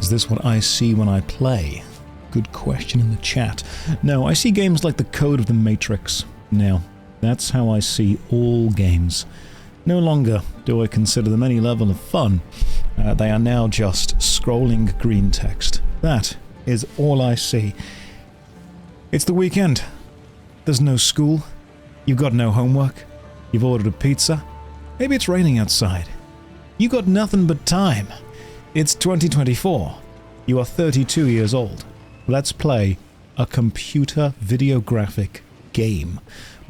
Is this what I see when I play? Good question in the chat. No, I see games like the Code of the Matrix now. That's how I see all games. No longer do I consider them any level of fun. They are now just scrolling green text. That is all I see. It's the weekend. There's no school. You've got no homework. You've ordered a pizza. Maybe it's raining outside. You got nothing but time. It's 2024. You are 32 years old. Let's play a computer videographic game.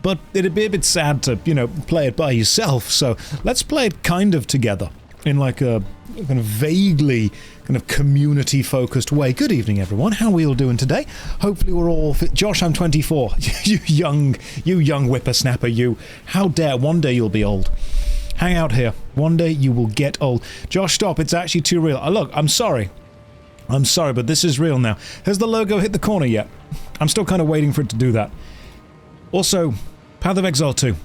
But it'd be a bit sad to, you know, play it by yourself, so let's play it kind of together in like a kind of vaguely kind of community-focused way. Good evening, everyone. How are we all doing today? Hopefully we're all fit. Josh, I'm 24. you young whippersnapper, you. How dare one day you'll be old. Hang out here. One day you will get old. Josh, stop. It's actually too real. Look, I'm sorry. I'm sorry, but this is real now. Has the logo hit the corner yet? I'm still kind of waiting for it to do that. Also, Path of Exile 2.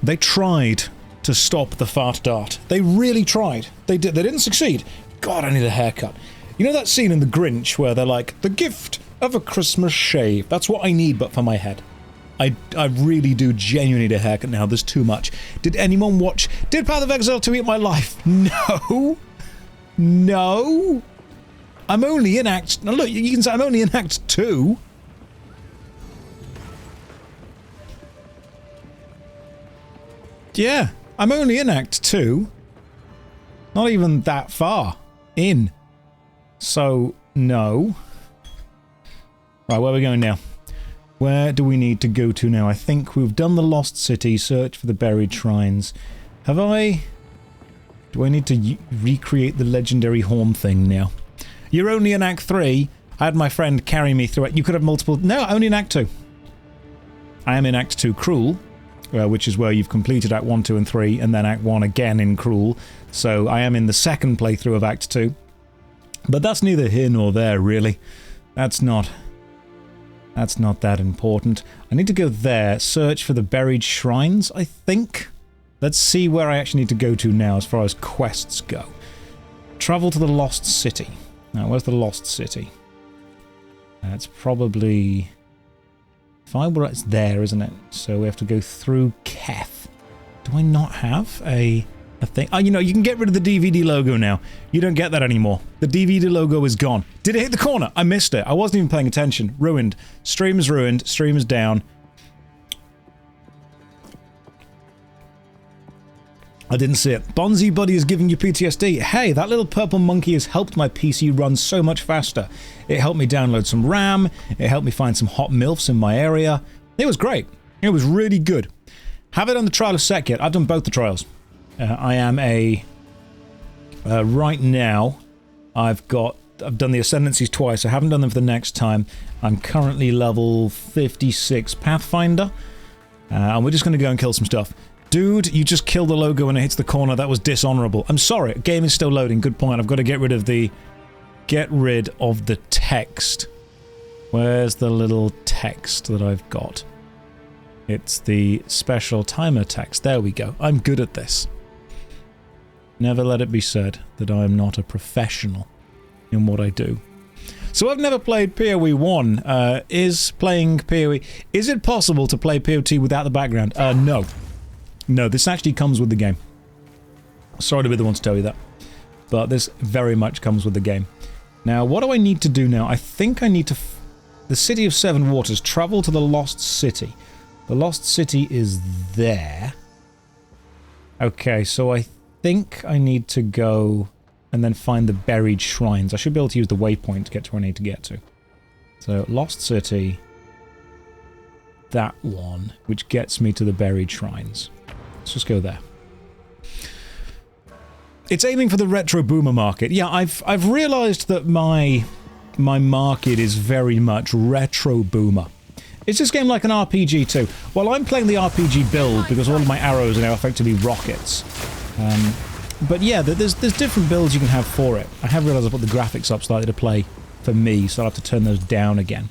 They tried to stop the fart dart. They really tried. They did. They didn't succeed. God, I need a haircut. You know that scene in The Grinch where they're like, the gift of a Christmas shave. That's what I need, but for my head. I really do genuinely need a haircut now. There's too much. Did anyone watch... Did Path of Exile 2 eat my life? No. No. I'm only in Act... Now look, you can say I'm only in Act 2. Yeah, I'm only in Act 2. Not even that far in. So, no. Right, where are we going now? Where do we need to go to now? I think we've done the Lost City, search for the buried shrines. Have I... Do I need to recreate the legendary horn thing now? You're only in Act 3. I had my friend carry me through it. You could have multiple... No, only in Act 2. I am in Act 2 Cruel. Which is where you've completed Act 1, 2, and 3, and then Act 1 again in Cruel. So I am in the second playthrough of Act 2. But that's neither here nor there, really. That's not that important. I need to go there, search for the buried shrines, I think. Let's see where I actually need to go to now as far as quests go. Travel to the Lost City. Now, where's the Lost City? It's probably... It's there, isn't it? So we have to go through Keth. Do I not have a thing? Oh, you know, you can get rid of the DVD logo now. You don't get that anymore. The DVD logo is gone. Did it hit the corner? I missed it. I wasn't even paying attention. Ruined. Stream is ruined. Stream is down. I didn't see it. Bonzi Buddy is giving you PTSD. Hey, that little purple monkey has helped my PC run so much faster. It helped me download some RAM. It helped me find some hot MILFs in my area. It was great. It was really good. Have it done the trial of Sec yet? I've done both the trials. I am a... right now, I've done the Ascendancies twice. I haven't done them for the next time. I'm currently level 56 Pathfinder. And we're just going to go and kill some stuff. Dude, you just killed the logo when it hits the corner. That was dishonorable. I'm sorry. Game is still loading. Good point. I've got to get rid of the... Get rid of the text. Where's the little text that I've got? It's the special timer text. There we go. I'm good at this. Never let it be said that I am not a professional in what I do. So I've never played PoE 1. Is playing PoE... Is it possible to play PoT without the background? No. No, this actually comes with the game. Sorry to be the one to tell you that. But this very much comes with the game. Now, what do I need to do now? I think I need to... The City of Seven Waters. Travel to the Lost City. The Lost City is there. Okay, so I think I need to go and then find the buried shrines. I should be able to use the waypoint to get to where I need to get to. So, Lost City. That one, which gets me to the buried shrines. Let's just go there. It's aiming for the retro boomer market. Yeah, I've realized that my market is very much retro boomer. Is this game like an RPG too? Well, I'm playing the RPG build because all of my arrows are now effectively rockets. But yeah, there's different builds you can have for it. I have realized I put the graphics up slightly to play for me, so I'll have to turn those down again.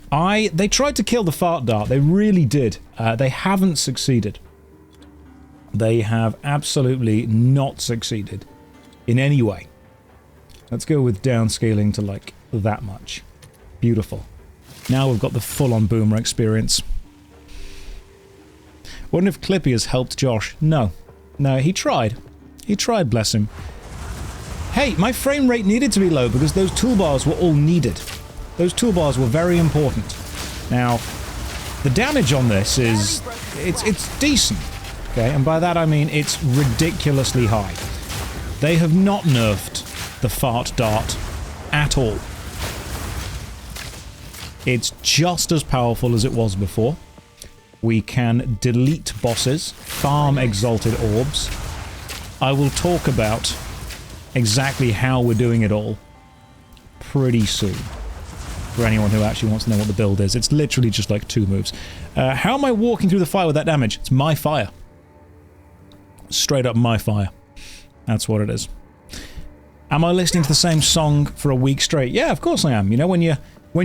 They tried to kill the fart dart. They really did. They haven't succeeded. They have absolutely not succeeded in any way. Let's go with downscaling to, like, that much. Beautiful. Now we've got the full-on boomer experience. Wonder if Clippy has helped Josh. No. No, he tried. He tried, bless him. Hey, my frame rate needed to be low because those toolbars were all needed. Those toolbars were very important. Now, the damage on this is... It's decent. Okay, and by that I mean it's ridiculously high. They have not nerfed the fart dart at all. It's just as powerful as it was before. We can delete bosses, farm exalted orbs. I will talk about exactly how we're doing it all pretty soon. For anyone who actually wants to know what the build is. It's literally just like 2 moves. How am I walking through the fire with that damage? It's my fire. Straight up my fire. That's what it is. Am I listening to the same song for a week straight? Yeah, of course I am. You know, when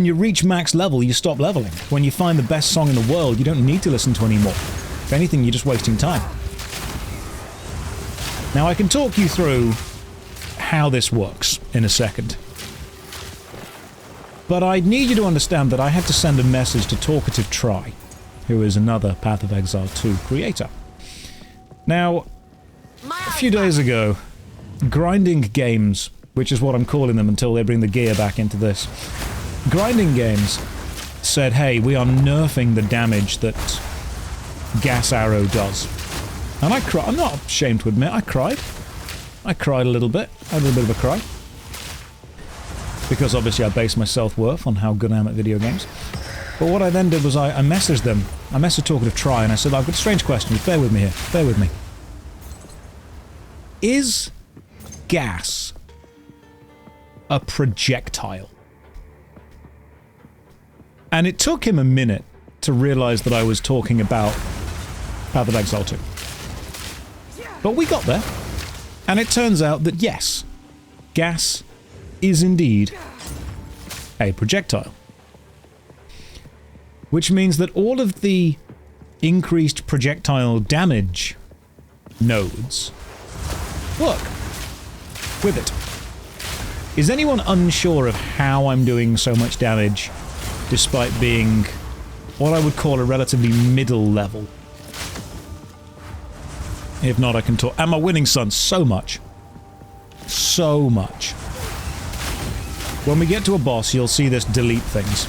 you reach max level, you stop leveling. When you find the best song in the world, you don't need to listen to any more. If anything, you're just wasting time. Now, I can talk you through how this works in a second. But I need you to understand that I had to send a message to Talkative Try, who is another Path of Exile 2 creator. Now, a few days ago, grinding games, which is what I'm calling them until they bring the gear back into this, grinding games said, hey, we are nerfing the damage that Gas Arrow does. And I cried. I'm not ashamed to admit, I cried. I cried a little bit. I had a little bit of a cry. Because obviously I base my self-worth on how good I am at video games. But what I then did was I messaged them. I messaged Talkative Try and I said, I've got a strange question. Bear with me here. Bear with me. Is gas a projectile? And it took him a minute to realize that I was talking about Path of Exile 2. But we got there. And it turns out that yes, gas is indeed a projectile. Which means that all of the increased projectile damage nodes work with it. Is anyone unsure of how I'm doing so much damage despite being what I would call a relatively middle level? If not, I can talk. Am I winning, son? So much. So much. When we get to a boss, you'll see this delete things.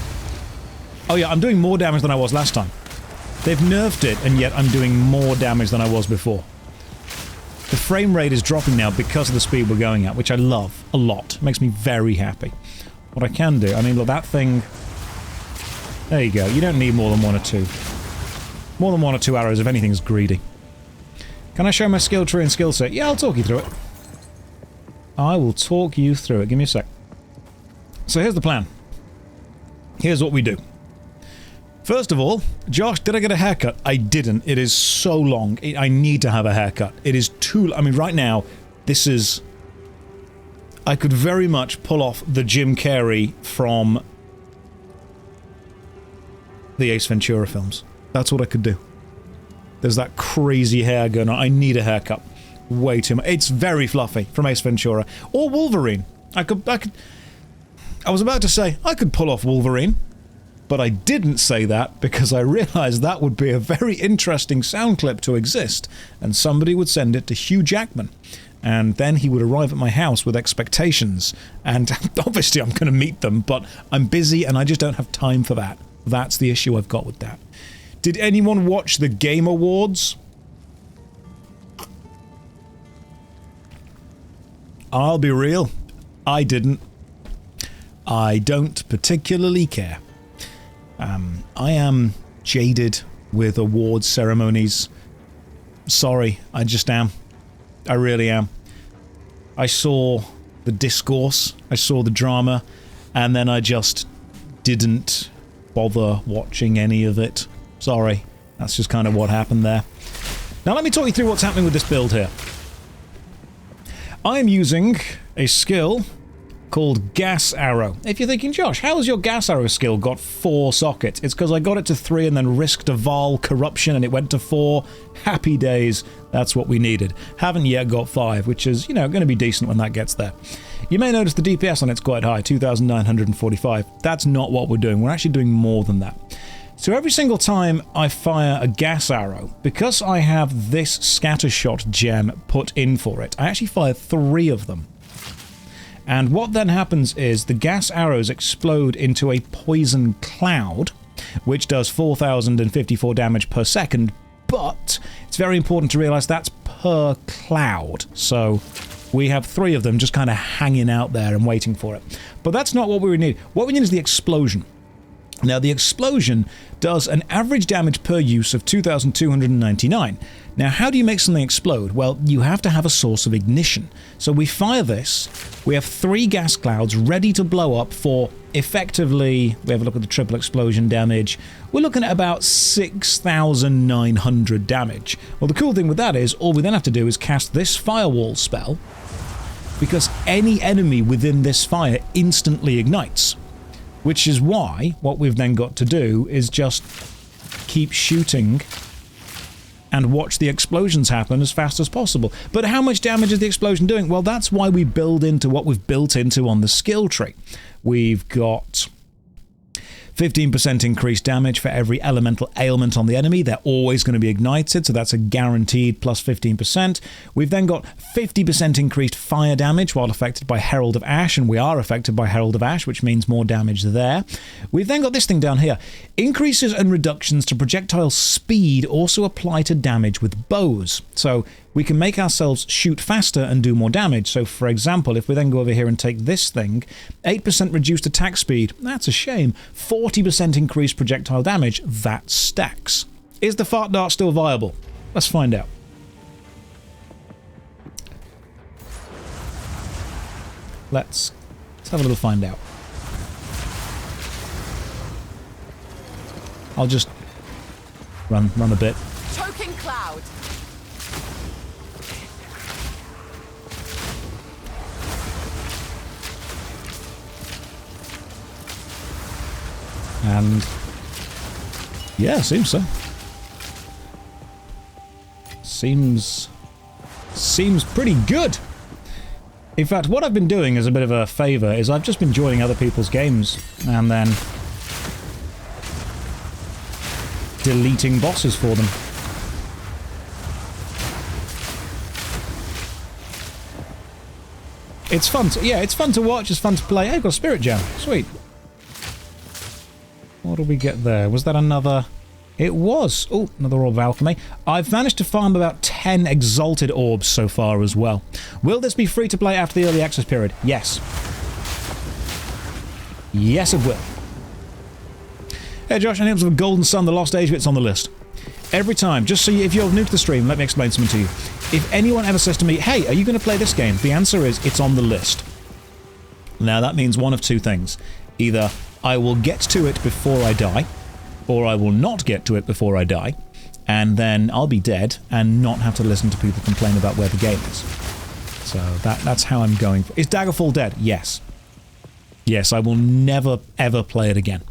Oh yeah, I'm doing more damage than I was last time. They've nerfed it, and yet I'm doing more damage than I was before. The frame rate is dropping now because of the speed we're going at, which I love a lot. It makes me very happy. What I can do, I mean, look, that thing... There you go. You don't need more than 1 or 2. More than 1 or 2 arrows, if anything's greedy. Can I show my skill tree and skill set? Yeah, I'll talk you through it. I will talk you through it. Give me a sec. So here's the plan. Here's what we do. First of all, Josh, did I get a haircut? I didn't. It is so long. I need to have a haircut. It is too... I mean, right now, this is... I could very much pull off the Jim Carrey from the Ace Ventura films. That's what I could do. There's that crazy hair going on. I need a haircut. Way too much. It's very fluffy from Ace Ventura. Or Wolverine. I was about to say, I could pull off Wolverine. But I didn't say that because I realized that would be a very interesting sound clip to exist. And somebody would send it to Hugh Jackman. And then he would arrive at my house with expectations. And obviously I'm going to meet them, but I'm busy and I just don't have time for that. That's the issue I've got with that. Did anyone watch the Game Awards? I'll be real. I didn't. I don't particularly care. I am jaded with awards ceremonies. Sorry, I just am. I really am. I saw the discourse, I saw the drama, and then I just didn't bother watching any of it. Sorry, that's just kind of what happened there. Now let me talk you through what's happening with this build here. I am using a skill called Gas Arrow. If you're thinking, Josh, how has your Gas Arrow skill got 4 sockets? It's because I got it to 3 and then risked a Val corruption and it went to 4. Happy days. That's what we needed. Haven't yet got 5, which is, you know, going to be decent when that gets there. You may notice the DPS on it's quite high, 2,945. That's not what we're doing. We're actually doing more than that. So every single time I fire a gas arrow, because I have this scattershot gem put in for it, I actually fire 3 of them. And what then happens is the gas arrows explode into a poison cloud, which does 4,054 damage per second, but it's very important to realize that's per cloud. So we have 3 of them just kind of hanging out there and waiting for it. But that's not what we need. What we need is the explosion. Now, the explosion does an average damage per use of 2,299. Now, how do you make something explode? Well, you have to have a source of ignition. So we fire this, we have 3 gas clouds ready to blow up for effectively, we have a look at the triple explosion damage, we're looking at about 6,900 damage. Well, the cool thing with that is, all we then have to do is cast this firewall spell, because any enemy within this fire instantly ignites. Which is why what we've then got to do is just keep shooting and watch the explosions happen as fast as possible. But how much damage is the explosion doing? Well, that's why we build into what we've built into on the skill tree. We've got 15% increased damage for every elemental ailment on the enemy. They're always going to be ignited, so that's a guaranteed plus 15%. We've then got 50% increased fire damage while affected by Herald of Ash, and we are affected by Herald of Ash, which means more damage there. We've then got this thing down here. Increases and reductions to projectile speed also apply to damage with bows. So we can make ourselves shoot faster and do more damage. So, for example, if we then go over here and take this thing, 8% reduced attack speed, that's a shame. 40% increased projectile damage, that stacks. Is the fart dart still viable? Let's find out. Let's have a little find out. I'll just run a bit. Choking cloud. And yeah, seems so. Seems pretty good. In fact, what I've been doing as a bit of a favor is I've just been joining other people's games and then deleting bosses for them. It's fun to, yeah, it's fun to watch, it's fun to play. Hey, I've got a Spirit Gem. Sweet. What did we get there? Was that another... It was. Oh, another Orb of Alchemy. I've managed to farm about 10 Exalted Orbs so far as well. Will this be free to play after the early access period? Yes. Yes, it will. Hey Josh, I think of a Golden Sun, the Lost Age bit's on the list. Every time, just so you, if you're new to the stream, let me explain something to you. If anyone ever says to me, hey, are you going to play this game? The answer is, it's on the list. Now that means one of two things. Either I will get to it before I die, or I will not get to it before I die, and then I'll be dead and not have to listen to people complain about where the game is. So that's how I'm going. Is Daggerfall dead? Yes. Yes, I will never ever play it again.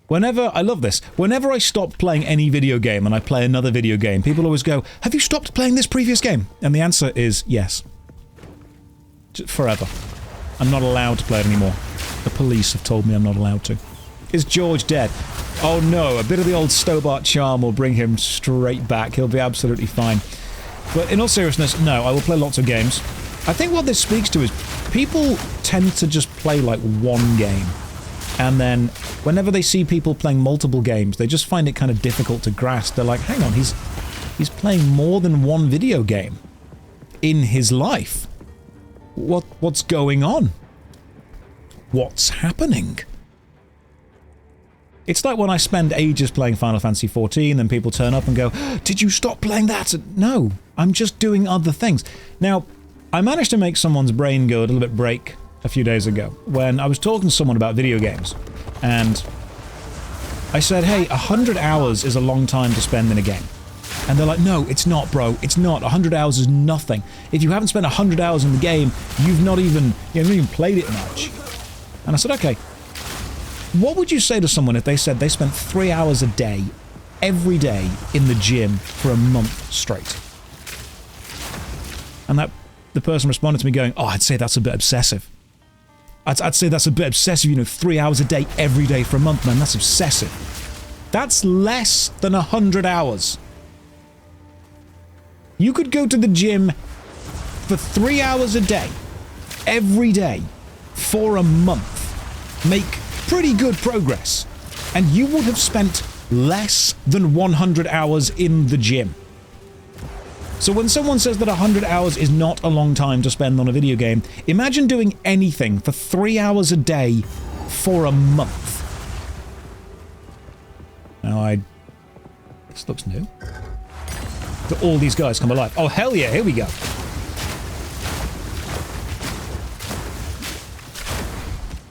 Whenever, I love this, whenever I stop playing any video game and I play another video game, people always go, have you stopped playing this previous game? And the answer is yes. Forever. I'm not allowed to play it anymore. The police have told me I'm not allowed to. Is George dead? Oh no, a bit of the old Stobart charm will bring him straight back. He'll be absolutely fine. But in all seriousness, no, I will play lots of games. I think what this speaks to is people tend to just play like one game. And then whenever they see people playing multiple games, they just find it kind of difficult to grasp. They're like, hang on, he's playing more than one video game in his life. What's going on? What's happening? It's like when I spend ages playing Final Fantasy XIV and people turn up and go, did you stop playing that? No, I'm just doing other things. Now, I managed to make someone's brain go a little bit break a few days ago when I was talking to someone about video games, and I said, hey, 100 hours is a long time to spend in a game. And they're like, no, it's not, bro. It's not. 100 hours is nothing. If you haven't spent 100 hours in the game, you've not even, you haven't even played it much. And I said, okay, what would you say to someone if they said they spent 3 hours a day, every day, in the gym for a month straight? And the person responded to me going, oh, I'd say that's a bit obsessive. I'd say that's a bit obsessive, you know, 3 hours a day, every day for a month, man. That's obsessive. That's less than 100 hours. You could go to the gym for 3 hours a day, every day, for a month, make pretty good progress, and you would have spent less than 100 hours in the gym. So when someone says that 100 hours is not a long time to spend on a video game, imagine doing anything for 3 hours a day for a month. Now this looks new. All these guys come alive. Oh, hell yeah, here we go.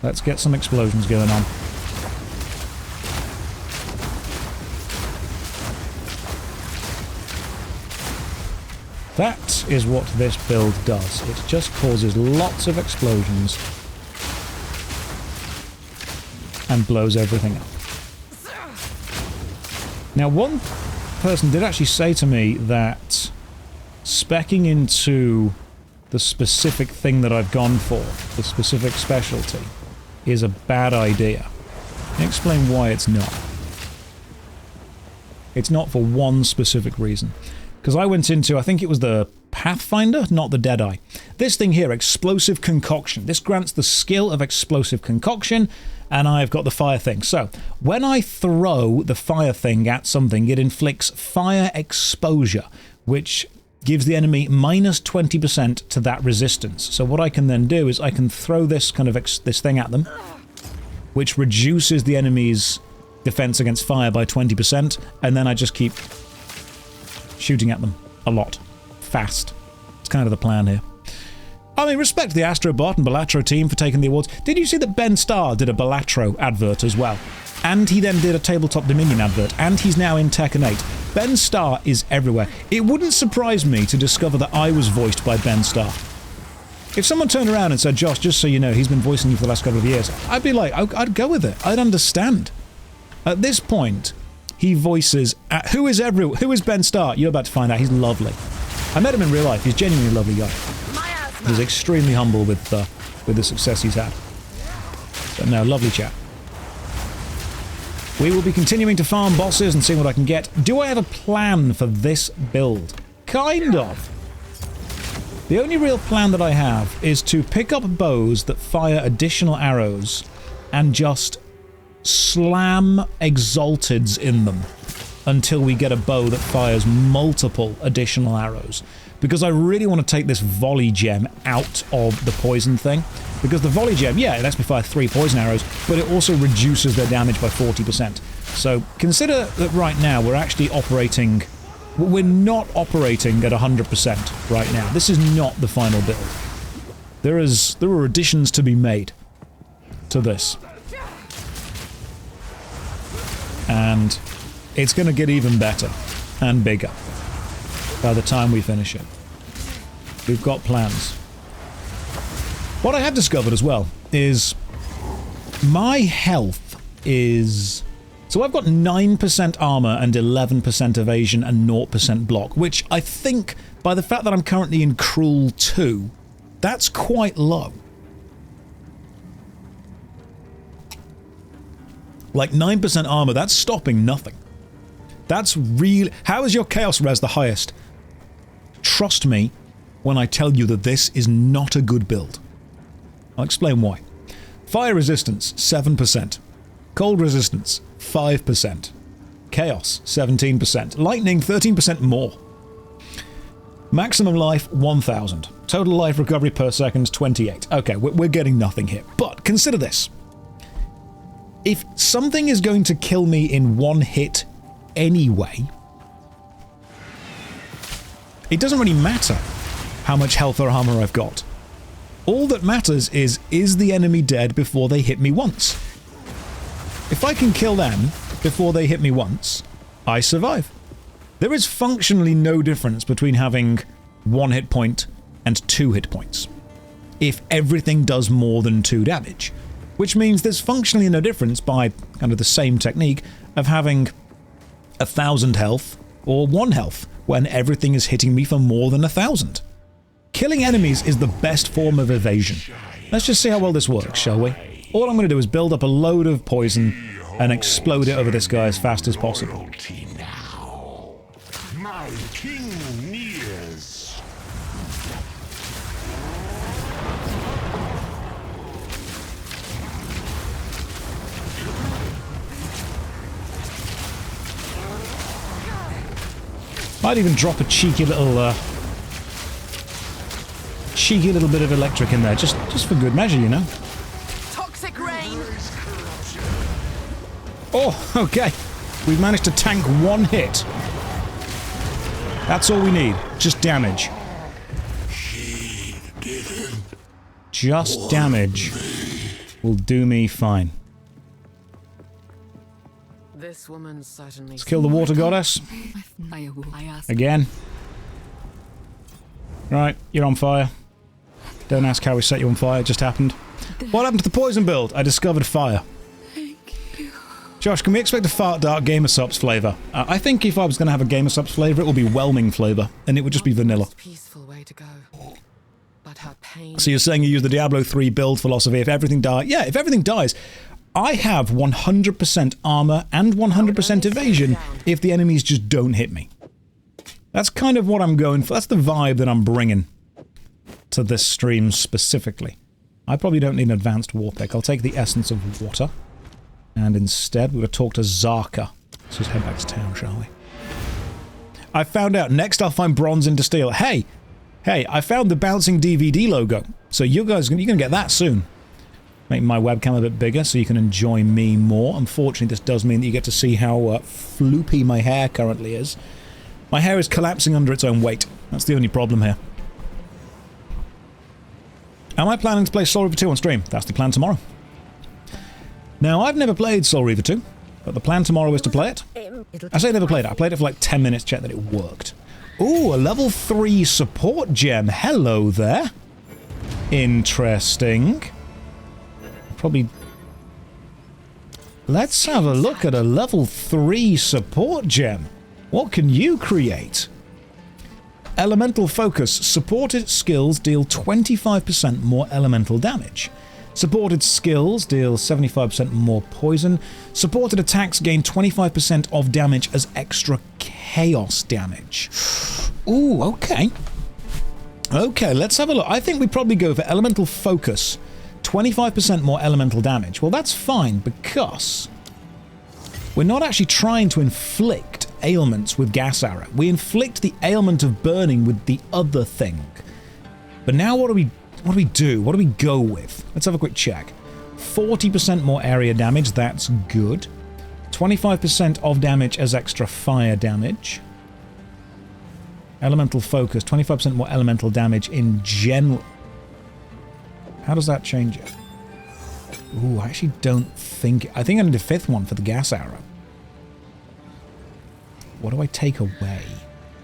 Let's get some explosions going on. That is what this build does. It just causes lots of explosions and blows everything up. Now, one person did actually say to me that speccing into the specific thing that I've gone for, the specific specialty, is a bad idea. Let me explain why it's not. It's not for one specific reason. Because I went into, I think it was the Pathfinder, not the Deadeye. This thing here, Explosive Concoction. This grants the skill of Explosive Concoction, and I've got the fire thing. So, when I throw the fire thing at something, it inflicts fire exposure, which gives the enemy minus 20% to that resistance. So what I can then do is I can throw this kind of this thing at them, which reduces the enemy's defense against fire by 20%, and then I just keep shooting at them a lot. Fast. It's kind of the plan here. I mean, respect to the Astrobot and Balatro team for taking the awards. Did you see that Ben Starr did a Balatro advert as well? And he then did a Tabletop Dominion advert, and he's now in Tekken 8. Ben Starr is everywhere. It wouldn't surprise me to discover that I was voiced by Ben Starr. If someone turned around and said, Josh, just so you know, he's been voicing you for the last couple of years, I'd be like, I'd go with it. I'd understand. At this point, he voices... Who is Ben Starr? You're about to find out. He's lovely. I met him in real life. He's a genuinely lovely guy. He's extremely humble with the success he's had. But no, lovely chap. We will be continuing to farm bosses and seeing what I can get. Do I have a plan for this build? Kind of. The only real plan that I have is to pick up bows that fire additional arrows and just slam exalteds in them until we get a bow that fires multiple additional arrows. Because I really want to take this volley gem out of the poison thing. Because the volley gem, yeah, it lets me fire 3 poison arrows, but it also reduces their damage by 40%. So consider that right now we're actually operating... We're not operating at 100% right now. This is not the final build. There are additions to be made to this. And it's going to get even better and bigger by the time we finish it. We've got plans. What I have discovered as well is my health is... So I've got 9% armor and 11% evasion and 0% block, which I think, by the fact that I'm currently in Cruel 2, that's quite low. Like 9% armor, that's stopping nothing. That's real. How is your Chaos Res the highest? Trust me when I tell you that this is not a good build. I'll explain why. Fire resistance, 7%. Cold resistance, 5%. Chaos, 17%. Lightning, 13% more. Maximum life, 1000. Total life recovery per second, 28. Okay, we're getting nothing here. But consider this. If something is going to kill me in one hit anyway, it doesn't really matter how much health or armor I've got. All that matters is the enemy dead before they hit me once? If I can kill them before they hit me once, I survive. There is functionally no difference between having 1 hit point and 2 hit points, if everything does more than 2 damage. Which means there's functionally no difference by kind of the same technique of having 1,000 health or 1 health when everything is hitting me for more than 1,000. Killing enemies is the best form of evasion. Let's just see how well this works, shall we? All I'm going to do is build up a load of poison and explode it over this guy as fast as possible. My king nears. Might even drop a cheeky little bit of electric in there, just for good measure, you know. Toxic rain. Oh, okay. We've managed to tank 1 hit. That's all we need. Just damage. Just damage will do me fine. This woman certainly. Let's kill the water goddess. Again. Right, you're on fire. Don't ask how we set you on fire, it just happened. What happened to the poison build? I discovered fire. Josh, can we expect a fart dark Gamer Supps flavour? I think if I was going to have a Gamer Supps flavour, it would be whelming flavour, and it would just be vanilla. Peaceful way to go. But her pain. So you're saying you use the Diablo 3 build philosophy, if everything dies? Yeah, if everything dies, I have 100% armor and 100% evasion if the enemies just don't hit me. That's kind of what I'm going for. That's the vibe that I'm bringing to this stream specifically. I probably don't need an advanced war pick. I'll take the essence of water. And instead, we're going to talk to Zarka. Let's just head back to town, shall we? I found out. Next, I'll find bronze into steel. Hey, I found the bouncing DVD logo. So you guys, you're going to get that soon. Make my webcam a bit bigger so you can enjoy me more. Unfortunately, this does mean that you get to see how floopy my hair currently is. My hair is collapsing under its own weight. That's the only problem here. Am I planning to play Soul Reaver 2 on stream? That's the plan tomorrow. Now, I've never played Soul Reaver 2, but the plan tomorrow is to play it. I say never played it. I played it for like 10 minutes, checked that it worked. Ooh, a level 3 support gem. Hello there. Interesting. Probably... Let's have a look at a level 3 support gem. What can you create? Elemental Focus. Supported skills deal 25% more elemental damage. Supported skills deal 75% more poison. Supported attacks gain 25% of damage as extra chaos damage. Ooh, okay. Okay, let's have a look. I think we probably go for Elemental Focus. 25% more elemental damage. Well, that's fine because we're not actually trying to inflict ailments with Gas Arrow. We inflict the ailment of burning with the other thing. But now what do we do? What do we go with? Let's have a quick check. 40% more area damage, that's good. 25% of damage as extra fire damage. Elemental Focus, 25% more elemental damage in general. How does that change it? Ooh, I actually don't think... I think I need a 5th one for the Gas Arrow. What do I take away?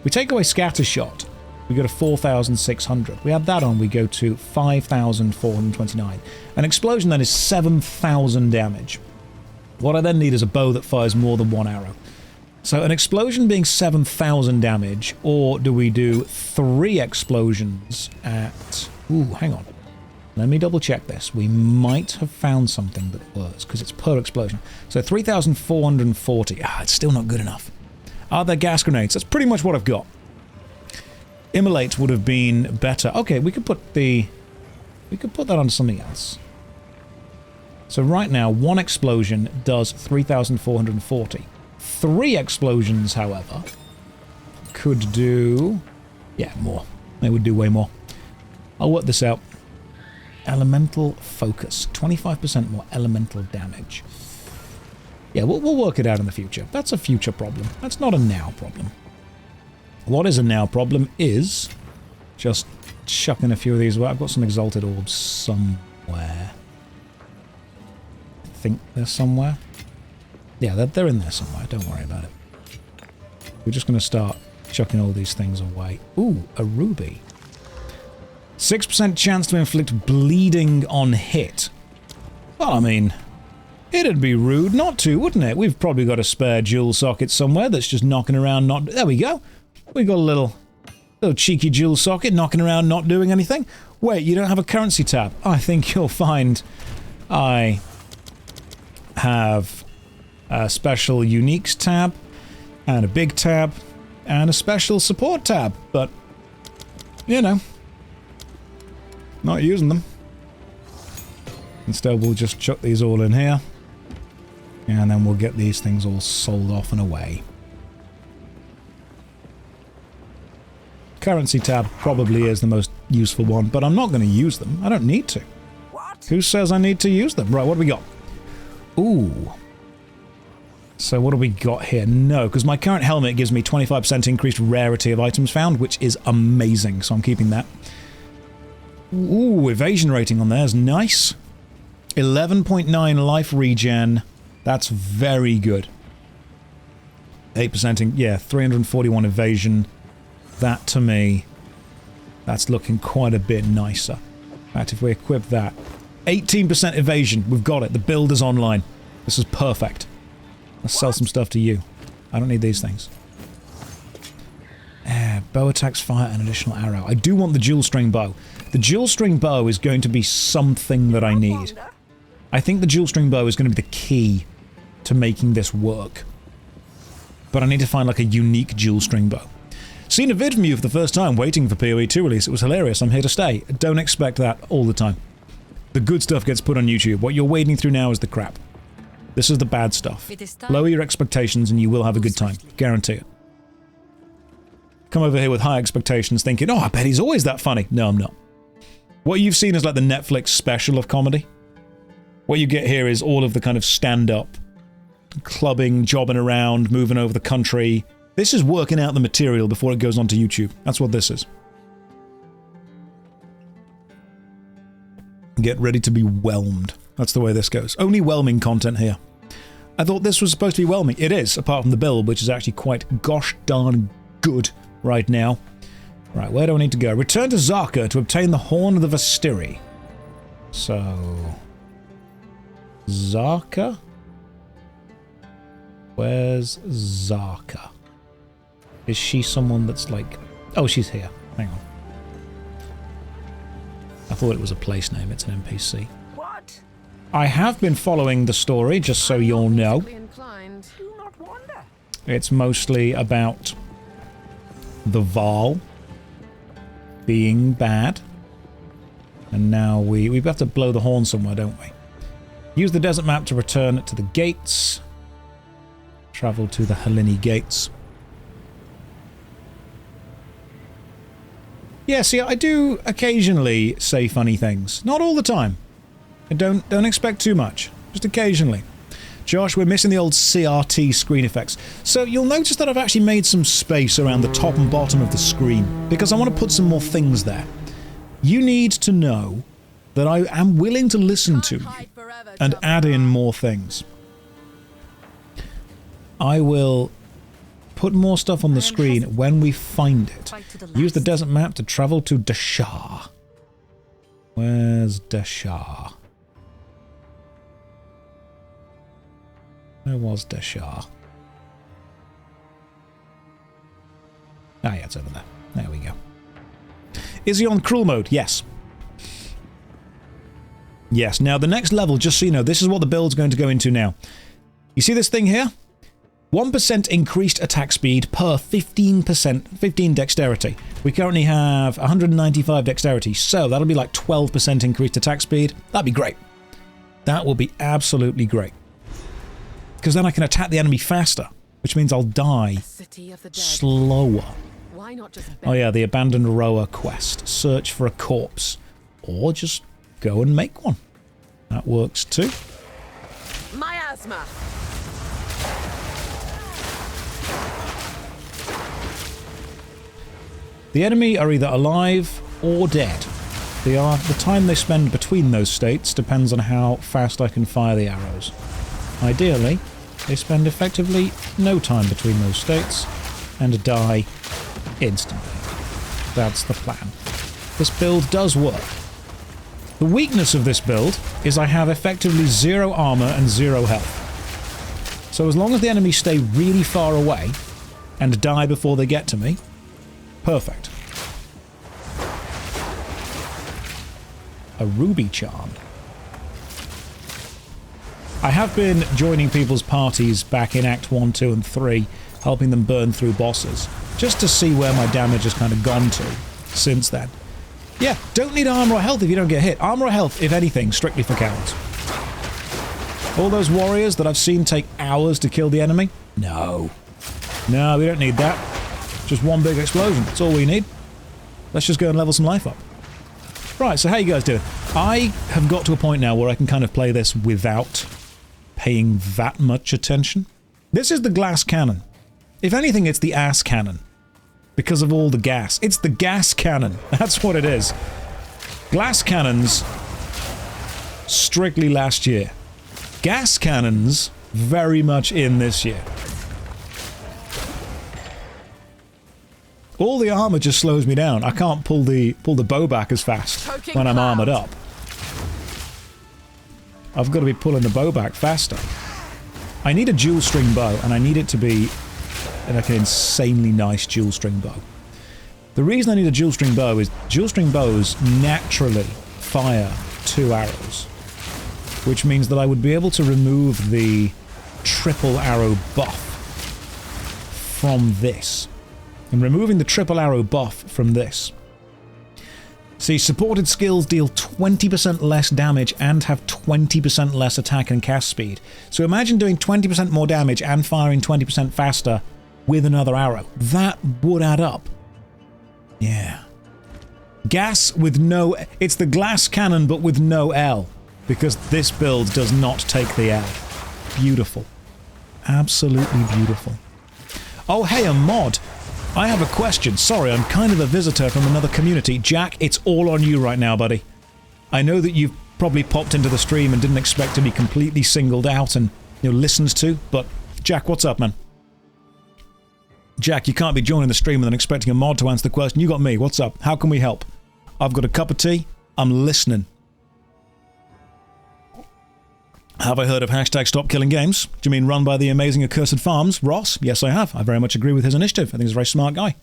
We take away Scatter Shot. We go to 4,600. We add that on, we go to 5,429. An explosion then is 7,000 damage. What I then need is a bow that fires more than 1 arrow. So an explosion being 7,000 damage, or do we do 3 explosions at... Ooh, hang on. Let me double check this. We might have found something that works, because it's per explosion. So 3,440. It's still not good enough. Are there gas grenades? That's pretty much what I've got. Immolate would have been better. Okay, we could put the... We could put that on something else. So right now, 1 explosion does 3,440. 3 explosions, however, could do... Yeah, more. They would do way more. I'll work this out. Elemental Focus. 25% more elemental damage. Yeah, we'll work it out in the future. That's a future problem. That's not a now problem. What is a now problem is just chucking a few of these away. I've got some Exalted Orbs somewhere. I think they're somewhere. Yeah, they're in there somewhere. Don't worry about it. We're just going to start chucking all these things away. Ooh, a ruby. 6% chance to inflict bleeding on hit. Well, I mean, it'd be rude not to, wouldn't it? We've probably got a spare jewel socket somewhere that's just knocking around not... There we go. We got a little cheeky jewel socket knocking around not doing anything. Wait, you don't have a currency tab? I think you'll find I have a special uniques tab and a big tab and a special support tab, but, you know, not using them. Instead, we'll just chuck these all in here, and then we'll get these things all sold off and away. Currency tab probably is the most useful one, but I'm not going to use them. I don't need to. What? Who says I need to use them? Right, what do we got? Ooh. So what do we got here? No, because my current helmet gives me 25% increased rarity of items found, which is amazing, so I'm keeping that. Ooh, evasion rating on there is nice. 11.9 life regen. That's very good. 8% yeah, 341 evasion. That, to me, that's looking quite a bit nicer. In fact, if we equip that... 18% evasion. We've got it. The build is online. This is perfect. Let's sell some stuff to you. I don't need these things. Bow attacks fire an additional arrow. I do want the dual string bow. The dual string bow is going to be something that I need. I think the dual string bow is going to be the key to making this work. But I need to find like a unique dual string bow. Seen a vid from you for the first time waiting for PoE 2 release. It was hilarious. I'm here to stay. Don't expect that all the time. The good stuff gets put on YouTube. What you're wading through now is the crap. This is the bad stuff. Lower your expectations and you will have a good time. Guarantee it. Come over here with high expectations thinking, oh, I bet he's always that funny. No, I'm not. What you've seen is like the Netflix special of comedy. What you get here is all of the kind of stand-up, clubbing, jobbing around, moving over the country. This is working out the material before it goes onto YouTube. That's what this is. Get ready to be whelmed. That's the way this goes. Only whelming content here. I thought this was supposed to be whelming. It is, apart from the build, which is actually quite gosh darn good right now. Right, where do I need to go? Return to Zarka to obtain the Horn of the Vastiri. So... Zarka? Where's Zarka? Is she someone that's like... Oh, she's here. Hang on. I thought it was a place name. It's an NPC. What? I have been following the story, just so you'll know. It's mostly about the Varl being bad. And now we have to blow the horn somewhere, don't we? Use the desert map to return to the gates. Travel to the Helini gates. Yeah, see, I do occasionally say funny things. Not all the time. Don't expect too much. Just occasionally. Josh, we're missing the old CRT screen effects. So you'll notice that I've actually made some space around the top and bottom of the screen, because I want to put some more things there. You need to know that I am willing to listen to you and add in more things. I will put more stuff on the screen when we find it. Use the desert map to travel to Dashar. Where's Dashar? Where was Dashar? Ah, yeah, it's over there. There we go. Is he on cruel mode? Yes. Yes. Now, the next level, just so you know, this is what the build's going to go into now. You see this thing here? 1% increased attack speed per 15 dexterity. We currently have 195 dexterity, so that'll be like 12% increased attack speed. That'd be great. That will be absolutely great. Because then I can attack the enemy faster, which means I'll die slower. Oh yeah, the Abandoned Rower quest. Search for a corpse. Or just go and make one. That works too. Miasma. The enemy are either alive or dead. The time they spend between those states depends on how fast I can fire the arrows. Ideally, they spend effectively no time between those states, and die instantly. That's the plan. This build does work. The weakness of this build is I have effectively 0 armor and 0 health. So as long as the enemies stay really far away and die before they get to me, perfect. A ruby charm. I have been joining people's parties back in Act 1, 2 and 3, helping them burn through bosses, just to see where my damage has kind of gone to since then. Yeah, don't need armor or health if you don't get hit. Armor or health, if anything, strictly for cowards. All those warriors that I've seen take hours to kill the enemy? No. No, we don't need that. Just one big explosion. That's all we need. Let's just go and level some life up. Right, so how you guys doing? I have got to a point now where I can kind of play this without paying that much attention. This is the glass cannon. If anything, it's the ass cannon. Because of all the gas. It's the gas cannon. That's what it is. Glass cannons, strictly last year. Gas cannons, very much in this year. All the armor just slows me down. I can't pull the bow back as fast when I'm armored up. I've got to be pulling the bow back faster. I need a dual string bow, and I need it to be like an insanely nice dual string bow. The reason I need a dual string bow is dual string bows naturally fire 2 arrows, which means that I would be able to remove the triple arrow buff from this. And removing the triple arrow buff from this. See, supported skills deal 20% less damage and have 20% less attack and cast speed. So imagine doing 20% more damage and firing 20% faster with another arrow. That would add up. Yeah. Gas with no... It's the glass cannon but with no L. Because this build does not take the L. Beautiful. Absolutely beautiful. Oh, hey, a mod. I have a question. Sorry, I'm kind of a visitor from another community. Jack, it's all on you right now, buddy. I know that you've probably popped into the stream and didn't expect to be completely singled out and, you know, listened to, but Jack, what's up, man? Jack, you can't be joining the stream and then expecting a mod to answer the question. You got me. What's up? How can we help? I've got a cup of tea. I'm listening. Have I heard of hashtag Stop Killing Games? Do you mean run by the amazing Accursed Farms? Ross? Yes, I have. I very much agree with his initiative. I think he's a very smart guy.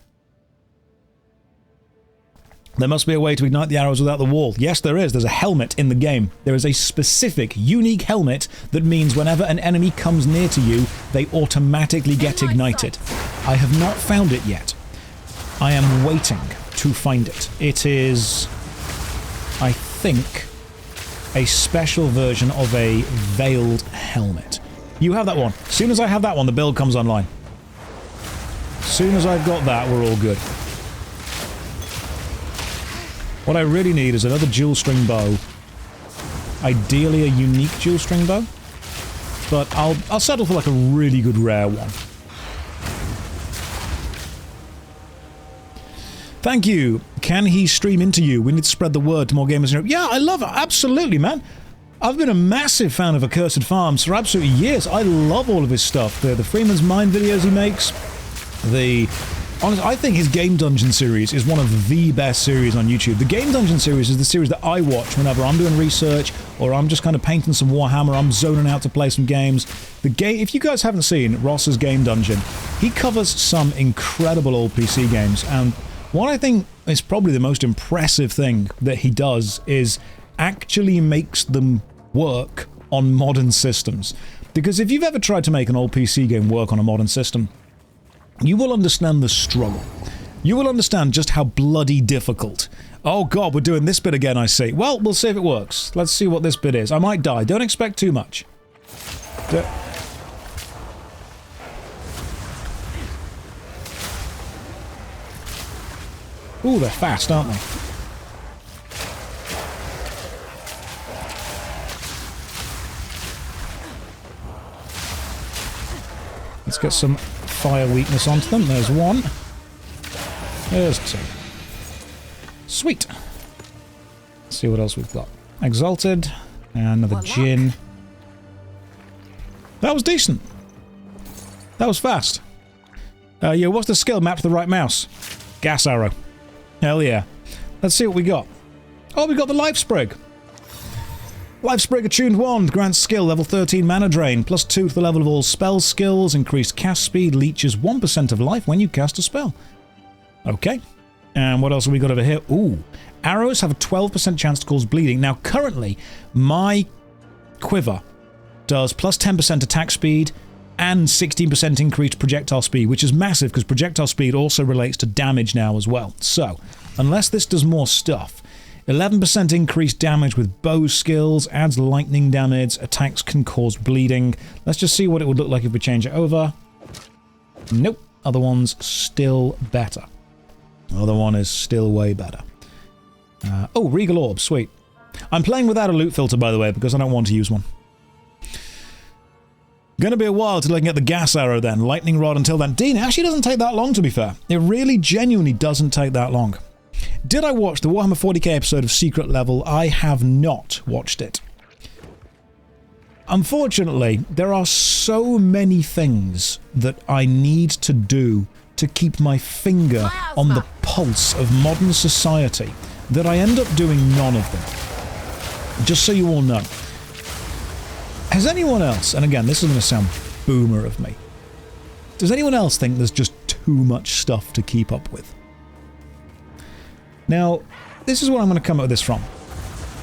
There must be a way to ignite the arrows without the wall. Yes, there is. There's a helmet in the game. There is a specific, unique helmet that means whenever an enemy comes near to you, they automatically get ignited. I have not found it yet. I am waiting to find it. It is, I think, a special version of a veiled helmet. You have that one. As soon as I have that one, the build comes online. As soon as I've got that, we're all good. What I really need is another dual string bow. Ideally a unique dual string bow. But I'll settle for like a really good rare one. Thank you. Can he stream into you? We need to spread the word to more gamers in Europe. Yeah, I love it. Absolutely, man. I've been a massive fan of Accursed Farms for absolutely years. I love all of his stuff. The Freeman's Mind videos he makes. Honestly, I think his Game Dungeon series is one of the best series on YouTube. The Game Dungeon series is the series that I watch whenever I'm doing research or I'm just kind of painting some Warhammer, I'm zoning out to play some games. If you guys haven't seen Ross's Game Dungeon, he covers some incredible old PC games, and what I think is probably the most impressive thing that he does is actually makes them work on modern systems. Because if you've ever tried to make an old PC game work on a modern system, you will understand the struggle. You will understand just how bloody difficult. Oh god, we're doing this bit again, I see. Well, we'll see if it works. Let's see what this bit is. I might die. Don't expect too much. Ooh, they're fast, aren't they? Let's get some fire weakness onto them. There's one. There's two. Sweet. Let's see what else we've got. Exalted. And another gin. That was decent. That was fast. Yeah, what's the skill mapped to the right mouse? Gas arrow. Hell yeah. Let's see what we got. Oh, we got the Life Sprig. Life Sprig attuned wand grants skill level 13 mana drain, plus 2 to the level of all spell skills, increased cast speed, leeches 1% of life when you cast a spell. Okay. And what else have we got over here? Ooh. Arrows have a 12% chance to cause bleeding. Now, currently, my quiver does plus 10% attack speed and 16% increased projectile speed, which is massive because projectile speed also relates to damage now as well. So, unless this does more stuff, 11% increased damage with bow skills, adds lightning damage, attacks can cause bleeding. Let's just see what it would look like if we change it over. Nope. Other one's still better. Other one is still way better. Oh, Regal Orb, sweet. I'm playing without a loot filter, by the way, because I don't want to use one. Gonna be a while till I can get the gas arrow then. Lightning rod until then. Dean, it actually doesn't take that long, to be fair. It really genuinely doesn't take that long. Did I watch the Warhammer 40k episode of Secret Level? I have not watched it. Unfortunately, there are so many things that I need to do to keep my finger on the pulse of modern society that I end up doing none of them. Just so you all know. Has anyone else, and again, this is going to sound boomer of me, does anyone else think there's just too much stuff to keep up with? Now, this is where I'm going to come up with this from.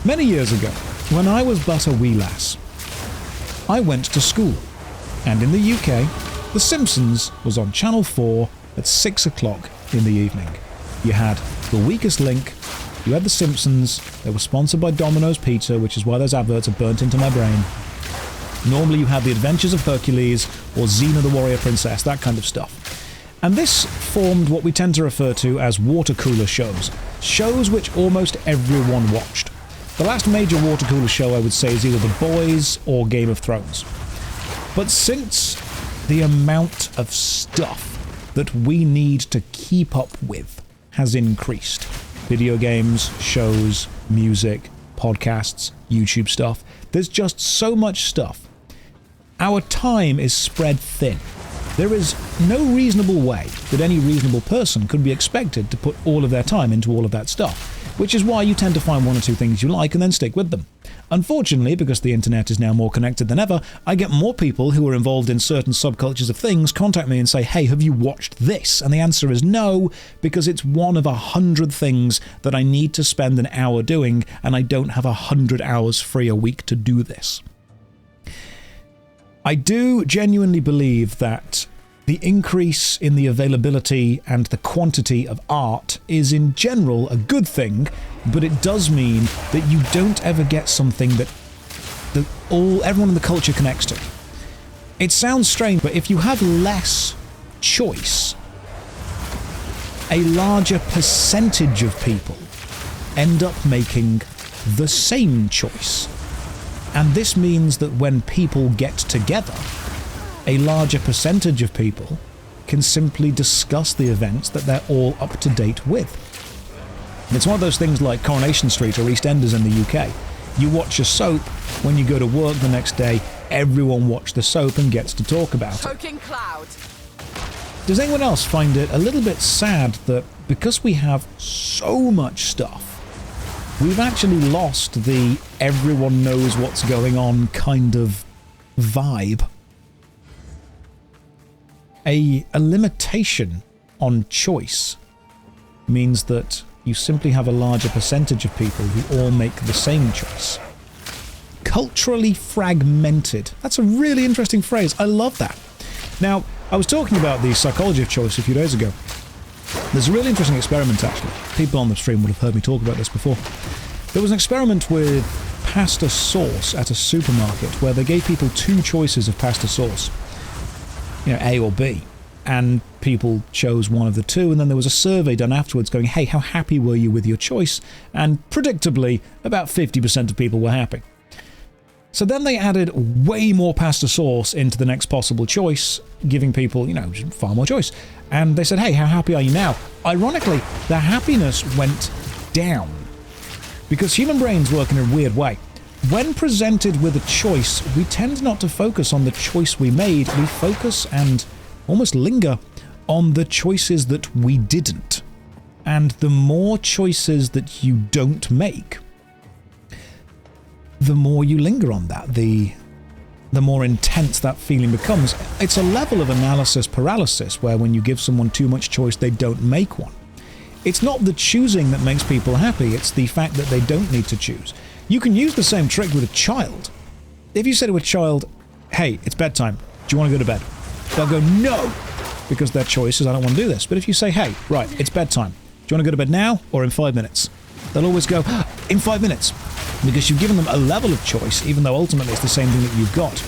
Many years ago, when I was but a wee lass, I went to school, and in the UK, The Simpsons was on Channel 4 at 6 o'clock in the evening. You had The Weakest Link, you had The Simpsons, they were sponsored by Domino's Pizza, which is why those adverts are burnt into my brain. Normally you had The Adventures of Hercules or Xena the Warrior Princess, that kind of stuff. And this formed what we tend to refer to as water cooler shows. Shows which almost everyone watched. The last major water cooler show I would say is either The Boys or Game of Thrones. But since the amount of stuff that we need to keep up with has increased, video games, shows, music, podcasts, YouTube stuff, there's just so much stuff. Our time is spread thin. There is no reasonable way that any reasonable person could be expected to put all of their time into all of that stuff, which is why you tend to find one or two things you like and then stick with them. Unfortunately, because the internet is now more connected than ever, I get more people who are involved in certain subcultures of things contact me and say, hey, have you watched this? And the answer is no, because it's one of 100 things that I need to spend an hour doing, and I don't have 100 hours free a week to do this. I do genuinely believe that the increase in the availability and the quantity of art is in general a good thing, but it does mean that you don't ever get something that everyone in the culture connects to. It sounds strange, but if you have less choice, a larger percentage of people end up making the same choice. And this means that when people get together, a larger percentage of people can simply discuss the events that they're all up to date with. It's one of those things like Coronation Street or EastEnders in the UK. You watch a soap, when you go to work the next day, everyone watches the soap and gets to talk about it. Choking cloud. Does anyone else find it a little bit sad that because we have so much stuff, we've actually lost the everyone knows what's going on kind of vibe? A limitation on choice means that you simply have a larger percentage of people who all make the same choice. Culturally fragmented. That's a really interesting phrase. I love that. Now, I was talking about the psychology of choice a few days ago. There's a really interesting experiment, actually. People on the stream would have heard me talk about this before. There was an experiment with pasta sauce at a supermarket where they gave people two choices of pasta sauce. You know, A or B. And people chose one of the two, and then there was a survey done afterwards going, hey, how happy were you with your choice? And predictably, about 50% of people were happy. So then they added way more pasta sauce into the next possible choice, giving people, you know, far more choice. And they said, hey, how happy are you now? Ironically, the happiness went down. Because human brains work in a weird way. When presented with a choice, we tend not to focus on the choice we made. We focus and almost linger on the choices that we didn't. And the more choices that you don't make, the more you linger on that, the more intense that feeling becomes. It's a level of analysis paralysis where when you give someone too much choice, they don't make one. It's not the choosing that makes people happy, it's the fact that they don't need to choose. You can use the same trick with a child. If you say to a child, hey, it's bedtime, do you want to go to bed? They'll go, no, because their choice is, I don't want to do this. But if you say, hey, right, it's bedtime, do you want to go to bed now or in 5 minutes? They'll always go, in 5 minutes, because you've given them a level of choice, even though ultimately it's the same thing that you've got.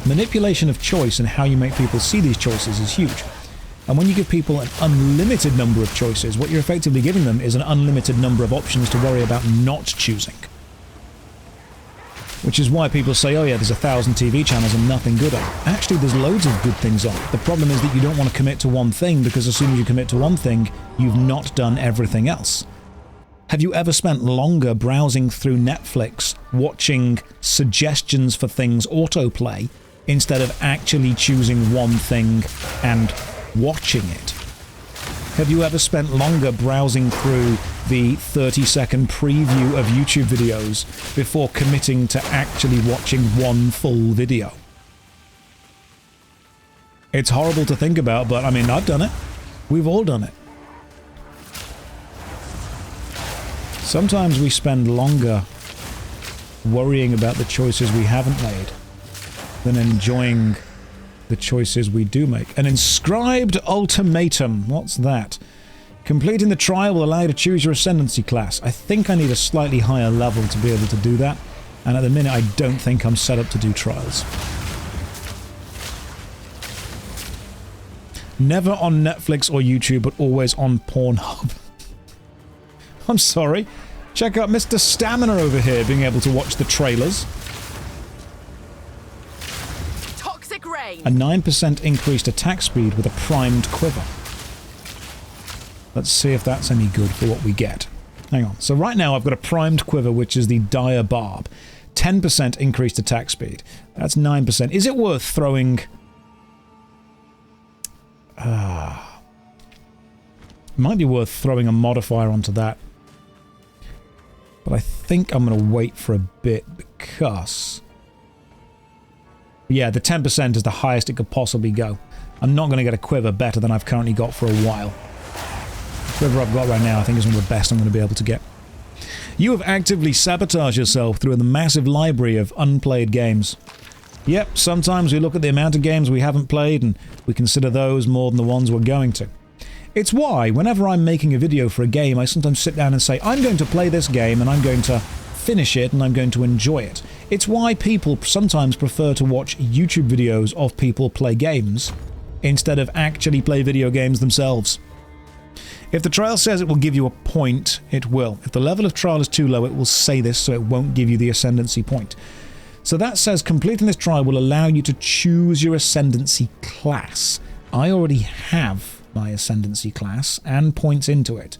Manipulation of choice and how you make people see these choices is huge. And when you give people an unlimited number of choices, what you're effectively giving them is an unlimited number of options to worry about not choosing. Which is why people say, oh yeah, there's 1,000 TV channels and nothing good on. Actually, there's loads of good things on. The problem is that you don't want to commit to one thing, because as soon as you commit to one thing, you've not done everything else. Have you ever spent longer browsing through Netflix, watching suggestions for things autoplay, instead of actually choosing one thing and watching it? Have you ever spent longer browsing through the 30-second preview of YouTube videos before committing to actually watching one full video? It's horrible to think about, but I mean, I've done it. We've all done it. Sometimes we spend longer worrying about the choices we haven't made than enjoying the choices we do make. An inscribed ultimatum. What's that? Completing the trial will allow you to choose your ascendancy class. I think I need a slightly higher level to be able to do that. And at the minute, I don't think I'm set up to do trials. Never on Netflix or YouTube, but always on Pornhub. I'm sorry. Check out Mr. Stamina over here being able to watch the trailers. Toxic rain. A 9% increased attack speed with a primed quiver. Let's see if that's any good for what we get. Hang on. So right now I've got a primed quiver, which is the dire barb. 10% increased attack speed. That's 9%. Is it worth throwing... might be worth throwing a modifier onto that. But I think I'm going to wait for a bit because... yeah, the 10% is the highest it could possibly go. I'm not going to get a quiver better than I've currently got for a while. The quiver I've got right now I think is one of the best I'm going to be able to get. You have actively sabotaged yourself through the massive library of unplayed games. Yep, sometimes we look at the amount of games we haven't played and we consider those more than the ones we're going to. It's why, whenever I'm making a video for a game, I sometimes sit down and say, I'm going to play this game and I'm going to finish it and I'm going to enjoy it. It's why people sometimes prefer to watch YouTube videos of people play games instead of actually play video games themselves. If the trial says it will give you a point, it will. If the level of trial is too low, it will say this, so it won't give you the ascendancy point. So that says completing this trial will allow you to choose your ascendancy class. I already have my ascendancy class and points into it.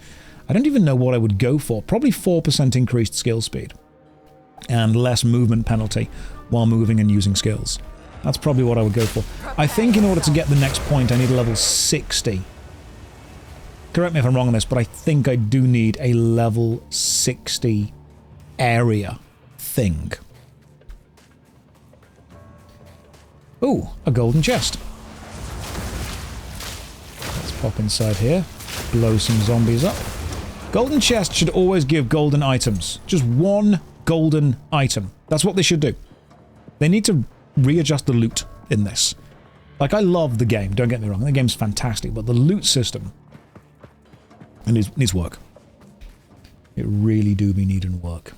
I don't even know what I would go for. Probably 4% increased skill speed and less movement penalty while moving and using skills. That's probably what I would go for. I think in order to get the next point, I need a level 60. Correct me if I'm wrong on this, but I think I do need a level 60 area thing. Ooh, a golden chest. Let's pop inside here, blow some zombies up. Golden chest should always give golden items. Just one golden item. That's what they should do. They need to readjust the loot in this. Like, I love the game, don't get me wrong. The game's fantastic, but the loot system needs work. It really do be needing work.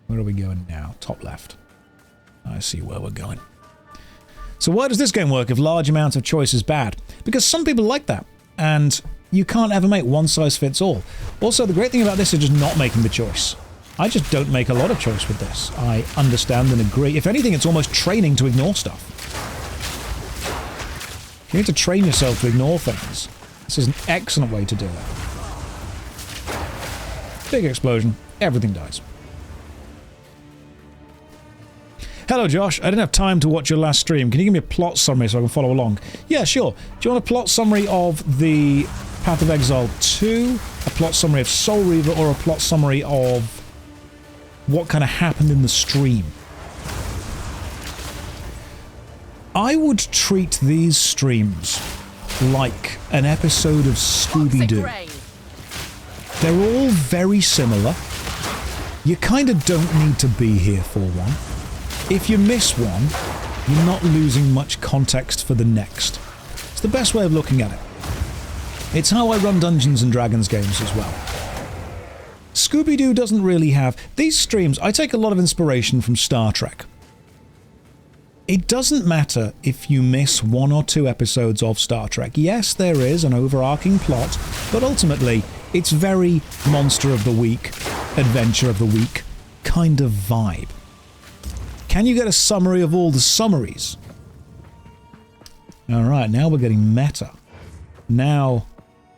Where are we going now? Top left. I see where we're going. So why does this game work if large amounts of choice is bad? Because some people like that, and you can't ever make one size fits all. Also, the great thing about this is just not making the choice. I just don't make a lot of choice with this. I understand and agree. If anything, it's almost training to ignore stuff. You need to train yourself to ignore things. This is an excellent way to do it. Big explosion. Everything dies. Hello, Josh. I didn't have time to watch your last stream. Can you give me a plot summary so I can follow along? Yeah, sure. Do you want a plot summary of the Path of Exile 2, a plot summary of Soul Reaver, or a plot summary of what kind of happened in the stream? I would treat these streams like an episode of Scooby-Doo. They're all very similar. You kind of don't need to be here for one. If you miss one, you're not losing much context for the next. It's the best way of looking at it. It's how I run Dungeons & Dragons games as well. Scooby-Doo doesn't really have... These streams, I take a lot of inspiration from Star Trek. It doesn't matter if you miss 1 or 2 episodes of Star Trek. Yes, there is an overarching plot, but ultimately, it's very Monster of the Week, Adventure of the Week kind of vibe. Can you get a summary of all the summaries? Alright, now we're getting meta. Now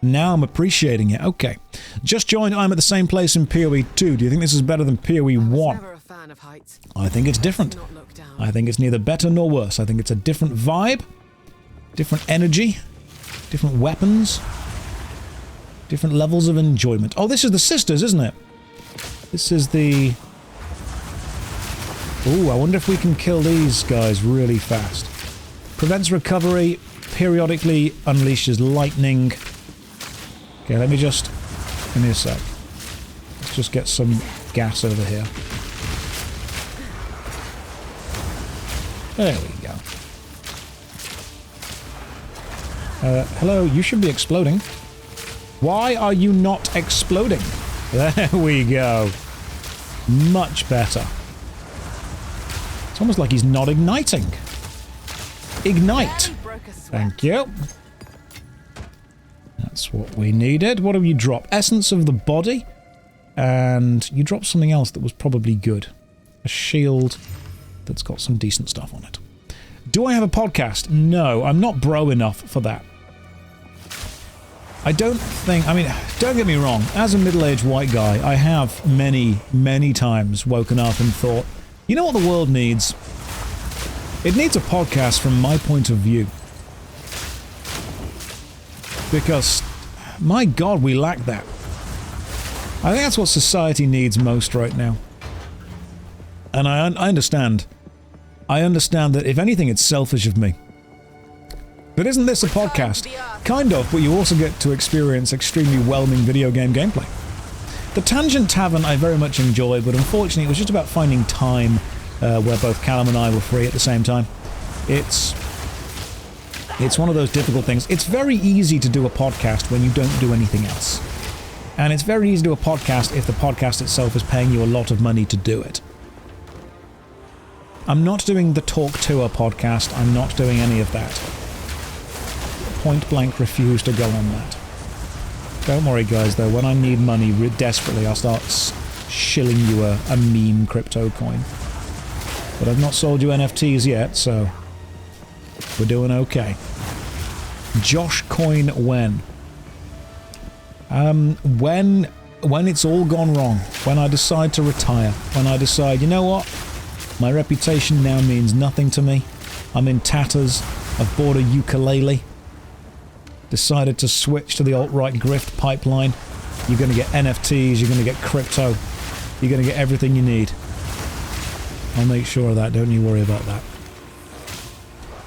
I'm appreciating it. Okay. Just joined. I'm at the same place in PoE 2. Do you think this is better than PoE 1? I think it's different. I think it's neither better nor worse. I think it's a different vibe, different energy, different weapons, different levels of enjoyment. Oh, this is the sisters, isn't it? This is the... Ooh, I wonder if we can kill these guys really fast. Prevents recovery, periodically unleashes lightning. Okay, let me just... Give me a sec. Let's just get some gas over here. There we go. Hello, you should be exploding. Why are you not exploding? There we go. Much better. It's almost like he's not igniting. Ignite. Thank you. That's what we needed. What do you drop? Essence of the body. And you dropped something else that was probably good. A shield that's got some decent stuff on it. Do I have a podcast? No, I'm not bro enough for that. I don't think... I mean, don't get me wrong. As a middle-aged white guy, I have many, many times woken up and thought, you know what the world needs? It needs a podcast from my point of view. Because, my God, we lack that. I think that's what society needs most right now. And I understand. I understand that if anything, it's selfish of me. But isn't this a podcast? Kind of, but you also get to experience extremely whelming video game gameplay. The Tangent Tavern I very much enjoyed, but unfortunately it was just about finding time where both Callum and I were free at the same time. It's one of those difficult things. It's very easy to do a podcast when you don't do anything else. And it's very easy to do a podcast if the podcast itself is paying you a lot of money to do it. I'm not doing the Talk Tour podcast. I'm not doing any of that. Point blank refuse to go on that. Don't worry, guys, though. When I need money desperately, I'll start shilling you a meme crypto coin. But I've not sold you NFTs yet, so we're doing okay. Josh coin when? When it's all gone wrong. When I decide to retire. When I decide, you know what? My reputation now means nothing to me. I'm in tatters. I've bought a ukulele. Decided to switch to the alt-right grift pipeline. You're going to get NFTs, you're going to get crypto, you're going to get everything you need. I'll make sure of that, don't you worry about that.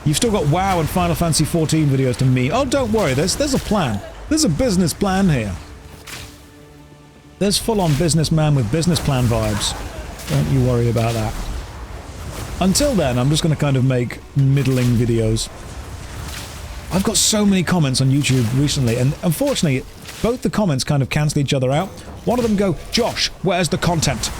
You've still got WoW and Final Fantasy XIV videos to me. Oh, don't worry, there's a plan. There's a business plan here. There's full-on businessman with business plan vibes. Don't you worry about that. Until then, I'm just going to kind of make middling videos. I've got so many comments on YouTube recently, and unfortunately, both the comments kind of cancel each other out. One of them go, Josh, where's the content?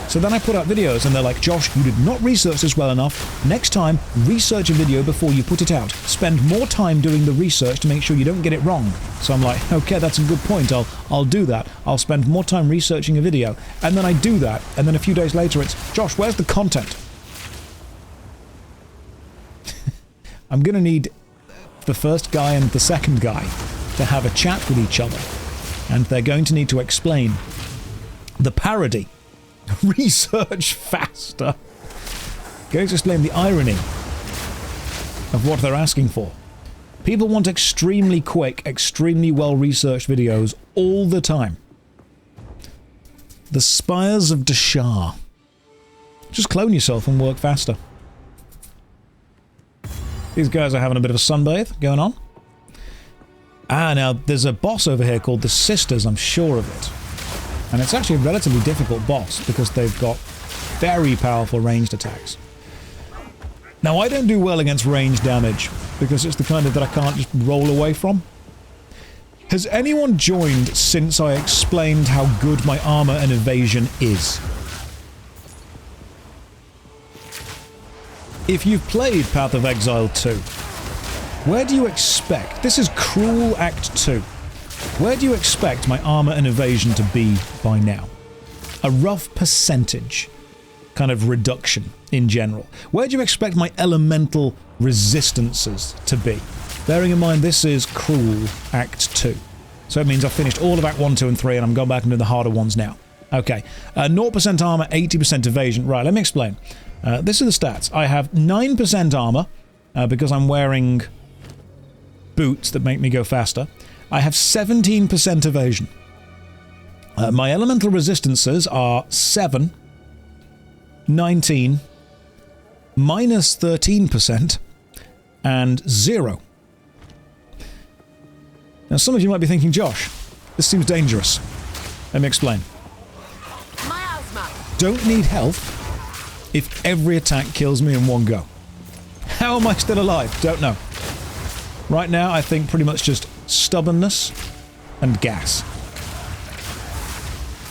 So then I put out videos, and they're like, Josh, you did not research this well enough. Next time, research a video before you put it out. Spend more time doing the research to make sure you don't get it wrong. So I'm like, okay, that's a good point. I'll do that. I'll spend more time researching a video. And then I do that, and then a few days later it's, Josh, where's the content? I'm gonna need the first guy and the second guy to have a chat with each other. And they're going to need to explain the parody. Research faster. Going to explain the irony of what they're asking for. People want extremely quick, extremely well-researched videos all the time. The Spires of Dashar. Just clone yourself and work faster. These guys are having a bit of a sunbathe going on. Ah, now there's a boss over here called the Sisters, I'm sure of it. And it's actually a relatively difficult boss because they've got very powerful ranged attacks. Now I don't do well against ranged damage because it's the kind of that I can't just roll away from. Has anyone joined since I explained how good my armor and evasion is? If you've played Path of Exile 2, where do you expect... This is Cruel Act 2. Where do you expect my armor and evasion to be by now? A rough percentage kind of reduction in general. Where do you expect my elemental resistances to be? Bearing in mind this is Cruel Act 2. So it means I've finished all of Act 1, 2 and 3 and I'm going back into the harder ones now. Okay, 0% armor, 80% evasion. Right, let me explain. This are the stats. I have 9% armor, because I'm wearing boots that make me go faster. I have 17% evasion. My elemental resistances are 7, 19, minus 13%, and 0. Now some of you might be thinking, Josh, this seems dangerous. Let me explain. My asthma. Don't need health if every attack kills me in one go. How am I still alive? Don't know. Right now, I think pretty much just stubbornness and gas.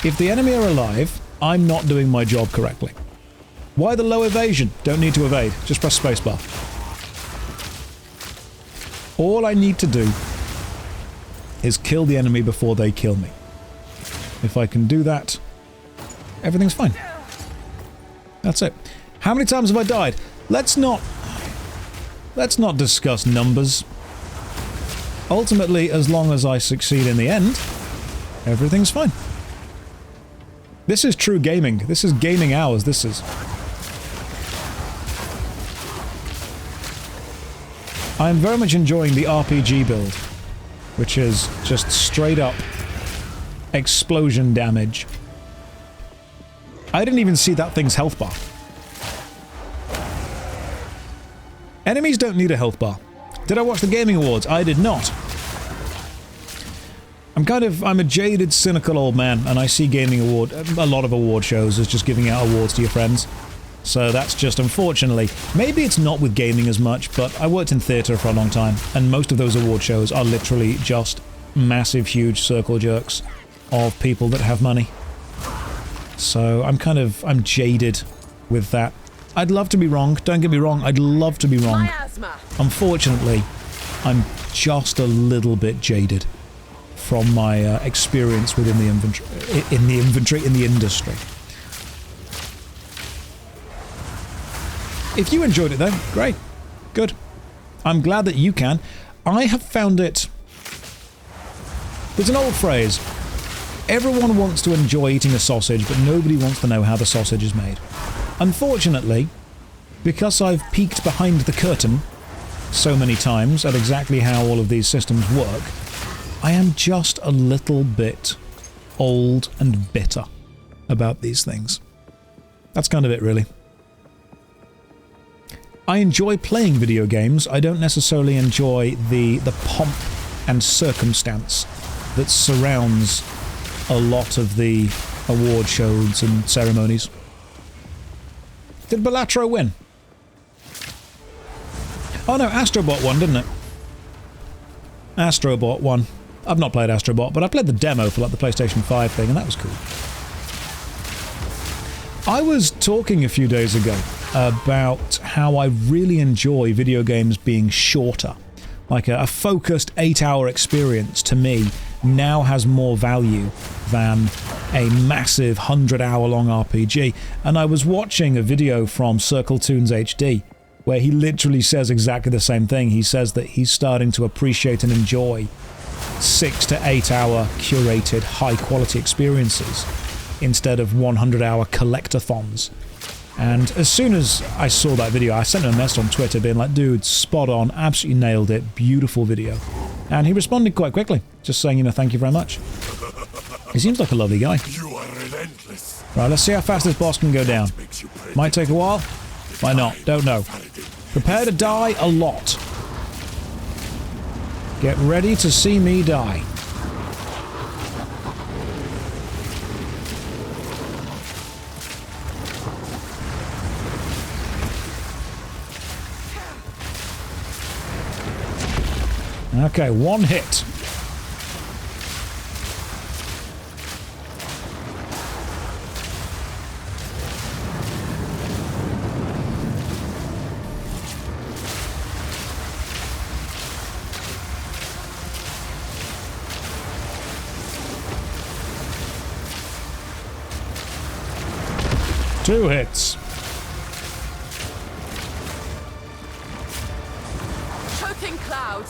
If the enemy are alive, I'm not doing my job correctly. Why the low evasion? Don't need to evade. Just press spacebar. All I need to do is kill the enemy before they kill me. If I can do that, everything's fine. That's it. How many times have I died? Let's not discuss numbers. Ultimately, as long as I succeed in the end, everything's fine. This is true gaming. This is gaming hours, this is. I'm very much enjoying the RPG build, which is just straight up explosion damage. I didn't even see that thing's health bar. Enemies don't need a health bar. Did I watch the Gaming Awards? I did not. I'm a jaded, cynical old man, and I see a lot of award shows as just giving out awards to your friends. So that's just, unfortunately, maybe it's not with gaming as much, but I worked in theatre for a long time, and most of those award shows are literally just massive, huge circle jerks of people that have money. So I'm jaded with that. I'd love to be wrong, don't get me wrong, I'd love to be wrong. My asthma. Unfortunately, I'm just a little bit jaded from my experience within the in the industry. If you enjoyed it though, great. Good. I'm glad that you can. I have found it... There's an old phrase. Everyone wants to enjoy eating a sausage, but nobody wants to know how the sausage is made. Unfortunately, because I've peeked behind the curtain so many times at exactly how all of these systems work, I am just a little bit old and bitter about these things. That's kind of it, really. I enjoy playing video games. I don't necessarily enjoy the pomp and circumstance that surrounds a lot of the award shows and ceremonies. Did Balatro win? Oh no, Astrobot won, didn't it? Astrobot won. I've not played Astrobot, but I played the demo for like the PlayStation 5 thing, and that was cool. I was talking a few days ago about how I really enjoy video games being shorter. Like a focused 8-hour experience, to me, now has more value than a massive 100-hour-long RPG. And I was watching a video from Circle Toons HD, where he literally says exactly the same thing. He says that he's starting to appreciate and enjoy 6 to 8 hour curated high-quality experiences instead of 100-hour collectathons. And as soon as I saw that video, I sent him a message on Twitter being like, dude, spot on, absolutely nailed it, beautiful video. And he responded quite quickly, just saying, you know, thank you very much. He seems like a lovely guy. You are relentless. Right, let's see how fast this boss can go down. Might take a while, might not, don't know. Prepare to die a lot. Get ready to see me die. Okay, one hit. Two hits. Choking cloud.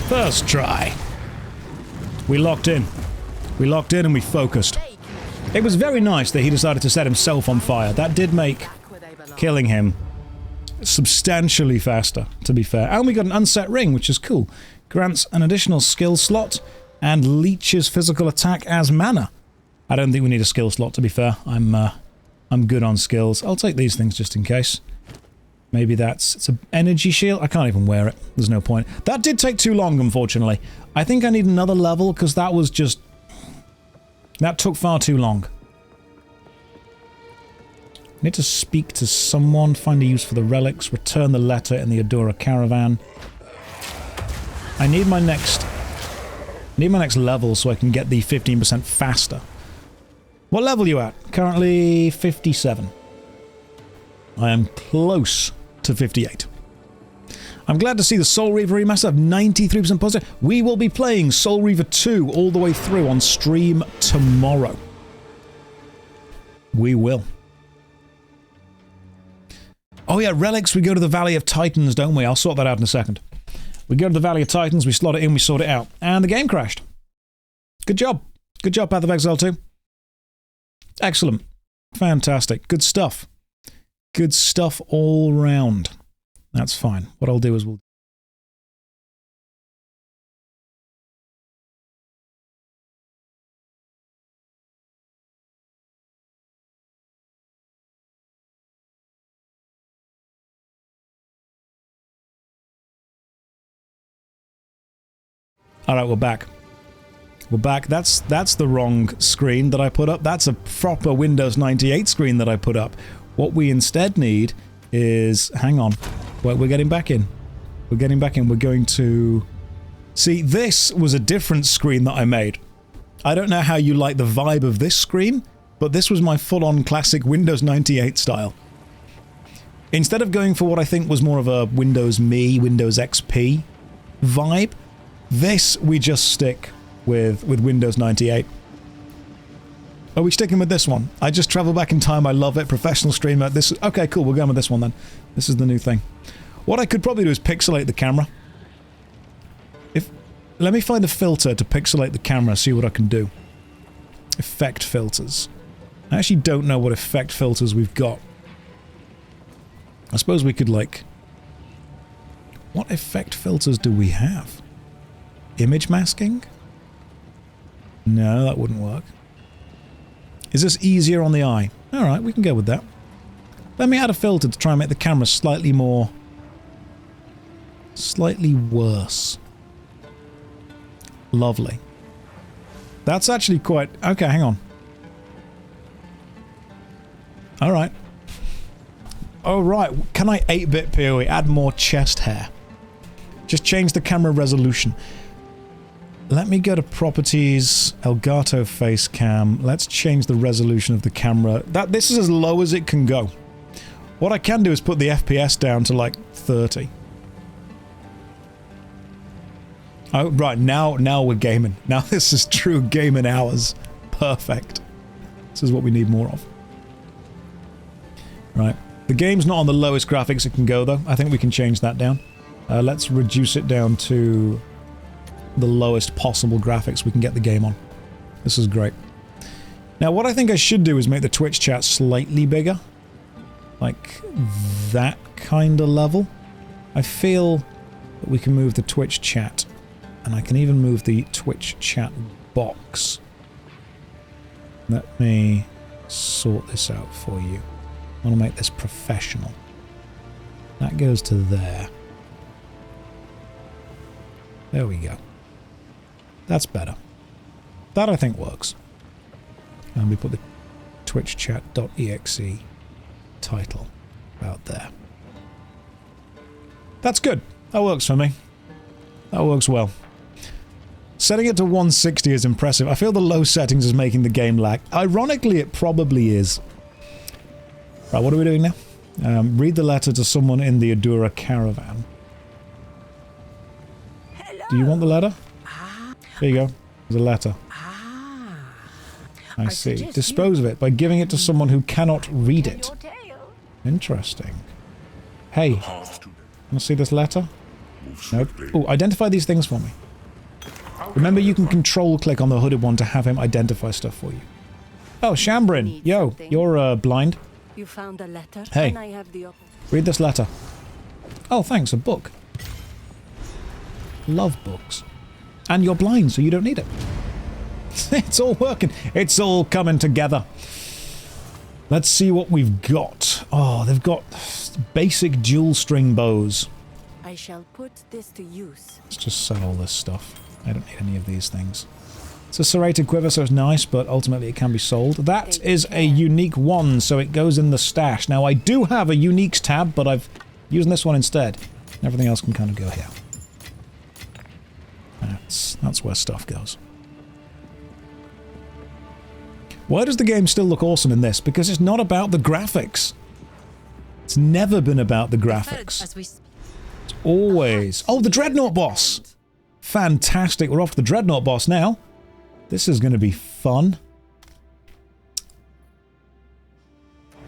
First try. We locked in. We locked in and we focused. It was very nice that he decided to set himself on fire. That did make killing him substantially faster, to be fair. And we got an unset ring, which is cool. Grants an additional skill slot and leeches physical attack as mana. I don't think we need a skill slot, to be fair. I'm good on skills. I'll take these things just in case. Maybe it's an energy shield. I can't even wear it. There's no point. That did take too long, unfortunately. I think I need another level because that was just... that took far too long. I need to speak to someone, find a use for the relics, return the letter in the Adora caravan. I need my next level so I can get the 15% faster. What level are you at? Currently 57. I am close to 58. I'm glad to see the Soul Reaver remaster of 93% positive. We will be playing Soul Reaver 2 all the way through on stream tomorrow. We will. Oh yeah, relics, we go to the Valley of Titans, don't we? I'll sort that out in a second. We go to the Valley of Titans, we slot it in, we sort it out. And the game crashed. Good job. Good job, Path of Exile 2. Excellent. Fantastic. Good stuff. Good stuff all round. That's fine. What I'll do is we'll... Alright, we're back. We're back. That's the wrong screen that I put up. That's a proper Windows 98 screen that I put up. What we instead need is... hang on. We're getting back in. We're getting back in. We're going to... see, this was a different screen that I made. I don't know how you like the vibe of this screen, but this was my full-on classic Windows 98 style. Instead of going for what I think was more of a Windows Me, Windows XP vibe, this we just stick with Windows 98. Are we sticking with this one? I just travel back in time, I love it, professional streamer, this... okay, cool, we're going with this one then. This is the new thing. What I could probably do is pixelate the camera. Let me find a filter to pixelate the camera, see what I can do. Effect filters. I actually don't know what effect filters we've got. I suppose we could, like... what effect filters do we have? Image masking? No, that wouldn't work. Is this easier on the eye? Alright, we can go with that. Let me add a filter to try and make the camera slightly more... slightly worse. Lovely. That's actually quite... okay, hang on. Alright. Alright, can I 8-bit PoE? Add more chest hair. Just change the camera resolution. Let me go to properties, Elgato face cam. Let's change the resolution of the camera. This is as low as it can go. What I can do is put the FPS down to like 30. Oh, right, now we're gaming. Now this is true gaming hours. Perfect. This is what we need more of. Right. The game's not on the lowest graphics it can go, though. I think we can change that down. Let's reduce it down to the lowest possible graphics we can get the game on. This is great. Now, what I think I should do is make the Twitch chat slightly bigger. Like that kind of level. I feel that we can move the Twitch chat, and I can even move the Twitch chat box. Let me sort this out for you. I want to make this professional. That goes to there. There we go. That's better. That I think works. And we put the twitchchat.exe title out there. That's good. That works for me. That works well. Setting it to 160 is impressive. I feel the low settings is making the game lag. Ironically, it probably is. Right, what are we doing now? Read the letter to someone in the Adura caravan. Hello. Do you want the letter? Here you go. There's a letter. I see. Dispose of it by giving it to someone who cannot read it. Interesting. Hey, want to see this letter? Nope. Oh, identify these things for me. Remember, you can control-click on the hooded one to have him identify stuff for you. Oh, Shambrin. Yo, you're blind. You found a letter. Hey, And I have the read this letter. Oh, thanks, a book. Love books. And you're blind, so you don't need it. It's all working. It's all coming together. Let's see what we've got. Oh, they've got basic dual string bows. I shall put this to use. Let's just sell all this stuff. I don't need any of these things. It's a serrated quiver, so it's nice, but ultimately it can be sold. That is a unique one, so it goes in the stash. Now, I do have a uniques tab, but I've used this one instead. Everything else can kind of go here. That's where stuff goes. Why does the game still look awesome in this? Because it's not about the graphics. It's never been about the graphics. It's always... Oh, the Dreadnought boss! Fantastic, we're off to the Dreadnought boss now. This is going to be fun.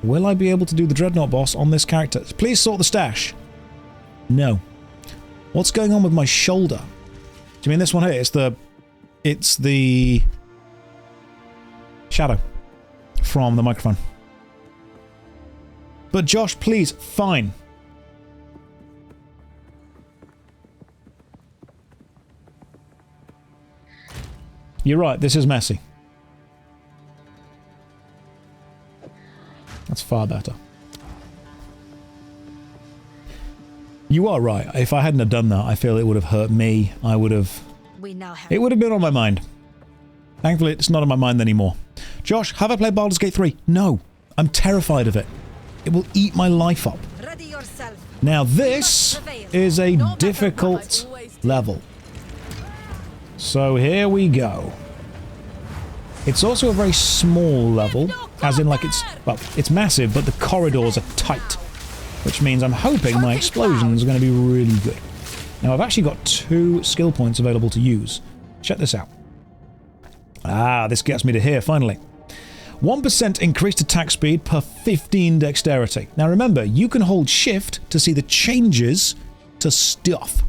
Will I be able to do the Dreadnought boss on this character? Please sort the stash. No. What's going on with my shoulder? Do you mean this one here? It's the shadow from the microphone. But Josh, please, fine. You're right, this is messy. That's far better. You are right. If I hadn't have done that, I feel it would have hurt me. I would have... It would have been on my mind. Thankfully, it's not on my mind anymore. Josh, have I played Baldur's Gate 3? No. I'm terrified of it. It will eat my life up. Now, this is a difficult level. So here we go. It's also a very small level, as in like it's, well, it's massive, but the corridors are tight, which means I'm hoping my explosions are going to be really good. Now I've actually got 2 skill points available to use. Check this out. Ah, this gets me to here, finally. 1% increased attack speed per 15 dexterity. Now remember, you can hold shift to see the changes to stuff.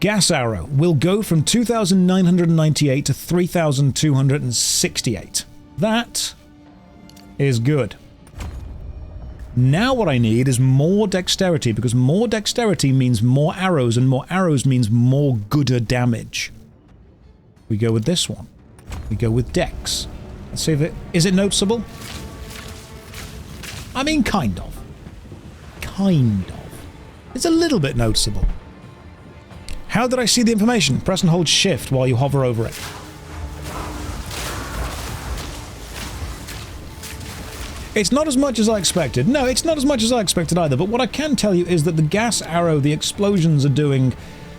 Gas arrow will go from 2,998 to 3,268. That is good. Now what I need is more dexterity, because more dexterity means more arrows, and more arrows means more gooder damage. We go with this one. We go with dex. Let's see if it... Is it noticeable? I mean, kind of. Kind of. It's a little bit noticeable. How did I see the information? Press and hold shift while you hover over it. It's not as much as I expected. No, it's not as much as I expected either, but what I can tell you is that the gas arrow, the explosions are doing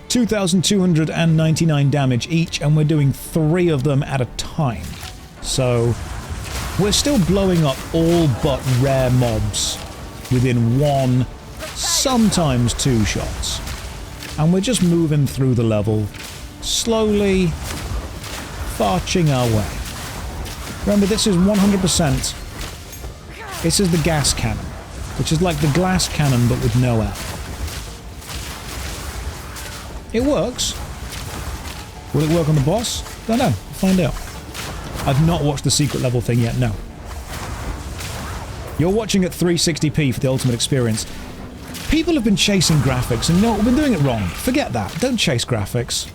2,299 damage each, and we're doing 3 of them at a time. So, we're still blowing up all but rare mobs within 1, sometimes 2 shots. And we're just moving through the level, slowly, farching our way. Remember, this is 100%... This is the gas cannon, which is like the glass cannon but with no air. It works. Will it work on the boss? Don't know. We'll find out. I've not watched the secret level thing yet, no. You're watching at 360p for the ultimate experience. People have been chasing graphics, and you know what? We've been doing it wrong. Forget that. Don't chase graphics.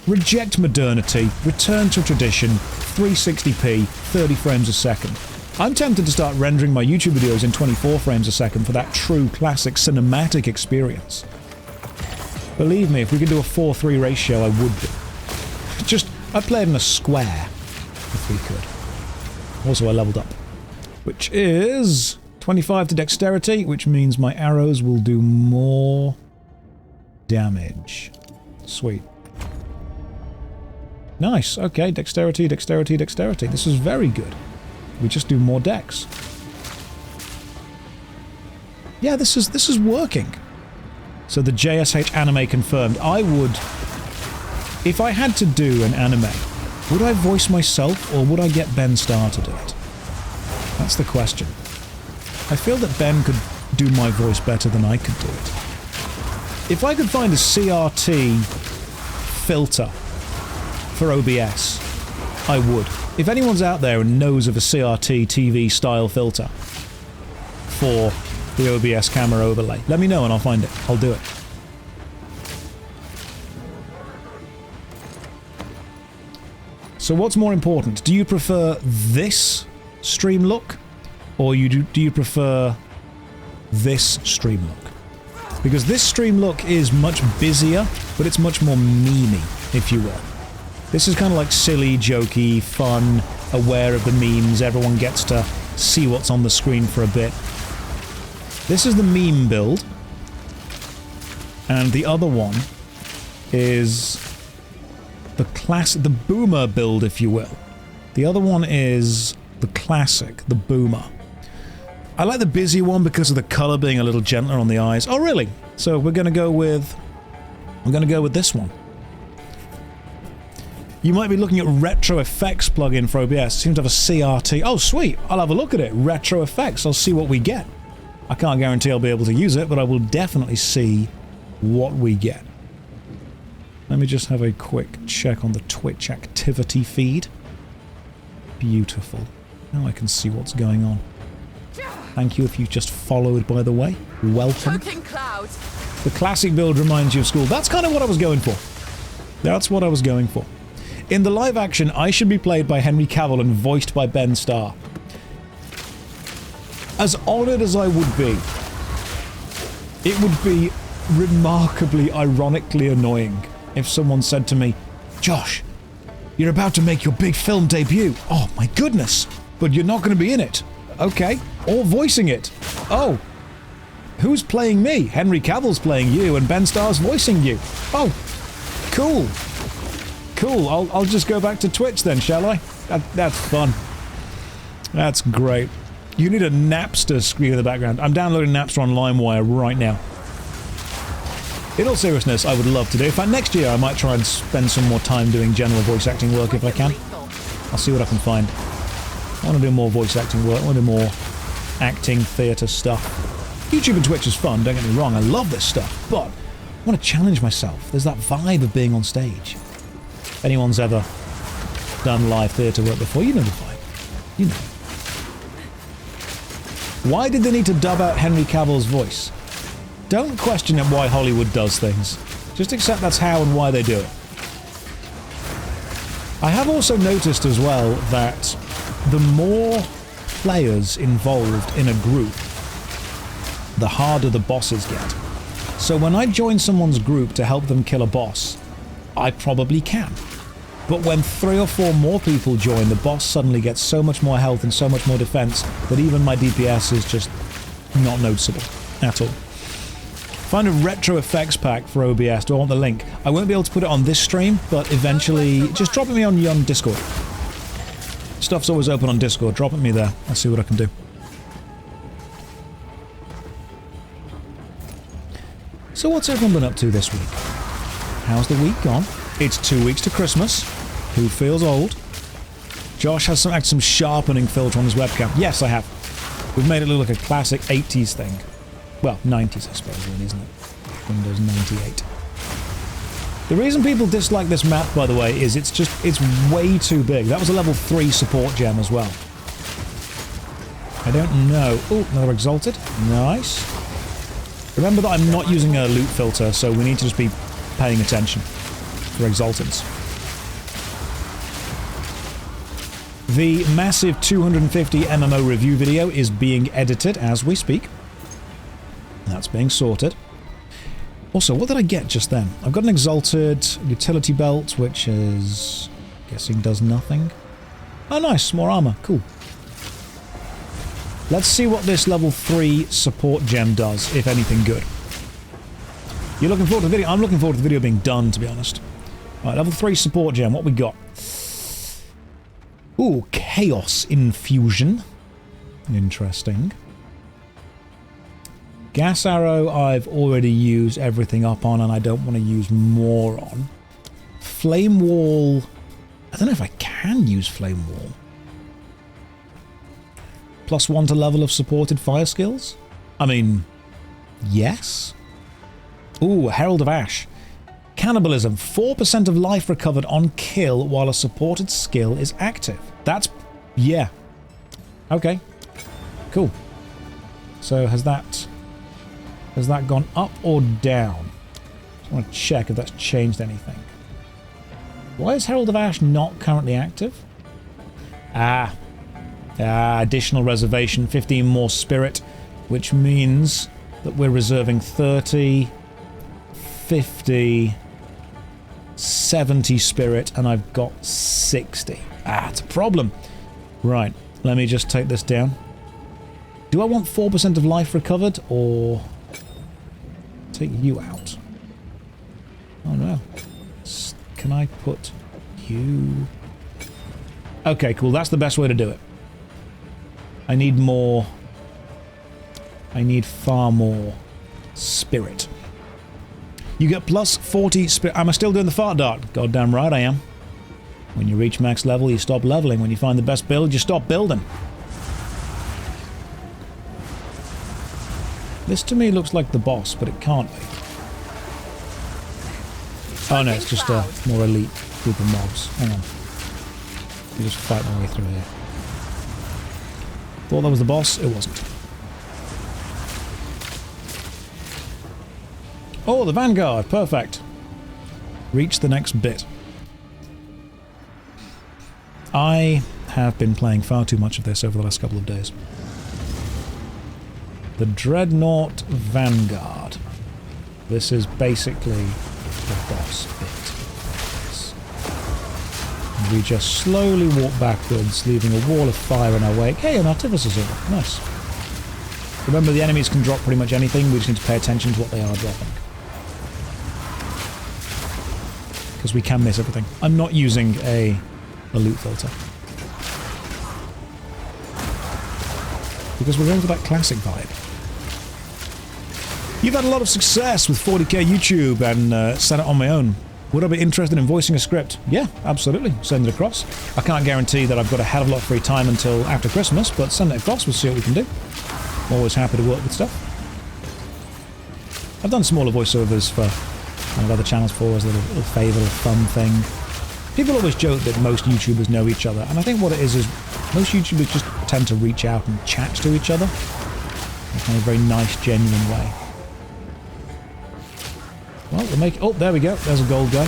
Reject modernity. Return to tradition. 360p, 30 frames a second. I'm tempted to start rendering my YouTube videos in 24 frames a second for that true classic cinematic experience. Believe me, if we could do a 4:3 ratio, I would do. Just, I'd play it in a square, if we could. Also, I leveled up. Which is 25 to dexterity, which means my arrows will do more damage. Sweet. Nice, okay, dexterity, dexterity, dexterity. This is very good. We just do more dex. Yeah, this is working. So the JSH anime confirmed. I would... If I had to do an anime, would I voice myself or would I get Ben Starr to do it? That's the question. I feel that Ben could do my voice better than I could do it. If I could find a CRT filter for OBS, I would. If anyone's out there and knows of a CRT TV style filter for the OBS camera overlay, let me know and I'll find it. I'll do it. So what's more important? Do you prefer this stream look? Or do you prefer this stream look? Because this stream look is much busier, but it's much more memey, if you will. This is kind of like silly, jokey, fun, aware of the memes, everyone gets to see what's on the screen for a bit. This is the meme build. And the other one is the boomer build, if you will. The other one is the classic, the boomer. I like the busy one because of the color being a little gentler on the eyes. Oh, really? So we're going to go with this one. You might be looking at Retro Effects plugin for OBS. It seems to have a CRT. Oh, sweet. I'll have a look at it. Retro Effects. I'll see what we get. I can't guarantee I'll be able to use it, but I will definitely see what we get. Let me just have a quick check on the Twitch activity feed. Beautiful. Now I can see what's going on. Thank you if you just followed, by the way. Welcome. Choking cloud. The classic build reminds you of school. That's kind of what I was going for. That's what I was going for. In the live action, I should be played by Henry Cavill and voiced by Ben Starr. As honoured as I would be, it would be remarkably ironically annoying if someone said to me, "Josh, you're about to make your big film debut. Oh my goodness, but you're not going to be in it." Okay, or voicing it. Oh, who's playing me? Henry Cavill's playing you and Ben Starr's voicing you. Oh, cool. Cool, I'll just go back to Twitch then, shall I? That's fun. That's great. You need a Napster screen in the background. I'm downloading Napster on LimeWire right now. In all seriousness, I would love to do. In fact, next year I might try and spend some more time doing general voice acting work if I can. I'll see what I can find. I want to do more voice acting work. I want to do more acting, theatre stuff. YouTube and Twitch is fun, don't get me wrong. I love this stuff, but I want to challenge myself. There's that vibe of being on stage. If anyone's ever done live theatre work before, you know the vibe. You know. Why did they need to dub out Henry Cavill's voice? Don't question why Hollywood does things. Just accept that's how and why they do it. I have also noticed as well that the more players involved in a group, the harder the bosses get. So when I join someone's group to help them kill a boss, I probably can. But when 3 or 4 more people join, the boss suddenly gets so much more health and so much more defense that even my DPS is just not noticeable at all. Find a retro effects pack for OBS. Do I want the link? I won't be able to put it on this stream, but eventually just drop it me on Discord. Stuff's always open on Discord. Drop it me there. I'll see what I can do. So what's everyone been up to this week? How's the week gone? It's 2 weeks to Christmas. Who feels old? Josh has some sharpening filter on his webcam. Yes, I have. We've made it look like a classic 80s thing. Well, 90s, I suppose, really, isn't it? Windows 98. The reason people dislike this map, by the way, is it's way too big. That was a level 3 support gem as well. I don't know. Oh, another Exalted. Nice. Remember that I'm not using a loot filter, so we need to just be paying attention for Exalteds. The massive 250 MMO review video is being edited as we speak. That's being sorted. Also, what did I get just then? I've got an Exalted utility belt, which is... guessing does nothing. Oh, nice. More armor. Cool. Let's see what this level 3 support gem does, if anything good. You're looking forward to the video? I'm looking forward to the video being done, to be honest. Alright, level 3 support gem. What we got? Ooh, Chaos Infusion. Interesting. Gas Arrow I've already used everything up on, and I don't want to use more on. Flame Wall... I don't know if I can use Flame Wall. +1 to level of supported fire skills? I mean... yes? Ooh, Herald of Ash. Cannibalism. 4% of life recovered on kill while a supported skill is active. That's... yeah. Okay. Cool. So has that gone up or down? I want to check if that's changed anything. Why is Herald of Ash not currently active? Additional reservation, 15 more spirit, which means that we're reserving 30, 50, 70 spirit, and I've got 60. It's a problem. Right, let me just take this down. Do I want 4% of life recovered, or take you out? Oh no. Can I put you... okay, cool, that's the best way to do it. I need more... I need far more spirit. You get +40 spirit. Am I still doing the fart dart? Goddamn right I am. When you reach max level, you stop leveling. When you find the best build, you stop building. This to me looks like the boss, but it can't be. Oh no, it's just a more elite group of mobs. Hang on. We just fight my way through here. Thought that was the boss, it wasn't. Oh, the Vanguard, perfect. Reach the next bit. I have been playing far too much of this over the last couple of days. The Dreadnought Vanguard. This is basically the boss bit. We just slowly walk backwards, leaving a wall of fire in our wake. Hey, an Artificer's Orb. Nice. Remember, the enemies can drop pretty much anything. We just need to pay attention to what they are dropping. Because we can miss everything. I'm not using a loot filter. Because we're going for that classic vibe. You've had a lot of success with 40k YouTube and set it on my own. Would I be interested in voicing a script? Yeah, absolutely. Send it across. I can't guarantee that I've got a hell of a lot of free time until after Christmas, but send it across, we'll see what we can do. Always happy to work with stuff. I've done smaller voiceovers for kind of other channels for us, a little favour, a fun thing. People always joke that most YouTubers know each other, and I think what it is most YouTubers just tend to reach out and chat to each other in a kind of very nice, genuine way. Well, we'll make... oh, there we go. There's a gold guy.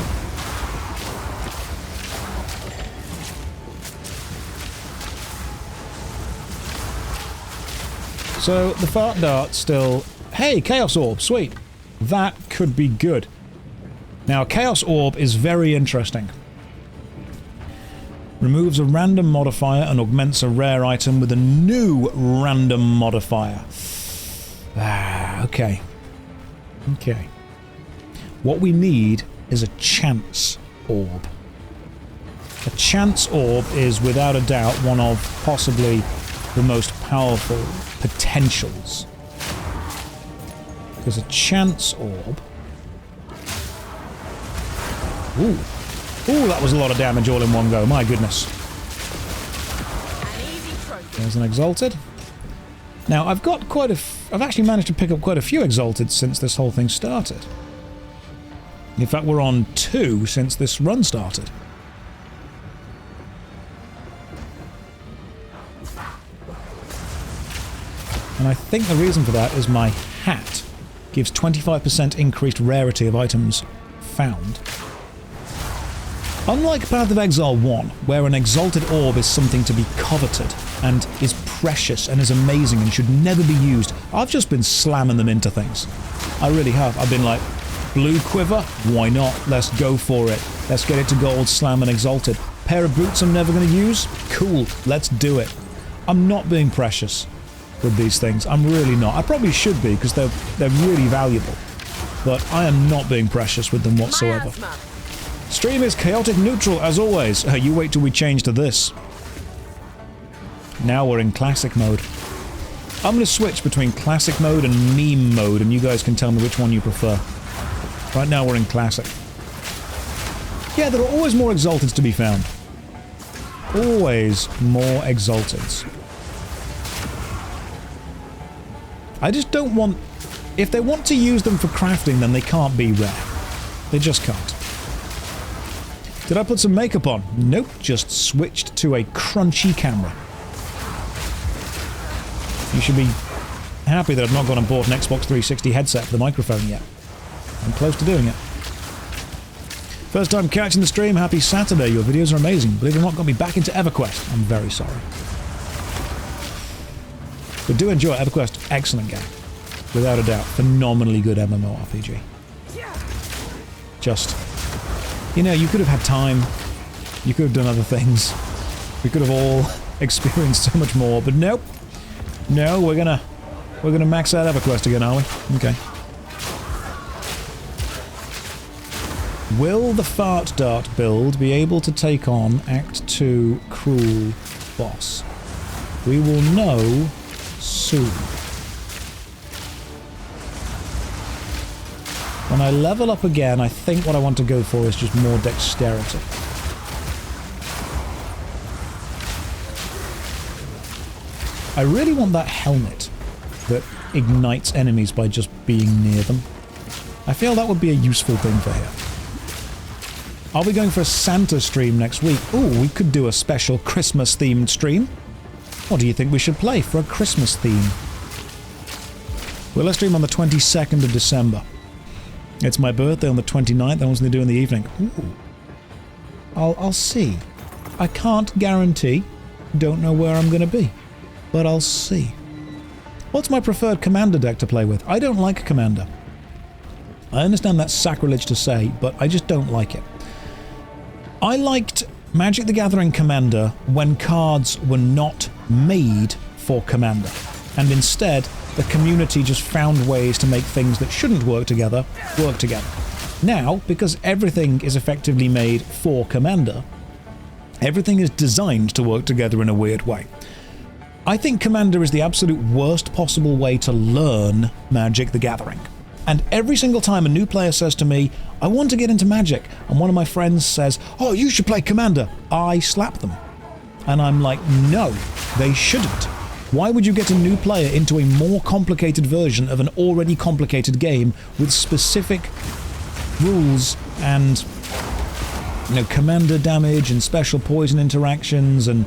So, the fart dart still... hey, Chaos Orb. Sweet. That could be good. Now, Chaos Orb is very interesting. Removes a random modifier and augments a rare item with a new random modifier. Okay. Okay. What we need is a Chance Orb. A Chance Orb is, without a doubt, one of possibly the most powerful potentials. Because a Chance Orb... ooh. Ooh, that was a lot of damage all in one go. My goodness. An easy trophy. There's an Exalted. Now, I've got quite a... I've actually managed to pick up quite a few Exalted since this whole thing started. In fact, we're on 2 since this run started. And I think the reason for that is my hat gives 25% increased rarity of items found. Unlike Path of Exile 1, where an Exalted Orb is something to be coveted and is precious and is amazing and should never be used, I've just been slamming them into things. I really have. I've been like, blue quiver? Why not? Let's go for it. Let's get it to gold, slam and Exalted. Pair of boots I'm never going to use? Cool, let's do it. I'm not being precious with these things. I'm really not. I probably should be, because they're really valuable. But I am not being precious with them whatsoever. Stream is chaotic neutral, as always. You wait till we change to this. Now we're in classic mode. I'm going to switch between classic mode and meme mode, and you guys can tell me which one you prefer. Right now we're in classic. Yeah, there are always more Exalteds to be found. Always more Exalteds. I just don't want... If they want to use them for crafting, then they can't be rare. They just can't. Did I put some makeup on? Nope, just switched to a crunchy camera. You should be happy that I've not gone and bought an Xbox 360 headset for the microphone yet. I'm close to doing it. First time catching the stream, happy Saturday. Your videos are amazing. Believe it or not, got me back into EverQuest. I'm very sorry. But do enjoy EverQuest. Excellent game. Without a doubt. Phenomenally good MMORPG. Just... You know, you could have had time. You could have done other things. We could have all experienced so much more, but nope. No, we're gonna max out EverQuest again, are we? Okay. Will the Fart Dart build be able to take on Act 2 Cruel Boss? We will know soon. When I level up again, I think what I want to go for is just more dexterity. I really want that helmet that ignites enemies by just being near them. I feel that would be a useful thing for here. Are we going for a Santa stream next week? Ooh, we could do a special Christmas-themed stream. What do you think we should play for a Christmas theme? Well, let's stream on the 22nd of December. It's my birthday on the 29th, I was going to do in the evening. Ooh. I'll see. I can't guarantee. Don't know where I'm going to be. But I'll see. What's my preferred Commander deck to play with? I don't like Commander. I understand that's sacrilege to say, but I just don't like it. I liked Magic the Gathering Commander when cards were not made for Commander, and instead the community just found ways to make things that shouldn't work together. Now, because everything is effectively made for Commander, everything is designed to work together in a weird way. I think Commander is the absolute worst possible way to learn Magic the Gathering. And every single time a new player says to me, I want to get into Magic, and one of my friends says, oh, you should play Commander, I slap them. And I'm like, no, they shouldn't. Why would you get a new player into a more complicated version of an already complicated game with specific rules and, you know, commander damage and special poison interactions and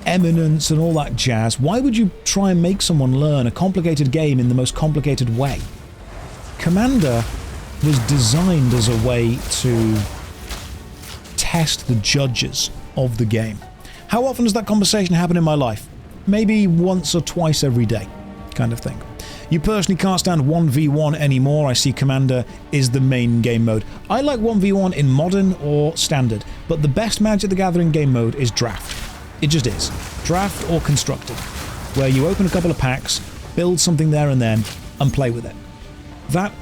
eminence and all that jazz? Why would you try and make someone learn a complicated game in the most complicated way? Commander was designed as a way to test the judges of the game. How often does that conversation happen in my life? Maybe once or twice every day, kind of thing. You personally can't stand 1v1 anymore. I see Commander is the main game mode. I like 1v1 in Modern or Standard, but the best Magic the Gathering game mode is Draft. It just is. Draft or Constructed, where you open a couple of packs, build something there and then, and play with it. That,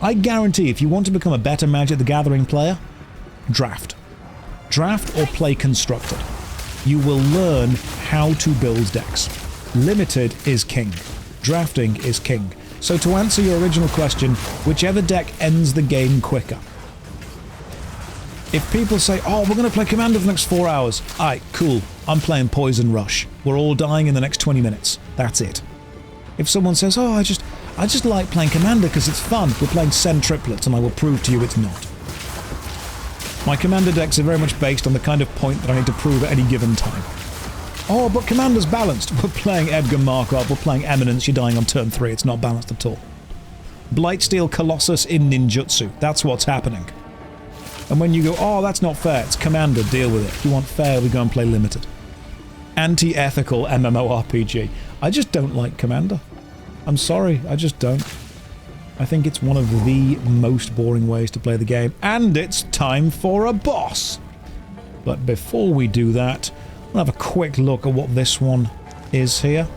I guarantee, if you want to become a better Magic the Gathering player, Draft. Draft or play Constructed. You will learn how to build decks. Limited is king. Drafting is king. So to answer your original question, whichever deck ends the game quicker. If people say, oh, we're going to play Commander for the next 4 hours. Alright, cool. I'm playing Poison Rush. We're all dying in the next 20 minutes. That's it. If someone says, oh, I just like playing Commander because it's fun, we're playing Sen triplets, and I will prove to you it's not. My Commander decks are very much based on the kind of point that I need to prove at any given time. Oh, but Commander's balanced. We're playing Edgar Markov, we're playing Eminence, you're dying on turn 3, it's not balanced at all. Blightsteel Colossus in ninjutsu, that's what's happening. And when you go, oh, that's not fair, it's Commander, deal with it. If you want fair, we go and play Limited. Anti-ethical MMORPG. I just don't like Commander. I'm sorry, I just don't. I think it's one of the most boring ways to play the game, and it's time for a boss! But before we do that, we'll have a quick look at what this one is here.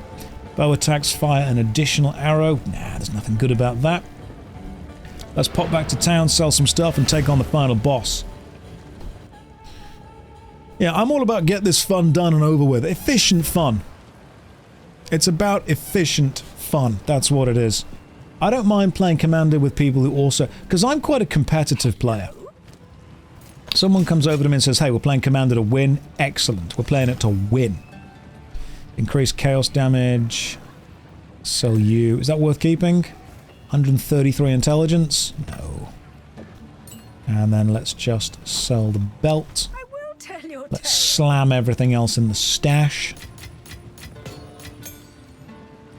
Bow attacks fire an additional arrow. Nah, there's nothing good about that. Let's pop back to town, sell some stuff, and take on the final boss. Yeah, I'm all about get this fun done and over with. Efficient fun. It's about efficient fun. That's what it is. I don't mind playing Commander with people who also... Because I'm quite a competitive player. Someone comes over to me and says, hey, we're playing Commander to win. Excellent. We're playing it to win. Increase chaos damage. Sell you. Is that worth keeping? 133 intelligence? No. And then let's just sell the belt. I will tell your Let's slam everything else in the stash.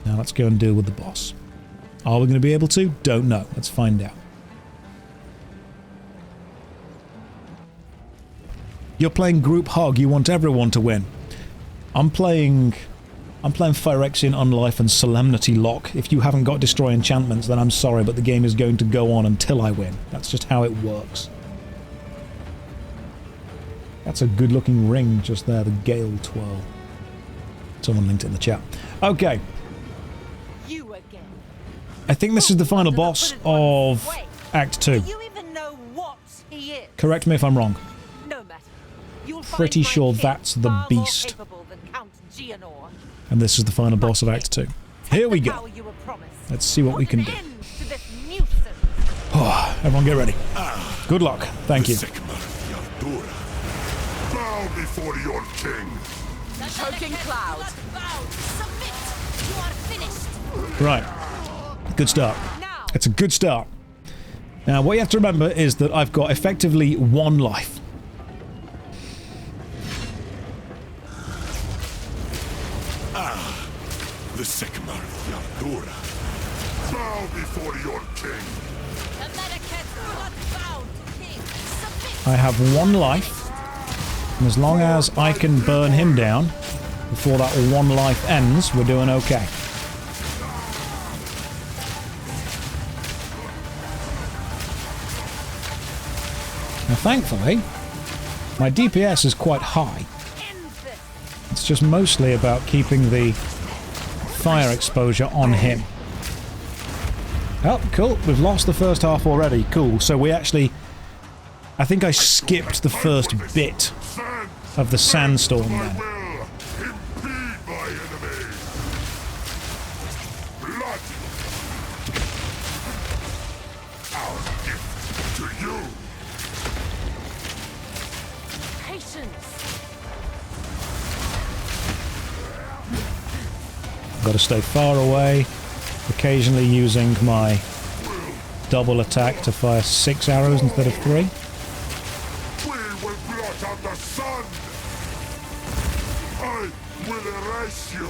Now let's go and deal with the boss. Are we going to be able to? Don't know. Let's find out. You're playing Group Hog. You want everyone to win. I'm playing Phyrexian Unlife and Solemnity Lock. If you haven't got Destroy Enchantments, then I'm sorry, but the game is going to go on until I win. That's just how it works. That's a good-looking ring just there, the Gale Twirl. Someone linked it in the chat. Okay. You again. I think this is the final boss of Act 2. Do you even know what he is? Correct me if I'm wrong. No matter. You'll Pretty find my sure king that's the far more beast. capable than Count Geonor. And this is the final boss of Act 2. Here we The go. power you were promised. Let's see what we can Put do. an end to this nuisance. Oh, everyone get ready. Good luck. Thank you. Bow before your king. Choking cloud. Submit! You are finished! Right. Good start. Now. It's a good start. Now, what you have to remember is that I've got effectively 1 life. The Sycamore of Yardura. Bow before your king. The Medicates are not bound to king! Submit! I have 1 life. And as long as I can burn him down before that 1 life ends, we're doing okay. Now, thankfully, my DPS is quite high. It's just mostly about keeping the fire exposure on him. Oh, cool. We've lost the first half already. Cool. So we actually... I think I skipped the first bit of the sandstorm then. Impede my enemy. Blood. Our gift to you. Patience. Got to stay far away, occasionally using my double attack to fire 6 arrows instead of 3. We will blot out the sun. I will erase you.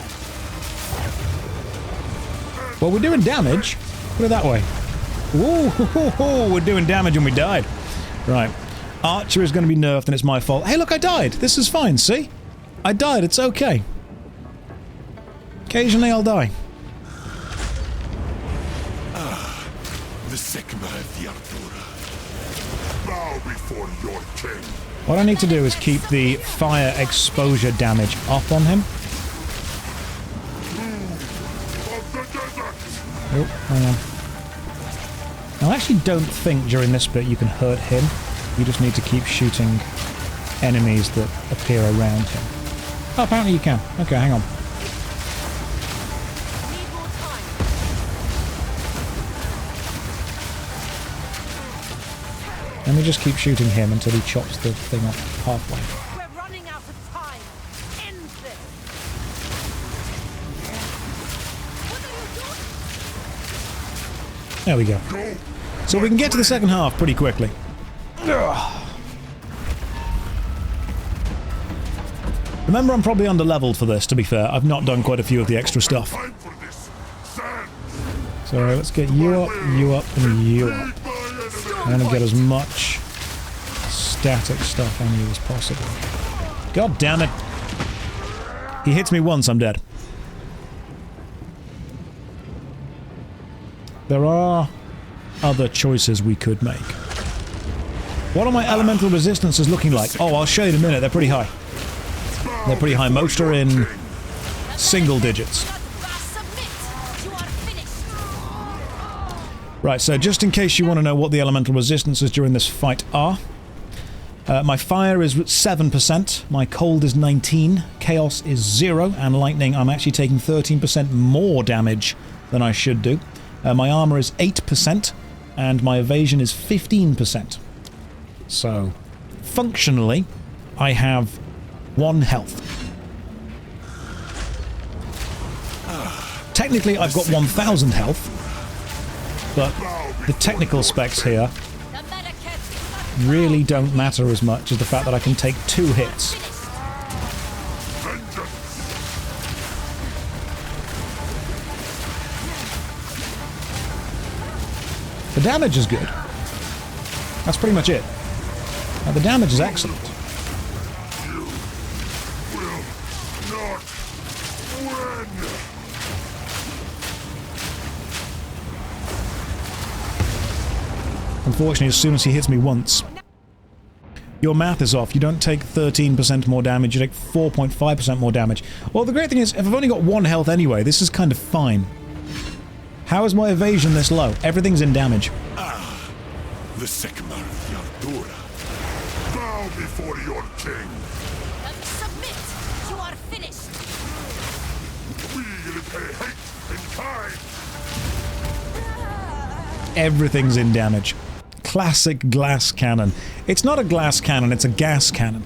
Well, we're doing damage. Put it that way. Whoa, we're doing damage and we died. Right. Archer is going to be nerfed and it's my fault. Hey, look, I died. This is fine, see? I died. It's okay. Occasionally I'll die. The Sycamore of Yardura. Bow before your king. What I need to do is keep the fire exposure damage up on him. Of the desert. Oh, hang on. I actually don't think during this bit you can hurt him. You just need to keep shooting enemies that appear around him. Oh, apparently you can. Okay, hang on. Need more time. Let me just keep shooting him until he chops the thing off halfway. We're running out of time. End this. What are you There we go. So we can get to the second half pretty quickly. Remember, I'm probably under-leveled for this, to be fair. I've not done quite a few of the extra stuff. So let's get you up, and you up. I want to get as much static stuff on you as possible. God damn it. He hits me once, I'm dead. There are other choices we could make. What are my elemental resistances looking like? Oh, I'll show you in a minute. They're pretty high. They're pretty high. Most are in single digits. Right, so just in case you want to know what the elemental resistances during this fight are. My fire is 7%, my cold is 19, chaos is 0, and lightning I'm actually taking 13% more damage than I should do. My armor is 8%, and my evasion is 15%. So, functionally, I have 1 health. Technically, I've got 1,000 health, but the technical specs here really don't matter as much as the fact that I can take 2 hits. The damage is good. That's pretty much it. Now, the damage is excellent. Unfortunately, as soon as he hits me once... Your math is off. You don't take 13% more damage, you take 4.5% more damage. Well, the great thing is, if I've only got 1 health anyway, this is kind of fine. How is my evasion this low? Everything's in damage. The Sycamore of Yardura. Bow before your king. Submit! You are finished! We repay hate in kind. Everything's in damage. Classic glass cannon. It's not a glass cannon, it's a gas cannon.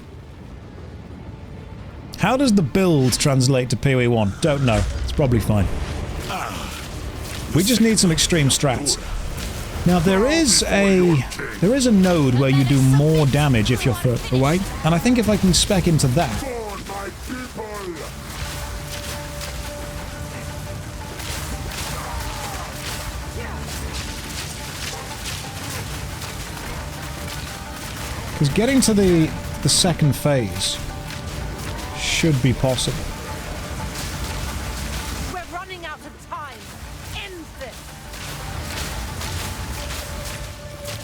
How does the build translate to PoE 1? Don't know. It's probably fine. We just need some extreme strats. Now there is a node where you do more damage if you're further away, and I think if I can spec into that... For my people. Because getting to the second phase should be possible. We're running out of time. End this.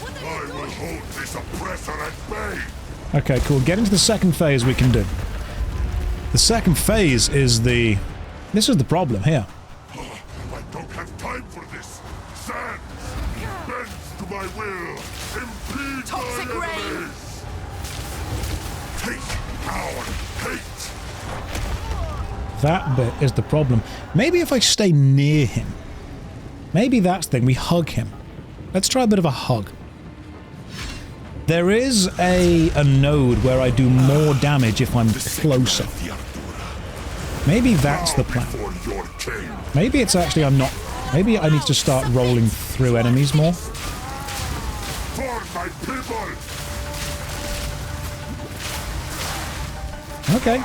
I will hold this oppressor at bay. Okay, cool. Getting to the second phase we can do. The second phase is the... This is the problem here. I don't have time for this. Sand bends to my will. Impede Toxic my rain. enemies. Take our hate. That bit is the problem. Maybe if I stay near him. Maybe that's the thing. We hug him. Let's try a bit of a hug. There is a node where I do more damage if I'm closer. Maybe that's the plan. Maybe it's actually I'm not... Maybe I need to start rolling through enemies more. For my people. Okay.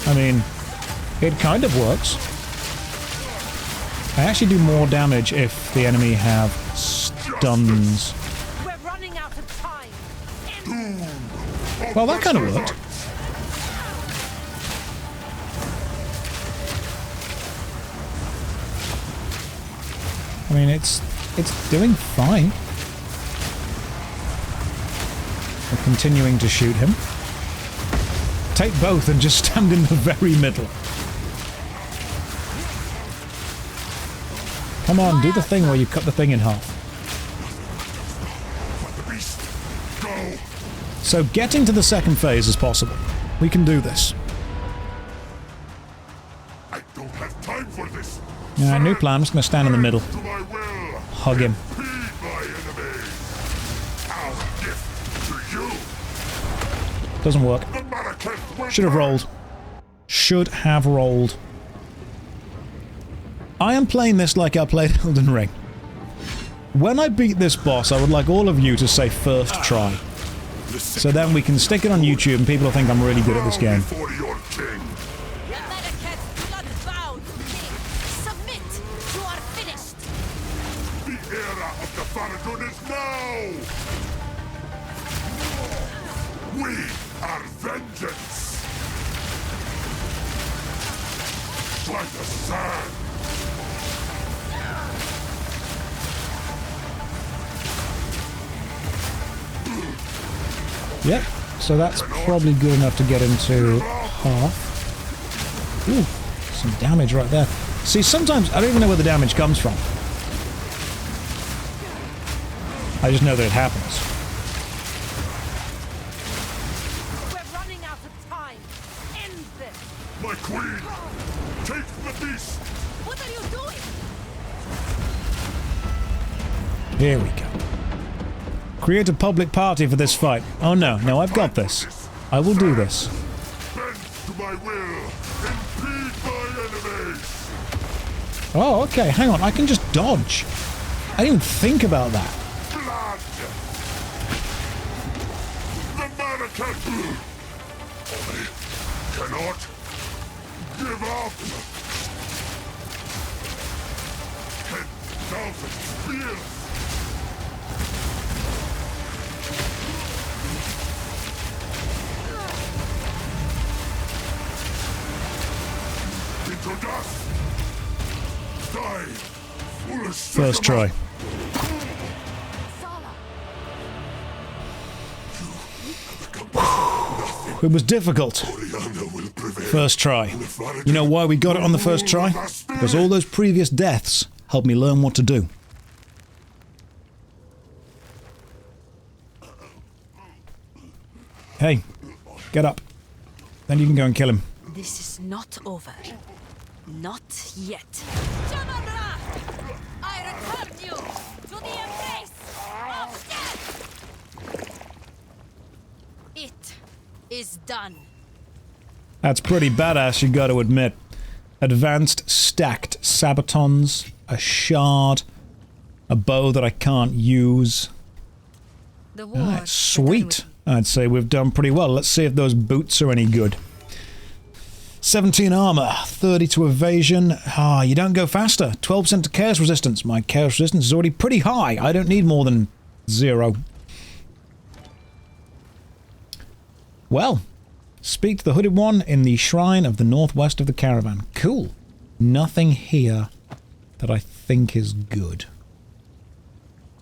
I mean, it kind of works. I actually do more damage if the enemy have stuns. We're running out of time. Well, that kind of worked. I mean, it's doing fine. We're continuing to shoot him. Take both and just stand in the very middle. Come on, do the thing where you cut the thing in half. So getting to the second phase is possible. We can do this. I don't have time for this. Yeah, new plan. I'm just going to stand in the middle. To my will. Hug him. Feed my enemies. Our gift to you. Doesn't work. The Marrakech will Should have rolled. Should have rolled. I am playing this like I played Elden Ring. When I beat this boss, I would like all of you to say first try. So then we can stick it on YouTube and people will think I'm really good at this game. Before your king. America's blood-bound king. Submit! You are finished! The era of the Manhood is now! We are vengeance! Strike the sand! Yep, so that's probably good enough to get into half. Ooh, some damage right there. See, sometimes I don't even know where the damage comes from. I just know that it happens. We're running out of time. End this. My queen! Take the beast! What are you doing? Here we go. Create a public party for this fight. Oh no, no, I've got this. I will do this. Bend to my will! Impede my enemies! Oh, okay, hang on, I can just dodge. I didn't even think about that. Blood! The mannequin! I cannot give up! 10,000 spears! Into dust! Die! Foolish First try. It was difficult. First try. You know why we got it on the first try? Because all those previous deaths helped me learn what to do. Hey, get up. Then you can go and kill him. This is not over. Not yet. Jamara! I return you to the embrace of death! It is done. That's pretty badass, you gotta admit. Advanced stacked sabatons, a shard, a bow that I can't use. The war. Alright, sweet. I'd say we've done pretty well. Let's see if those boots are any good. 17 armor, 30 to evasion. Ah, you don't go faster. 12% to chaos resistance. My chaos resistance is already pretty high. I don't need more than 0. Well, speak to the Hooded One in the shrine of the northwest of the caravan. Cool. Nothing here that I think is good.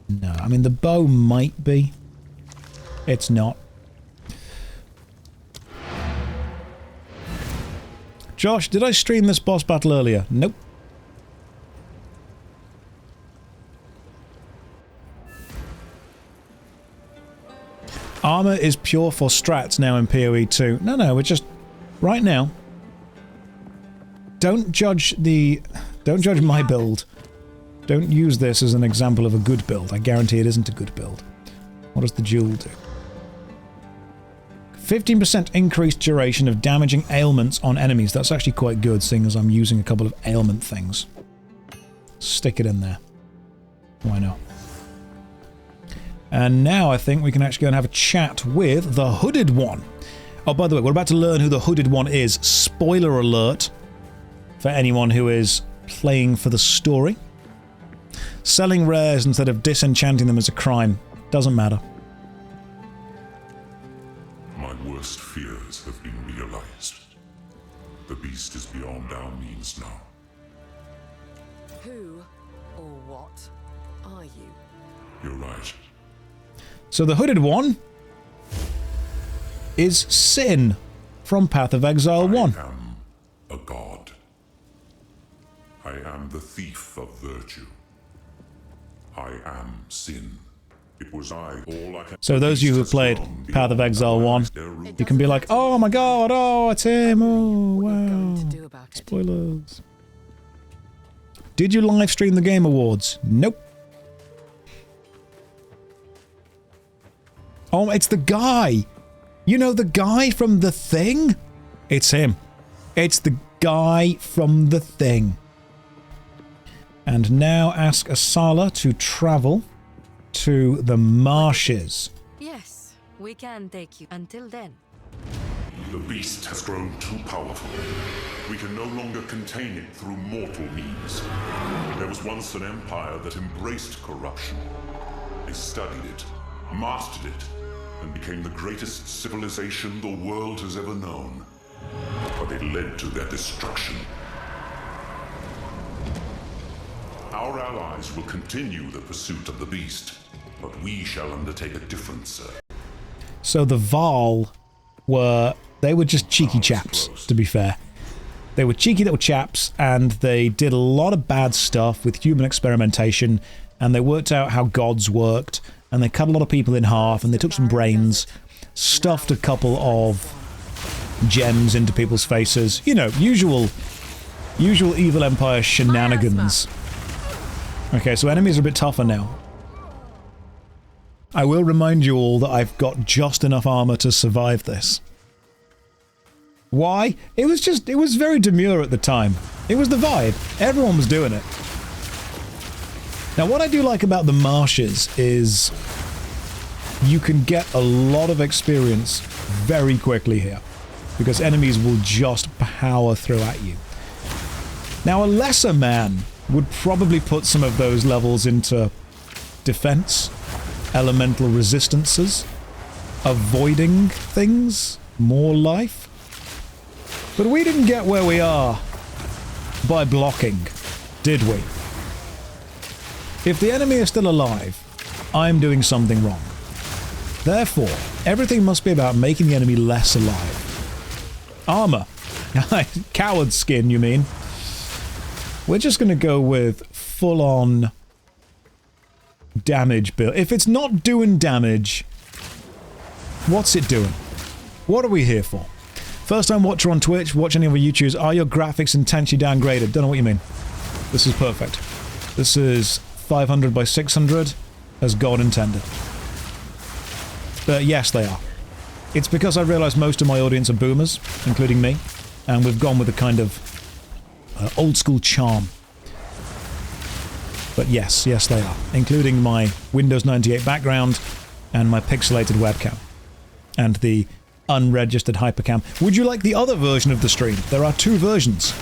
No, I mean the bow might be. It's not. Josh, did I stream this boss battle earlier? Nope. Armor is pure for strats now in PoE 2. No, we're just... Right now. Don't judge my build. Don't use this as an example of a good build. I guarantee it isn't a good build. What does the jewel do? 15% increased duration of damaging ailments on enemies. That's actually quite good, seeing as I'm using a couple of ailment things. Stick it in there. Why not? And now I think we can actually go and have a chat with the Hooded One. Oh, by the way, we're about to learn who the Hooded One is. Spoiler alert for anyone who is playing for the story. Selling rares instead of disenchanting them is a crime. Doesn't matter. My worst fears have been realized. The beast is beyond our means now. Who or what are you? You're right. So the Hooded One is Sin from Path of Exile 1. I am a god. I am the thief of virtue. I am sin. It was I, all I can. So those of you who have played Path of Exile 1, you can be like, oh my god, oh, it's him, oh, wow. Spoilers. Did you live stream the Game Awards? Nope. Oh, it's the guy. You know the guy from The Thing? It's him. It's the guy from The Thing. And now ask Asala to travel to the marshes. Yes, we can take you. Until then. The beast has grown too powerful. We can no longer contain it through mortal means. There was once an empire that embraced corruption. They studied it, mastered it, and became the greatest civilization the world has ever known. But it led to their destruction. Our allies will continue the pursuit of the beast, but we shall undertake a different search. So the Val they were just cheeky chaps, to be fair. They were cheeky little chaps, and they did a lot of bad stuff with human experimentation, and they worked out how gods worked, and they cut a lot of people in half, and they took some brains, stuffed a couple of gems into people's faces. You know, usual Evil Empire shenanigans. Okay, so enemies are a bit tougher now. I will remind you all that I've got just enough armor to survive this. Why? It was very demure at the time. It was the vibe. Everyone was doing it. Now, what I do like about the marshes is you can get a lot of experience very quickly here, because enemies will just power through at you. Now, a lesser man would probably put some of those levels into defense, elemental resistances, avoiding things, more life. But we didn't get where we are by blocking, did we? If the enemy is still alive, I'm doing something wrong. Therefore, everything must be about making the enemy less alive. Armor. Coward skin, you mean? We're just going to go with full-on damage build. If it's not doing damage, what's it doing? What are we here for? First time watcher on Twitch, watch any of our YouTubers, are your graphics intensely downgraded? Don't know what you mean. This is perfect. This is 500 by 600, as God intended. But yes, they are. It's because I realise most of my audience are boomers, including me, and we've gone with a kind of old school charm. But yes, they are, including my Windows 98 background and my pixelated webcam and the unregistered hypercam. Would you like the other version of the stream? There are two versions.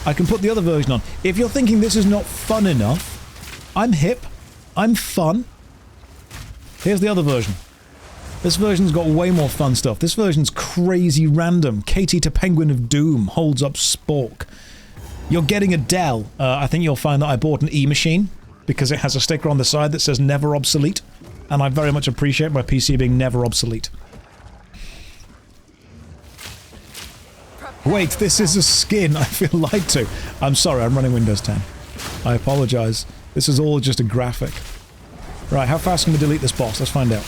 I can put the other version on. If you're thinking this is not fun enough, I'm hip, I'm fun. Here's the other version. This version's got way more fun stuff. This version's crazy random. Katie to Penguin of Doom holds up Spork. You're getting a Dell. I think you'll find that I bought an E-machine because it has a sticker on the side that says never obsolete, and I very much appreciate my PC being never obsolete. Wait, this is a skin. I feel lied to. I'm sorry, I'm running Windows 10. I apologise. This is all just a graphic. Right, how fast can we delete this boss? Let's find out.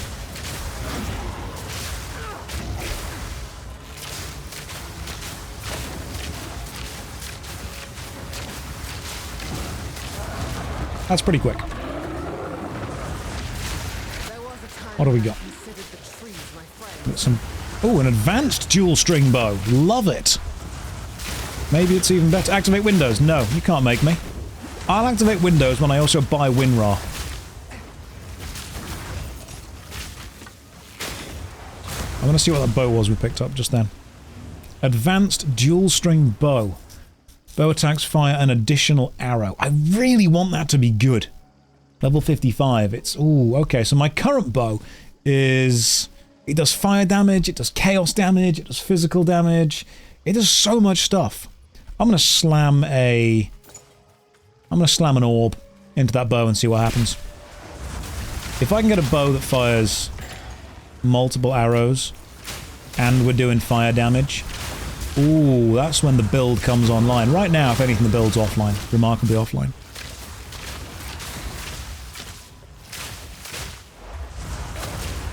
That's pretty quick. What do we got? Got some... Oh, an advanced dual string bow. Love it. Maybe it's even better. Activate Windows. No, you can't make me. I'll activate Windows when I also buy WinRAR. I'm going to see what that bow was we picked up just then. Advanced dual string bow. Bow attacks fire an additional arrow. I really want that to be good. Level 55. It's... Ooh, okay. So my current bow is... It does fire damage, it does chaos damage, it does physical damage. It does so much stuff. I'm going to slam a... I'm going to slam an orb into that bow and see what happens. If I can get a bow that fires multiple arrows and we're doing fire damage... Ooh, that's when the build comes online. Right now, if anything, the build's offline. Remarkably offline.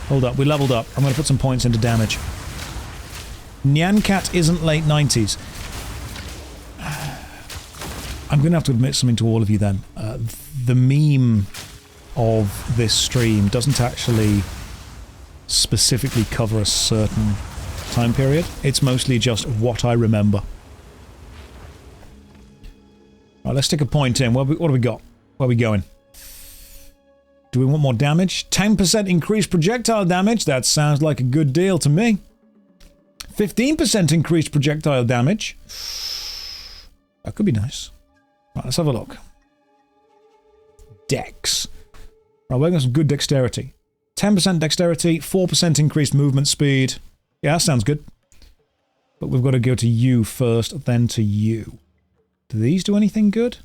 Hold up, we leveled up. I'm going to put some points into damage. Nyancat isn't late 90s. I'm going to have to admit something to all of you then. The meme of this stream doesn't actually specifically cover a certain time period. It's mostly just what I remember. Right, let's stick a point in. What do we got? Where are we going? Do we want more damage? 10% increased projectile damage. That sounds like a good deal to me. 15% increased projectile damage. That could be nice. Right, let's have a look. Dex. Right, we're going some good dexterity. 10% dexterity, 4% increased movement speed. Yeah, that sounds good. But we've got to go to you first, then to you. Do these do anything good?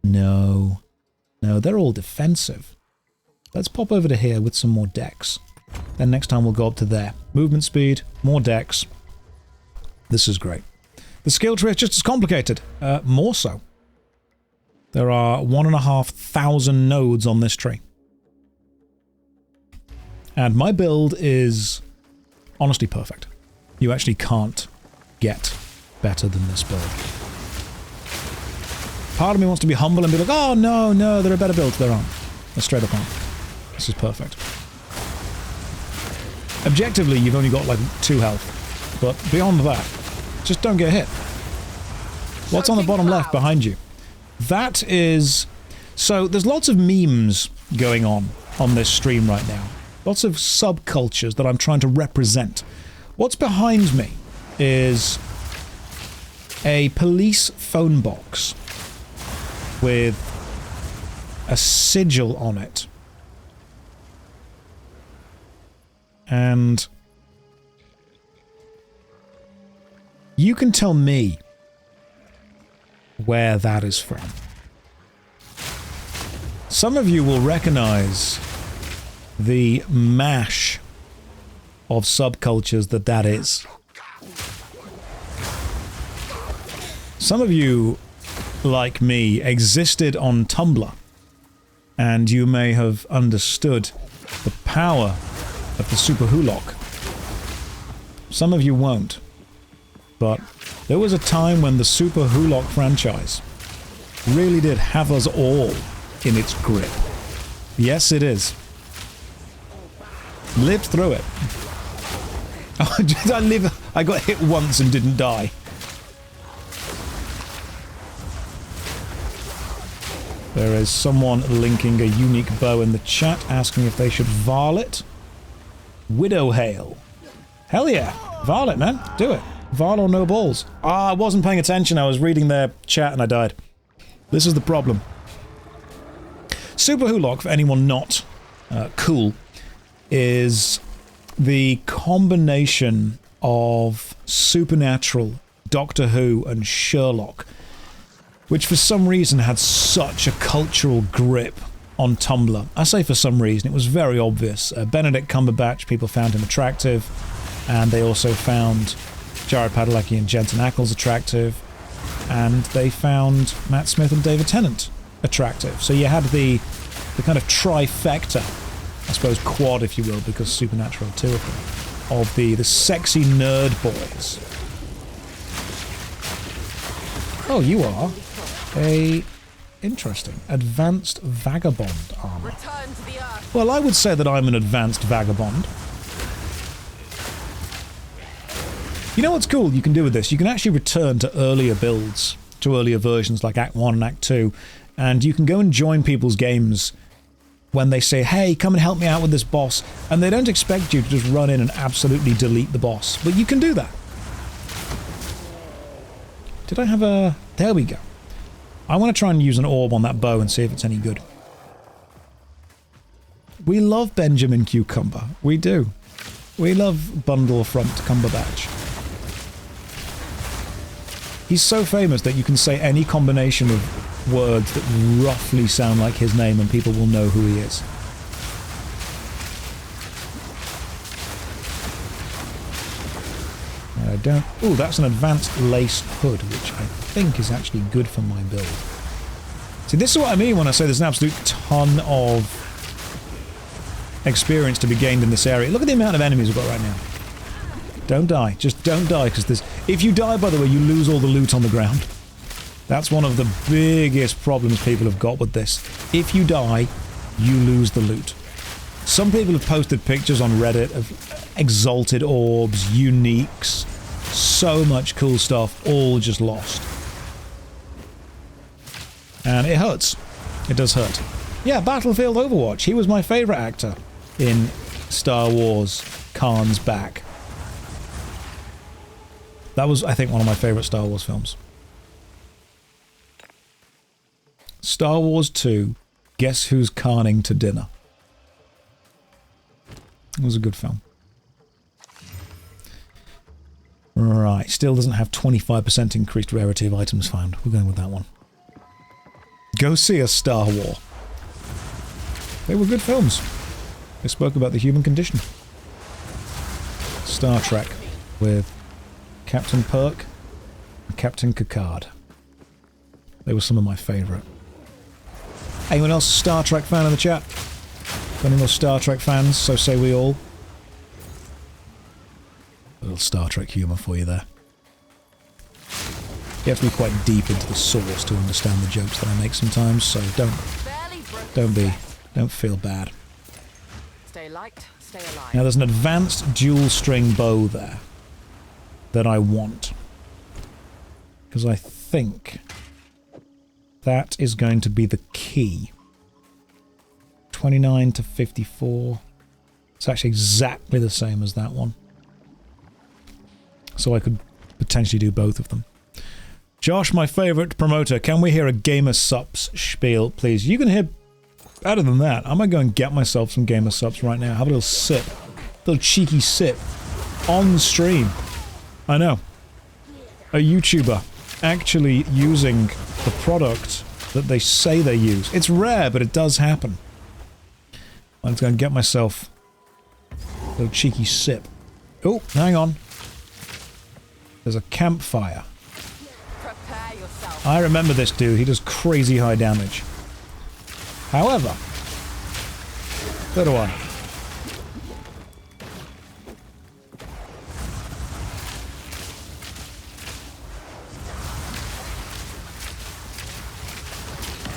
No. No, they're all defensive. Let's pop over to here with some more dex. Then next time we'll go up to there. Movement speed, more dex. This is great. The skill tree is just as complicated. More so. There are 1,500 nodes on this tree. And my build is honestly perfect. You actually can't get better than this build. Part of me wants to be humble and be like, oh no, no, there are better builds. There aren't. They're straight up on. This is perfect. Objectively, you've only got like 2 health. But beyond that, just don't get hit. What's on the bottom left behind you? That is... So, there's lots of memes going on this stream right now. Lots of subcultures that I'm trying to represent. What's behind me is a police phone box with a sigil on it. And you can tell me where that is from. Some of you will recognize the mash of subcultures that is. Some of you, like me, existed on Tumblr, and you may have understood the power of the Super Hulock. Some of you won't, but there was a time when the Super Hulock franchise really did have us all in its grip. Yes, it is. Lived through it. Oh, did I live? I got hit once and didn't die. There is someone linking a unique bow in the chat, asking if they should varlet. Widow Hail. Hell yeah. Varlet, man. Do it. Varl or no balls. Ah, I wasn't paying attention. I was reading their chat and I died. This is the problem. Super Hulock, for anyone not cool, is the combination of Supernatural, Doctor Who, and Sherlock, which for some reason had such a cultural grip on Tumblr. I say for some reason, it was very obvious. Benedict Cumberbatch, people found him attractive, and they also found Jared Padalecki and Jensen Ackles attractive, and they found Matt Smith and David Tennant attractive. So you had the kind of trifecta, I suppose quad if you will, because Supernatural 2 of them, of the sexy nerd boys. Oh, you are a interesting advanced vagabond armor. Return to the earth. Well, I would say that I'm an advanced vagabond. You know what's cool you can do with this? You can actually return to earlier builds, to earlier versions like Act 1 and Act 2, and you can go and join people's games when they say, hey, come and help me out with this boss, and they don't expect you to just run in and absolutely delete the boss, but you can do that. Did I have a... There we go. I want to try and use an orb on that bow and see if it's any good. We love Benjamin Cucumber. We do. We love Bundle Front Cumberbatch. He's so famous that you can say any combination of words that roughly sound like his name and people will know who he is. I don't... Ooh, that's an advanced lace hood, which I think is actually good for my build. See, this is what I mean when I say there's an absolute ton of experience to be gained in this area. Look at the amount of enemies we've got right now. Don't die. Just don't die, because there's... If you die, by the way, you lose all the loot on the ground. That's one of the biggest problems people have got with this. If you die, you lose the loot. Some people have posted pictures on Reddit of exalted orbs, uniques, so much cool stuff, all just lost. And it hurts. It does hurt. Yeah, Battlefield Overwatch. He was my favourite actor in Star Wars Khan's Back. That was, I think, one of my favourite Star Wars films. Star Wars 2, Guess Who's Khaning to Dinner. It was a good film. Right, still doesn't have 25% increased rarity of items found. We're going with that one. Go see a Star War. They were good films. They spoke about the human condition. Star Trek with Captain Kirk and Captain Picard. They were some of my favourite. Anyone else a Star Trek fan in the chat? Got any more Star Trek fans? So say we all. A little Star Trek humour for you there. You have to be quite deep into the source to understand the jokes that I make sometimes, so don't feel bad. Stay light, stay alive. Now there's an advanced dual string bow there that I want. Because I think that is going to be the key. 29 to 54. It's actually exactly the same as that one. So I could potentially do both of them. Josh, my favourite promoter, can we hear a Gamer Subs spiel, please? You can hear better than that. I might go and get myself some Gamer Subs right now. Have a little sip. A little cheeky sip. On stream. I know. A YouTuber actually using the product that they say they use. It's rare, but it does happen. I'm just going to get myself a little cheeky sip. Oh, hang on. There's a campfire. Prepare yourself. I remember this dude. He does crazy high damage. However, so do I.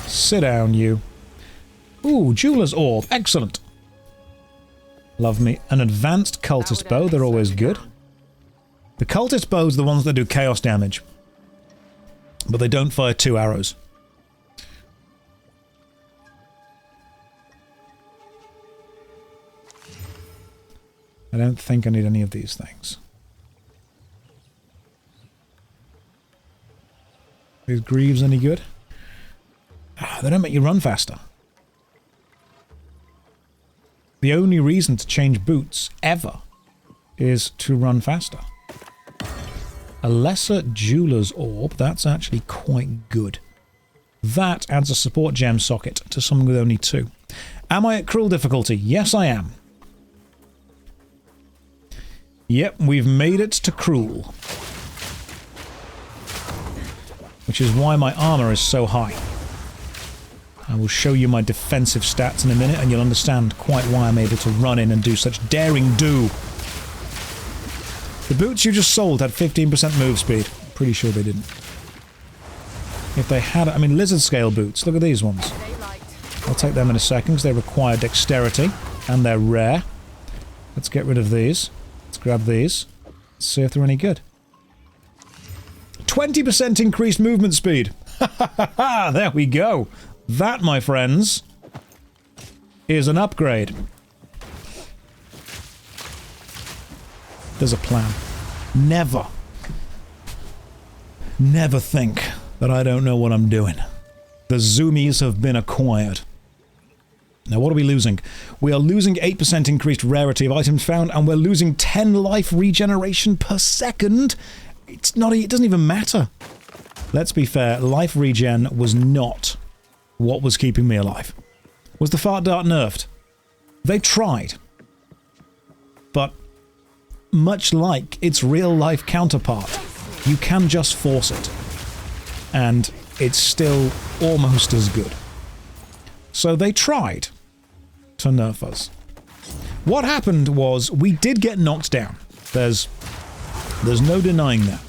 Sit down, you. Ooh, Jeweler's Orb. Excellent. Love me. An advanced cultist bow. They're always good. The cultist bows are the ones that do chaos damage. But they don't fire 2 arrows. I don't think I need any of these things. These greaves any good? They don't make you run faster. The only reason to change boots, ever, is to run faster. A lesser Jeweler's Orb, that's actually quite good. That adds a support gem socket to someone with only 2. Am I at cruel difficulty? Yes, I am. Yep, we've made it to cruel. Which is why my armor is so high. I will show you my defensive stats in a minute and you'll understand quite why I'm able to run in and do such daring do. The boots you just sold had 15% move speed. Pretty sure they didn't. If they had, I mean, lizard scale boots. Look at these ones. I'll take them in a second because they require dexterity and they're rare. Let's get rid of these. Let's grab these. Let's see if they're any good. 20% increased movement speed. There we go. That, my friends, is an upgrade. There's a plan. Never think that I don't know what I'm doing. The zoomies have been acquired. Now, what are we losing? We are losing 8% increased rarity of items found, and we're losing 10 life regeneration per second. It doesn't even matter. Let's be fair, life regen was not what was keeping me alive. Was the fart dart nerfed? They tried. But much like its real-life counterpart, you can just force it. And it's still almost as good. So they tried to nerf us. What happened was, we did get knocked down. There's no denying that.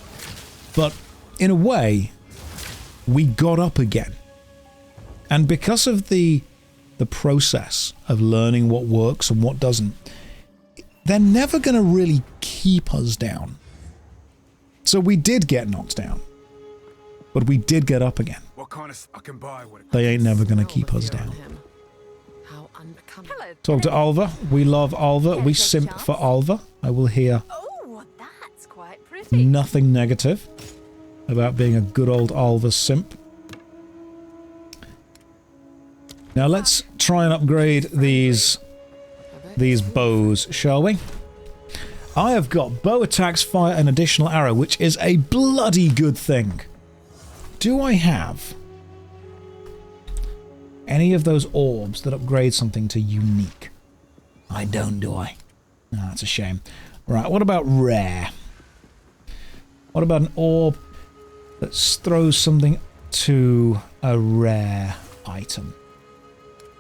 But, in a way, we got up again. And because of the process of learning what works and what doesn't, they're never going to really keep us down. So we did get knocked down. But we did get up again. I can buy what They ain't never gonna keep us down. How unbecoming. Hello. Talk to Alva. We love Alva. We take simp shots? for Alva. I will hear Oh, that's quite pretty. nothing negative about being a good old Alva simp. Now let's try and upgrade these bows, shall we? I have got bow attacks, fire, and additional arrow, which is a bloody good thing. Do I have any of those orbs that upgrade something to unique? I don't, do I? No, that's a shame. Right, what about rare? What about an orb that throws something to a rare item?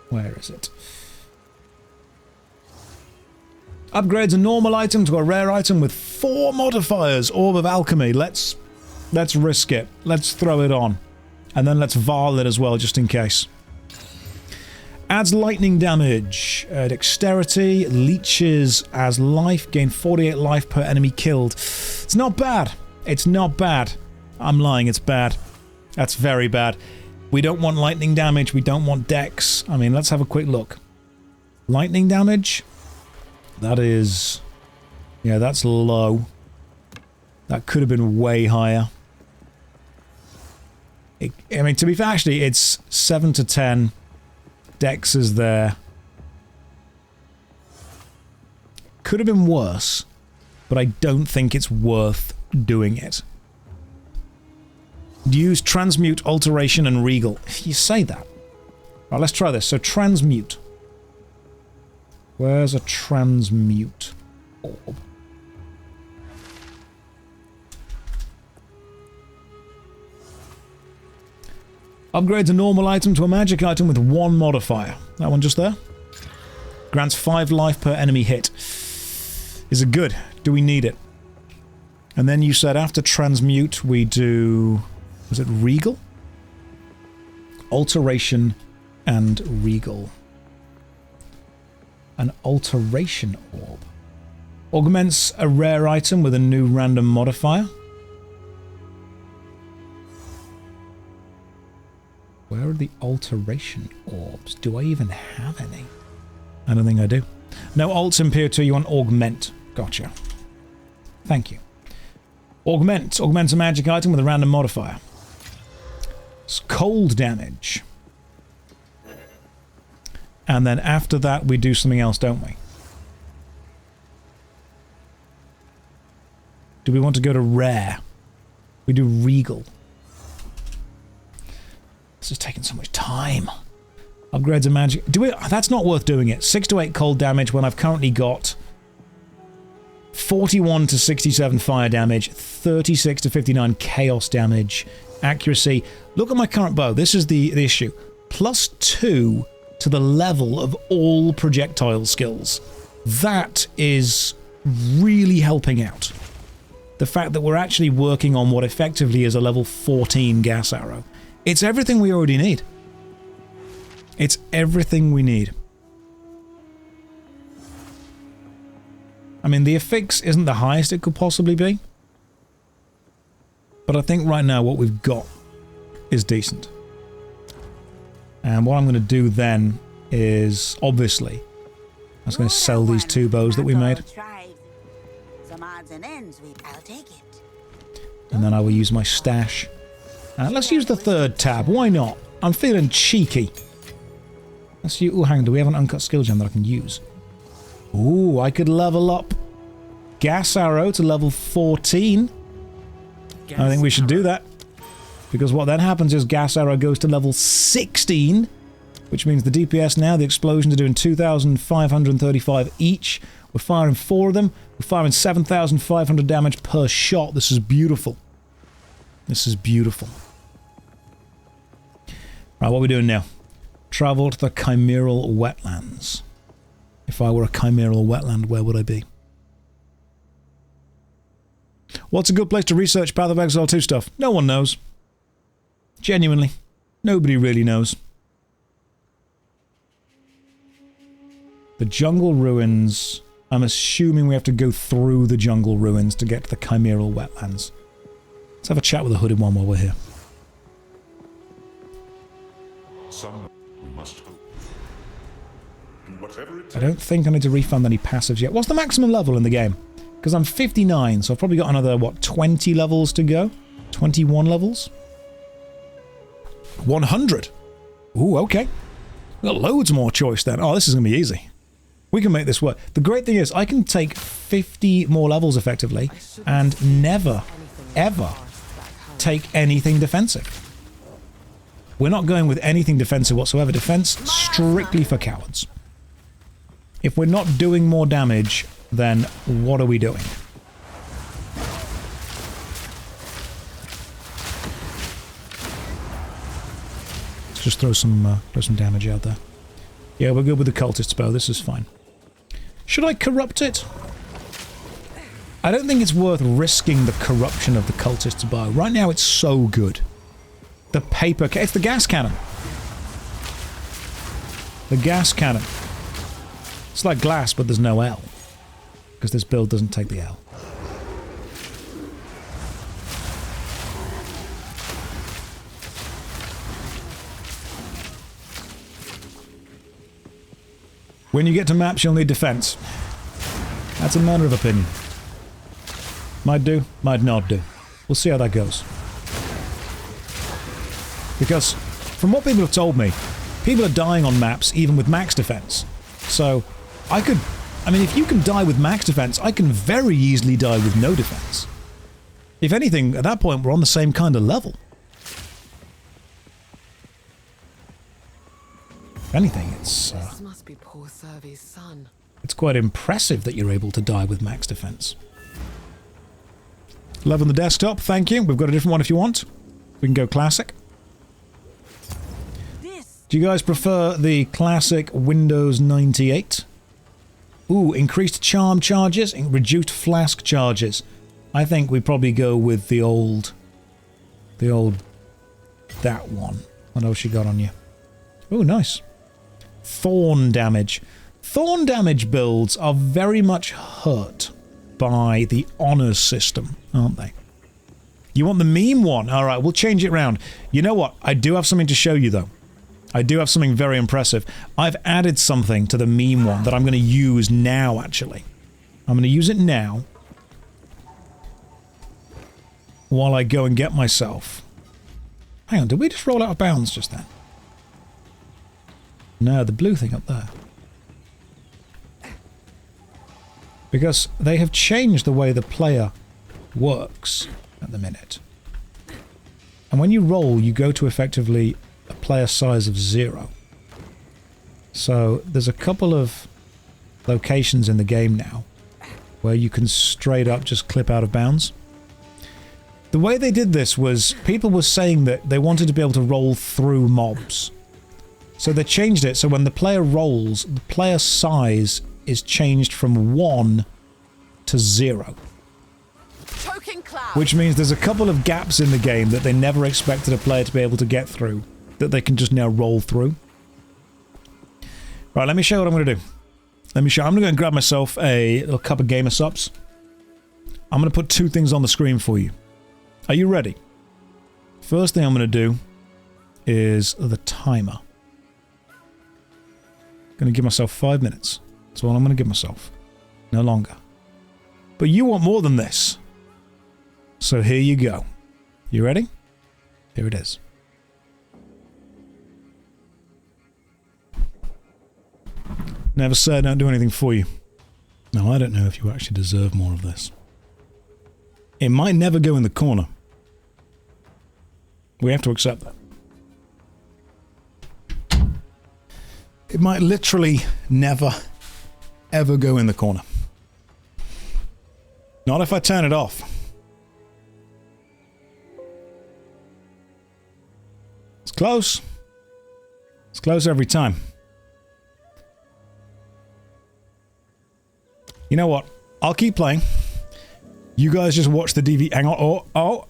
Where is it? Upgrades a normal item to a rare item with 4 modifiers. Orb of Alchemy. Let's risk it. Let's throw it on. And then let's varl it as well, just in case. Adds lightning damage. Dexterity. Leeches as life. Gain 48 life per enemy killed. It's not bad. It's not bad. I'm lying, it's bad. That's very bad. We don't want lightning damage. We don't want dex. I mean, let's have a quick look. Lightning damage? That is... yeah, that's low. That could have been way higher. I mean, to be fair, actually, it's 7 to 10. Dex is there. Could have been worse, but I don't think it's worth doing it. Use transmute, alteration, and regal. If you say that. Right, let's try this. So transmute. Where's a transmute orb? Upgrades a normal item to a magic item with 1 modifier. That one just there. Grants 5 life per enemy hit. Is it good? Do we need it? And then you said after transmute we do... was it regal? Alteration and regal. An alteration orb. Augments a rare item with a new random modifier. Where are the alteration orbs? Do I even have any? I don't think I do. No alts in Pier 2, you want augment. Gotcha. Thank you. Augment. Augments a magic item with a random modifier. It's cold damage. And then after that we do something else, don't we? Do we want to go to rare? We do regal. This is taking so much time. Upgrades a magic... do we... that's not worth doing it. 6 to 8 cold damage when I've currently got 41 to 67 fire damage, 36 to 59 chaos damage, accuracy. Look at my current bow. This is the issue. +2 to the level of all projectile skills. That is really helping out. The fact that we're actually working on what effectively is a level 14 gas arrow. It's everything we already need. It's everything we need. I mean, the affix isn't the highest it could possibly be. But I think right now what we've got is decent. And what I'm going to do then is, obviously, I was going to sell these 2 bows that we made. And then I will use my stash. Let's use the 3rd tab. Why not? I'm feeling cheeky. Let's use... oh, hang on. Do we have an uncut skill gem that I can use? Ooh, I could level up Gas Arrow to level 14. I think we should do that. Because what then happens is Gas Arrow goes to level 16. Which means the DPS now, the explosions are doing 2,535 each. We're firing 4 of them. We're firing 7,500 damage per shot. This is beautiful. This is beautiful. Right, what are we doing now? Travel to the Chimeral Wetlands. If I were a Chimeral Wetland, where would I be? What's a good place to research Path of Exile 2 stuff? No one knows. Genuinely. Nobody really knows. The jungle ruins... I'm assuming we have to go through the jungle ruins to get to the Chimeral Wetlands. Let's have a chat with the hooded one while we're here. Some we must hope. Do whatever it takes. I don't think I need to refund any passives yet. What's the maximum level in the game? Because I'm 59, so I've probably got another, what, 20 levels to go? 21 levels? 100! Ooh, okay. We've got loads more choice then. Oh, this is going to be easy. We can make this work. The great thing is, I can take 50 more levels effectively and never, ever take anything defensive. We're not going with anything defensive whatsoever. Defense strictly for cowards. If we're not doing more damage, then what are we doing? Let's just throw some damage out there. Yeah, we're good with the cultist's bow. This is fine. Should I corrupt it? I don't think it's worth risking the corruption of the cultist's bow. Right now, it's so good. The paper... It's the gas cannon. The gas cannon. It's like glass, but there's no L. Because this build doesn't take the L. When you get to maps, you'll need defense. That's a matter of opinion. Might do, might not do. We'll see how that goes. Because, from what people have told me, people are dying on maps even with max defense. So, I mean, if you can die with max defense, I can very easily die with no defense. If anything, at that point, we're on the same kind of level. If anything, it's... This must be poor Survey's son. It's quite impressive that you're able to die with max defense. Love on the desktop, thank you. We've got a different one if you want. We can go classic. Do you guys prefer the classic Windows 98? Ooh, increased charm charges, reduced flask charges. I think we probably go with the old, that one. What else you got on you? Ooh, nice. Thorn damage. Thorn damage builds are very much hurt by the honors system, aren't they? You want the meme one? Alright, we'll change it around. You know what? I do have something to show you, though. I do have something very impressive. I've added something to the meme one that I'm going to use now, actually. I'm going to use it now. While I go and get myself... Hang on, did we just roll out of bounds just then? No, the blue thing up there. Because they have changed the way the player works at the minute. And when you roll, you go to effectively a player size of 0. So there's a couple of locations in the game now where you can straight up just clip out of bounds. The way they did this was people were saying that they wanted to be able to roll through mobs. So they changed it so when the player rolls, the player size is changed from 1 to 0. Choking cloud. Which means there's a couple of gaps in the game that they never expected a player to be able to get through, that they can just now roll through. Right, let me show you what I'm going to do. I'm going to go and grab myself a little cup of gamer subs. I'm going to put 2 things on the screen for you. Are you ready? First thing I'm going to do is the timer. I'm going to give myself 5 minutes. That's all I'm going to give myself. No longer. But you want more than this. So here you go. You ready? Here it is. Never say I don't do anything for you. Now, I don't know if you actually deserve more of this. It might never go in the corner. We have to accept that. It might literally never, ever go in the corner. Not if I turn it off. It's close. It's close every time. You know what? I'll keep playing. You guys just watch the DVD. Hang on. Oh,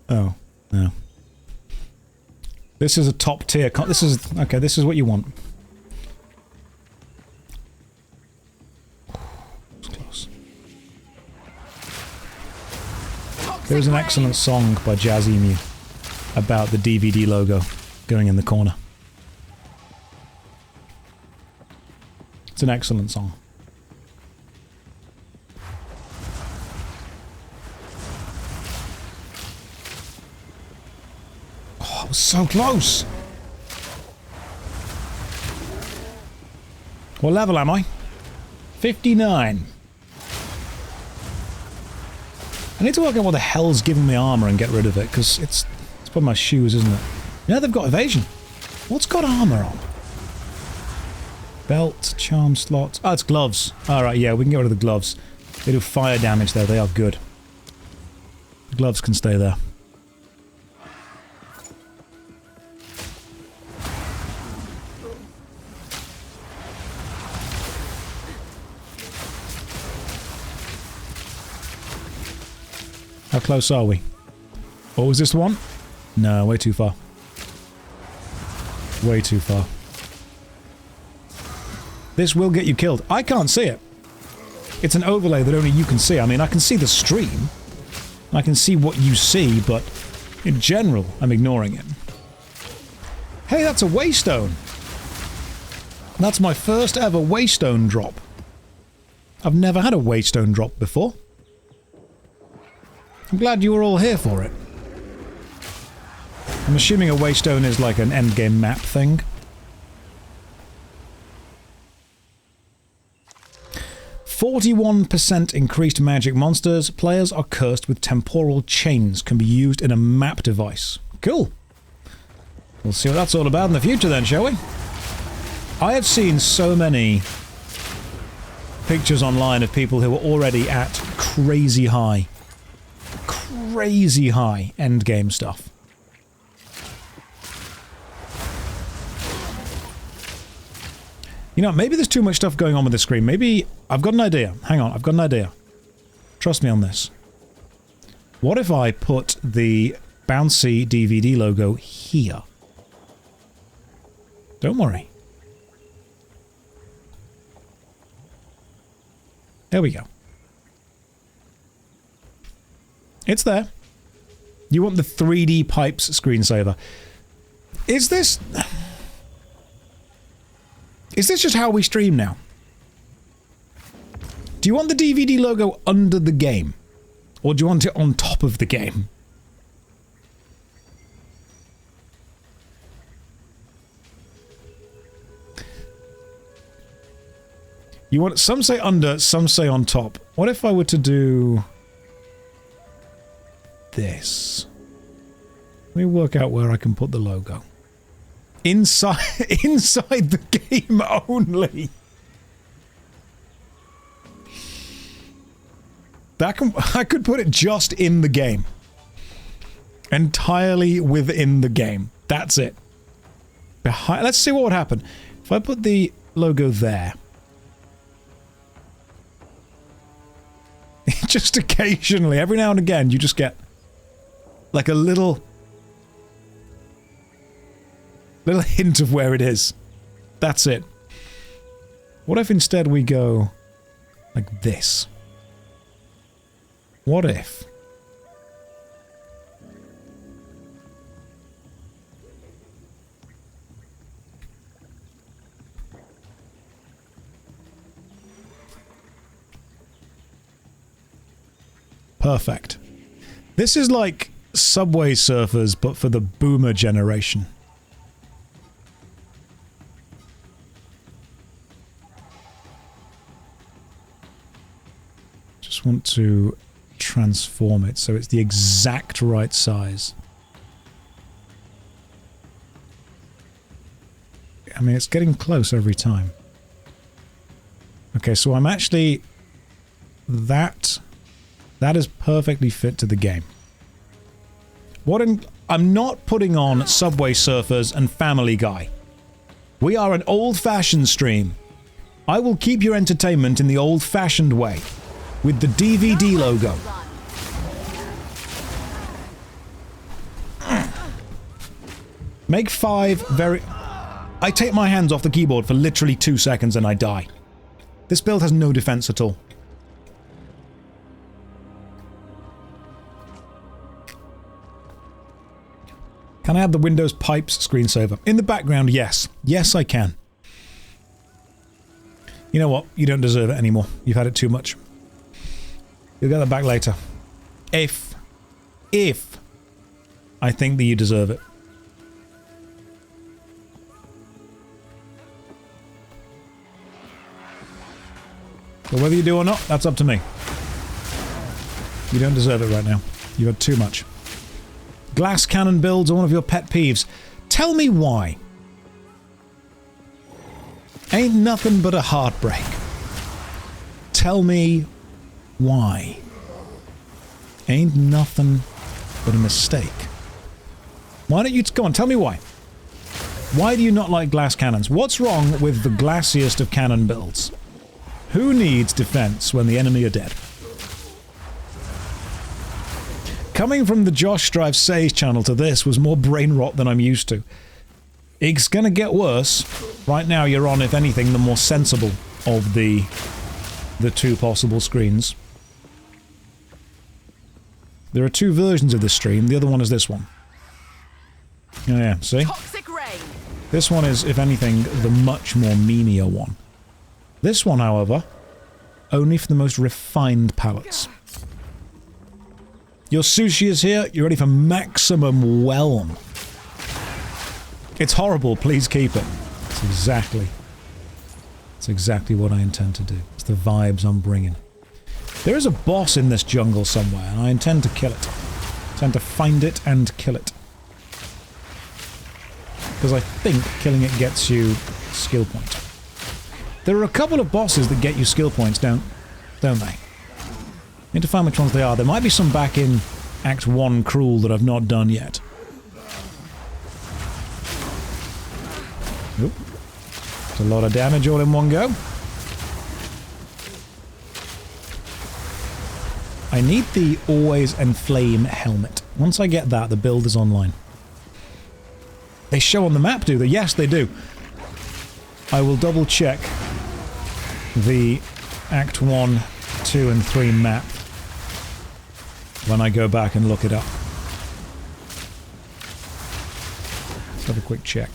no. This is a top tier. This is okay. This is what you want. It's close. There's an excellent song by Jazz Emu about the DVD logo going in the corner. It's an excellent song. Oh, I was so close! What level am I? 59. I need to work out what the hell's giving me armor and get rid of it, because it's probably my shoes, isn't it? Yeah, they've got evasion. What's got armor on? Belt, charm slot. Oh, it's gloves. Alright, yeah, we can get rid of the gloves. They do fire damage there, they are good. The gloves can stay there. How close are we? Oh, was this the one? No, way too far. Way too far. This will get you killed. I can't see it. It's an overlay that only you can see. I mean, I can see the stream. I can see what you see, but in general, I'm ignoring it. Hey, that's a waystone. That's my first ever waystone drop. I've never had a waystone drop before. I'm glad you were all here for it. I'm assuming a waystone is like an endgame map thing. 41% increased magic monsters. Players are cursed with temporal chains. Can be used in a map device. Cool. We'll see what that's all about in the future then, shall we? I have seen so many pictures online of people who are already at crazy high endgame stuff. You know, maybe there's too much stuff going on with the screen. Maybe... I've got an idea. Hang on, I've got an idea. Trust me on this. What if I put the bouncy DVD logo here? Don't worry. There we go. It's there. You want the 3D pipes screensaver. Is this just how we stream now? Do you want the DVD logo under the game? Or do you want it on top of the game? You want... Some say under, some say on top. What if I were to do... this? Let me work out where I can put the logo. Inside the game only. I could put it just in the game. Entirely within the game. That's it. Behind. Let's see what would happen if I put the logo there. Just occasionally, every now and again, you just get like a little hint of where it is. That's it. What if instead we go like this? What if? Perfect. This is like Subway Surfers, but for the boomer generation. Just want to transform it so it's the exact right size. I mean, it's getting close every time. Okay, so I'm actually... That is perfectly fit to the game. I'm not putting on Subway Surfers and Family Guy. We are an old-fashioned stream. I will keep your entertainment in the old-fashioned way. With the DVD logo. Make 5 very... I take my hands off the keyboard for literally 2 seconds and I die. This build has no defense at all. Can I add the Windows Pipes screensaver? In the background, yes. Yes, I can. You know what? You don't deserve it anymore. You've had it too much. You'll get that back later. If I think that you deserve it. But whether you do or not, that's up to me. You don't deserve it right now. You've had too much. Glass cannon builds are one of your pet peeves. Tell me why. Ain't nothing but a heartbreak. Tell me why. Ain't nothing but a mistake. Why don't you... Go on, tell me why. Why do you not like glass cannons? What's wrong with the glassiest of cannon builds? Who needs defense when the enemy are dead? Coming from the JoshStrifeSays channel to this was more brain rot than I'm used to. It's gonna get worse. Right now you're on, if anything, the more sensible of the two possible screens. There are two versions of this stream. The other one is this one. Oh yeah, see? Toxic rain. This one is, if anything, the much more meanier one. This one, however, only for the most refined palates. Your sushi is here. You're ready for maximum whelm. It's horrible. Please keep it. It's exactly what I intend to do. It's the vibes I'm bringing. There is a boss in this jungle somewhere, and I intend to kill it. I intend to find it and kill it. Because I think killing it gets you skill point. There are a couple of bosses that get you skill points, don't they? Need to find which ones they are. There might be some back in Act 1 Cruel that I've not done yet. Oop. It's a lot of damage all in one go. I need the Always Enflame helmet. Once I get that, the build is online. They show on the map, do they? Yes, they do. I will double check the Act 1, 2 and 3 map when I go back and look it up. Let's have a quick check.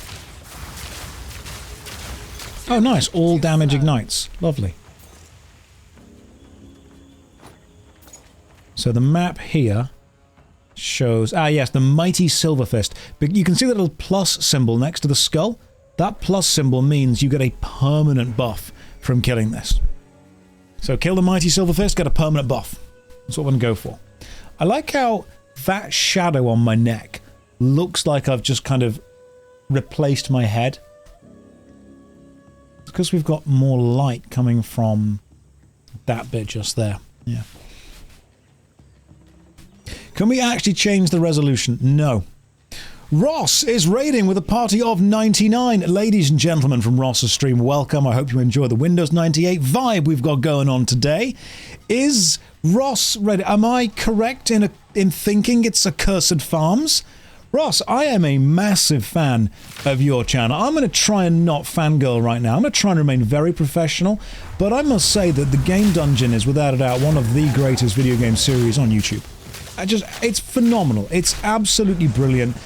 Oh nice, all damage ignites. Lovely. So the map here shows... Ah yes, the Mighty Silver Fist. But you can see the little plus symbol next to the skull? That plus symbol means you get a permanent buff from killing this. So kill the Mighty Silver Fist, get a permanent buff. That's what I'm going to go for. I like how that shadow on my neck looks like I've just kind of replaced my head. It's because we've got more light coming from that bit just there. Yeah. Can we actually change the resolution? No. Ross is raiding with a party of 99. Ladies and gentlemen from Ross's stream, welcome. I hope you enjoy the Windows 98 vibe we've got going on today. Is Ross ready? Am I correct in thinking it's Accursed Farms? Ross, I am a massive fan of your channel. I'm going to try and not fangirl right now. I'm going to try and remain very professional, but I must say that the Game Dungeon is without a doubt one of the greatest video game series on YouTube. It's phenomenal. It's absolutely brilliant.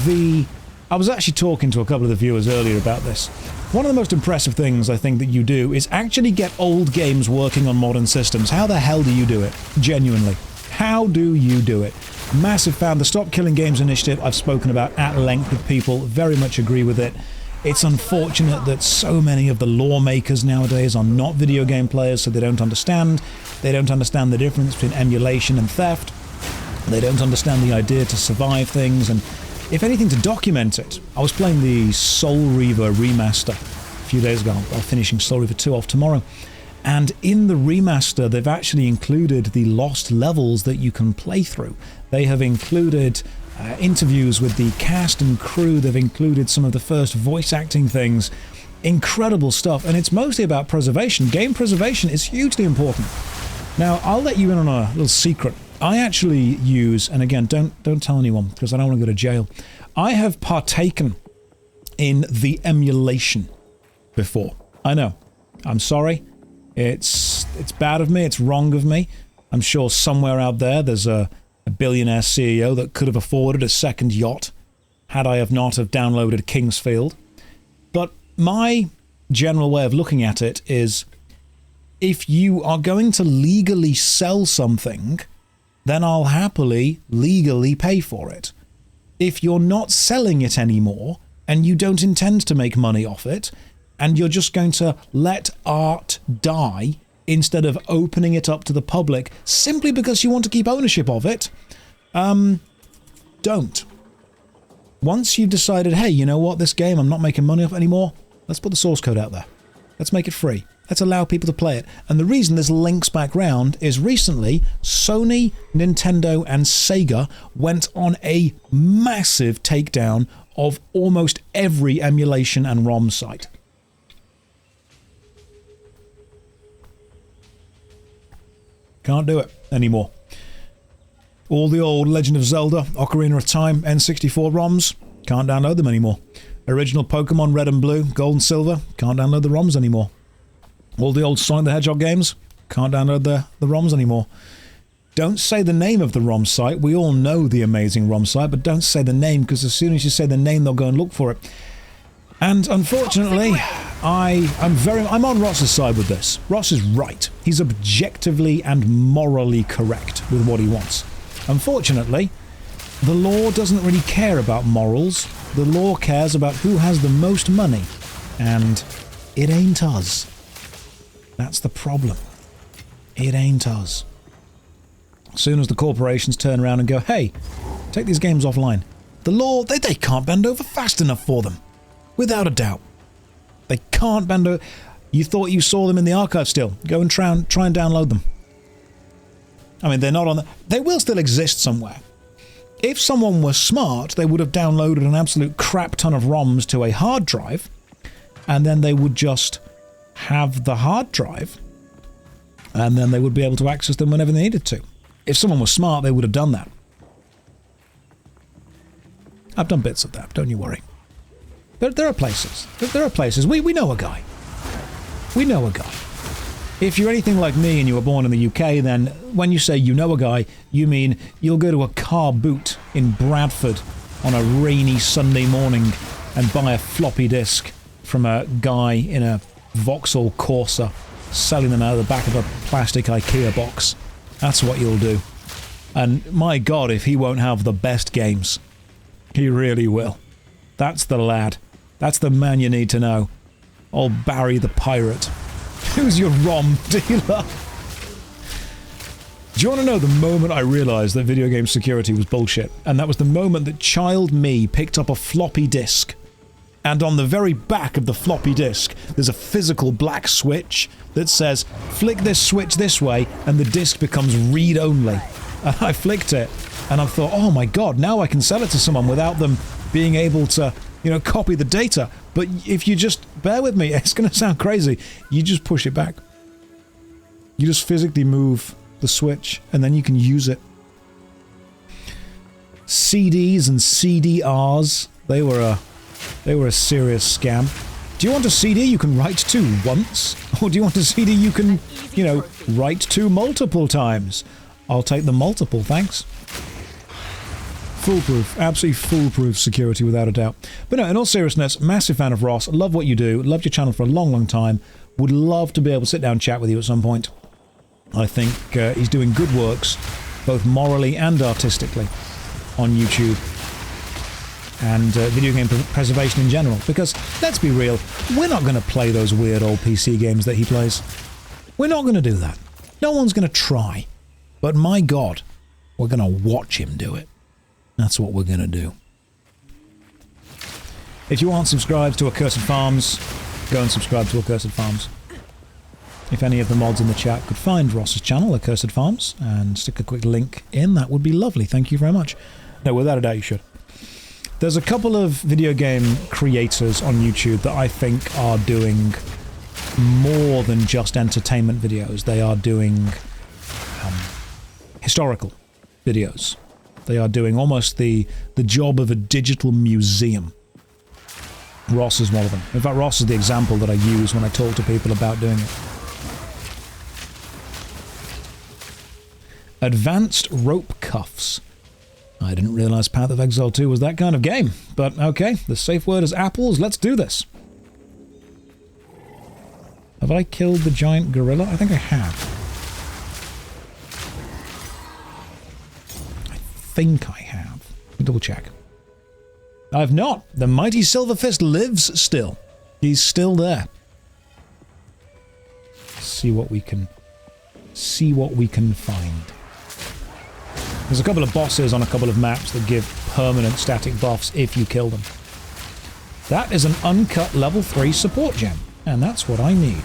I was actually talking to a couple of the viewers earlier about this. One of the most impressive things I think that you do is actually get old games working on modern systems. How the hell do you do it? Genuinely. How do you do it? Massive fan. The Stop Killing Games initiative I've spoken about at length with people. Very much agree with it. It's unfortunate that so many of the lawmakers nowadays are not video game players, so they don't understand. They don't understand the difference between emulation and theft. They don't understand the idea to survive things, and if anything, to document it. I was playing the Soul Reaver remaster a few days ago. I'm finishing Soul Reaver 2 off tomorrow. And in the remaster, they've actually included the lost levels that you can play through. They have included interviews with the cast and crew. They've included some of the first voice acting things. Incredible stuff. And it's mostly about preservation. Game preservation is hugely important. Now, I'll let you in on a little secret. I actually use, and again, don't tell anyone because I don't want to go to jail. I have partaken in the emulation before. I know. I'm sorry. It's bad of me. It's wrong of me. I'm sure somewhere out there there's a billionaire CEO that could have afforded a second yacht had I have not have downloaded Kingsfield. But my general way of looking at it is If you are going to legally sell something, then I'll happily legally pay for it. If you're not selling it anymore, and you don't intend to make money off it, and you're just going to let art die instead of opening it up to the public simply because you want to keep ownership of it, don't. Once you've decided, hey, you know what, this game I'm not making money off anymore, let's put the source code out there. Let's make it free. Let's allow people to play it. And the reason this links back round is recently Sony, Nintendo, and Sega went on a massive takedown of almost every emulation and ROM site. Can't do it anymore. All the old Legend of Zelda, Ocarina of Time, N64 ROMs, can't download them anymore. Original Pokemon Red and Blue, Gold and Silver, can't download the ROMs anymore. All the old Sonic the Hedgehog games, can't download the ROMs anymore. Don't say the name of the ROM site. We all know the amazing ROM site, but don't say the name, because as soon as you say the name, they'll go and look for it. And unfortunately, I'm on Ross's side with this. Ross is right. He's objectively and morally correct with what he wants. Unfortunately, the law doesn't really care about morals. The law cares about who has the most money. And it ain't us. That's the problem. It ain't us. As soon as the corporations turn around and go, hey, take these games offline, the law, they can't bend over fast enough for them. Without a doubt. They can't bend over. You thought you saw them in the archive still. Go and try and download them. I mean, they're not on the... They will still exist somewhere. If someone were smart, they would have downloaded an absolute crap ton of ROMs to a hard drive, and then they would just have the hard drive, and then they would be able to access them whenever they needed to. If someone was smart, they would have done that. I've done bits of that, don't you worry. There are places. There are places. We know a guy. We know a guy. If you're anything like me and you were born in the UK, then when you say you know a guy, you mean you'll go to a car boot in Bradford on a rainy Sunday morning and buy a floppy disk from a guy in a Vauxhall Corsa selling them out of the back of a plastic IKEA box. That's what you'll do. And my God, if he won't have the best games. He really will. That's the lad. That's the man you need to know. Old Barry the Pirate. Who's your ROM dealer? Do you want to know the moment I realised that video game security was bullshit? And that was the moment that child me picked up a floppy disk. And on the very back of the floppy disk, there's a physical black switch that says, flick this switch this way, and the disk becomes read-only. And I flicked it, and I thought, oh my God, now I can sell it to someone without them being able to, you know, copy the data. But if you just, bear with me, it's going to sound crazy, you just push it back. You just physically move the switch, and then you can use it. CDs and CDRs, they were a serious scam. Do you want a CD you can write to once? Or do you want a CD you can, you know, write to multiple times? I'll take the multiple, thanks. Foolproof, absolutely foolproof security without a doubt. But no, in all seriousness, massive fan of Ross, love what you do, loved your channel for a long, long time, would love to be able to sit down and chat with you at some point. I think he's doing good works, both morally and artistically, on YouTube. And video game preservation in general. Because, let's be real, we're not going to play those weird old PC games that he plays. We're not going to do that. No one's going to try. But my God, we're going to watch him do it. That's what we're going to do. If you aren't subscribed to Accursed Farms, go and subscribe to Accursed Farms. If any of the mods in the chat could find Ross's channel, Accursed Farms, and stick a quick link in, that would be lovely. Thank you very much. No, without a doubt you should. There's a couple of video game creators on YouTube that I think are doing more than just entertainment videos. They are doing historical videos. They are doing almost the job of a digital museum. Ross is one of them. In fact, Ross is the example that I use when I talk to people about doing it. Advanced rope cuffs. I didn't realise Path of Exile 2 was that kind of game. But okay, the safe word is apples, let's do this. Have I killed the giant gorilla? I think I have. I think I have. Double check. I've not. The mighty Silver Fist lives still. He's still there. See what we can find. There's a couple of bosses on a couple of maps that give permanent static buffs if you kill them. That is an uncut level 3 support gem, and that's what I need.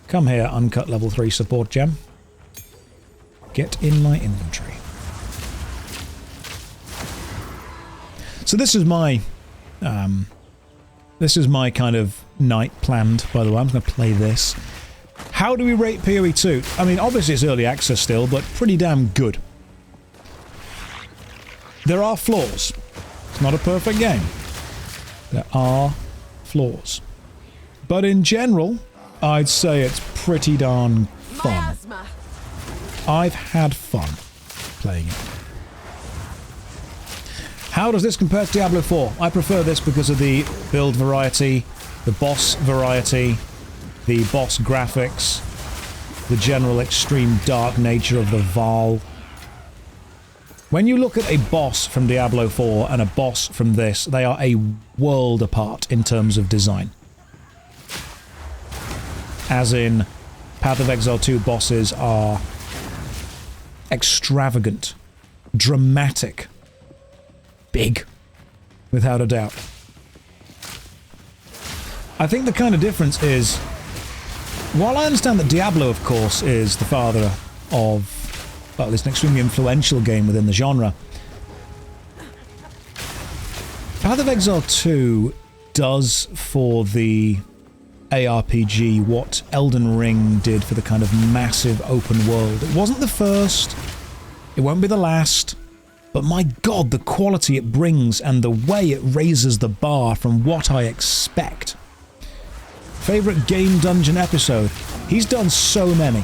Come here, uncut level 3 support gem. Get in my inventory. So this is my kind of night planned, by the way. I'm going to play this. How do we rate PoE 2? I mean, obviously it's early access still, but pretty damn good. There are flaws. It's not a perfect game. There are flaws. But in general, I'd say it's pretty darn fun. Miasma. I've had fun playing it. How does this compare to Diablo 4? I prefer this because of the build variety, the boss variety, the boss graphics, the general extreme dark nature of the Vaal. When you look at a boss from Diablo 4 and a boss from this, they are a world apart in terms of design. As in, Path of Exile 2 bosses are extravagant, dramatic, big, without a doubt. I think the kind of difference is, while I understand that Diablo, of course, is the father of, well, it's an extremely influential game within the genre, Path of Exile 2 does for the ARPG what Elden Ring did for the kind of massive open world. It wasn't the first, it won't be the last, but my god, the quality it brings and the way it raises the bar from what I expect. Favorite game dungeon episode? He's done so many.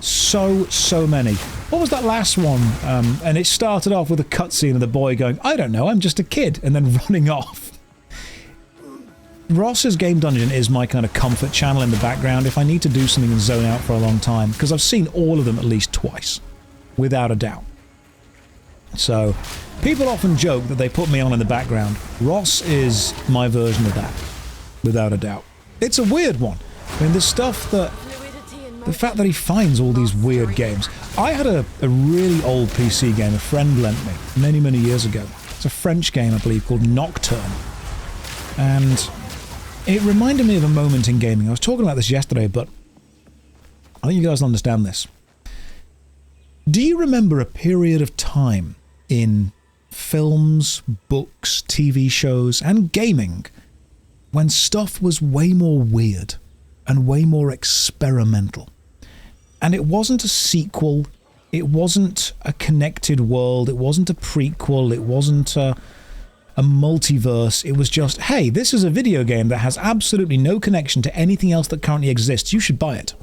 So many. What was that last one? And it started off with a cutscene of the boy going, I don't know, I'm just a kid, and then running off. Ross's Game Dungeon is my kind of comfort channel in the background if I need to do something and zone out for a long time, because I've seen all of them at least twice, without a doubt. So, people often joke that they put me on in the background. Ross is my version of that, without a doubt. It's a weird one. I mean, the stuff that... the fact that he finds all these weird games. I had a really old PC game a friend lent me many years ago. It's a French game, I believe, called Nocturne. And it reminded me of a moment in gaming. I was talking about this yesterday, but I think you guys understand this. Do you remember a period of time in films, books, TV shows, and gaming when stuff was way more weird and way more experimental? And it wasn't a sequel, it wasn't a connected world, it wasn't a prequel, it wasn't a multiverse, it was just, hey, this is a video game that has absolutely no connection to anything else that currently exists, you should buy it.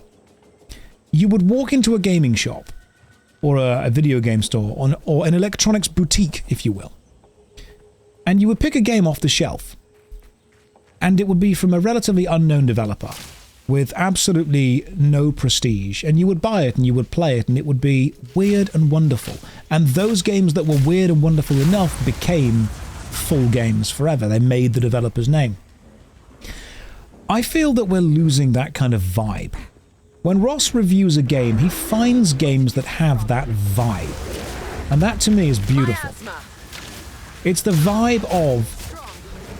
You would walk into a gaming shop, or a video game store, or an electronics boutique, if you will, and you would pick a game off the shelf, and it would be from a relatively unknown developer, with absolutely no prestige, and you would buy it and you would play it and it would be weird and wonderful. And those games that were weird and wonderful enough became full games forever. They made the developer's name. I feel that we're losing that kind of vibe. When Ross reviews a game, he finds games that have that vibe. And that to me is beautiful. It's the vibe of,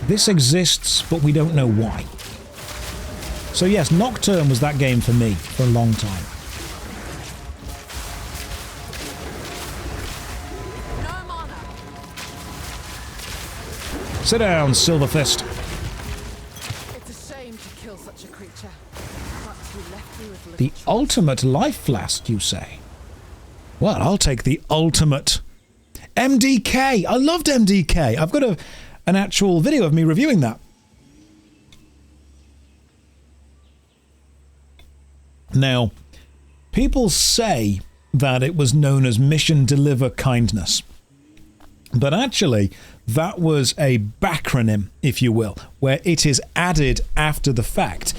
this exists, but we don't know why. So yes, Nocturne was that game for me for a long time. No mana. Sit down, Silver Fist. It's a shame to kill such a creature. But you left me with little The choice. ultimate life flask, you say? Well, I'll take the ultimate MDK. I loved MDK. I've got an actual video of me reviewing that. Now, people say that it was known as Mission Deliver Kindness. But actually, that was a backronym, if you will, where it is added after the fact.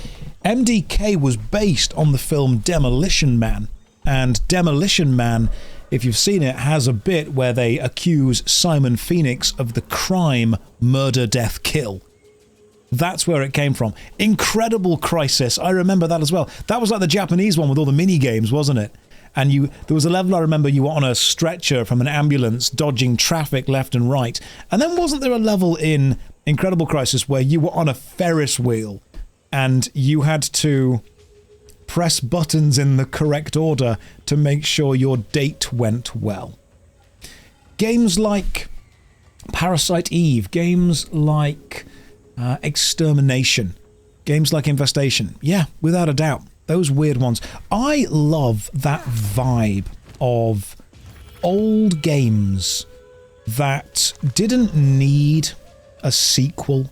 MDK was based on the film Demolition Man, and Demolition Man, if you've seen it, has a bit where they accuse Simon Phoenix of the crime Murder, Death, Kill. That's where it came from. Incredible Crisis, I remember that as well. That was like the Japanese one with all the mini-games, wasn't it? And there was a level I remember you were on a stretcher from an ambulance dodging traffic left and right. And then wasn't there a level in Incredible Crisis where you were on a Ferris wheel and you had to press buttons in the correct order to make sure your date went well? Games like Parasite Eve, games like Extermination, games like Infestation. Yeah, without a doubt. Those weird ones. I love that vibe of old games that didn't need a sequel.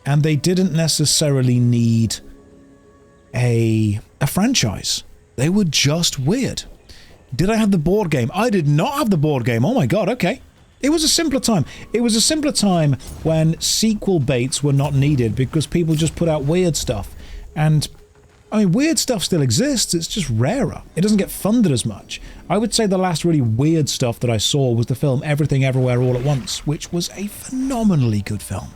And they didn't necessarily need a franchise. They were just weird. Did I have the board game? I did not have the board game. Oh my god, okay. It was a simpler time. It was a simpler time when sequel baits were not needed because people just put out weird stuff. And, I mean, weird stuff still exists, it's just rarer. It doesn't get funded as much. I would say the last really weird stuff that I saw was the film Everything Everywhere All at Once, which was a phenomenally good film.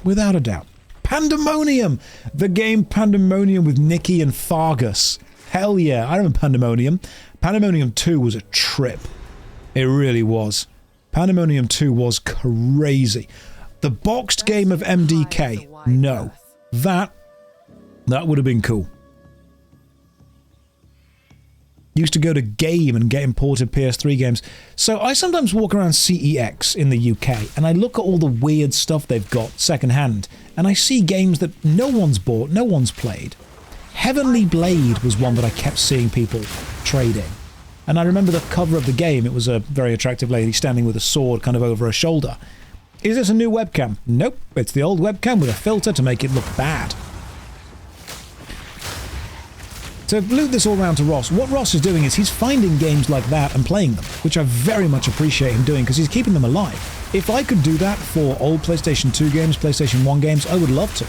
Without a doubt. Pandemonium! The game Pandemonium with Nicky and Fargus. Hell yeah, I remember Pandemonium. Pandemonium 2 was a trip. It really was. Pandemonium 2 was crazy. The boxed game of MDK, no. That would have been cool. Used to go to Game and get imported PS3 games. So I sometimes walk around CEX in the UK and I look at all the weird stuff they've got secondhand and I see games that no one's bought, no one's played. Heavenly Blade was one that I kept seeing people trading. And I remember the cover of the game, it was a very attractive lady standing with a sword kind of over her shoulder. Is this a new webcam? Nope, it's the old webcam with a filter to make it look bad. To loop this all around to Ross, what Ross is doing is he's finding games like that and playing them, which I very much appreciate him doing because he's keeping them alive. If I could do that for old PlayStation 2 games, PlayStation 1 games, I would love to.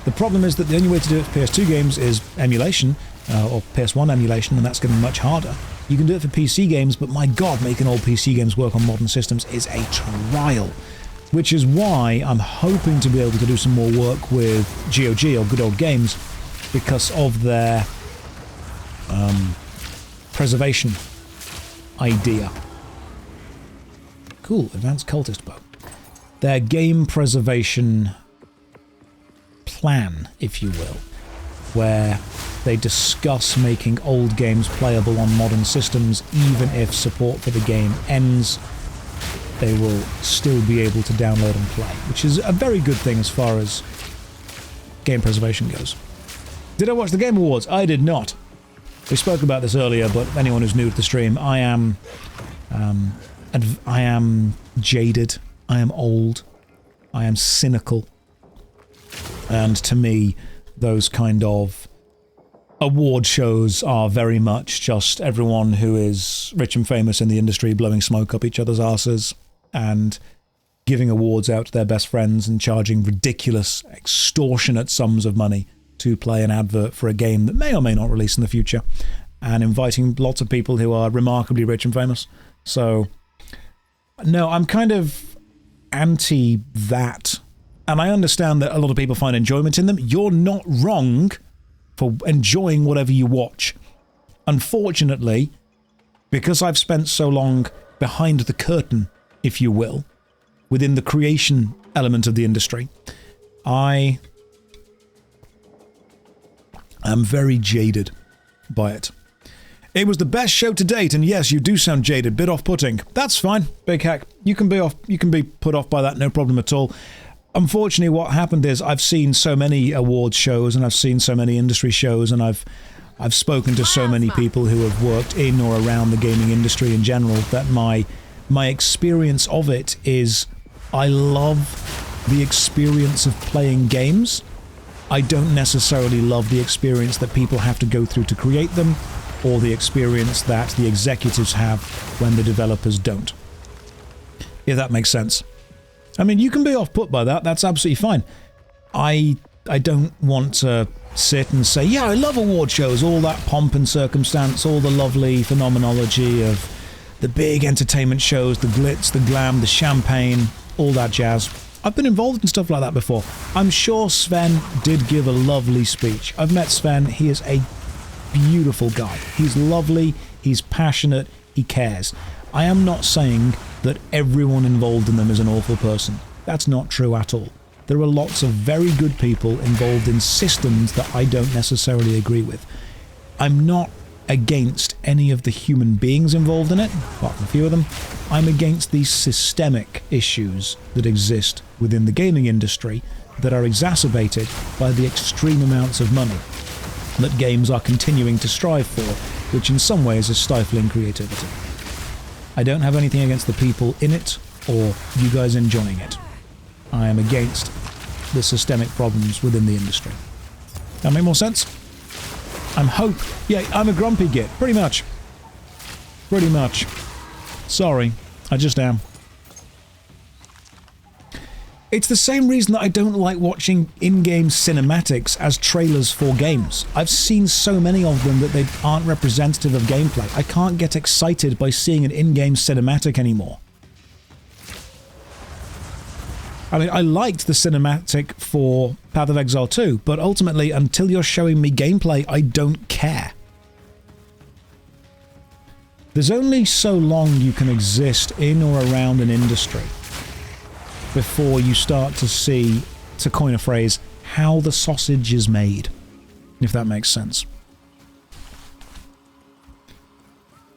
The problem is that the only way to do it for PS2 games is emulation, or PS1 emulation, and that's getting much harder. You can do it for PC games, but my god, making old PC games work on modern systems is a trial. Which is why I'm hoping to be able to do some more work with GOG, or Good Old Games, because of their preservation idea. Cool, Advanced Cultist Bow. Their game preservation plan, if you will, where they discuss making old games playable on modern systems, even if support for the game ends, they will still be able to download and play, which is a very good thing as far as game preservation goes. Did I watch the Game Awards? I did not. We spoke about this earlier, but anyone who's new to the stream, I am jaded, I am old, I am cynical, and to me, those kind of award shows are very much just everyone who is rich and famous in the industry blowing smoke up each other's asses and giving awards out to their best friends and charging ridiculous, extortionate sums of money to play an advert for a game that may or may not release in the future, and inviting lots of people who are remarkably rich and famous. So, no, I'm kind of anti that. And I understand that a lot of people find enjoyment in them. You're not wrong for enjoying whatever you watch. Unfortunately, because I've spent so long behind the curtain, if you will, within the creation element of the industry, I am very jaded by it. It was the best show to date, and yes, you do sound jaded, bit off-putting. That's fine, Big Hack. You can be put off by that, no problem at all. Unfortunately, what happened is I've seen so many awards shows and I've seen so many industry shows and I've spoken to so many people who have worked in or around the gaming industry in general that my experience of it is I love the experience of playing games. I don't necessarily love the experience that people have to go through to create them or the experience that the executives have when the developers don't. If that makes sense. I mean, you can be off-put by that, that's absolutely fine. I don't want to sit and say, yeah, I love award shows, all that pomp and circumstance, all the lovely phenomenology of the big entertainment shows, the glitz, the glam, the champagne, all that jazz. I've been involved in stuff like that before. I'm sure Sven did give a lovely speech. I've met Sven, he is a beautiful guy. He's lovely, he's passionate, he cares. I am not saying that everyone involved in them is an awful person. That's not true at all. There are lots of very good people involved in systems that I don't necessarily agree with. I'm not against any of the human beings involved in it, apart from a few of them. I'm against these systemic issues that exist within the gaming industry that are exacerbated by the extreme amounts of money that games are continuing to strive for, which in some ways is stifling creativity. I don't have anything against the people in it or you guys enjoying it. I am against the systemic problems within the industry. That make more sense? I'm a grumpy git, pretty much. Pretty much. Sorry, I just am. It's the same reason that I don't like watching in-game cinematics as trailers for games. I've seen so many of them that they aren't representative of gameplay. I can't get excited by seeing an in-game cinematic anymore. I mean, I liked the cinematic for Path of Exile 2, but ultimately, until you're showing me gameplay, I don't care. There's only so long you can exist in or around an industry before you start to see, to coin a phrase, how the sausage is made, if that makes sense.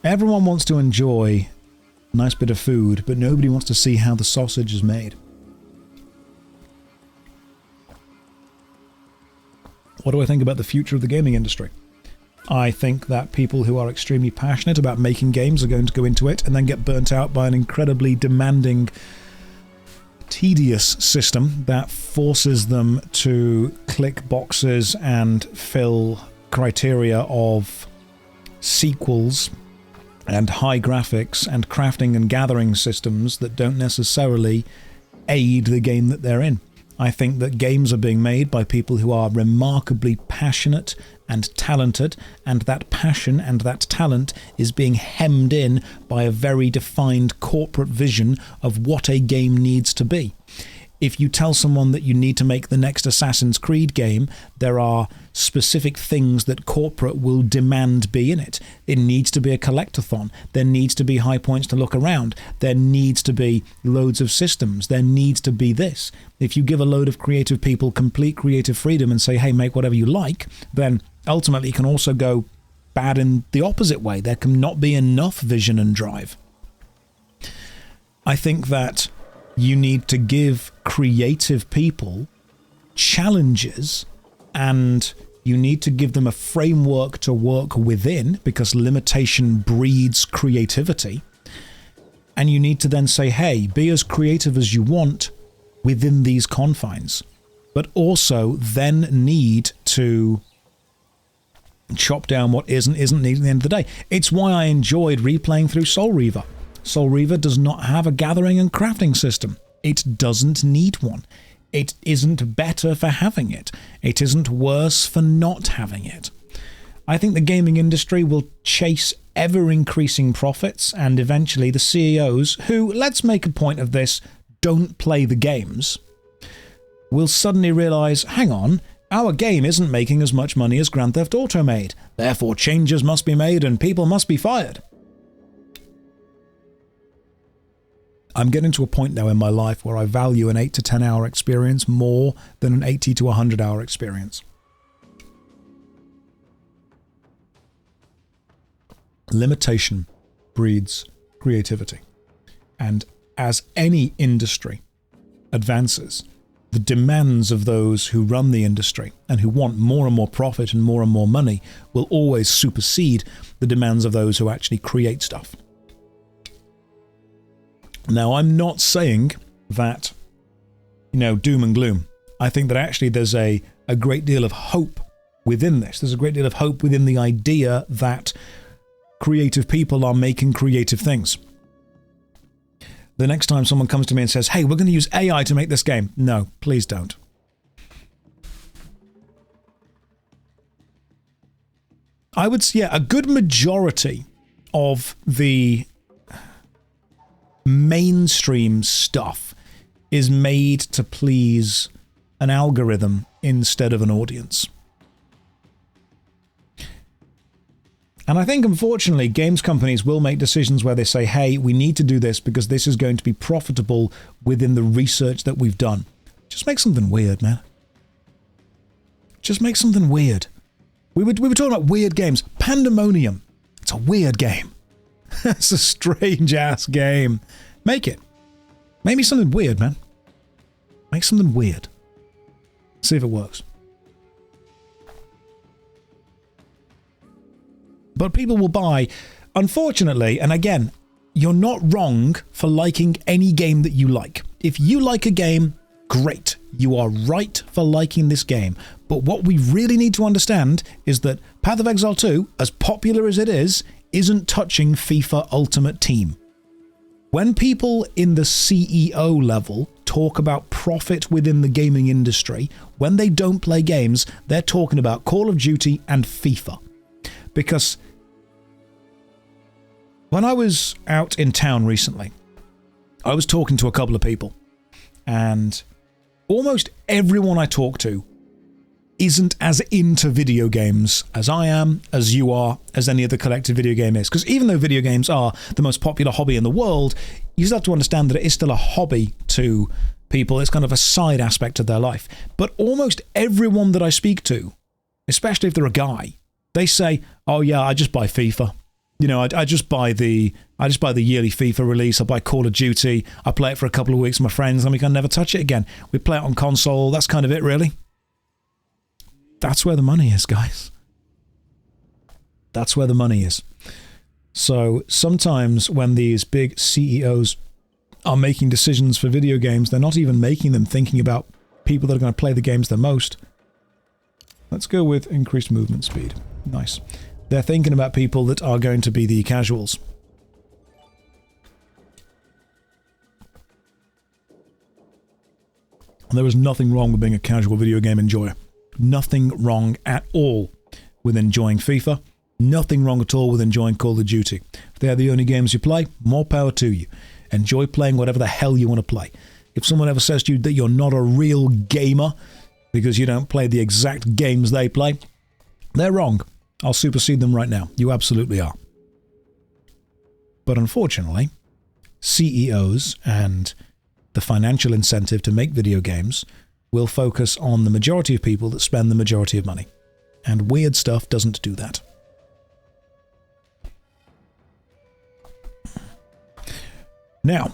Everyone wants to enjoy a nice bit of food, but nobody wants to see how the sausage is made. What do I think about the future of the gaming industry? I think that people who are extremely passionate about making games are going to go into it and then get burnt out by an incredibly demanding, tedious system that forces them to click boxes and fill criteria of sequels and high graphics and crafting and gathering systems that don't necessarily aid the game that they're in. I think that games are being made by people who are remarkably passionate and talented, and that passion and that talent is being hemmed in by a very defined corporate vision of what a game needs to be. If you tell someone that you need to make the next Assassin's Creed game, there are specific things that corporate will demand be in it. It needs to be a collectathon. There needs to be high points to look around. There needs to be loads of systems. There needs to be this. If you give a load of creative people complete creative freedom and say, hey, make whatever you like, then ultimately it can also go bad in the opposite way. There can not be enough vision and drive. I think that you need to give creative people challenges, and you need to give them a framework to work within, because limitation breeds creativity. And you need to then say, hey, be as creative as you want within these confines, but also then need to chop down what isn't needed at the end of the day. It's why I enjoyed replaying through Soul Reaver. Soul Reaver does not have a gathering and crafting system. It doesn't need one. It isn't better for having it. It isn't worse for not having it. I think the gaming industry will chase ever-increasing profits, and eventually the CEOs, who, let's make a point of this, don't play the games, will suddenly realise, hang on, our game isn't making as much money as Grand Theft Auto made. Therefore changes must be made and people must be fired. I'm getting to a point now in my life where I value an 8 to 10 hour experience more than an 80 to 100 hour experience. Limitation breeds creativity. And as any industry advances, the demands of those who run the industry and who want more and more profit and more money will always supersede the demands of those who actually create stuff. Now, I'm not saying that, doom and gloom. I think that actually there's a great deal of hope within this. There's a great deal of hope within the idea that creative people are making creative things. The next time someone comes to me and says, hey, we're going to use AI to make this game. No, please don't. I would say, yeah, a good majority of the mainstream stuff is made to please an algorithm instead of an audience. And I think, unfortunately, games companies will make decisions where they say, hey, we need to do this because this is going to be profitable within the research that we've done. Just make something weird, man. Just make something weird. We were talking about weird games. Pandemonium. It's a weird game. It's a strange-ass game. Make it. Make me something weird, man. Make something weird. See if it works. But people will buy, unfortunately, and again, you're not wrong for liking any game that you like. If you like a game, great. You are right for liking this game. But what we really need to understand is that Path of Exile 2, as popular as it is, isn't touching FIFA Ultimate Team. When people in the CEO level talk about profit within the gaming industry, when they don't play games, they're talking about Call of Duty and FIFA. Because when I was out in town recently, I was talking to a couple of people, and almost everyone I talk to isn't as into video games as I am, as you are, as any other collective video game is. Because even though video games are the most popular hobby in the world, you still have to understand that it is still a hobby to people. It's kind of a side aspect of their life. But almost everyone that I speak to, especially if they're a guy, they say, oh yeah, I just buy FIFA. You know, I just buy the yearly FIFA release. I buy Call of Duty. I play it for a couple of weeks with my friends, and we can never touch it again. We play it on console. That's kind of it, really. That's where the money is, guys. That's where the money is. So sometimes when these big CEOs are making decisions for video games, they're not even making them thinking about people that are going to play the games the most. Let's go with increased movement speed. Nice. They're thinking about people that are going to be the casuals. And there is nothing wrong with being a casual video game enjoyer. Nothing wrong at all with enjoying FIFA. Nothing wrong at all with enjoying Call of Duty. If they're the only games you play, more power to you. Enjoy playing whatever the hell you want to play. If someone ever says to you that you're not a real gamer because you don't play the exact games they play, they're wrong. I'll supersede them right now. You absolutely are. But unfortunately, CEOs and the financial incentive to make video games will focus on the majority of people that spend the majority of money. And weird stuff doesn't do that. Now,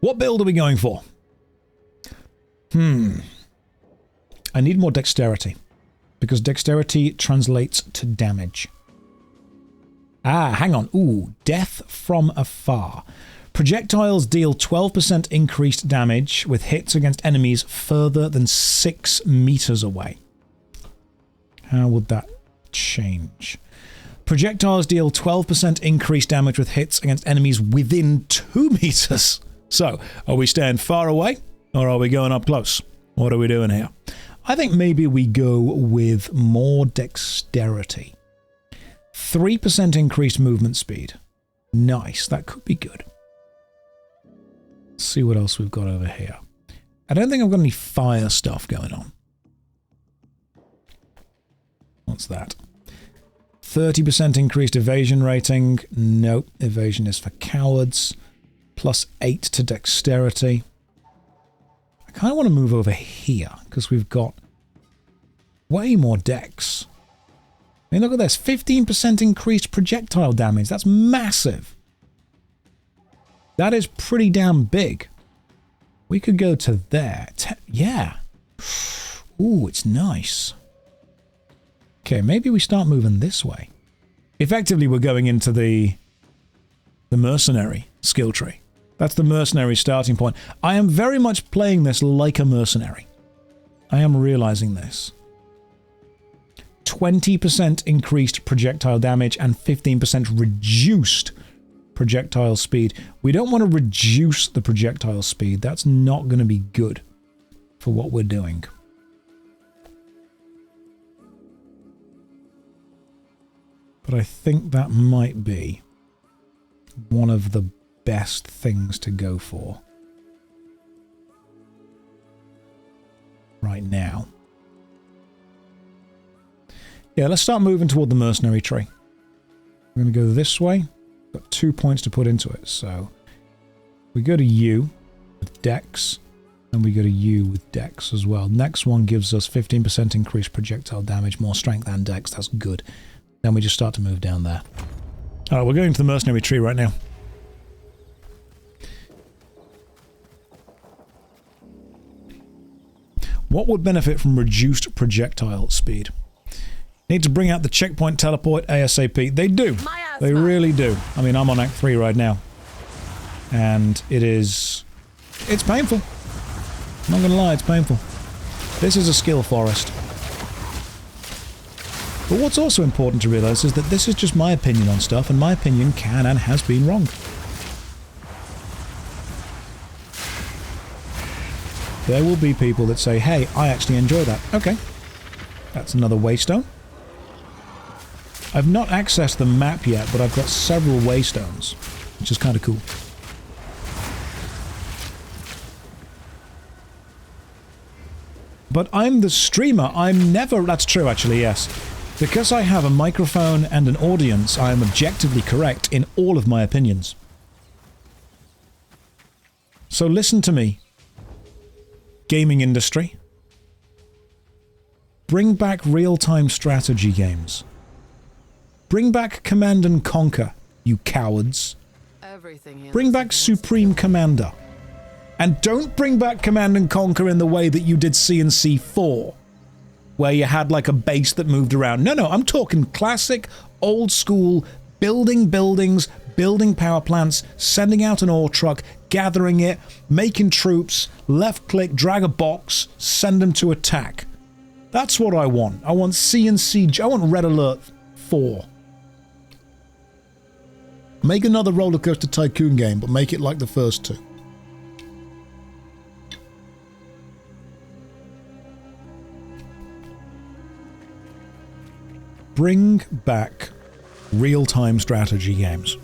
what build are we going for? I need more dexterity, because dexterity translates to damage. Ah, hang on. Ooh, death from afar. Projectiles deal 12% increased damage with hits against enemies further than 6 meters away. How would that change? Projectiles deal 12% increased damage with hits against enemies within 2 meters. So, are we staying far away or are we going up close? What are we doing here? I think maybe we go with more dexterity. 3% increased movement speed. Nice, that could be good. Let's see what else we've got over here. I don't think I've got any fire stuff going on. What's that? 30% increased evasion rating. Nope, evasion is for cowards. Plus 8 to dexterity. I kind of want to move over here because we've got way more dex. I mean, look at this. 15% increased projectile damage. That's massive. That is pretty damn big. We could go to there. Yeah. Ooh, it's nice. Okay, maybe we start moving this way. Effectively, we're going into the mercenary skill tree. That's the mercenary starting point. I am very much playing this like a mercenary. I am realizing this. 20% increased projectile damage and 15% reduced projectile speed. We don't want to reduce the projectile speed. That's not going to be good for what we're doing. But I think that might be one of the best things to go for right now. Yeah, let's start moving toward the mercenary tree. We're going to go this way. Got 2 points to put into it. So we go to U with Dex, and we go to U with Dex as well. Next one gives us 15% increased projectile damage, more strength and Dex. That's good. Then we just start to move down there. Alright, we're going to the mercenary tree right now. What would benefit from reduced projectile speed? Need to bring out the checkpoint teleport ASAP. They do. They really do. I mean, I'm on Act 3 right now. And it's painful. I'm not gonna lie, it's painful. This is a skill forest. But what's also important to realize is that this is just my opinion on stuff, and my opinion can and has been wrong. There will be people that say, hey, I actually enjoy that. Okay. That's another waystone. I've not accessed the map yet, but I've got several waystones, which is kind of cool. But I'm the streamer. I'm never... That's true, actually, yes. Because I have a microphone and an audience, I am objectively correct in all of my opinions. So listen to me. Gaming industry. Bring back real-time strategy games. Bring back Command and Conquer, you cowards. Bring back Supreme Commander. And don't bring back Command and Conquer in the way that you did CNC 4, where you had like a base that moved around. No, I'm talking classic, old school, building buildings, building power plants, sending out an ore truck, gathering it, making troops, left click, drag a box, send them to attack. That's what I want. I want CNC, I want Red Alert 4. Make another Roller Coaster Tycoon game, but make it like the first two. Bring back real-time strategy games.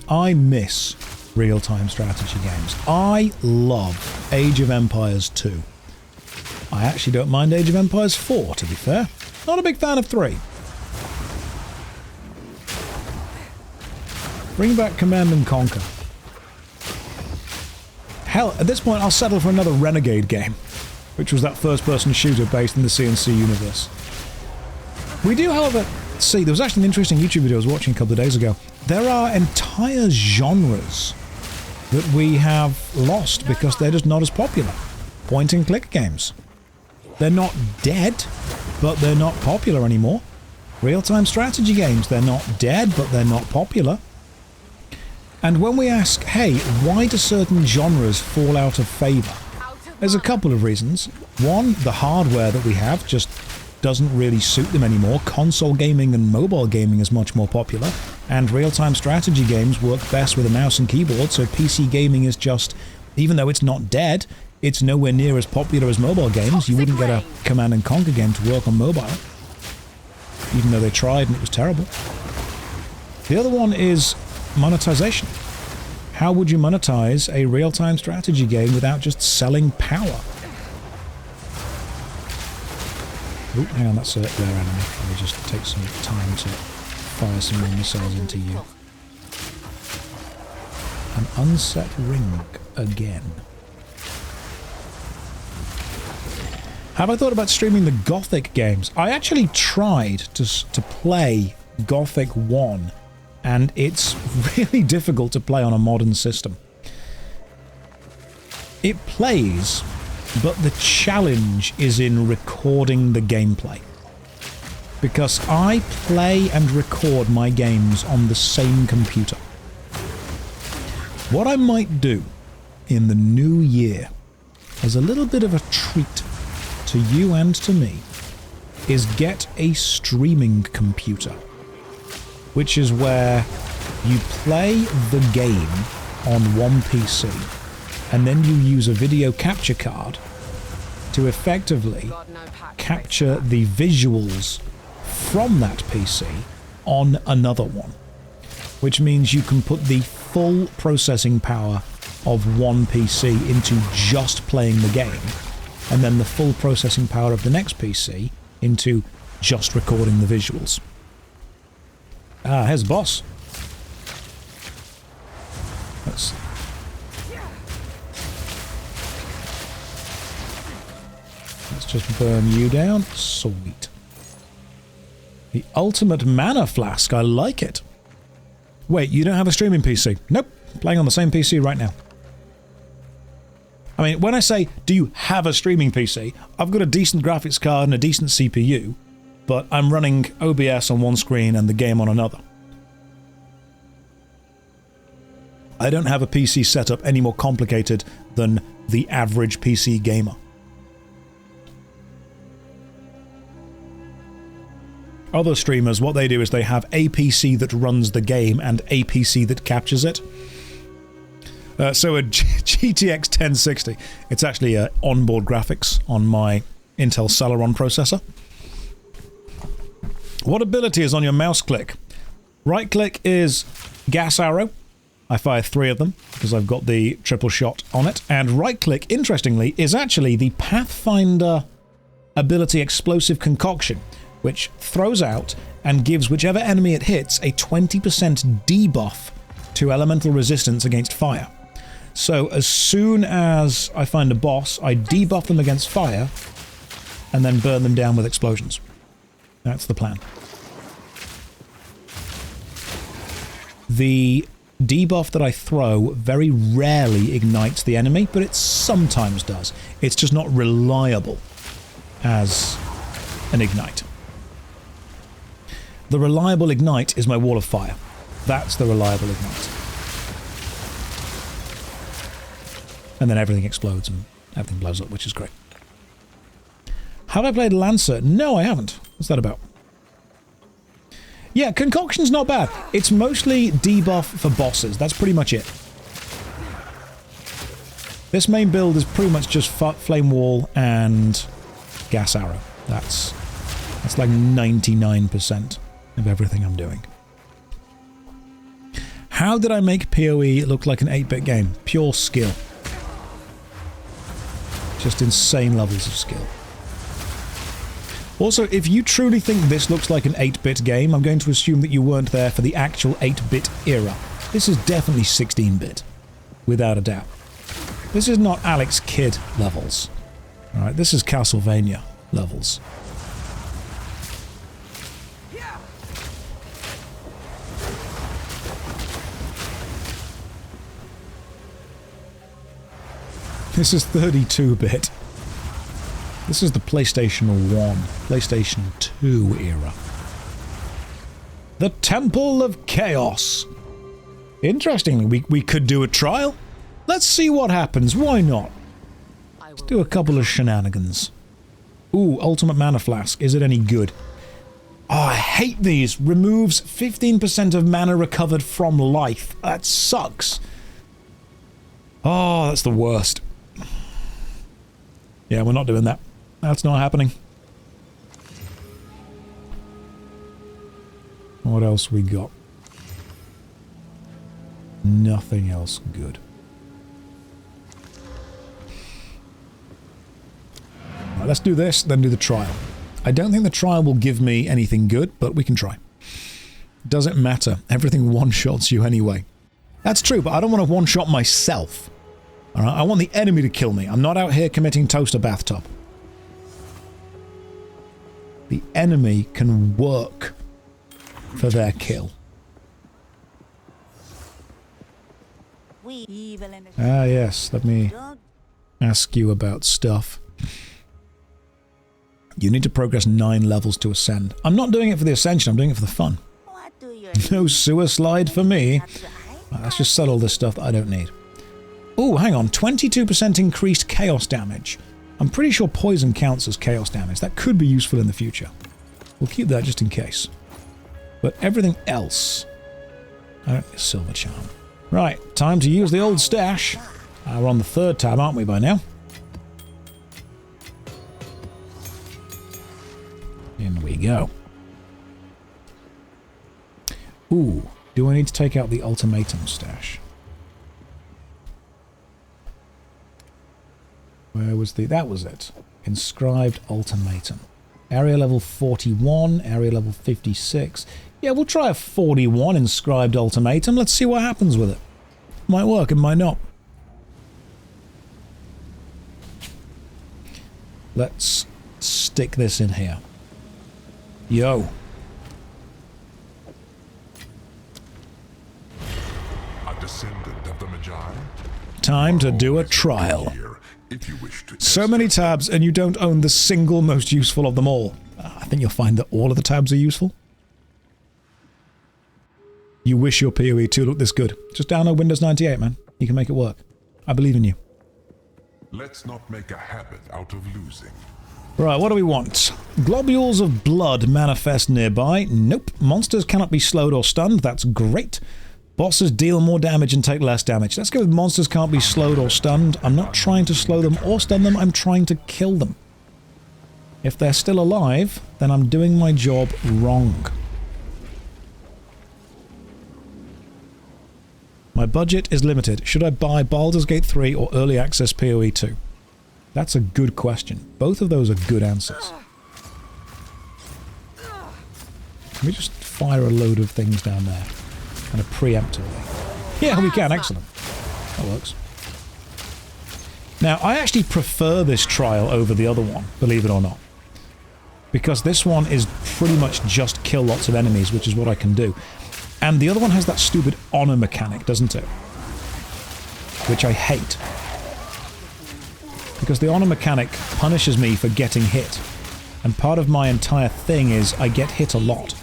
I miss real-time strategy games. I love Age of Empires 2. I actually don't mind Age of Empires 4, to be fair. Not a big fan of 3. Bring back Command and Conquer. Hell, at this point I'll settle for another Renegade game, which was that first-person shooter based in the CNC universe. We do, however, see, there was actually an interesting YouTube video I was watching a couple of days ago. There are entire genres that we have lost because they're just not as popular. Point-and-click games. They're not dead, but they're not popular anymore. Real-time strategy games, they're not dead, but they're not popular. And when we ask, hey, why do certain genres fall out of favor? There's a couple of reasons. One, the hardware that we have just doesn't really suit them anymore. Console gaming and mobile gaming is much more popular, and real-time strategy games work best with a mouse and keyboard, so PC gaming is just, even though it's not dead, it's nowhere near as popular as mobile games. You wouldn't get a Command and Conquer game to work on mobile, even though they tried and it was terrible. The other one is monetization. How would you monetize a real-time strategy game without just selling power? Oh, hang on, that's a rare enemy. Let me just take some time to fire some more missiles into you. An unset ring again. Have I thought about streaming the Gothic games? I actually tried to play Gothic 1, and it's really difficult to play on a modern system. It plays, but the challenge is in recording the gameplay. Because I play and record my games on the same computer. What I might do in the new year, as a little bit of a treat to you and to me, is get a streaming computer, which is where you play the game on one PC, and then you use a video capture card to effectively capture the visuals from that PC on another one, which means you can put the full processing power of one PC into just playing the game, and then the full processing power of the next PC into just recording the visuals. Ah, here's the boss. Let's just burn you down. Sweet. The ultimate mana flask. I like it. Wait, you don't have a streaming PC? Nope. Playing on the same PC right now. I mean, when I say, do you have a streaming PC? I've got a decent graphics card and a decent CPU, but I'm running OBS on one screen and the game on another. I don't have a PC setup any more complicated than the average PC gamer. Other streamers, what they do is they have a PC that runs the game and a PC that captures it. So a GTX 1060, it's actually onboard graphics on my Intel Celeron processor. What ability is on your mouse click? Right click is gas arrow. I fire 3 of them because I've got the triple shot on it. And right click, interestingly, is actually the Pathfinder ability Explosive Concoction, which throws out and gives whichever enemy it hits a 20% debuff to elemental resistance against fire. So as soon as I find a boss, I debuff them against fire and then burn them down with explosions. That's the plan. The debuff that I throw very rarely ignites the enemy, but it sometimes does. It's just not reliable as an ignite. The reliable ignite is my wall of fire. That's the reliable ignite. And then everything explodes and everything blows up, which is great. Have I played Lancer? No, I haven't. What's that about? Yeah, Concoction's not bad. It's mostly debuff for bosses. That's pretty much it. This main build is pretty much just Flame Wall and Gas Arrow. That's like 99% of everything I'm doing. How did I make PoE look like an 8-bit game? Pure skill. Just insane levels of skill. Also, if you truly think this looks like an 8-bit game, I'm going to assume that you weren't there for the actual 8-bit era. This is definitely 16-bit, without a doubt. This is not Alex Kidd levels. Alright, this is Castlevania levels. This is 32-bit. This is the PlayStation 1, PlayStation 2 era. The Temple of Chaos. Interestingly, we could do a trial. Let's see what happens. Why not? Let's do a couple of shenanigans. Ooh, Ultimate Mana Flask. Is it any good? Oh, I hate these. Removes 15% of mana recovered from life. That sucks. Oh, that's the worst. Yeah, we're not doing that. That's not happening. What else we got? Nothing else good. Right, let's do this, then do the trial. I don't think the trial will give me anything good, but we can try. Doesn't matter. Everything one-shots you anyway. That's true, but I don't want to one-shot myself. Alright, I want the enemy to kill me. I'm not out here committing toaster bathtub. The enemy can work for their kill. Ah, yes, let me ask you about stuff. You need to progress 9 levels to ascend. I'm not doing it for the ascension, I'm doing it for the fun. No sewer slide for me. Right, let's just sell all this stuff that I don't need. Oh, hang on, 22% increased chaos damage. I'm pretty sure poison counts as chaos damage. That could be useful in the future. We'll keep that just in case. But everything else... silver charm. Right, time to use the old stash. We're on the 3rd tab, aren't we, by now? In we go. Ooh, do I need to take out the ultimatum stash? Where was the... that was it. Inscribed ultimatum. Area level 41, area level 56. Yeah, we'll try a 41 inscribed ultimatum. Let's see what happens with it. Might work, it might not. Let's stick this in here. Yo. A descendant of the Magi? Time to do a trial. If you wish to So many tabs, and you don't own the single most useful of them all. I think you'll find that all of the tabs are useful. You wish your PoE 2 looked this good. Just download Windows 98, man. You can make it work. I believe in you. Let's not make a habit out of losing. Right, what do we want? Globules of blood manifest nearby. Nope. Monsters cannot be slowed or stunned. That's great. Bosses deal more damage and take less damage. Let's go with monsters can't be slowed or stunned. I'm not trying to slow them or stun them. I'm trying to kill them. If they're still alive, then I'm doing my job wrong. My budget is limited. Should I buy Baldur's Gate 3 or Early Access PoE 2? That's a good question. Both of those are good answers. Can we just fire a load of things down there? Kind of preemptively. Yeah, we can. Excellent. That works. Now, I actually prefer this trial over the other one, believe it or not. Because this one is pretty much just kill lots of enemies, which is what I can do. And the other one has that stupid honor mechanic, doesn't it? Which I hate. Because the honor mechanic punishes me for getting hit. And part of my entire thing is I get hit a lot.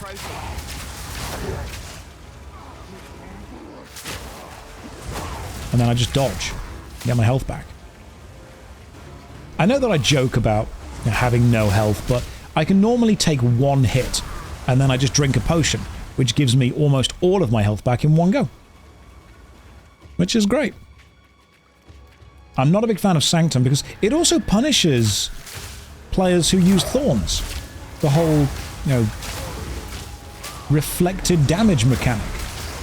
And then I just dodge. Get my health back. I know that I joke about having no health, but I can normally take one hit, and then I just drink a potion, which gives me almost all of my health back in one go. Which is great. I'm not a big fan of Sanctum because it also punishes players who use thorns. The whole, reflected damage mechanic.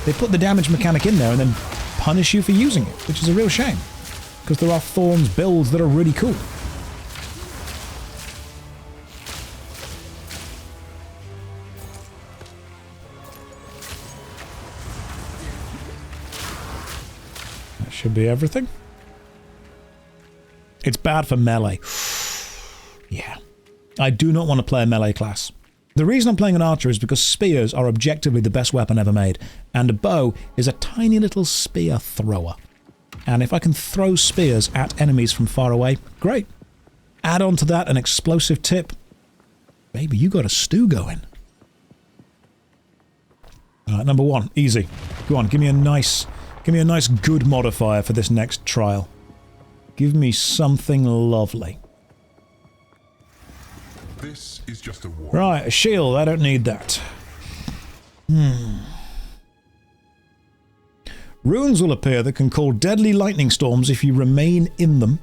They put the damage mechanic in there and then punish you for using it, which is a real shame. Because there are thorns builds that are really cool. That should be everything. It's bad for melee. Yeah. I do not want to play a melee class. The reason I'm playing an archer is because spears are objectively the best weapon ever made, and a bow is a tiny little spear thrower. And if I can throw spears at enemies from far away, great. Add on to that an explosive tip. Baby, you got a stew going. Alright, number one, easy. Go on, give me a nice good modifier for this next trial. Give me something lovely. This is just a war. Right, a shield. I don't need that. Ruins will appear that can call deadly lightning storms if you remain in them,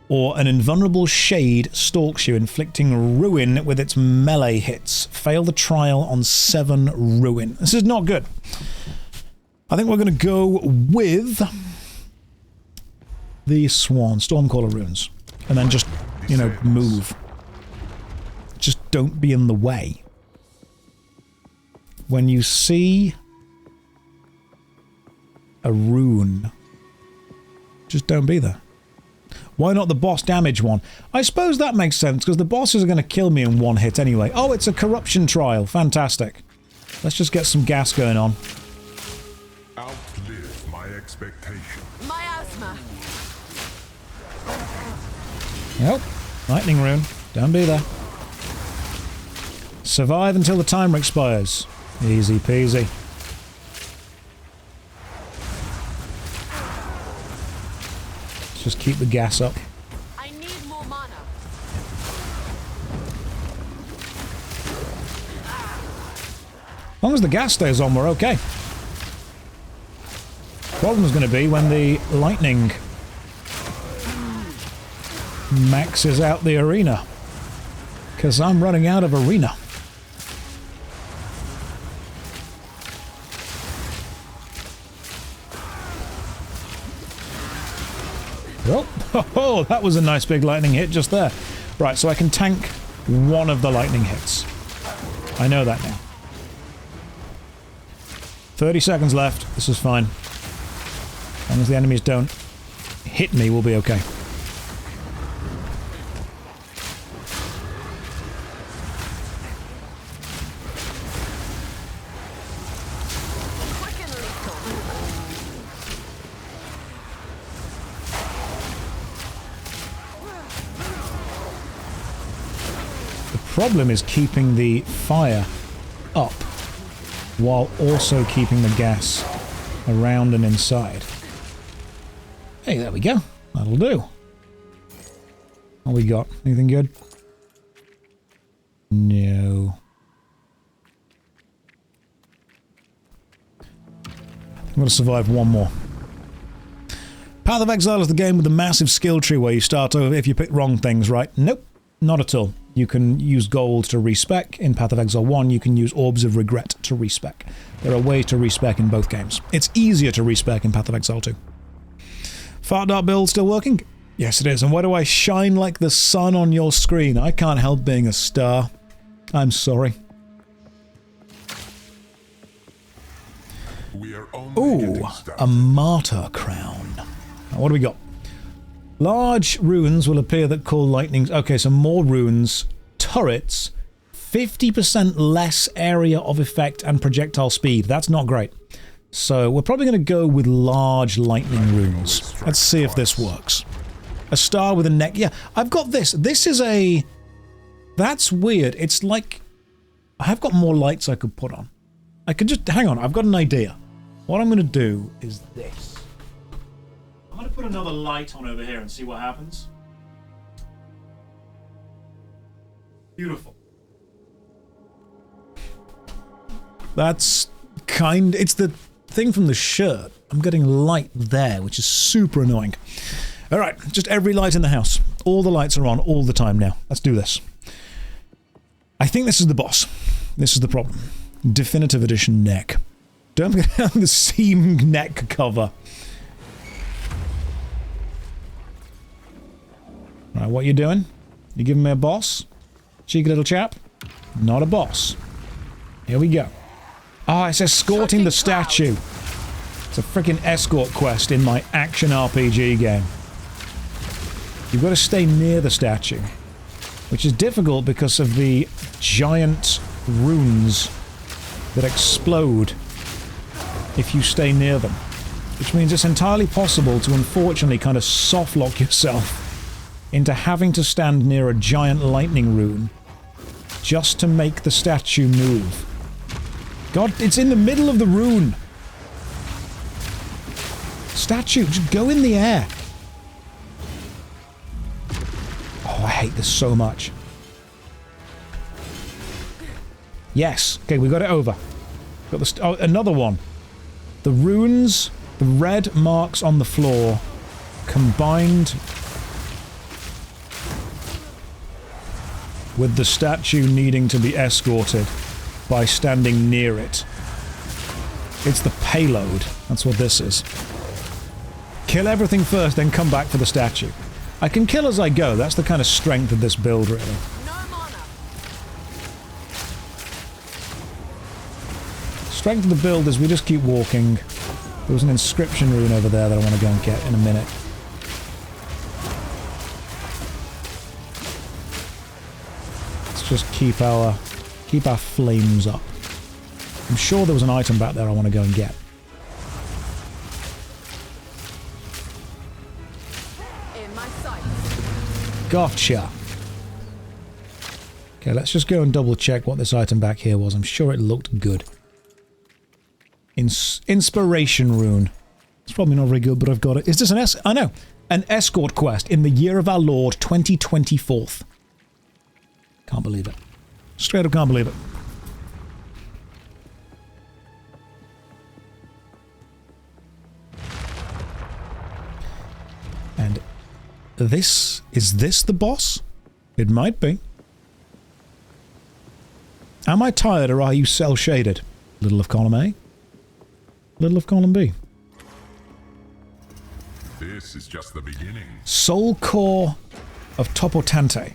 or an invulnerable shade stalks you, inflicting ruin with its melee hits. Fail the trial on 7 ruin. This is not good. I think we're going to go with the Swan, Stormcaller runes, and then just, move. Just don't be in the way. When you see a rune, just don't be there. Why not the boss damage one? I suppose that makes sense, because the bosses are going to kill me in one hit anyway. Oh, it's a corruption trial. Fantastic. Let's just get some gas going on. Outlive my expectation. Miasma. Nope. Lightning rune. Don't be there. Survive until the timer expires. Easy peasy. Let's just keep the gas up. I need more mana. long as the gas stays on, we're okay. Problem's going to be when the lightning maxes out the arena. Because I'm running out of arena. Oh, that was a nice big lightning hit just there. Right, so I can tank one of the lightning hits. I know that now. 30 seconds left. This is fine. As long as the enemies don't hit me, we'll be okay. The problem is keeping the fire up while also keeping the gas around and inside. Hey, there we go. That'll do. What we got? Anything good? No. I'm going to survive one more. Path of Exile is the game with the massive skill tree where you start over if you pick wrong things, right? Nope, not at all. You can use gold to respec. In Path of Exile 1, you can use Orbs of Regret to respec. There are ways to respec in both games. It's easier to respec in Path of Exile 2. Fart Dart build still working? Yes, it is. And why do I shine like the sun on your screen? I can't help being a star. I'm sorry. We are only Ooh, a martyr crown. Now, what do we got? Large runes will appear that call lightnings. Okay, so more runes. Turrets. 50% less area of effect and projectile speed. That's not great. So we're probably going to go with large lightning runes. Let's see if this works. A star with a neck. Yeah, I've got this. This is a... That's weird. It's like... I've got more lights I could put on. I could just... Hang on, I've got an idea. What I'm going to do is this. I'm going to put another light on over here and see what happens. Beautiful. That's kind... It's the thing from the shirt. I'm getting light there, which is super annoying. Alright, just every light in the house. All the lights are on all the time now. Let's do this. I think this is the boss. This is the problem. Definitive Edition neck. Don't forget about the seam neck cover. Right, what you doing? You giving me a boss? Cheeky little chap? Not a boss. Here we go. Oh, it's escorting the statue. It's a freaking escort quest in my action RPG game. You've got to stay near the statue, which is difficult because of the giant runes that explode if you stay near them. Which means it's entirely possible to unfortunately kind of soft-lock yourself into having to stand near a giant lightning rune just to make the statue move. God, it's in the middle of the rune! Statue, just go in the air! Oh, I hate this so much. Yes. Okay, we got it over. Got the oh, another one. The runes, the red marks on the floor, combined with the statue needing to be escorted by standing near it. It's the payload. That's what this is. Kill everything first, then come back for the statue. I can kill as I go. That's the kind of strength of this build, really. Strength of the build is we just keep walking. There was an inscription rune over there that I want to go and get in a minute. Let's just keep our flames up. I'm sure there was an item back there I want to go and get. In my sight. Gotcha. Okay, let's just go and double check what this item back here was. I'm sure it looked good. Inspiration rune. It's probably not very good, but I've got it. Is this an I know. An escort quest in the year of our Lord 2024. Can't believe it. Straight up can't believe it. Is this the boss? It might be. Am I tired or are you cell-shaded? Little of column A. Little of column B. This is just the beginning. Soul Core of Topotante.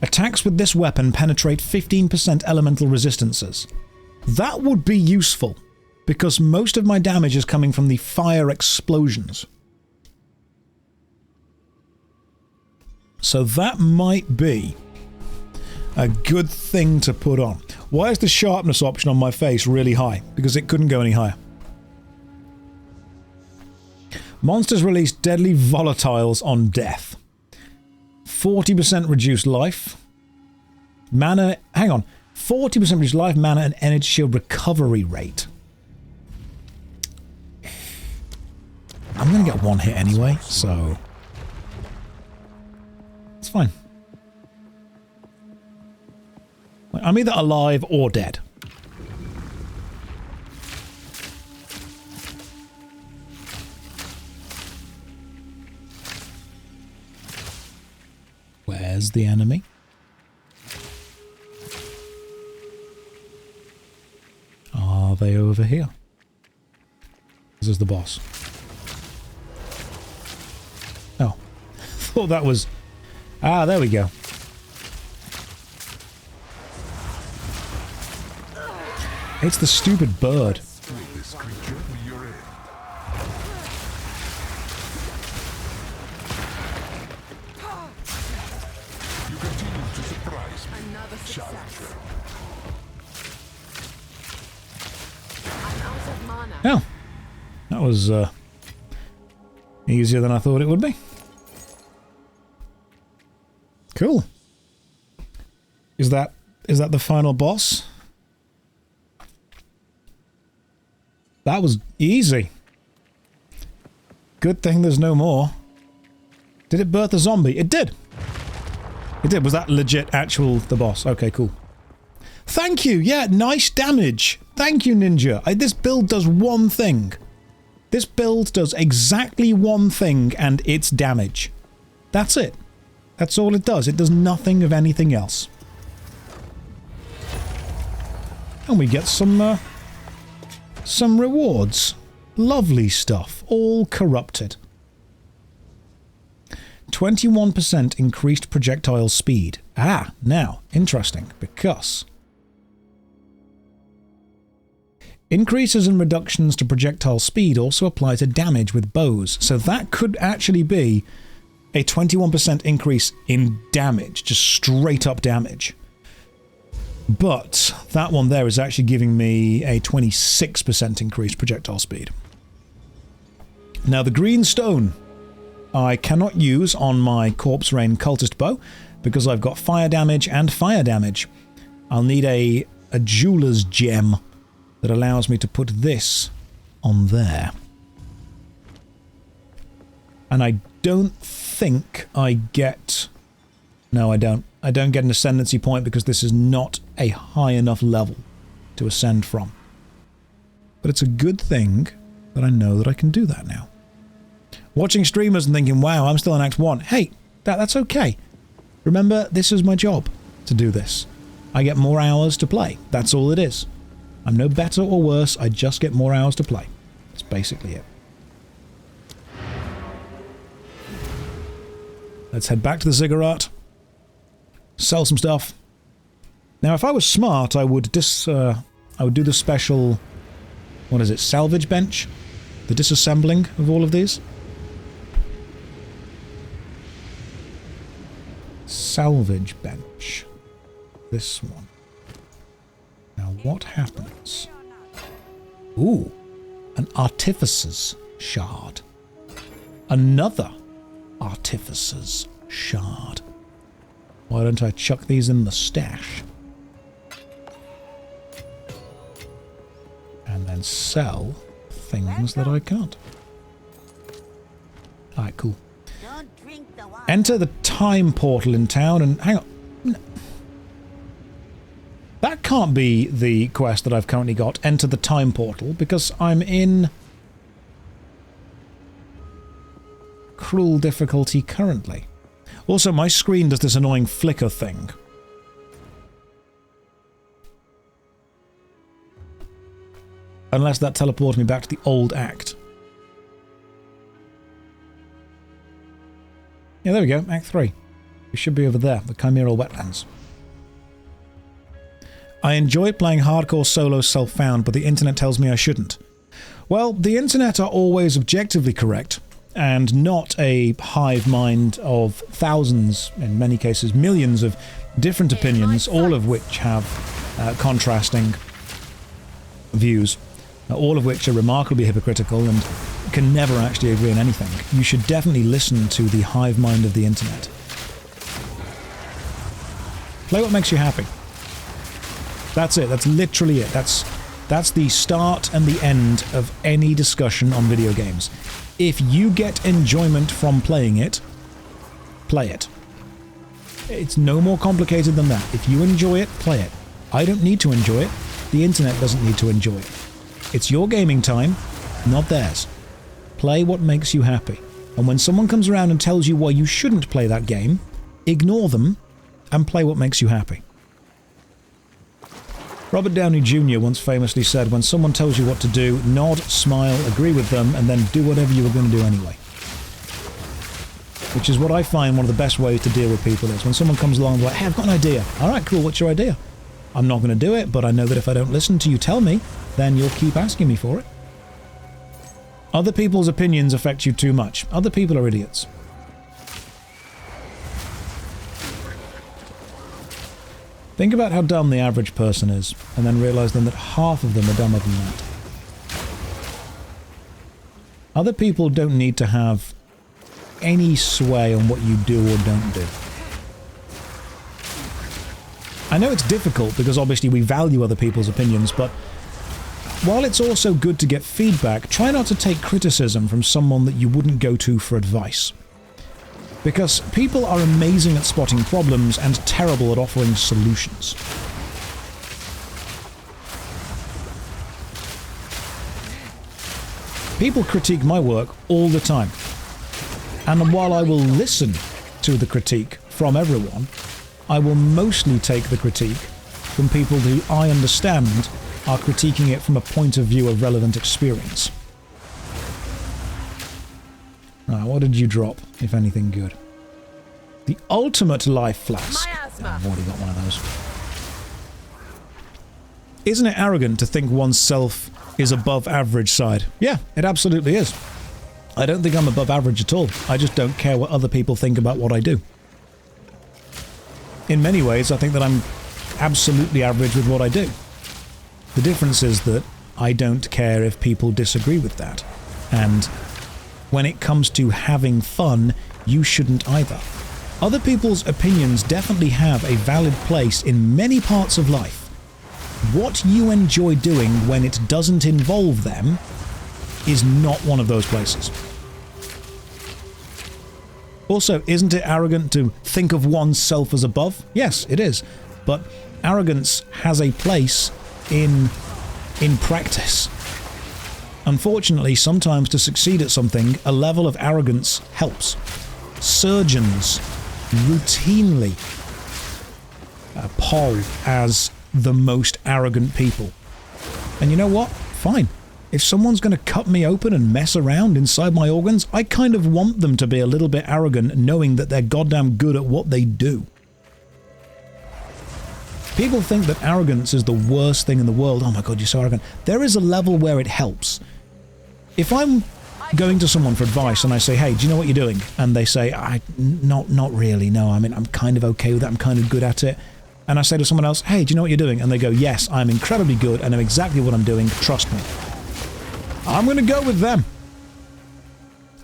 Attacks with this weapon penetrate 15% elemental resistances. That would be useful, because most of my damage is coming from the fire explosions. So that might be a good thing to put on. Why is the sharpness option on my face really high? Because it couldn't go any higher. Monsters release deadly volatiles on death. 40% reduced life. Mana... Hang on. 40% reduced life, mana, and energy shield recovery rate. I'm going to get one hit anyway, so... It's fine. I'm either alive or dead. Where's the enemy? Are they over here? This is the boss. Oh. Thought that was... Ah, there we go. It's the stupid bird. Another success. I'm out of mana. Oh. That was easier than I thought it would be. Cool. Is that the final boss? That was easy. Good thing there's no more. Did it birth a zombie? It did. It did. Was that legit the boss? Okay, cool. Thank you. Yeah, nice damage. Thank you, Ninja. This build does one thing. This build does exactly one thing, and it's damage. That's it. That's all it does. It does nothing of anything else. And we get some rewards. Lovely stuff. All corrupted. 21% increased projectile speed. Ah, now, interesting, because... Increases and reductions to projectile speed also apply to damage with bows, so that could actually be a 21% increase in damage, just straight up damage. But that one there is actually giving me a 26% increased projectile speed. Now the green stone I cannot use on my Corpse Rain Cultist bow because I've got fire damage and fire damage. I'll need a jeweler's gem that allows me to put this on there. And I don't think I get... No, I don't. I don't get an ascendancy point because this is not a high enough level to ascend from. But it's a good thing that I know that I can do that now. Watching streamers and thinking, wow, I'm still in Act 1. Hey, that's okay. Remember, this is my job to do this. I get more hours to play. That's all it is. I'm no better or worse, I just get more hours to play. That's basically it. Let's head back to the ziggurat. Sell some stuff. Now, if I was smart, I would do the special... What is it? Salvage bench? The disassembling of all of these? Salvage bench. This one. Now, what happens? Ooh, an Artificer's Shard. Another Artificer's Shard. Why don't I chuck these in the stash? And then sell things that I can't. Alright, cool. Enter the time portal in town and... Hang on. That can't be the quest that I've currently got, enter the time portal, because I'm in... cruel difficulty currently. Also, my screen does this annoying flicker thing. Unless that teleports me back to the old act. Yeah, there we go, Act 3. We should be over there, the Chimeral Wetlands. I enjoy playing hardcore solo self-found, but the internet tells me I shouldn't. Well, the internet are always objectively correct, and not a hive mind of thousands, in many cases millions of different opinions, all of which have contrasting views, all of which are remarkably hypocritical and can never actually agree on anything. You should definitely listen to the hive mind of the internet. Play what makes you happy. That's it. That's literally it. That's the start and the end of any discussion on video games. If you get enjoyment from playing it, play it. It's no more complicated than that. If you enjoy it, play it. I don't need to enjoy it. The internet doesn't need to enjoy it. It's your gaming time, not theirs. Play what makes you happy. And when someone comes around and tells you why you shouldn't play that game, ignore them and play what makes you happy. Robert Downey Jr. once famously said, when someone tells you what to do, nod, smile, agree with them, and then do whatever you were going to do anyway. Which is what I find one of the best ways to deal with people is. When someone comes along and is like, hey, I've got an idea. Alright, cool, what's your idea? I'm not going to do it, but I know that if I don't listen to you tell me, then you'll keep asking me for it. Other people's opinions affect you too much. Other people are idiots. Think about how dumb the average person is, and then realize then that half of them are dumber than that. Other people don't need to have any sway on what you do or don't do. I know it's difficult because obviously we value other people's opinions, but while it's also good to get feedback, try not to take criticism from someone that you wouldn't go to for advice. Because people are amazing at spotting problems and terrible at offering solutions. People critique my work all the time. And while I will listen to the critique from everyone, I will mostly take the critique from people who I understand are critiquing it from a point of view of relevant experience. Right, what did you drop, if anything good? The ultimate life flask. I've already got one of those. Isn't it arrogant to think oneself is above average side? Yeah, it absolutely is. I don't think I'm above average at all. I just don't care what other people think about what I do. In many ways, I think that I'm absolutely average with what I do. The difference is that I don't care if people disagree with that. And when it comes to having fun, you shouldn't either. Other people's opinions definitely have a valid place in many parts of life. What you enjoy doing when it doesn't involve them is not one of those places. Also, isn't it arrogant to think of oneself as above? Yes, it is. But arrogance has a place in practice. Unfortunately, sometimes to succeed at something, a level of arrogance helps. Surgeons routinely poll as the most arrogant people. And you know what? Fine. If someone's going to cut me open and mess around inside my organs, I kind of want them to be a little bit arrogant, knowing that they're goddamn good at what they do. People think that arrogance is the worst thing in the world. Oh my god, you're so arrogant. There is a level where it helps. If I'm going to someone for advice and I say, hey, do you know what you're doing? And they say, not really, no, I mean, I'm kind of okay with that, I'm kind of good at it. And I say to someone else, hey, do you know what you're doing? And they go, yes, I'm incredibly good, I know exactly what I'm doing, trust me. I'm going to go with them.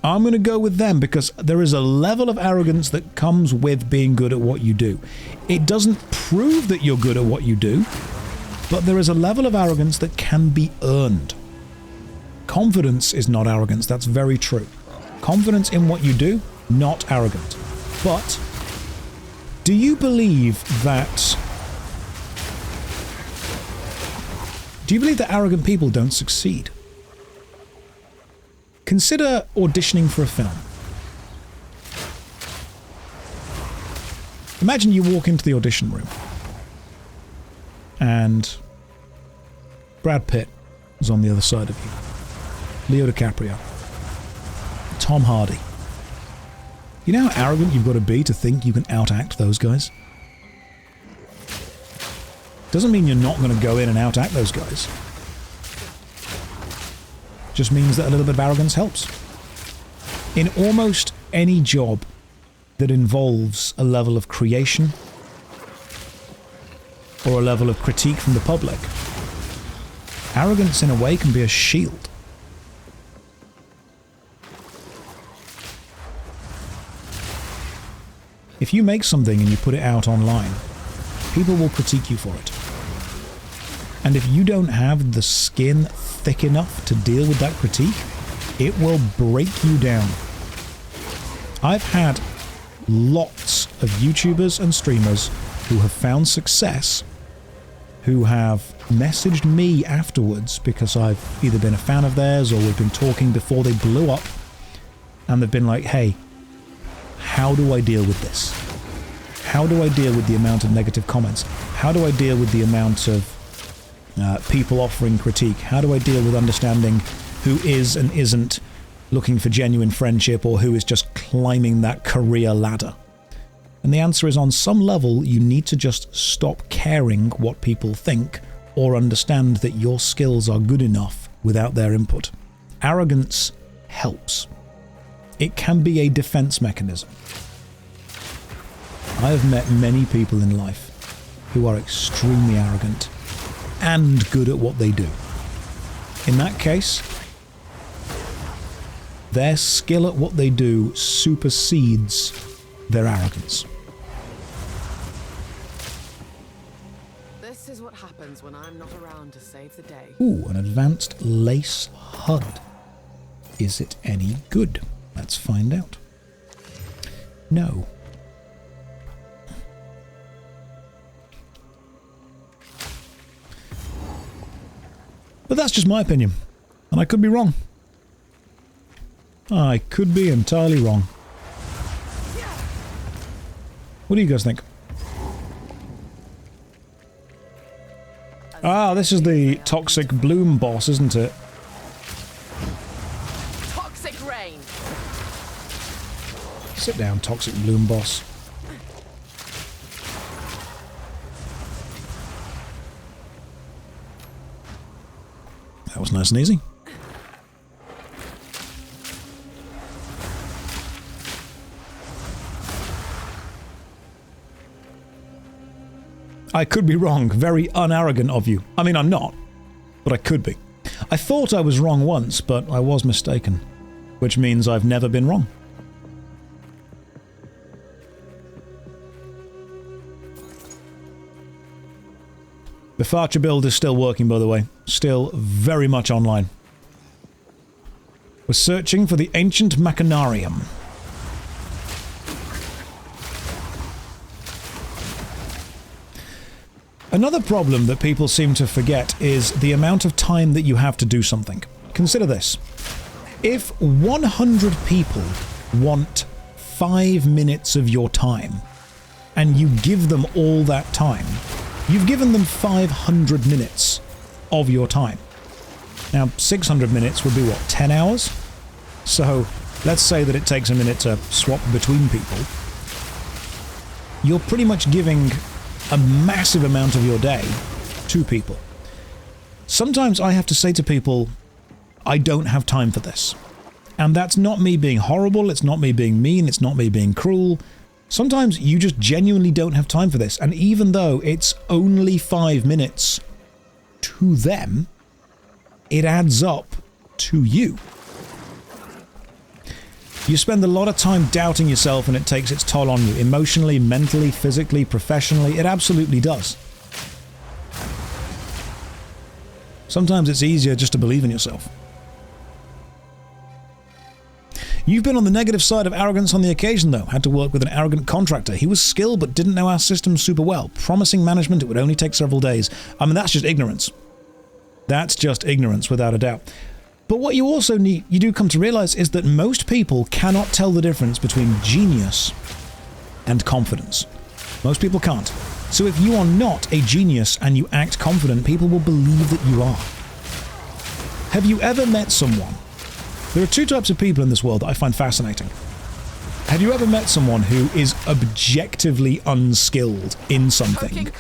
I'm going to go with them because there is a level of arrogance that comes with being good at what you do. It doesn't prove that you're good at what you do, but there is a level of arrogance that can be earned. Confidence is not arrogance, that's very true. Confidence in what you do, not arrogant. But do you believe that arrogant people don't succeed? Consider auditioning for a film. Imagine you walk into the audition room and Brad Pitt is on the other side of you. Leo DiCaprio. Tom Hardy. You know how arrogant you've got to be to think you can outact those guys? Doesn't mean you're not going to go in and outact those guys. Just means that a little bit of arrogance helps. In almost any job that involves a level of creation or a level of critique from the public, arrogance in a way can be a shield. If you make something and you put it out online, people will critique you for it. And if you don't have the skin thick enough to deal with that critique, it will break you down. I've had lots of YouTubers and streamers who have found success, who have messaged me afterwards because I've either been a fan of theirs or we've been talking before they blew up, and they've been like, hey, how do I deal with this? How do I deal with the amount of negative comments? How do I deal with the amount of people offering critique? How do I deal with understanding who is and isn't looking for genuine friendship or who is just climbing that career ladder? And the answer is, on some level, you need to just stop caring what people think or understand that your skills are good enough without their input. Arrogance helps. It can be a defense mechanism. I have met many people in life who are extremely arrogant and good at what they do. In that case, their skill at what they do supersedes their arrogance. This is what happens when I'm not around to save the day. Ooh, an advanced lace HUD. Is it any good? Let's find out. No. But that's just my opinion, and I could be wrong. I could be entirely wrong. What do you guys think? Ah, this is the Toxic Bloom boss, isn't it? Toxic rain. Sit down, Toxic Bloom boss. That was nice and easy. I could be wrong. Very unarrogant of you. I mean, I'm not, but I could be. I thought I was wrong once, but I was mistaken, which means I've never been wrong. The Farcher build is still working, by the way. Still very much online. We're searching for the ancient Machinarium. Another problem that people seem to forget is the amount of time that you have to do something. Consider this. If 100 people want 5 minutes of your time, and you give them all that time, you've given them 500 minutes of your time. Now, 600 minutes would be what, 10 hours? So, let's say that it takes a minute to swap between people. You're pretty much giving a massive amount of your day to people. Sometimes I have to say to people, I don't have time for this. And that's not me being horrible, it's not me being mean, it's not me being cruel. Sometimes you just genuinely don't have time for this, and even though it's only 5 minutes to them, it adds up to you. You spend a lot of time doubting yourself and it takes its toll on you, emotionally, mentally, physically, professionally. It absolutely does. Sometimes it's easier just to believe in yourself. You've been on the negative side of arrogance on the occasion, though. Had to work with an arrogant contractor. He was skilled but didn't know our system super well. Promising management, it would only take several days. I mean, that's just ignorance. That's just ignorance, without a doubt. But what you also you do come to realize is that most people cannot tell the difference between genius and confidence. Most people can't. So if you are not a genius and you act confident, people will believe that you are. Have you ever met someone? There are two types of people in this world that I find fascinating. Have you ever met someone who is objectively unskilled in something,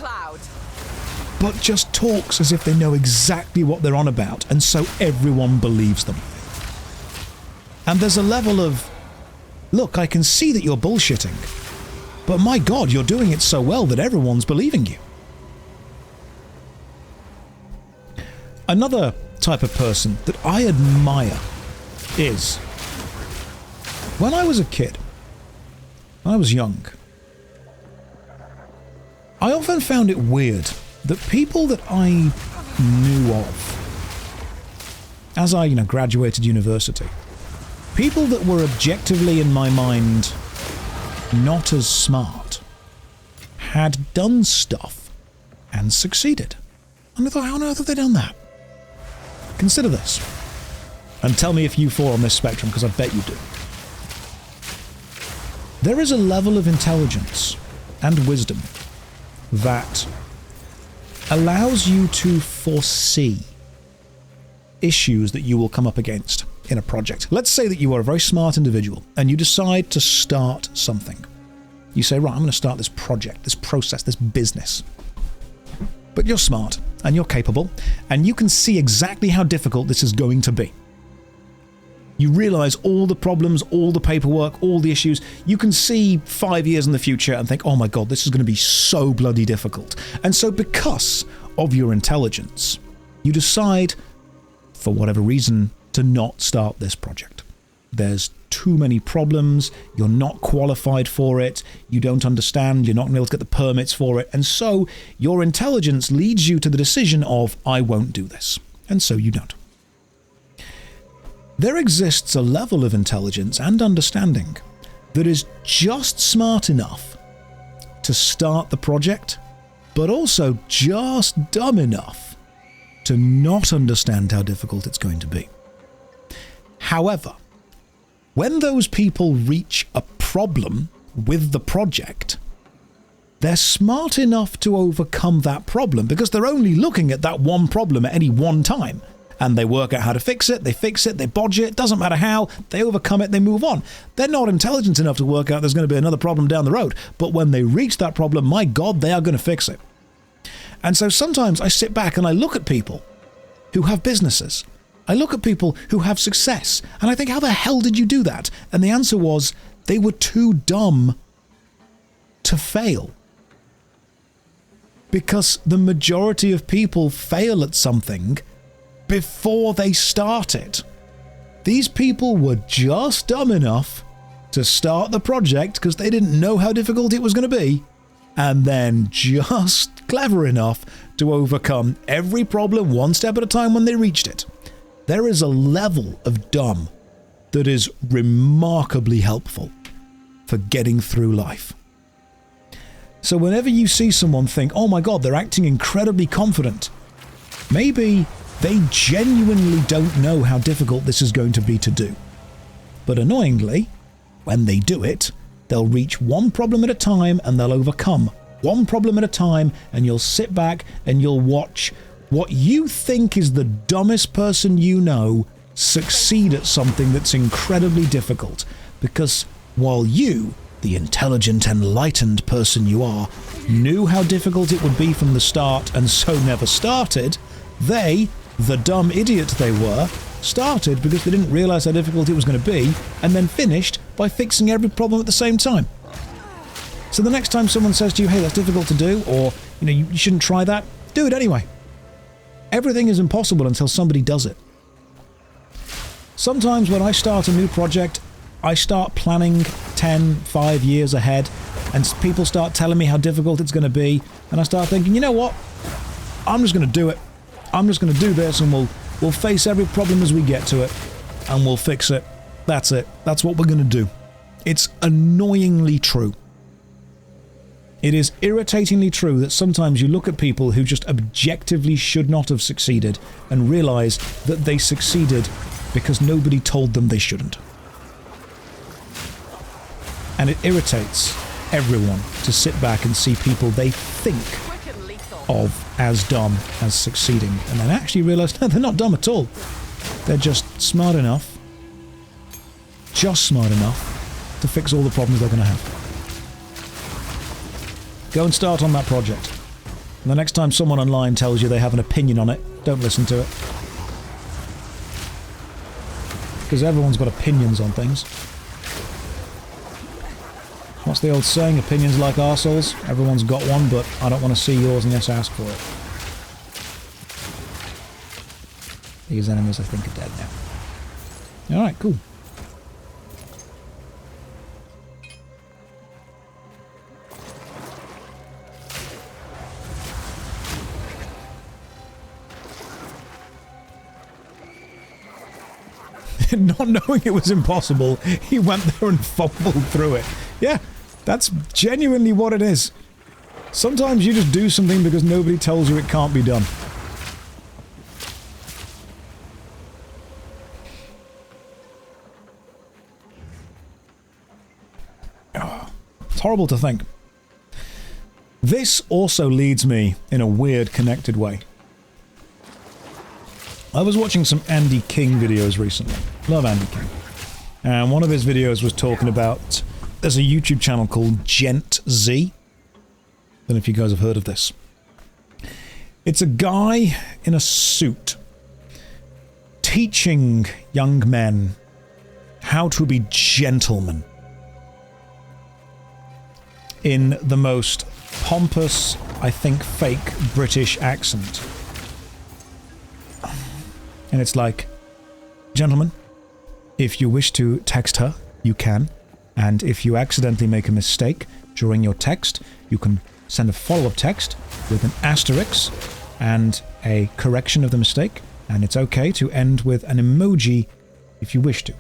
but just talks as if they know exactly what they're on about, and so everyone believes them? And there's a level of, look, I can see that you're bullshitting, but my God, you're doing it so well that everyone's believing you. Another type of person that I admire is, when I was a kid, when I was young, I often found it weird that people that I knew of, as I, graduated university, people that were objectively, in my mind, not as smart, had done stuff and succeeded. And I thought, how on earth have they done that? Consider this, and tell me if you fall on this spectrum, because I bet you do. There is a level of intelligence and wisdom that allows you to foresee issues that you will come up against in a project. Let's say that you are a very smart individual and you decide to start something. You say, right, I'm going to start this project, this process, this business. But you're smart and you're capable and you can see exactly how difficult this is going to be. You realize all the problems, all the paperwork, all the issues. You can see 5 years in the future and think, oh my God, this is going to be so bloody difficult. And so because of your intelligence, you decide, for whatever reason, to not start this project. There's too many problems, you're not qualified for it, you don't understand, you're not going to be able to get the permits for it, and so your intelligence leads you to the decision of, I won't do this. And so you don't. There exists a level of intelligence and understanding that is just smart enough to start the project, but also just dumb enough to not understand how difficult it's going to be. However, when those people reach a problem with the project, they're smart enough to overcome that problem because they're only looking at that one problem at any one time. And they work out how to fix it, they bodge it, doesn't matter how, they overcome it, they move on. They're not intelligent enough to work out there's going to be another problem down the road, but when they reach that problem, my God, they are going to fix it. And so sometimes I sit back and I look at people who have businesses. I look at people who have success, and I think, how the hell did you do that? And the answer was, they were too dumb to fail. Because the majority of people fail at something before they start it. These people were just dumb enough to start the project because they didn't know how difficult it was going to be, and then just clever enough to overcome every problem one step at a time when they reached it. There is a level of dumb that is remarkably helpful for getting through life. So whenever you see someone think, oh my God, they're acting incredibly confident, maybe they genuinely don't know how difficult this is going to be to do. But annoyingly, when they do it, they'll reach one problem at a time and they'll overcome one problem at a time, and you'll sit back and you'll watch what you think is the dumbest person you know succeed at something that's incredibly difficult. Because while you, the intelligent, enlightened person you are, knew how difficult it would be from the start and so never started, they, the dumb idiot they were, started because they didn't realize how difficult it was going to be, and then finished by fixing every problem at the same time. So the next time someone says to you, hey, that's difficult to do, or, you shouldn't try that, do it anyway. Everything is impossible until somebody does it. Sometimes when I start a new project, I start planning 5 years ahead, and people start telling me how difficult it's going to be, and I start thinking, you know what? I'm just going to do it. I'm just going to do this, and we'll face every problem as we get to it, and we'll fix it. That's it. That's what we're going to do. It's annoyingly true. It is irritatingly true that sometimes you look at people who just objectively should not have succeeded and realize that they succeeded because nobody told them they shouldn't. And it irritates everyone to sit back and see people they think Quick and lethal. of as dumb as succeeding, and then actually realize, no, they're not dumb at all. They're just smart enough, just smart enough to fix all the problems they're going to have. Go and start on that project. And the next time someone online tells you they have an opinion on it, don't listen to it. Because everyone's got opinions on things. What's the old saying? Opinions like arseholes? Everyone's got one, but I don't want to see yours unless I ask for it. These enemies, I think, are dead now. Alright, cool. Not knowing it was impossible, he went there and fumbled through it. Yeah, that's genuinely what it is. Sometimes you just do something because nobody tells you it can't be done. It's horrible to think. This also leads me in a weird, connected way. I was watching some Andy King videos recently. Love Andy King. And one of his videos was talking about... There's a YouTube channel called GentZ. Don't know if you guys have heard of this. It's a guy in a suit teaching young men how to be gentlemen in the most pompous, I think, fake British accent. And it's like, gentlemen, if you wish to text her, you can. And if you accidentally make a mistake during your text, you can send a follow-up text with an asterisk and a correction of the mistake. And it's okay to end with an emoji if you wish to.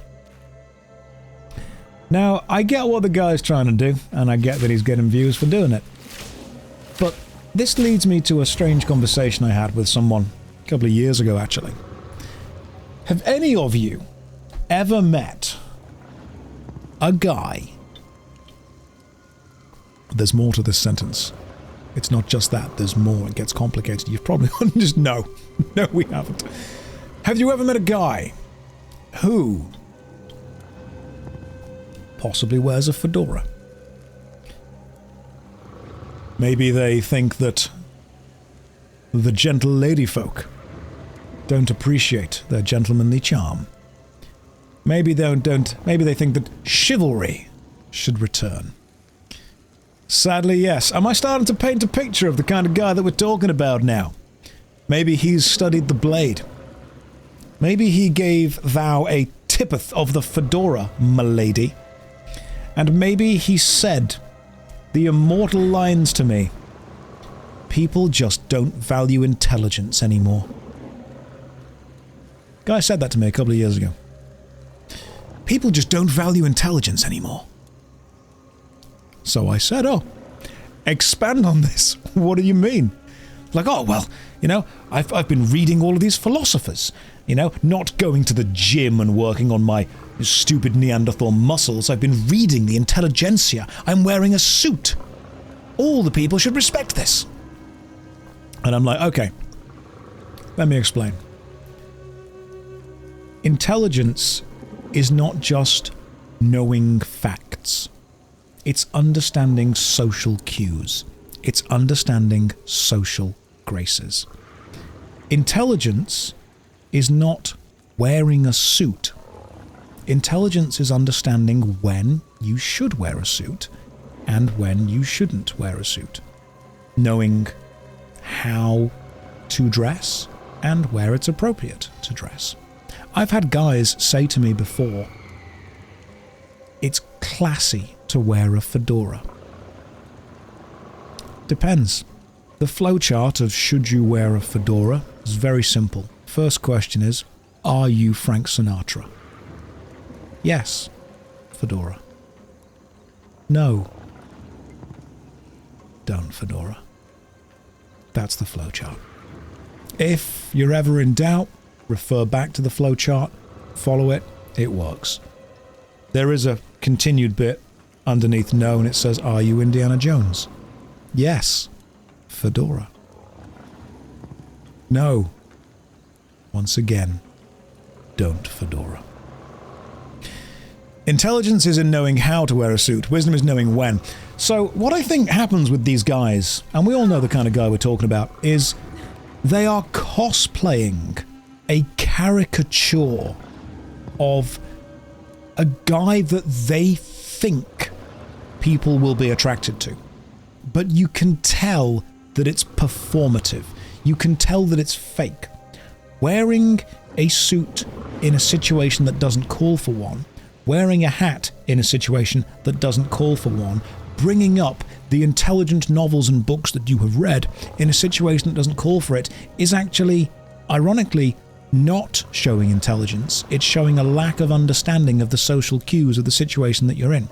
Now, I get what the guy's trying to do, and I get that he's getting views for doing it. But this leads me to a strange conversation I had with someone a couple of years ago, actually. Have any of you ever met a guy... There's more to this sentence. It's not just that, there's more. It gets complicated. You've probably just... No. No, we haven't. Have you ever met a guy who possibly wears a fedora? Maybe they think that the gentle ladyfolk don't appreciate their gentlemanly charm. Maybe they maybe they think that chivalry should return. Sadly, yes. Am I starting to paint a picture of the kind of guy that we're talking about now? Maybe he's studied the blade. Maybe he gave thou a tippeth of the fedora, my lady. And maybe he said the immortal lines to me. People just don't value intelligence anymore. Guy said that to me a couple of years ago. People just don't value intelligence anymore. So I said, oh, expand on this. What do you mean? Like, oh, well, you know, I've been reading all of these philosophers, you know, not going to the gym and working on my stupid Neanderthal muscles. I've been reading the intelligentsia. I'm wearing a suit. All the people should respect this. And I'm like, okay, let me explain. Intelligence is not just knowing facts. It's understanding social cues. It's understanding social graces. Intelligence is not wearing a suit. Intelligence is understanding when you should wear a suit and when you shouldn't wear a suit. Knowing how to dress and where it's appropriate to dress. I've had guys say to me before, it's classy to wear a fedora. Depends. The flowchart of should you wear a fedora is very simple. First question is, are you Frank Sinatra? Yes, fedora. No, don't fedora. That's the flowchart. If you're ever in doubt, refer back to the flowchart, follow it, it works. There is a continued bit underneath no, and it says, are you Indiana Jones? Yes. Fedora. No. Once again, don't Fedora. Intelligence is in knowing how to wear a suit. Wisdom is knowing when. So what I think happens with these guys, and we all know the kind of guy we're talking about, is they are cosplaying a caricature of a guy that they think people will be attracted to. But you can tell that it's performative. You can tell that it's fake. Wearing a suit in a situation that doesn't call for one, wearing a hat in a situation that doesn't call for one, bringing up the intelligent novels and books that you have read in a situation that doesn't call for it is actually, ironically, not showing intelligence. It's showing a lack of understanding of the social cues of the situation that you're in.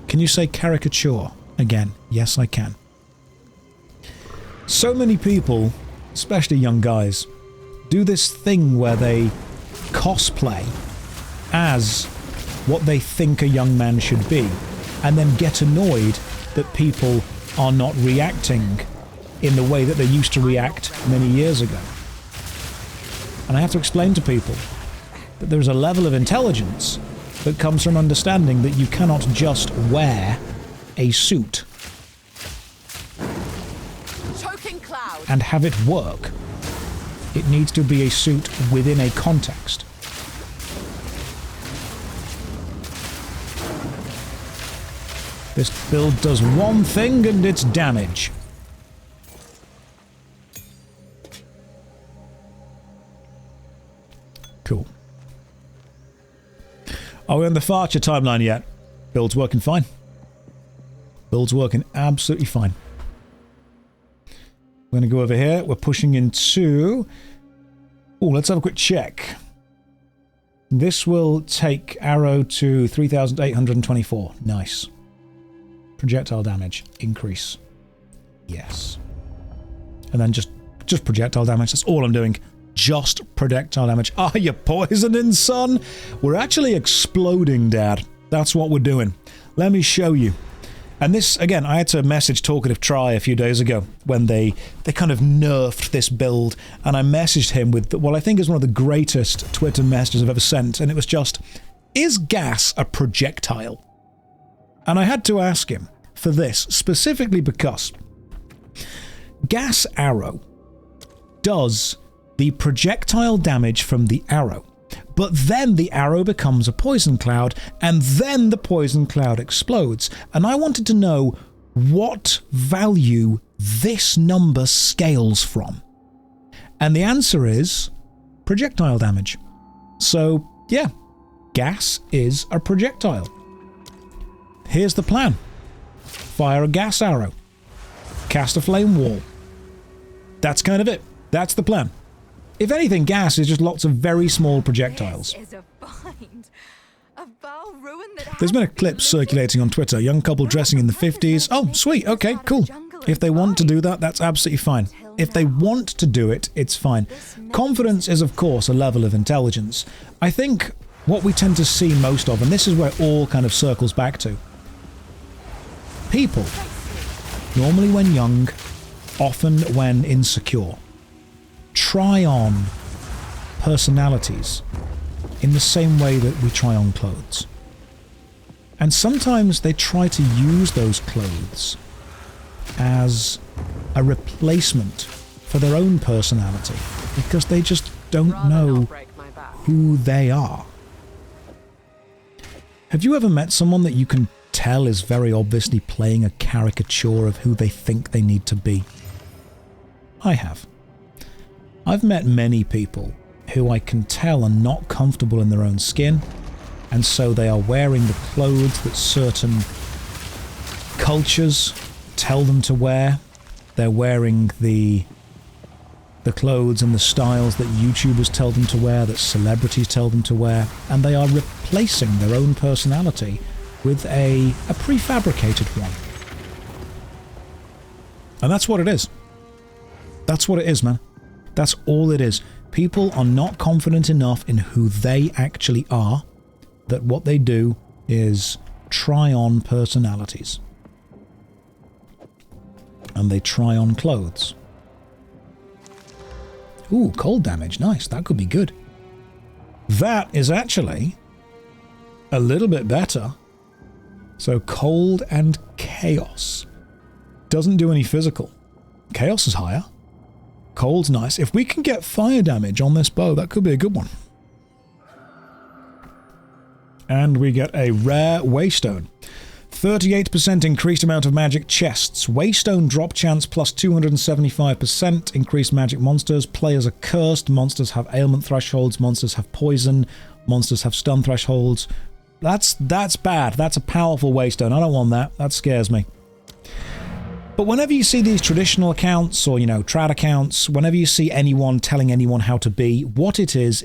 Can you say caricature again? Yes, I can. So many people, especially young guys, do this thing where they cosplay as what they think a young man should be, and then get annoyed that people are not reacting in the way that they used to react many years ago. And I have to explain to people that there's a level of intelligence that comes from understanding that you cannot just wear a suit and have it work. It needs to be a suit within a context. This build does one thing and it's damage. Cool. Are we on the Farcher timeline yet? Build's working fine. Build's working absolutely fine. We're going to go over here. We're pushing into... Oh, let's have a quick check. This will take arrow to 3,824. Nice. Projectile damage. Increase. Yes. And then just projectile damage. That's all I'm doing. Just projectile damage. Are you poisoning, son? We're actually exploding, Dad. That's what we're doing. Let me show you. And this, again, I had to message Talkative Try a few days ago when they kind of nerfed this build, and I messaged him with what I think is one of the greatest Twitter messages I've ever sent, and it was just, is gas a projectile? And I had to ask him for this, specifically because gas arrow does the projectile damage from the arrow. But then the arrow becomes a poison cloud, and then the poison cloud explodes. And I wanted to know what value this number scales from. And the answer is projectile damage. So, yeah, gas is a projectile. Here's the plan. Fire a gas arrow. Cast a flame wall. That's kind of it. That's the plan. If anything, gas is just lots of very small projectiles. This is a find. A bow ruin that There's been a clip circulating on Twitter. Young couple dressing in the 50s. Oh, sweet. Okay, cool. If they want to do that, that's absolutely fine. If they want to do it, it's fine. Confidence is, of course, a level of intelligence. I think what we tend to see most of, and this is where it all kind of circles back to, people, normally when young, often when insecure, try on personalities in the same way that we try on clothes. And sometimes they try to use those clothes as a replacement for their own personality because they just don't know who they are. Have you ever met someone that you can tell is very obviously playing a caricature of who they think they need to be? I have. I've met many people who I can tell are not comfortable in their own skin, and so they are wearing the clothes that certain cultures tell them to wear. They're wearing the clothes and the styles that YouTubers tell them to wear, that celebrities tell them to wear, and they are replacing their own personality with a prefabricated one. And that's what it is. That's what it is, man. That's all it is. People are not confident enough in who they actually are, that what they do is try on personalities. And they try on clothes. Ooh, cold damage. Nice. That could be good. That is actually a little bit better. So cold and chaos. Doesn't do any physical. Chaos is higher. Cold's nice. If we can get fire damage on this bow, that could be a good one. And we get a rare Waystone. 38% increased amount of magic chests. Waystone drop chance plus 275%. Increased magic monsters. Players are cursed. Monsters have ailment thresholds. Monsters have poison. Monsters have stun thresholds. That's bad. That's a powerful Waystone. I don't want that. That scares me. But whenever you see these traditional accounts or, you know, trad accounts, whenever you see anyone telling anyone how to be, what it is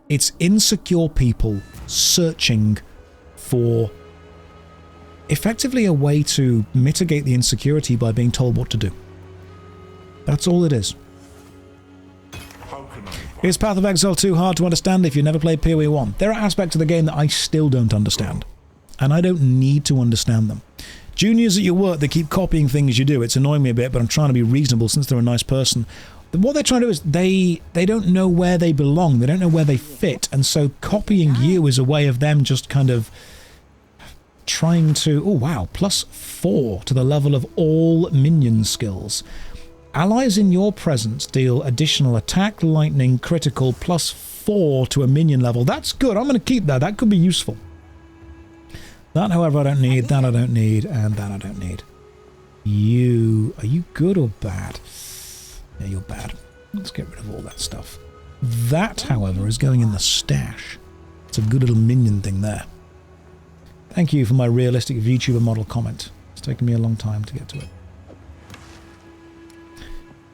it's insecure people searching for effectively a way to mitigate the insecurity by being told what to do. That's all it is. Is Path of Exile 2 hard to understand if you've never played PoE 1? There are aspects of the game that I still don't understand, and I don't need to understand them. Juniors at your work, they keep copying things you do. It's annoying me a bit, but I'm trying to be reasonable since they're a nice person. What they're trying to do is they don't know where they belong. They don't know where they fit, and so copying you is a way of them just kind of trying to... Oh, wow. +4 to the level of all minion skills. Allies in your presence deal additional attack, lightning, critical, +4 to a minion level. That's good. I'm going to keep that. That could be useful. That, however, I don't need. That I don't need. And that I don't need. You... Are you good or bad? Yeah, you're bad. Let's get rid of all that stuff. That, however, is going in the stash. It's a good little minion thing there. Thank you for my realistic VTuber model comment. It's taken me a long time to get to it.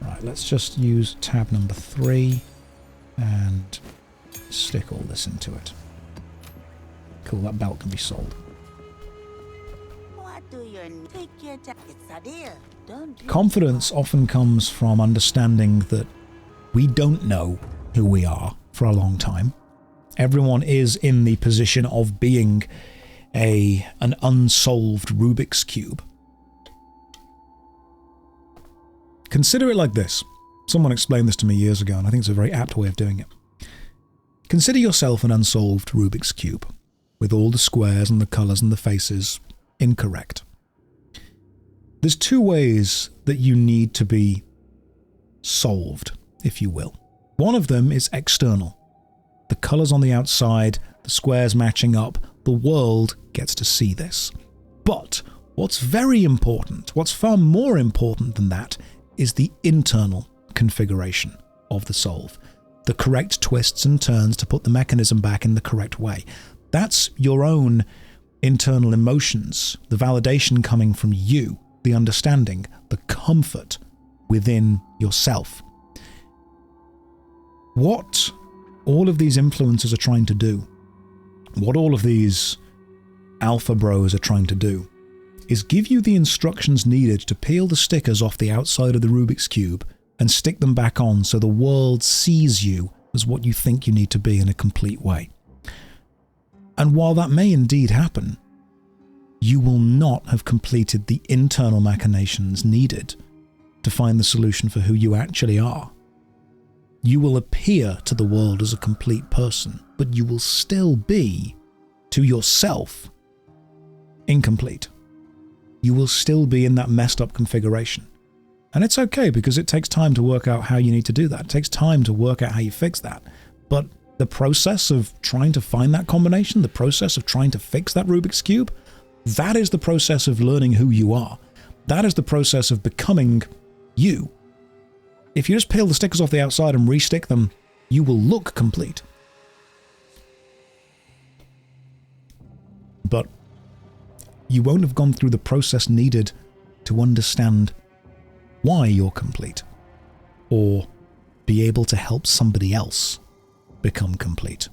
Right, let's just use tab number 3 and stick all this into it. Cool, that belt can be sold. Confidence often comes from understanding that we don't know who we are for a long time. Everyone is in the position of being an unsolved Rubik's Cube. Consider it like this. Someone explained this to me years ago, and I think it's a very apt way of doing it. Consider yourself an unsolved Rubik's Cube, with all the squares and the colours and the faces incorrect. There's two ways that you need to be solved, if you will. One of them is external. The colours on the outside, the squares matching up, the world gets to see this. But what's very important, what's far more important than that, is the internal configuration of the solve. The correct twists and turns to put the mechanism back in the correct way. That's your own internal emotions, the validation coming from you, the understanding, the comfort within yourself. What all of these influencers are trying to do, what all of these alpha bros are trying to do, is give you the instructions needed to peel the stickers off the outside of the Rubik's Cube and stick them back on so the world sees you as what you think you need to be in a complete way. And while that may indeed happen, you will not have completed the internal machinations needed to find the solution for who you actually are. You will appear to the world as a complete person, but you will still be, to yourself, incomplete. You will still be in that messed up configuration. And it's okay, because it takes time to work out how you need to do that. It takes time to work out how you fix that. But the process of trying to find that combination, the process of trying to fix that Rubik's Cube, that is the process of learning who you are. That is the process of becoming you. If you just peel the stickers off the outside and re-stick them, you will look complete. But you won't have gone through the process needed to understand why you're complete, or be able to help somebody else become complete.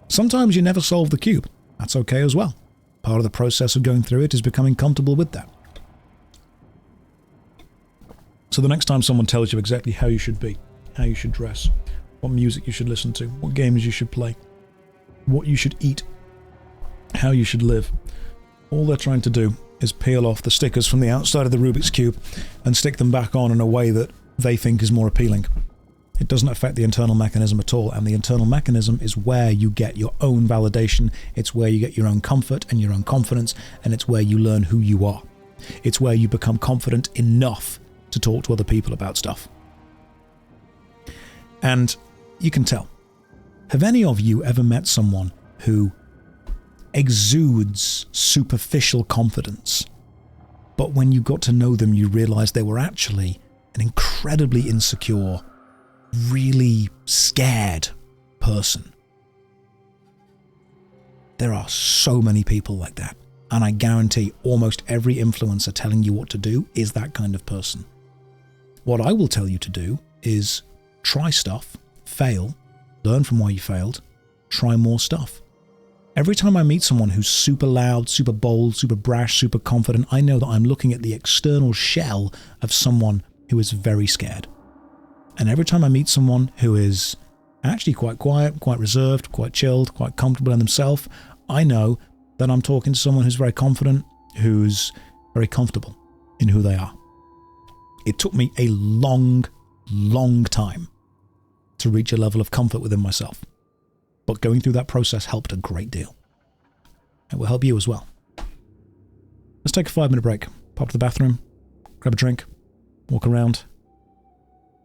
Sometimes you never solve the cube. That's okay as well. Part of the process of going through it is becoming comfortable with that. So the next time someone tells you exactly how you should be, how you should dress, what music you should listen to, what games you should play, what you should eat, how you should live, All they're trying to do is peel off the stickers from the outside of the Rubik's Cube and stick them back on in a way that they think is more appealing. It doesn't affect the internal mechanism at all, and the internal mechanism is where you get your own validation, it's where you get your own comfort and your own confidence, and it's where you learn who you are. It's where you become confident enough to talk to other people about stuff. And you can tell. Have any of you ever met someone who exudes superficial confidence, but when you got to know them, you realized they were actually an incredibly insecure, really scared person? There are so many people like that, and I guarantee almost every influencer telling you what to do is that kind of person. What I will tell you to do is try stuff, fail, learn from why you failed, try more stuff. Every time I meet someone who's super loud, super bold, super brash, super confident, I know that I'm looking at the external shell of someone who is very scared. And every time I meet someone who is actually quite quiet, quite reserved, quite chilled, quite comfortable in themselves, I know that I'm talking to someone who's very confident, who's very comfortable in who they are. It took me a long, long time to reach a level of comfort within myself. But going through that process helped a great deal. It will help you as well. Let's take a 5-minute break. Pop to the bathroom, grab a drink, walk around.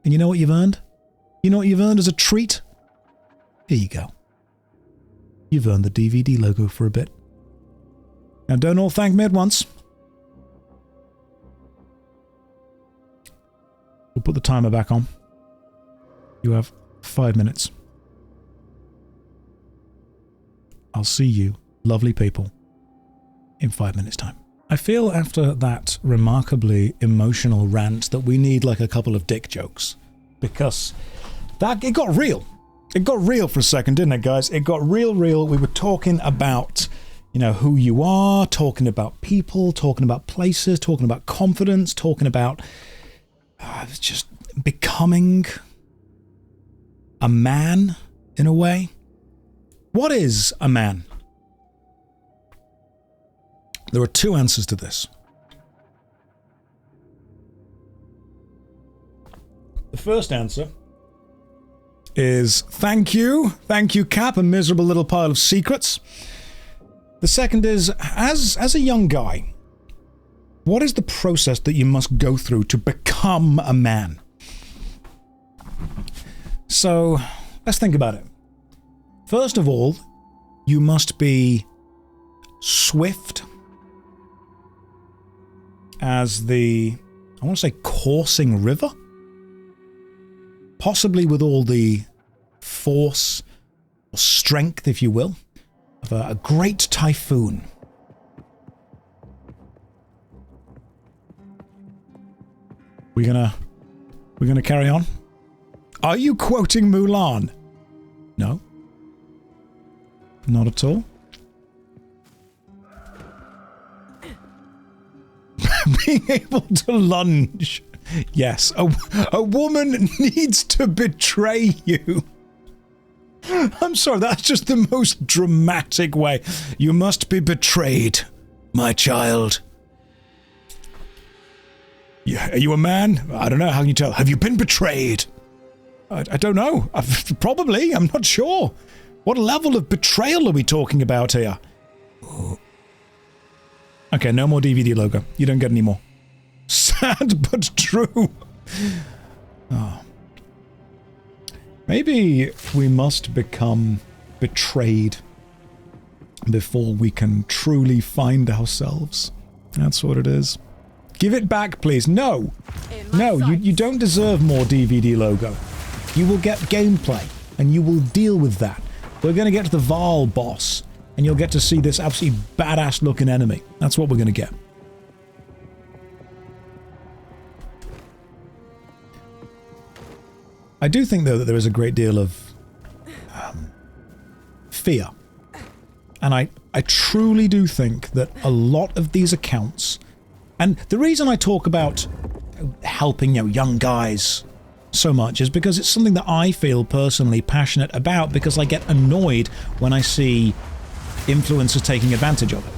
And you know what you've earned? You know what you've earned as a treat? Here you go. You've earned the DVD logo for a bit. Now don't all thank me at once. We'll put the timer back on. You have 5 minutes. I'll see you, lovely people, in 5 minutes' time. I feel after that remarkably emotional rant that we need like a couple of dick jokes. Because it got real. It got real for a second, didn't it, guys? It got real. We were talking about, you know, who you are, talking about people, talking about places, talking about confidence, talking about just becoming a man in a way. What is a man? There are two answers to this. The first answer is thank you, Cap, a miserable little pile of secrets. The second is, as a young guy, what is the process that you must go through to become a man? So, let's think about it. First of all, you must be swift as the, I want to say, coursing river? Possibly with all the force or strength, if you will, of a great typhoon. We're gonna carry on? Are you quoting Mulan? No. Not at all. Being able to lunge. Yes, a woman needs to betray you. I'm sorry, that's just the most dramatic way. You must be betrayed, my child. Yeah, are you a man? I don't know, how can you tell? Have you been betrayed? I don't know. Probably, I'm not sure. What level of betrayal are we talking about here? Okay, no more DVD logo. You don't get any more. Sad but true. Oh. Maybe we must become betrayed before we can truly find ourselves. That's what it is. Give it back, please. No. No, you don't deserve more DVD logo. You will get gameplay, and you will deal with that. We're going to get to the Val boss, and you'll get to see this absolutely badass-looking enemy. That's what we're going to get. I do think, though, that there is a great deal of fear. And I truly do think that a lot of these accounts... And the reason I talk about helping, young guys so much is because it's something that I feel personally passionate about, because I get annoyed when I see influencers taking advantage of it.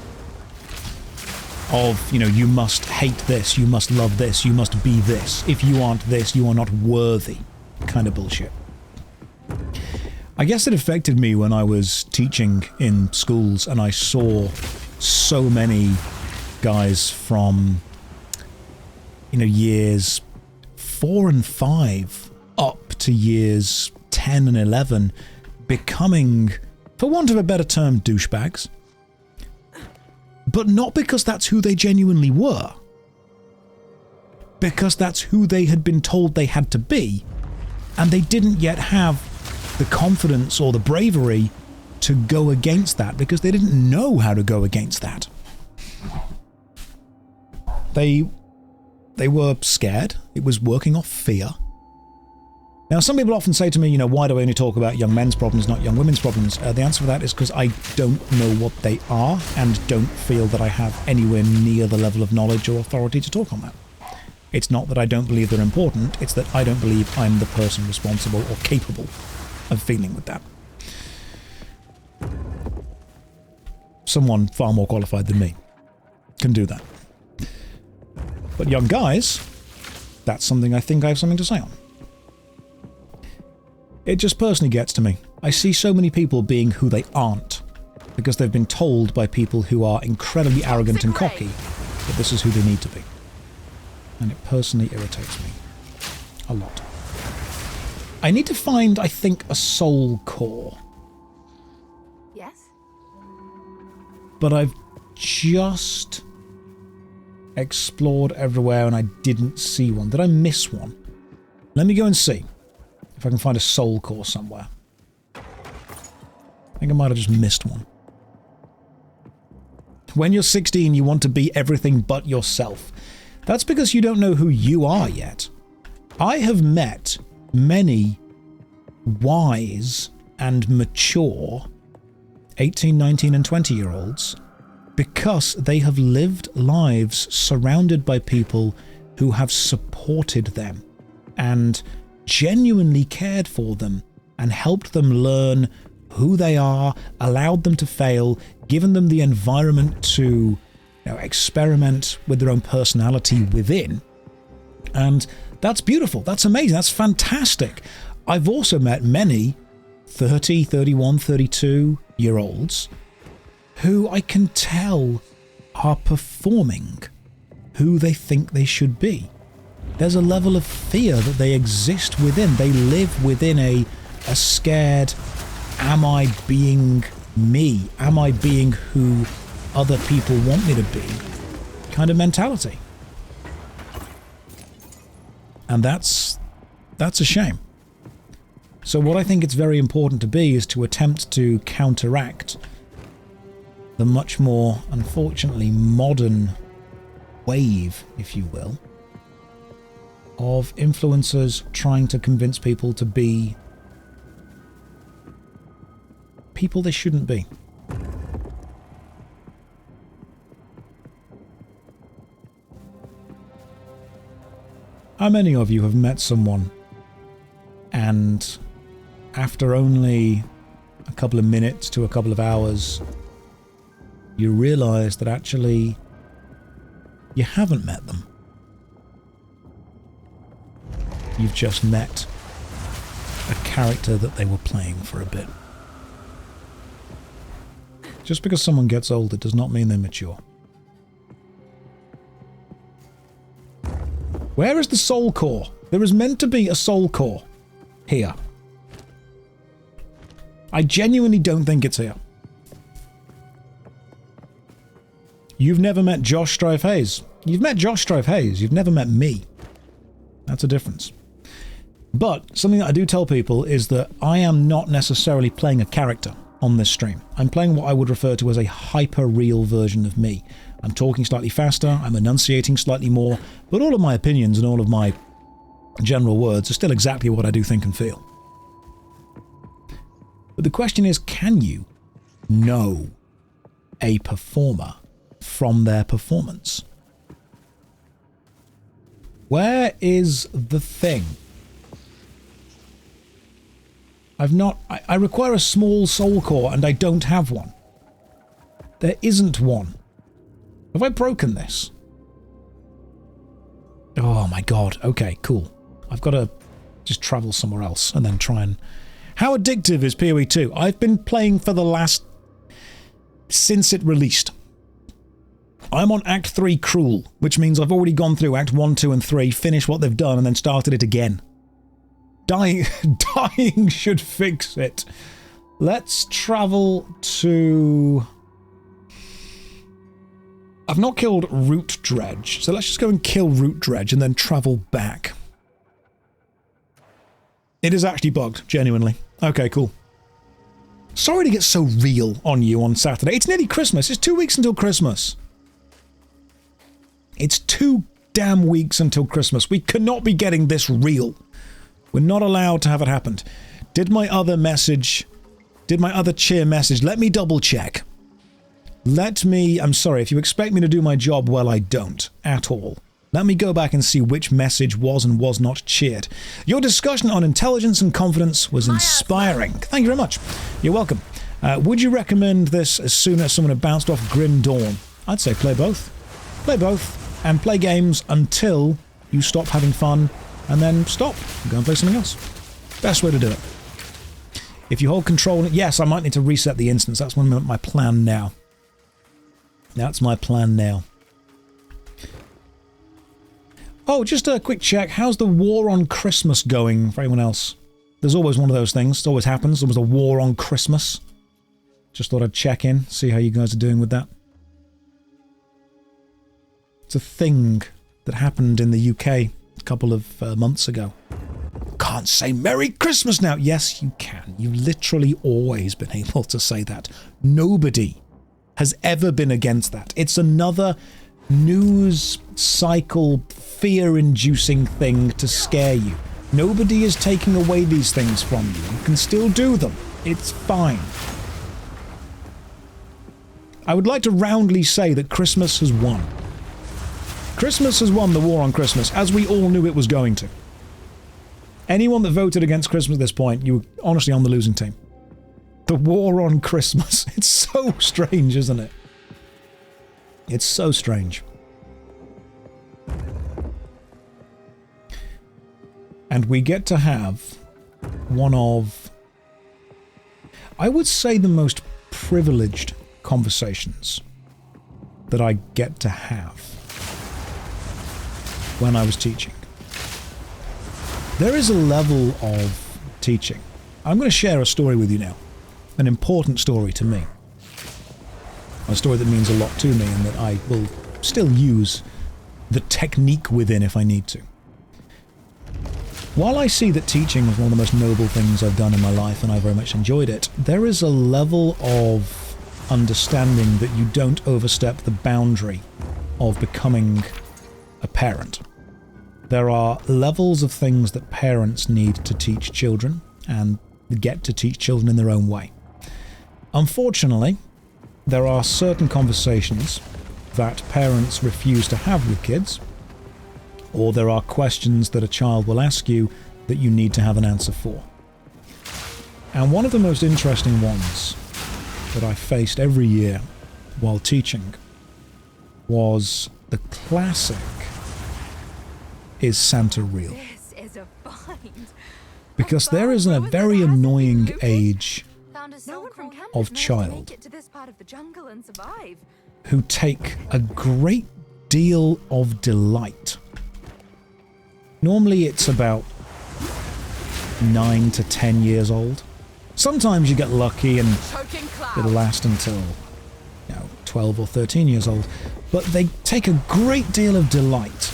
of, you know, you must hate this, you must love this, you must be this. If you aren't this, you are not worthy kind of bullshit. I guess it affected me when I was teaching in schools and I saw so many guys from, you know, years 4 and 5 up to years 10 and 11 becoming, for want of a better term, douchebags. But not because that's who they genuinely were. Because that's who they had been told they had to be, and they didn't yet have the confidence or the bravery to go against that because they didn't know how to go against that. They were scared. It was working off fear. Now, some people often say to me, you know, why do I only talk about young men's problems, not young women's problems? The answer for that is because I don't know what they are and don't feel that I have anywhere near the level of knowledge or authority to talk on that. It's not that I don't believe they're important, it's that I don't believe I'm the person responsible or capable of feeling with that. Someone far more qualified than me can do that. But young guys, that's something I think I have something to say on. It just personally gets to me. I see so many people being who they aren't because they've been told by people who are incredibly arrogant and cocky that this is who they need to be. And it personally irritates me a lot. I need to find, I think, a soul core. Yes? But I've just explored everywhere and I didn't see one. Did I miss one? Let me go and see if I can find a soul core somewhere. I think I might have just missed one. When you're 16, you want to be everything but yourself. That's because you don't know who you are yet. I have met many wise and mature 18, 19 and 20-year-olds because they have lived lives surrounded by people who have supported them and genuinely cared for them and helped them learn who they are, allowed them to fail, given them the environment to, experiment with their own personality within. And that's beautiful. That's amazing. That's fantastic. I've also met many 30, 31, 32-year-olds who I can tell are performing who they think they should be. There's a level of fear that they exist within. They live within a scared, am I being me? Am I being who other people want me to be? Kind of mentality. And that's a shame. So what I think it's very important to be is to attempt to counteract the much more, unfortunately, modern wave, if you will, of influencers trying to convince people to be people they shouldn't be. How many of you have met someone and after only a couple of minutes to a couple of hours, you realize that actually you haven't met them? You've just met a character that they were playing for a bit. Just because someone gets older does not mean they're mature. Where is the soul core? There is meant to be a soul core here. I genuinely don't think it's here. You've never met JoshStrifeHayes. You've met JoshStrifeHayes. You've never met me. That's a difference. But something that I do tell people is that I am not necessarily playing a character on this stream. I'm playing what I would refer to as a hyper-real version of me. I'm talking slightly faster, I'm enunciating slightly more, but all of my opinions and all of my general words are still exactly what I do think and feel. But the question is, can you know a performer from their performance? Where is the thing? I require a small soul core and I don't have one. There isn't one. Have I broken this? Oh my god. Okay, cool. I've got to just travel somewhere else and then try and... How addictive is PoE 2? I've been playing for the last... since it released. I'm on Act 3 Cruel, which means I've already gone through Act 1, 2 and 3, finished what they've done and then started it again. Dying should fix it. Let's travel to... I've not killed Root Dredge, so let's just go and kill Root Dredge and then travel back. It is actually bugged, genuinely. Okay, cool. Sorry to get so real on you on Saturday. It's nearly Christmas. It's 2 weeks until Christmas. It's 2 damn weeks until Christmas. We cannot be getting this real. We're not allowed to have it happen. Did my other cheer message, let me double check. I'm sorry, if you expect me to do my job, well, I don't at all. Let me go back and see which message was and was not cheered. Your discussion on intelligence and confidence was inspiring. Thank you very much. You're welcome. Would you recommend this as soon as someone had bounced off Grim Dawn? I'd say play both. Play both, and play games until you stop having fun, and then stop and go and play something else. Best way to do it. If you hold control... Yes, I might need to reset the instance. That's my plan now. That's my plan now. Oh, just a quick check. How's the war on Christmas going for anyone else? There's always one of those things. It always happens. There was a war on Christmas. Just thought I'd check in, see how you guys are doing with that. It's a thing that happened in the UK a couple of months ago. Can't say Merry Christmas now. Yes, you can. You've literally always been able to say that. Nobody has ever been against that. It's another news cycle, fear-inducing thing to scare you. Nobody is taking away these things from you. You can still do them. It's fine. I would like to roundly say that Christmas has won. Christmas has won the war on Christmas, as we all knew it was going to. Anyone that voted against Christmas at this point, you were honestly on the losing team. The war on Christmas. It's so strange, isn't it? It's so strange. And we get to have one of, I would say, the most privileged conversations that I get to have when I was teaching. There is a level of teaching. I'm going to share a story with you now. An important story to me. A story that means a lot to me and that I will still use the technique within if I need to. While I see that teaching is one of the most noble things I've done in my life and I very much enjoyed it, there is a level of understanding that you don't overstep the boundary of becoming a parent. There are levels of things that parents need to teach children and get to teach children in their own way. Unfortunately, there are certain conversations that parents refuse to have with kids, or there are questions that a child will ask you that you need to have an answer for. And one of the most interesting ones that I faced every year while teaching was the classic, is Santa real? This is a find. Because there is a very annoying age of child who take a great deal of delight. Normally it's about 9 to 10 years old. Sometimes you get lucky and it'll last until 12 or 13 years old. But they take a great deal of delight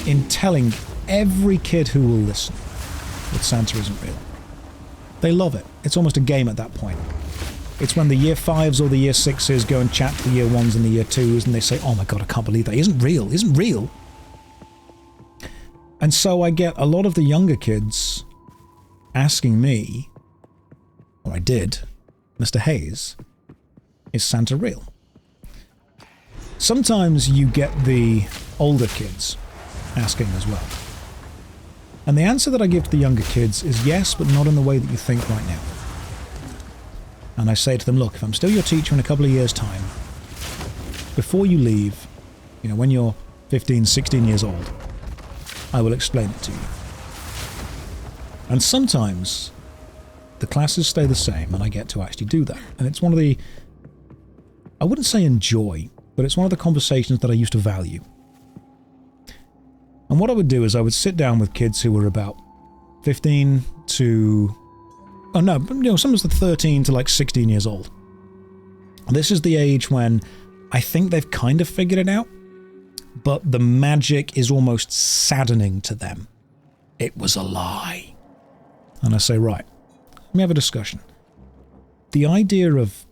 in telling every kid who will listen that Santa isn't real. They love it. It's almost a game at that point. It's when the year 5s or the year 6s go and chat to the year 1s and the year 2s and they say, oh my god, I can't believe that. Isn't real. Isn't real. And so I get a lot of the younger kids asking me, or I did, Mr. Hayes, is Santa real? Sometimes you get the older kids asking as well. And the answer that I give to the younger kids is yes, but not in the way that you think right now. And I say to them, look, if I'm still your teacher in a couple of years' time, before you leave, You know, when you're 15, 16 years old, I will explain it to you. And sometimes the classes stay the same and I get to actually do that. And it's one of the, I wouldn't say enjoy, but it's one of the conversations that I used to value. And what I would do is I would sit down with kids who were about 15 to, oh no, you know, some was the 13 to like 16 years old. This is the age when I think they've kind of figured it out, but the magic is almost saddening to them. It was a lie. And I say, right, let me have a discussion. The idea of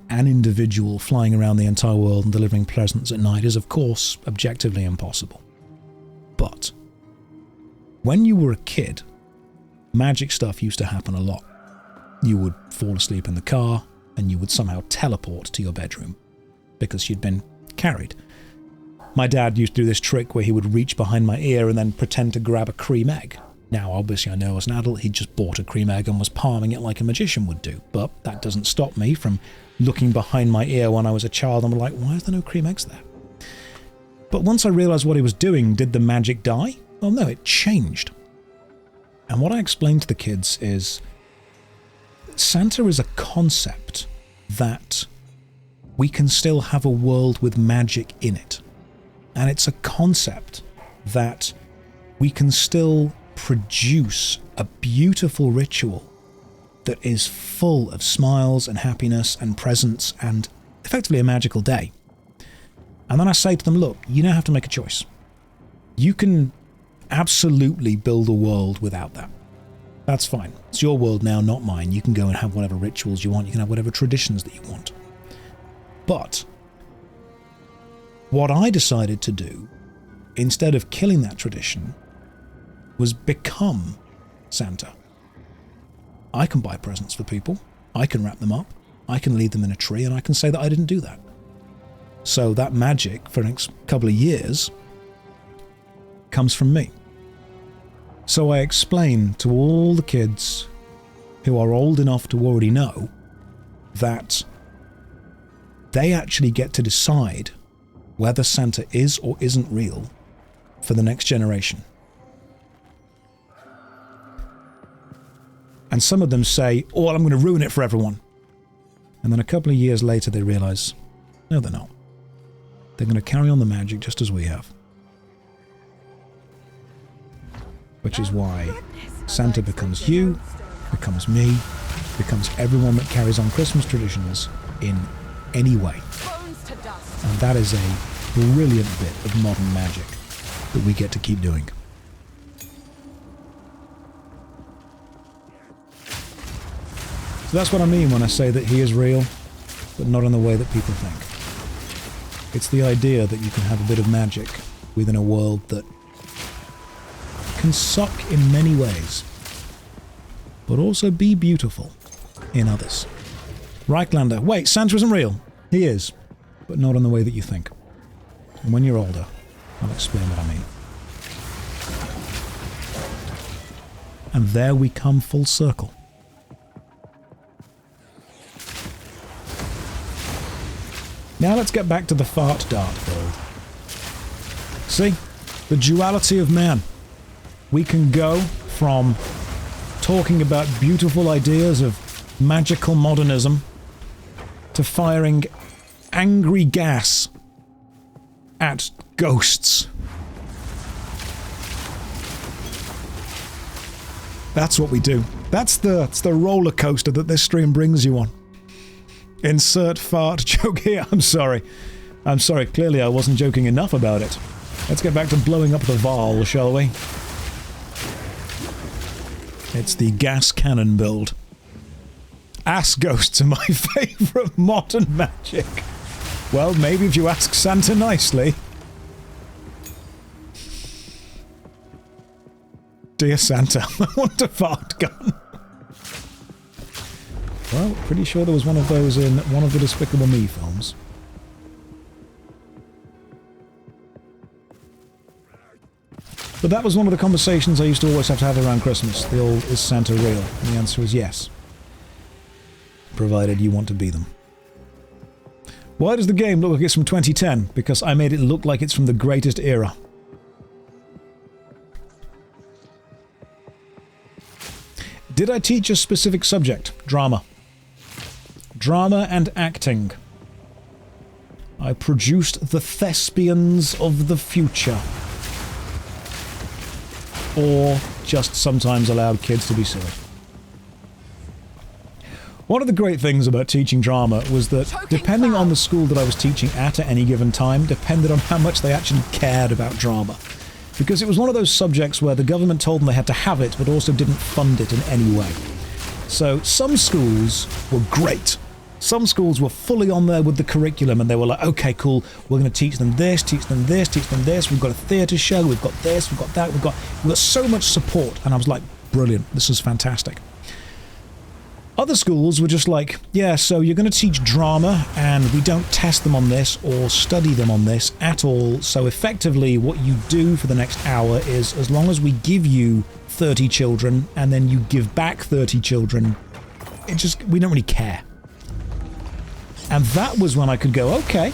an individual flying around the entire world and delivering presents at night is, of course, objectively impossible. But when you were a kid, magic stuff used to happen a lot. You would fall asleep in the car and you would somehow teleport to your bedroom because you'd been carried. My dad used to do this trick where he would reach behind my ear and then pretend to grab a cream egg. Now, obviously, I know as an adult he'd just bought a cream egg and was palming it like a magician would do, but that doesn't stop me from looking behind my ear when I was a child and I'm like, why is there no cream eggs there? But once I realised what he was doing, did the magic die? Well, no, it changed. And what I explained to the kids is Santa is a concept that we can still have a world with magic in it. And it's a concept that we can still produce a beautiful ritual that is full of smiles and happiness and presents and effectively a magical day. And then I say to them, look, you now have to make a choice. You can absolutely build a world without that. That's fine. It's your world now, not mine. You can go and have whatever rituals you want. You can have whatever traditions that you want. But what I decided to do, instead of killing that tradition, was become Santa. I can buy presents for people. I can wrap them up. I can leave them in a tree, and I can say that I didn't do that. So that magic for the next couple of years comes from me. So I explain to all the kids who are old enough to already know that they actually get to decide whether Santa is or isn't real for the next generation. And some of them say, oh, I'm going to ruin it for everyone. And then a couple of years later they realise, no, they're not. They're going to carry on the magic just as we have. Which is why Santa becomes you, becomes me, becomes everyone that carries on Christmas traditions in any way. And that is a brilliant bit of modern magic that we get to keep doing. So that's what I mean when I say that he is real, but not in the way that people think. It's the idea that you can have a bit of magic within a world that can suck in many ways, but also be beautiful in others. Reiklander, wait, Santa isn't real. He is, but not in the way that you think. And when you're older, I'll explain what I mean. And there we come full circle. Now let's get back to the fart dart build. See? The duality of man. We can go from talking about beautiful ideas of magical modernism to firing angry gas at ghosts. That's what we do. That's the roller coaster that this stream brings you on. Insert fart joke here. I'm sorry. Clearly I wasn't joking enough about it. Let's get back to blowing up the Val, shall we? It's the gas cannon build. Ass ghosts are my favourite modern magic. Well, maybe if you ask Santa nicely. Dear Santa, I want a fart gun. Well, pretty sure there was one of those in one of the Despicable Me films. But that was one of the conversations I used to always have around Christmas. The old, is Santa real? And the answer is yes. Provided you want to be them. Why does the game look like it's from 2010? Because I made it look like it's from the greatest era. Did I teach a specific subject? Drama. Drama and acting. I produced the thespians of the future. Or just sometimes allowed kids to be silly. One of the great things about teaching drama was that depending on the school that I was teaching at any given time, depended on how much they actually cared about drama. Because it was one of those subjects where the government told them they had to have it, but also didn't fund it in any way. So some schools were great. Some schools were fully on there with the curriculum, and they were like, okay, cool, we're going to teach them this, teach them this, teach them this, we've got a theatre show, we've got this, we've got that, we've got so much support. And I was like, brilliant, this is fantastic. Other schools were just like, yeah, so you're going to teach drama, and we don't test them on this or study them on this at all, so effectively what you do for the next hour is, as long as we give you 30 children, and then you give back 30 children, we don't really care. And that was when I could go, okay,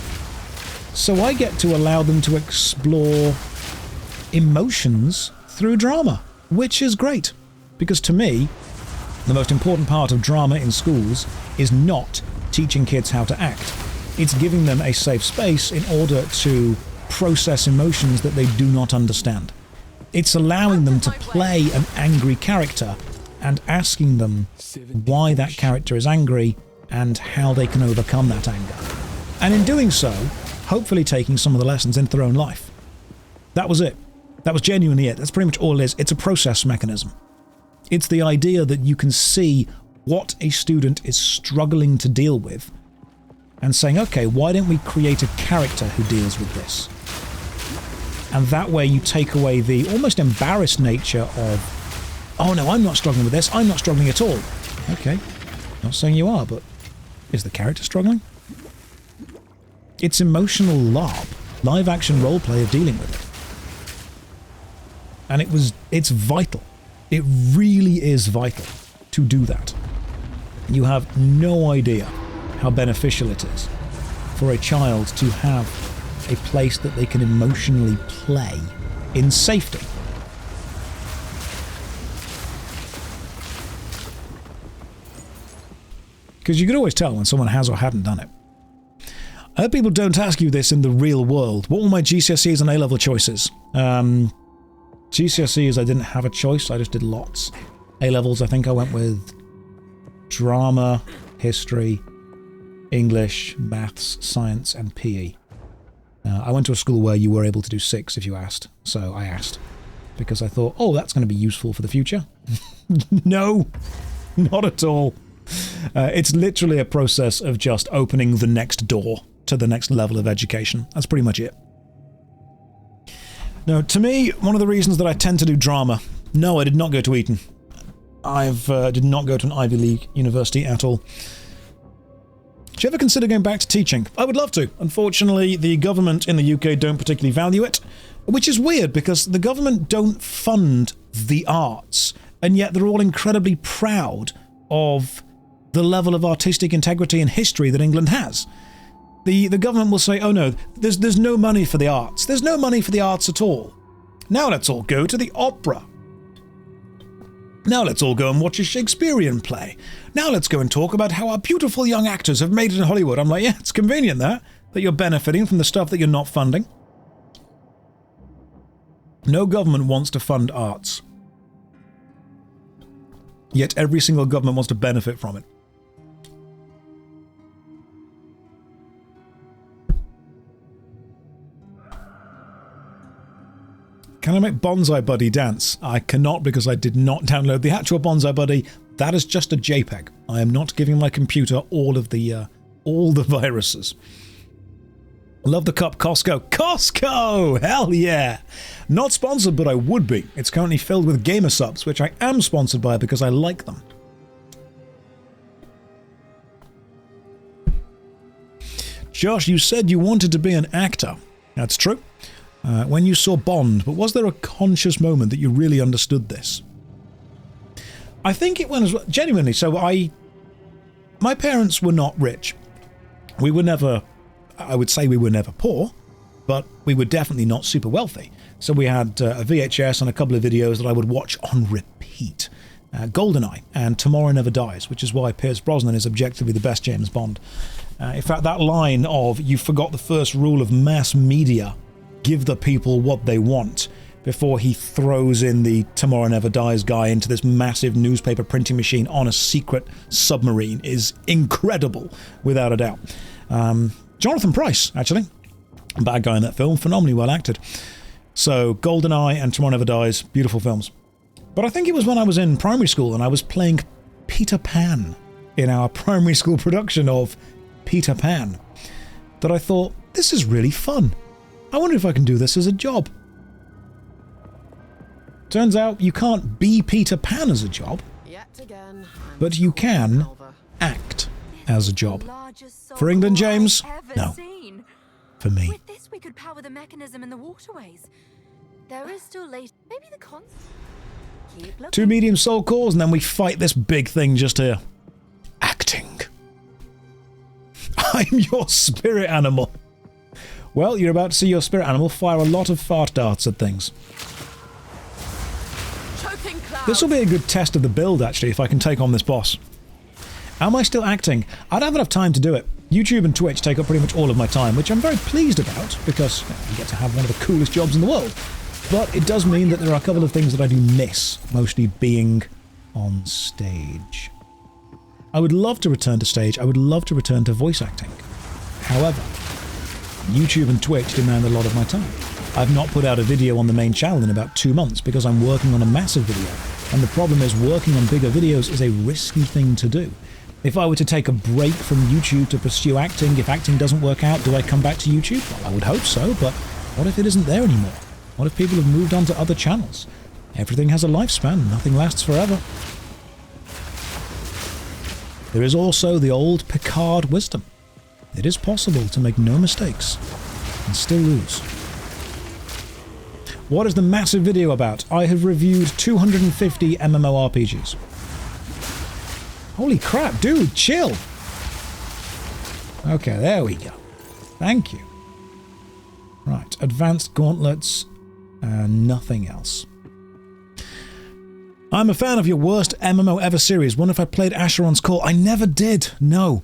so I get to allow them to explore emotions through drama, which is great. Because to me, the most important part of drama in schools is not teaching kids how to act. It's giving them a safe space in order to process emotions that they do not understand. It's allowing them to play an angry character and asking them why that character is angry and how they can overcome that anger. And in doing so, hopefully taking some of the lessons into their own life. That was it. That was genuinely it. That's pretty much all it is. It's a process mechanism. It's the idea that you can see what a student is struggling to deal with and saying, okay, why don't we create a character who deals with this? And that way you take away the almost embarrassed nature of, oh no, I'm not struggling with this, I'm not struggling at all. Okay, not saying you are, but is the character struggling? It's emotional LARP, live action roleplay of dealing with it. And it's vital. It really is vital to do that. You have no idea how beneficial it is for a child to have a place that they can emotionally play in safety. Because you could always tell when someone has or hadn't done it. I hope people don't ask you this in the real world. What were my GCSEs and A-level choices? GCSEs, I didn't have a choice, I just did lots. A-levels, I think I went with drama, history, English, maths, science, and PE. I went to a school where you were able to do 6 if you asked, so I asked. Because I thought, oh, that's going to be useful for the future. No, not at all. It's literally a process of just opening the next door to the next level of education. That's pretty much it. Now, to me, one of the reasons that I tend to do drama... No, I did not go to Eton. I did not go to an Ivy League university at all. Do you ever consider going back to teaching? I would love to. Unfortunately, the government in the UK don't particularly value it, which is weird because the government don't fund the arts, and yet they're all incredibly proud of the level of artistic integrity and history that England has. The government will say, oh no, there's no money for the arts. There's no money for the arts at all. Now let's all go to the opera. Now let's all go and watch a Shakespearean play. Now let's go and talk about how our beautiful young actors have made it in Hollywood. I'm like, yeah, it's convenient that you're benefiting from the stuff that you're not funding. No government wants to fund arts. Yet every single government wants to benefit from it. Can I make Bonsai Buddy dance? I cannot because I did not download the actual Bonsai Buddy. That is just a JPEG. I am not giving my computer all the viruses. Love the cup, Costco. Costco! Hell yeah! Not sponsored, but I would be. It's currently filled with gamer subs, which I am sponsored by because I like them. Josh, you said you wanted to be an actor. That's true. When you saw Bond, but was there a conscious moment that you really understood this? I think it went as well, genuinely. So my parents were not rich. We were never I would say we were never poor, but we were definitely not super wealthy. So we had a VHS and a couple of videos that I would watch on repeat. GoldenEye and Tomorrow Never Dies, which is why Pierce Brosnan is objectively the best James Bond. In fact, that line of, you forgot the first rule of mass media, give the people what they want, before he throws in the Tomorrow Never Dies guy into this massive newspaper printing machine on a secret submarine, is incredible, without a doubt. Jonathan Pryce, actually, bad guy in that film, phenomenally well acted. So, GoldenEye and Tomorrow Never Dies, beautiful films. But I think it was when I was in primary school and I was playing Peter Pan in our primary school production of Peter Pan that I thought, this is really fun. I wonder if I can do this as a job. Turns out you can't be Peter Pan as a job, but you can act as a job. For England, James? No. For me. With this, we could power the mechanism in the waterways. There is still late. Maybe the console. 2 medium soul cores, and then we fight this big thing just here. Acting. I'm your spirit animal. Well, you're about to see your spirit animal fire a lot of fart darts at things. This will be a good test of the build, actually, if I can take on this boss. Am I still acting? I don't have enough time to do it. YouTube and Twitch take up pretty much all of my time, which I'm very pleased about, because you get to have one of the coolest jobs in the world. But it does mean that there are a couple of things that I do miss, mostly being on stage. I would love to return to stage, I would love to return to voice acting. However, YouTube and Twitch demand a lot of my time. I've not put out a video on the main channel in about 2 months because I'm working on a massive video, and the problem is working on bigger videos is a risky thing to do. If I were to take a break from YouTube to pursue acting, if acting doesn't work out, do I come back to YouTube? Well, I would hope so, but what if it isn't there anymore? What if people have moved on to other channels? Everything has a lifespan, nothing lasts forever. There is also the old Picard wisdom. It is possible to make no mistakes and still lose. What is the massive video about? I have reviewed 250 MMORPGs. Holy crap, dude, chill! Okay, there we go. Thank you. Right, advanced gauntlets, and nothing else. I'm a fan of your worst MMO ever series. Wonder if I played Asheron's Call. I never did, no.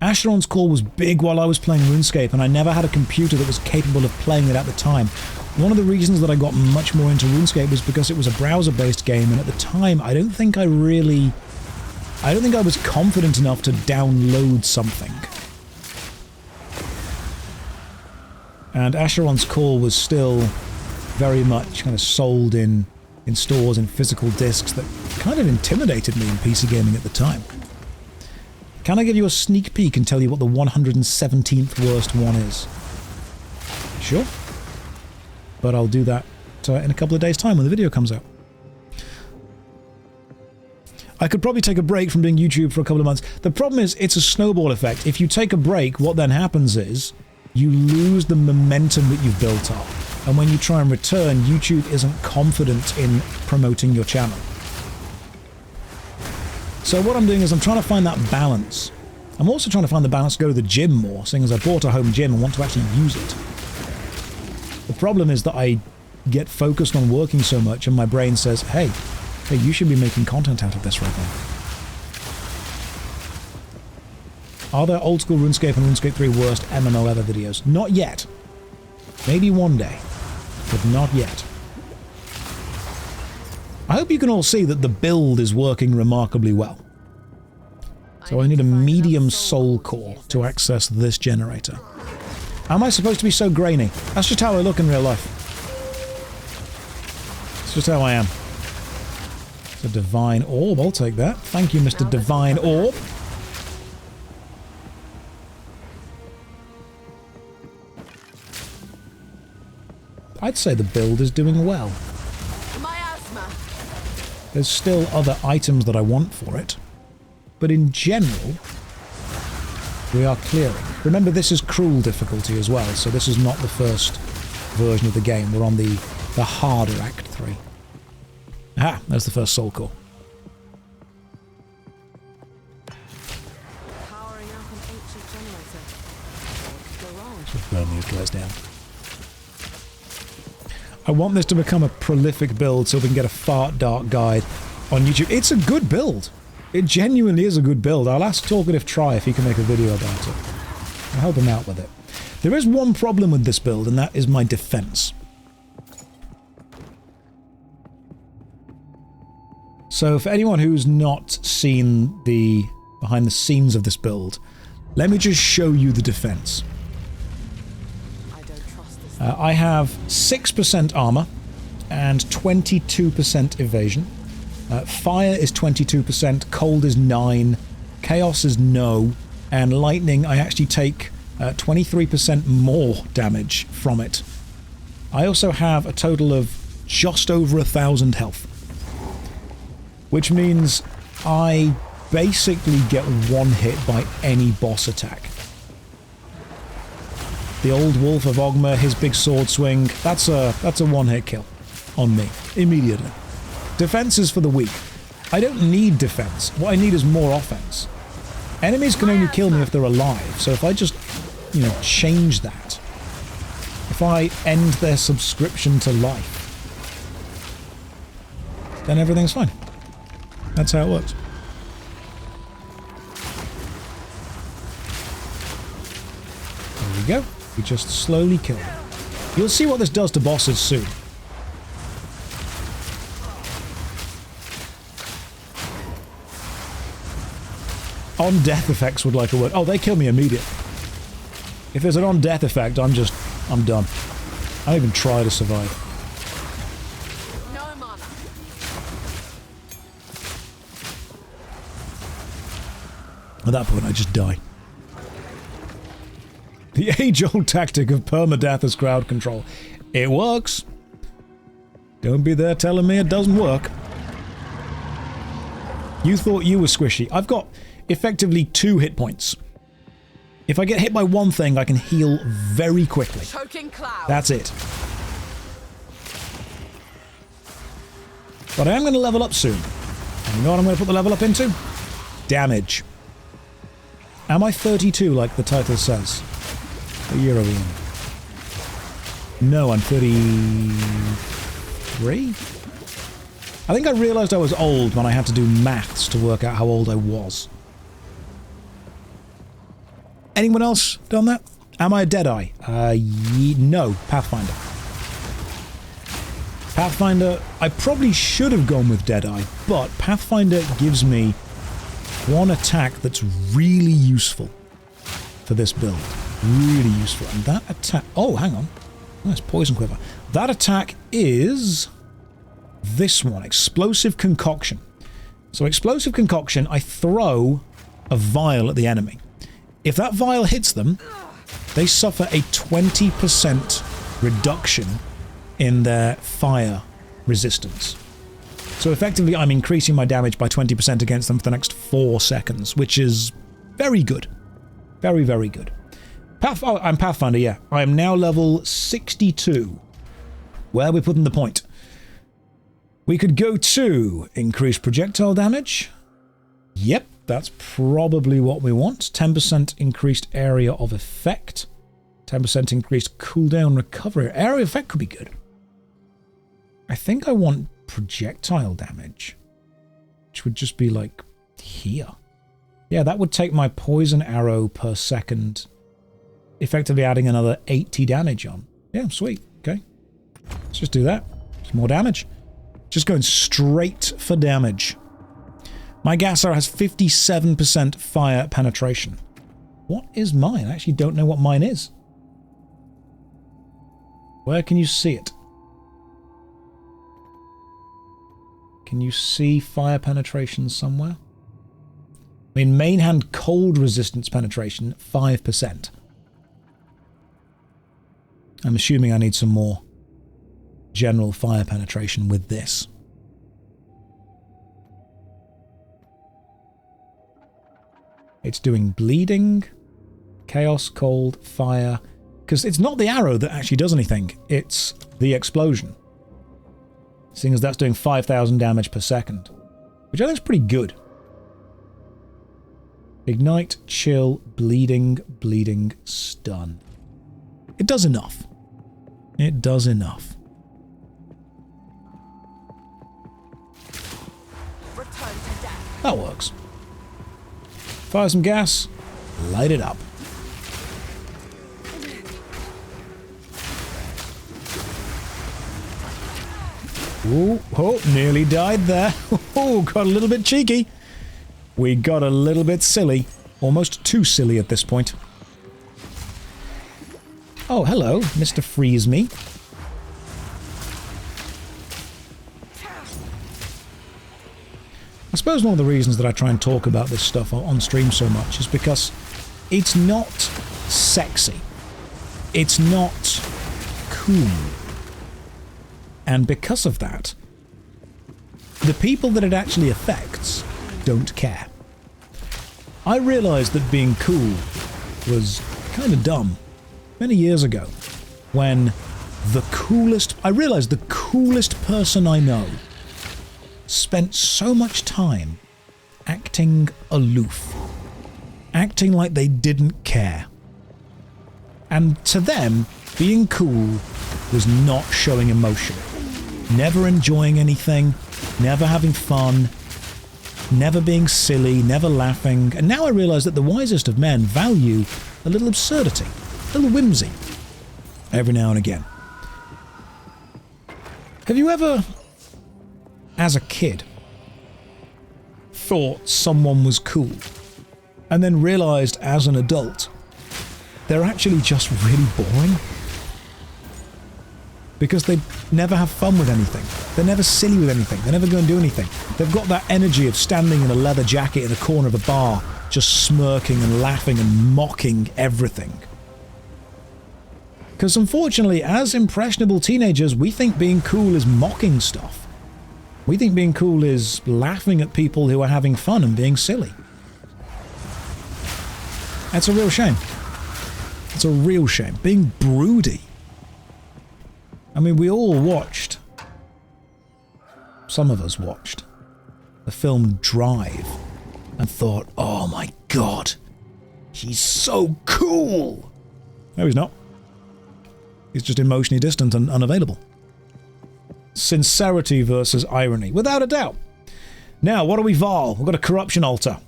Asheron's Call was big while I was playing RuneScape, and I never had a computer that was capable of playing it at the time. One of the reasons that I got much more into RuneScape was because it was a browser-based game, and at the time, I don't think I was confident enough to download something. And Asheron's Call was still very much kind of sold in stores in physical discs that kind of intimidated me in PC gaming at the time. Can I give you a sneak peek and tell you what the 117th worst one is? Sure. But I'll do that in a couple of days' time when the video comes out. I could probably take a break from doing YouTube for a couple of months. The problem is, it's a snowball effect. If you take a break, what then happens is, you lose the momentum that you've built up. And when you try and return, YouTube isn't confident in promoting your channel. So what I'm doing is I'm trying to find that balance. I'm also trying to find the balance to go to the gym more, seeing as I bought a home gym and want to actually use it. The problem is that I get focused on working so much and my brain says, hey, you should be making content out of this right now. Are there old school RuneScape and RuneScape 3 worst MMO ever videos? Not yet. Maybe one day, but not yet. I hope you can all see that the build is working remarkably well. So I need a medium soul core to access this generator. Am I supposed to be so grainy? That's just how I look in real life. It's just how I am. It's a divine orb, I'll take that. Thank you, Mr. Divine Orb. I'd say the build is doing well. There's still other items that I want for it, but in general, we are clearing. Remember, this is cruel difficulty as well, so this is not the first version of the game. We're on the harder Act 3. Aha, there's the first soul core. Powering up an ancient generator. What could go wrong? Just burn these guys down. I want this to become a prolific build so we can get a fart dart guide on YouTube. It's a good build. It genuinely is a good build. I'll ask Talkative Try if he can make a video about it. I'll help him out with it. There is one problem with this build, and that is my defense. So for anyone who's not seen the behind the scenes of this build, let me just show you the defense. I have 6% armor and 22% evasion. Fire is 22%, cold is 9%, chaos is no, and lightning I actually take 23% more damage from it. I also have a total of just over 1,000 health, which means I basically get one hit by any boss attack. The old Wolf of Ogma, his big sword swing, that's a one-hit kill on me, immediately. Defense is for the weak. I don't need defense. What I need is more offense. Enemies can only kill me if they're alive, so if I just, you know, change that. If I end their subscription to life, then everything's fine. That's how it works. There we go. We just slowly kill them. You'll see what this does to bosses soon. On-death effects would like a word. Oh, they kill me immediately. If there's an on-death effect, I'm done. I don't even try to survive. No mana. At that point, I just die. The age-old tactic of permadeath as crowd control. It works. Don't be there telling me it doesn't work. You thought you were squishy. I've got effectively 2 hit points. If I get hit by one thing, I can heal very quickly. Choking cloud. That's it. But I am going to level up soon. And you know what I'm going to put the level up into? Damage. Am I 32 like the title says? What year are we in? No, I'm 33? I think I realised I was old when I had to do maths to work out how old I was. Anyone else done that? Am I a Deadeye? No, Pathfinder. Pathfinder, I probably should have gone with Deadeye, but Pathfinder gives me one attack that's really useful for this build. Really useful. And that attack... Oh, hang on. Nice Poison Quiver. That attack is... this one. Explosive Concoction. So Explosive Concoction, I throw a vial at the enemy. If that vial hits them, they suffer a 20% reduction in their fire resistance. So effectively, I'm increasing my damage by 20% against them for the next 4 seconds, which is very good. Very, very good. I'm Pathfinder, yeah. I am now level 62. Where are we putting the point? We could go to increased projectile damage. Yep, that's probably what we want. 10% increased area of effect. 10% increased cooldown recovery. Area of effect could be good. I think I want projectile damage, which would just be like here. Yeah, that would take my poison arrow per second, effectively adding another 80 damage on. Yeah, sweet. Okay. Let's just do that. Some more damage. Just going straight for damage. My gas arrow has 57% fire penetration. What is mine? I actually don't know what mine is. Where can you see it? Can you see fire penetration somewhere? I mean, main hand cold resistance penetration, 5%. I'm assuming I need some more general fire penetration with this. It's doing bleeding, chaos, cold, fire. Because it's not the arrow that actually does anything. It's the explosion. Seeing as that's doing 5,000 damage per second. Which I think is pretty good. Ignite, chill, bleeding, bleeding, stun. It does enough. It does enough. Return to death. That works. Fire some gas. Light it up. Ooh, oh, nearly died there. Oh, got a little bit cheeky. We got a little bit silly. Almost too silly at this point. Oh, hello, Mr. Freeze Me. I suppose one of the reasons that I try and talk about this stuff on stream so much is because it's not sexy. It's not cool. And because of that, the people that it actually affects don't care. I realized that being cool was kind of dumb many years ago when I realized the coolest person I know spent so much time acting aloof, acting like they didn't care. And to them, being cool was not showing emotion, never enjoying anything, never having fun, never being silly, never laughing. And now I realize that the wisest of men value a little absurdity, a little whimsy, every now and again. Have you ever, as a kid, thought someone was cool, and then realized as an adult they're actually just really boring? Because they never have fun with anything. They're never silly with anything. They never go and do anything. They've got that energy of standing in a leather jacket in a corner of a bar, just smirking and laughing and mocking everything. Because unfortunately, as impressionable teenagers, we think being cool is mocking stuff. We think being cool is laughing at people who are having fun and being silly. That's a real shame. It's a real shame. Being broody. I mean, we all watched, some of us watched, the film Drive and thought, oh my god, he's so cool. No, he's not. He's just emotionally distant and unavailable. Sincerity versus irony, without a doubt. Now, what do we vol? We've got a corruption altar.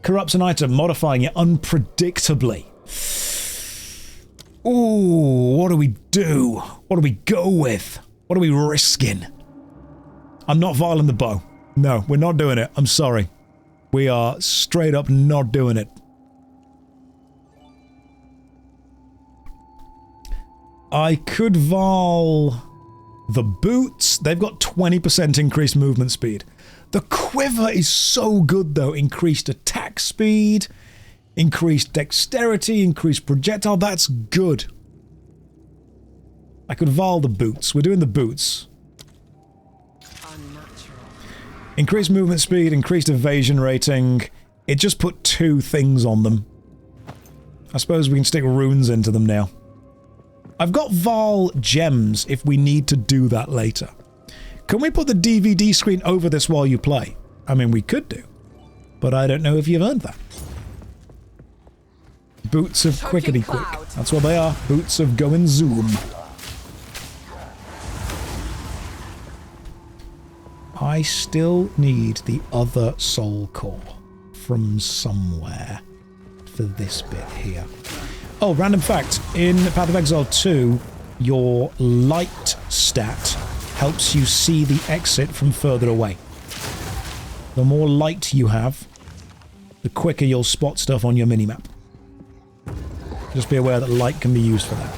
Corrupts an item, modifying it unpredictably. Ooh, what do we do? What do we go with? What are we risking? I'm not viling the bow. No, we're not doing it. I'm sorry. We are straight up not doing it. I could vol the boots. They've got 20% increased movement speed. The quiver is so good though. Increased attack speed, increased dexterity, increased projectile. That's good. I could vol the boots. We're doing the boots. Unnatural. Increased movement speed, increased evasion rating. It just put 2 things on them. I suppose we can stick runes into them now. I've got vol gems if we need to do that later. Can we put the DVD screen over this while you play? I mean, we could do. But I don't know if you've earned that. Boots of quickety quick. That's what they are. Boots of go and zoom. I still need the other soul core from somewhere for this bit here. Oh, random fact. In Path of Exile 2, your light stat helps you see the exit from further away. The more light you have, the quicker you'll spot stuff on your minimap. Just be aware that light can be used for that.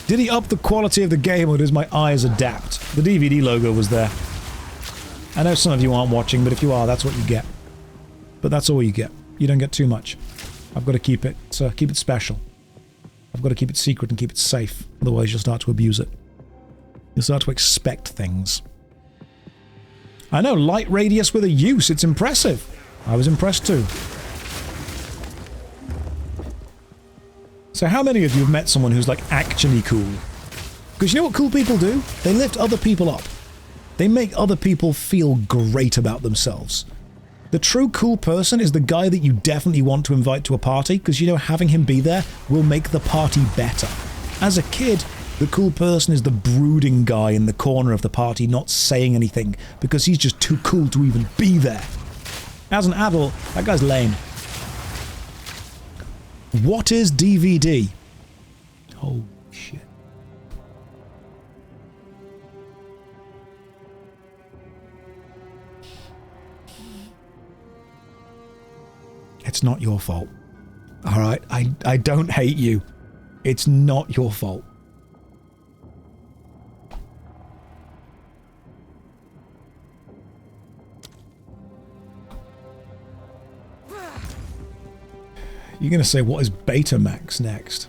Did he up the quality of the game, or does my eyes adapt? The DVD logo was there. I know some of you aren't watching, but if you are, that's what you get. But that's all you get. You don't get too much. I've got to keep it special. I've got to keep it secret and keep it safe. Otherwise you'll start to abuse it. You'll start to expect things. I know, light radius with a use. It's impressive. I was impressed too. So how many of you have met someone who's like actually cool? Because you know what cool people do? They lift other people up. They make other people feel great about themselves. The true cool person is the guy that you definitely want to invite to a party, because you know having him be there will make the party better. As a kid, the cool person is the brooding guy in the corner of the party not saying anything because he's just too cool to even be there. As an adult, that guy's lame. What is DVD? Oh, shit. It's not your fault. Alright, I don't hate you. It's not your fault. You're going to say, what is Betamax next?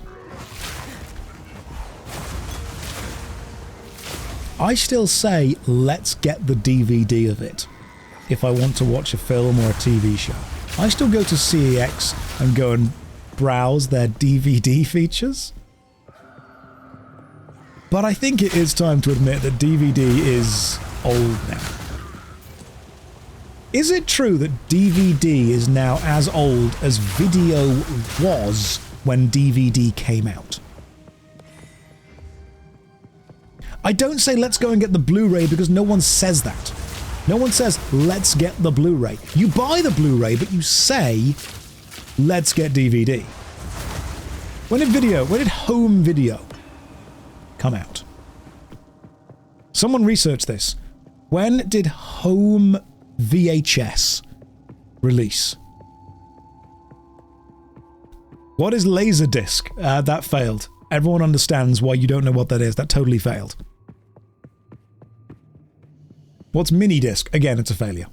I still say, let's get the DVD of it if I want to watch a film or a TV show. I still go to CEX and go and browse their DVD features. But I think it is time to admit that DVD is old now. Is it true that DVD is now as old as video was when DVD came out? I don't say let's go and get the Blu-ray because no one says that. No one says let's get the Blu-ray. You buy the Blu-ray, but you say let's get DVD. When did home video come out? Someone research this. When did home VHS release? What is Laserdisc? That failed. Everyone understands why you don't know what that is. That totally failed. What's mini disc? Again, it's a failure.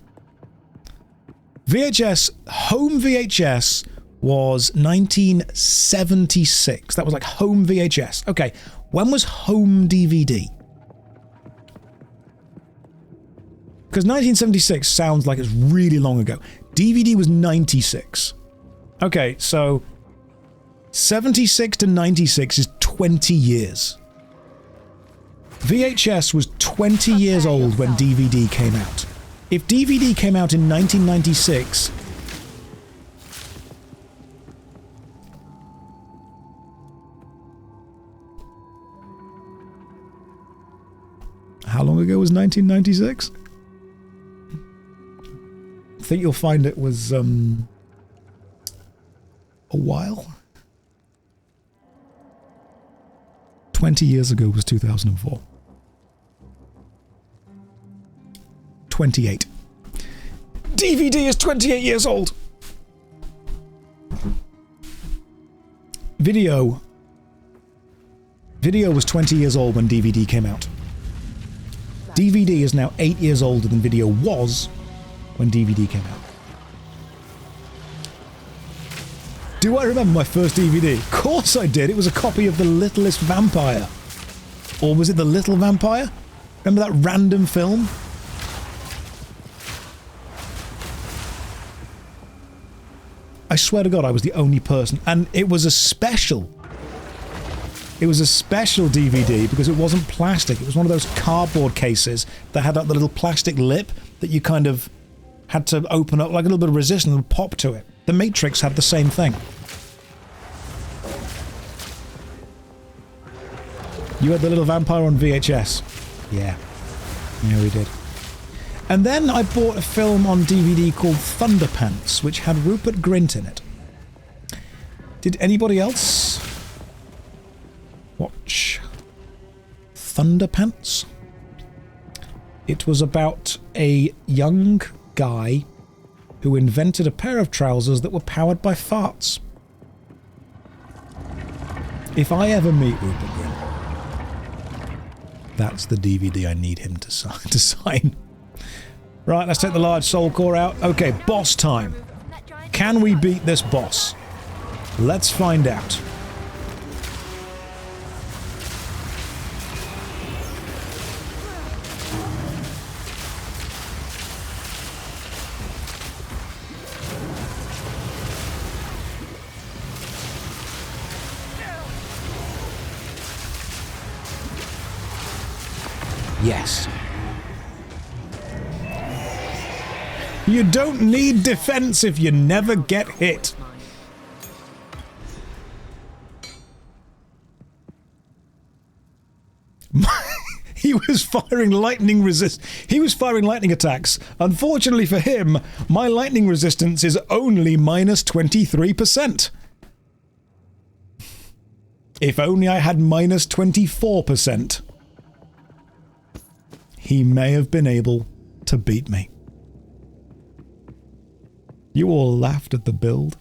VHS, home VHS was 1976. That was like home VHS. Okay, when was home DVD? Because 1976 sounds like it's really long ago. DVD was 96. Okay, so 76 to 96 is 20 years. VHS was 20 years old when DVD came out. If DVD came out in 1996... How long ago was 1996? I think you'll find it was, a while. 20 years ago was 2004. 28. DVD is 28 years old! Video was 20 years old when DVD came out. DVD is now 8 years older than video was when DVD came out. Do I remember my first DVD? Of course I did. It was a copy of The Littlest Vampire. Or was it The Little Vampire? Remember that random film? I swear to God, I was the only person. And it was a special. It was a special DVD because it wasn't plastic. It was one of those cardboard cases that had that little plastic lip that you kind of had to open up, like a little bit of resistance and pop to it. The Matrix had the same thing. You had The Little Vampire on VHS. Yeah. Yeah, we did. And then I bought a film on DVD called Thunderpants, which had Rupert Grint in it. Did anybody else watch Thunderpants? It was about a young guy who invented a pair of trousers that were powered by farts. If I ever meet Rupert Grint, that's the DVD I need him to sign. Right, let's take the large soul core out. Okay, boss time. Can we beat this boss? Let's find out. Yes. You don't need defense if you never get hit. He was firing lightning He was firing lightning attacks. Unfortunately for him, my lightning resistance is only minus 23%. If only I had minus 24%. He may have been able to beat me. You all laughed at the build.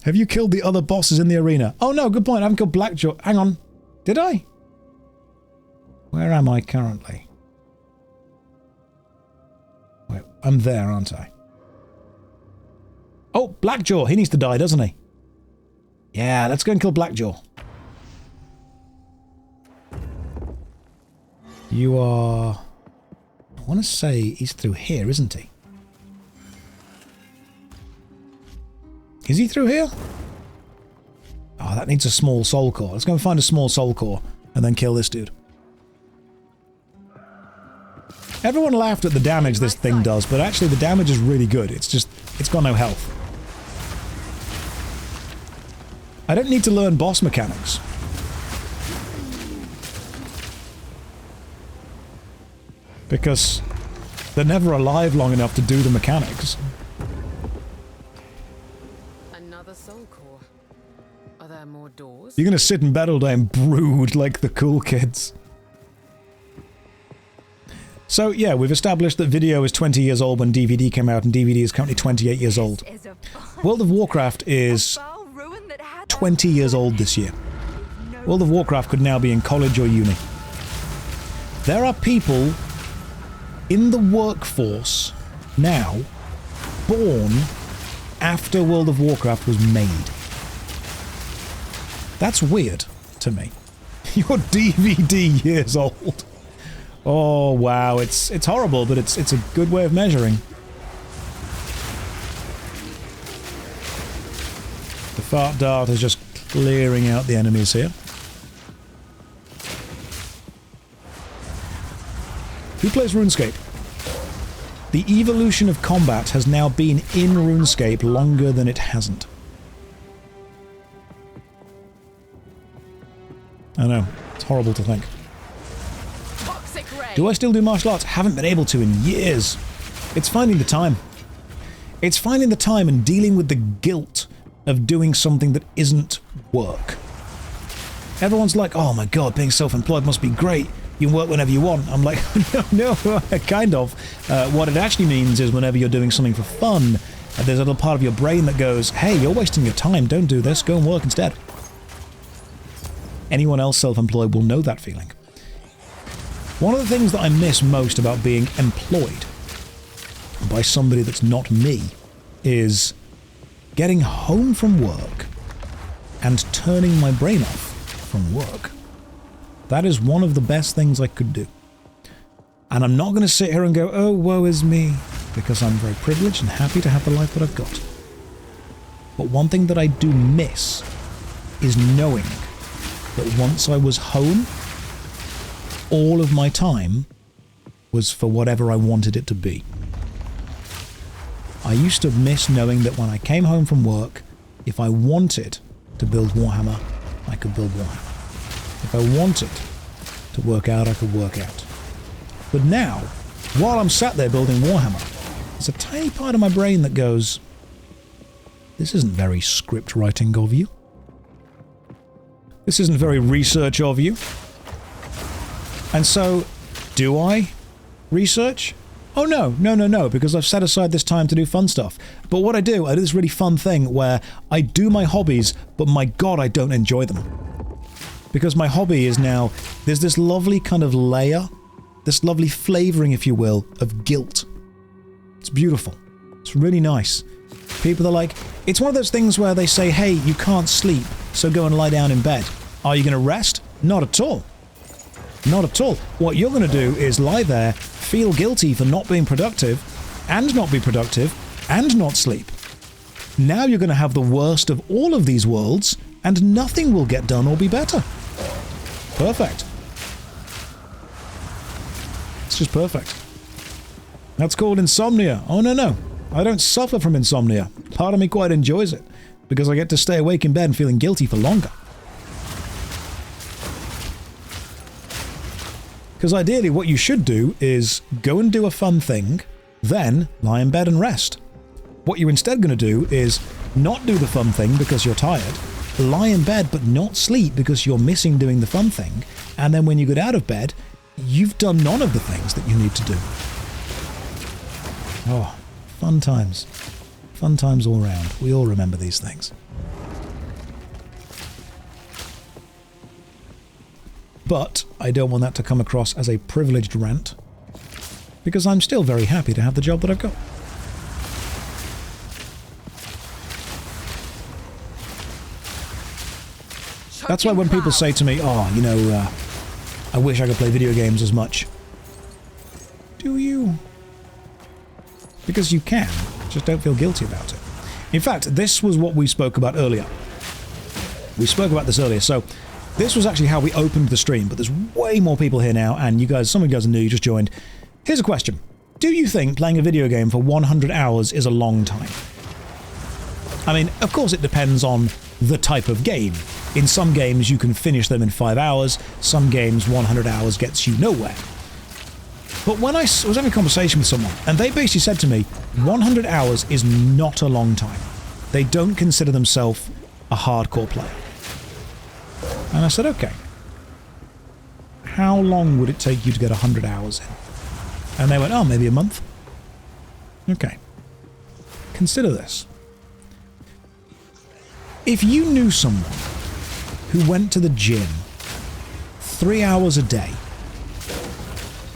Have you killed the other bosses in the arena? Oh no, good point. I haven't killed Blackjaw. Hang on. Did I? Where am I currently? Wait, I'm there, aren't I? Oh, Blackjaw. He needs to die, doesn't he? Yeah, let's go and kill Blackjaw. You are... I want to say he's through here, isn't he? Is he through here? Oh, that needs a small soul core. Let's go and find a small soul core and then kill this dude. Everyone laughed at the damage this thing does, but actually the damage is really good. It's just, it's got no health. I don't need to learn boss mechanics. Because they're never alive long enough to do the mechanics. Another soul core. Are there more doors? You're gonna sit in bed all day and brood like the cool kids. So yeah, we've established that video is 20 years old when DVD came out, and DVD is currently 28 years old. World of Warcraft is 20 years old this year. World of Warcraft could now be in college or uni. There are people in the workforce now born after World of Warcraft was made. That's weird to me. You're DVD years old. Oh wow, it's horrible, but it's a good way of measuring. The fart dart is just clearing out the enemies here. Who plays RuneScape? The evolution of combat has now been in RuneScape longer than it hasn't. I know, it's horrible to think. Do I still do martial arts? Haven't been able to in years. It's finding the time. It's finding the time and dealing with the guilt of doing something that isn't work. Everyone's like, oh my god, being self-employed must be great. You can work whenever you want. I'm like, no, kind of. What it actually means is whenever you're doing something for fun, there's a little part of your brain that goes, hey, you're wasting your time, don't do this, go and work instead. Anyone else self-employed will know that feeling. One of the things that I miss most about being employed by somebody that's not me is getting home from work and turning my brain off from work. That is one of the best things I could do. And I'm not going to sit here and go, oh, woe is me, because I'm very privileged and happy to have the life that I've got. But one thing that I do miss is knowing that once I was home, all of my time was for whatever I wanted it to be. I used to miss knowing that when I came home from work, if I wanted to build Warhammer, I could build Warhammer. If I wanted to work out, I could work out. But now, while I'm sat there building Warhammer, there's a tiny part of my brain that goes, this isn't very script writing of you. This isn't very research of you. And so, do I research? Oh no, because I've set aside this time to do fun stuff. But what I do this really fun thing where I do my hobbies, but my god, I don't enjoy them. Because my hobby is now, there's this lovely kind of layer, this lovely flavouring, if you will, of guilt. It's beautiful. It's really nice. People are like, it's one of those things where they say, hey, you can't sleep, so go and lie down in bed. Are you going to rest? Not at all. Not at all. What you're going to do is lie there, feel guilty for not being productive, and not be productive, and not sleep. Now you're going to have the worst of all of these worlds, and nothing will get done or be better. Perfect. just perfect. That's called insomnia. Oh, no, no. I don't suffer from insomnia. Part of me quite enjoys it, because I get to stay awake in bed and feeling guilty for longer. Because ideally what you should do is go and do a fun thing, then lie in bed and rest. What you're instead going to do is not do the fun thing because you're tired, lie in bed but not sleep because you're missing doing the fun thing, and then when you get out of bed, you've done none of the things that you need to do. Oh, fun times. Fun times all round. We all remember these things. But I don't want that to come across as a privileged rant, because I'm still very happy to have the job that I've got. That's why when people say to me, oh, you know, I wish I could play video games as much. Do you? Because you can, just don't feel guilty about it. In fact, this was what we spoke about earlier. We spoke about this earlier, so this was actually how we opened the stream, but there's way more people here now, and you guys, some of you guys are new, you just joined. Here's a question. Do you think playing a video game for 100 hours is a long time? I mean, of course it depends on the type of game. In some games you can finish them in 5 hours, some games 100 hours gets you nowhere. But when I was having a conversation with someone, and they basically said to me, 100 hours is not a long time. They don't consider themselves a hardcore player. And I said, okay. How long would it take you to get 100 hours in? And they went, oh, maybe a month. Okay. Consider this. If you knew someone who went to the gym 3 hours a day,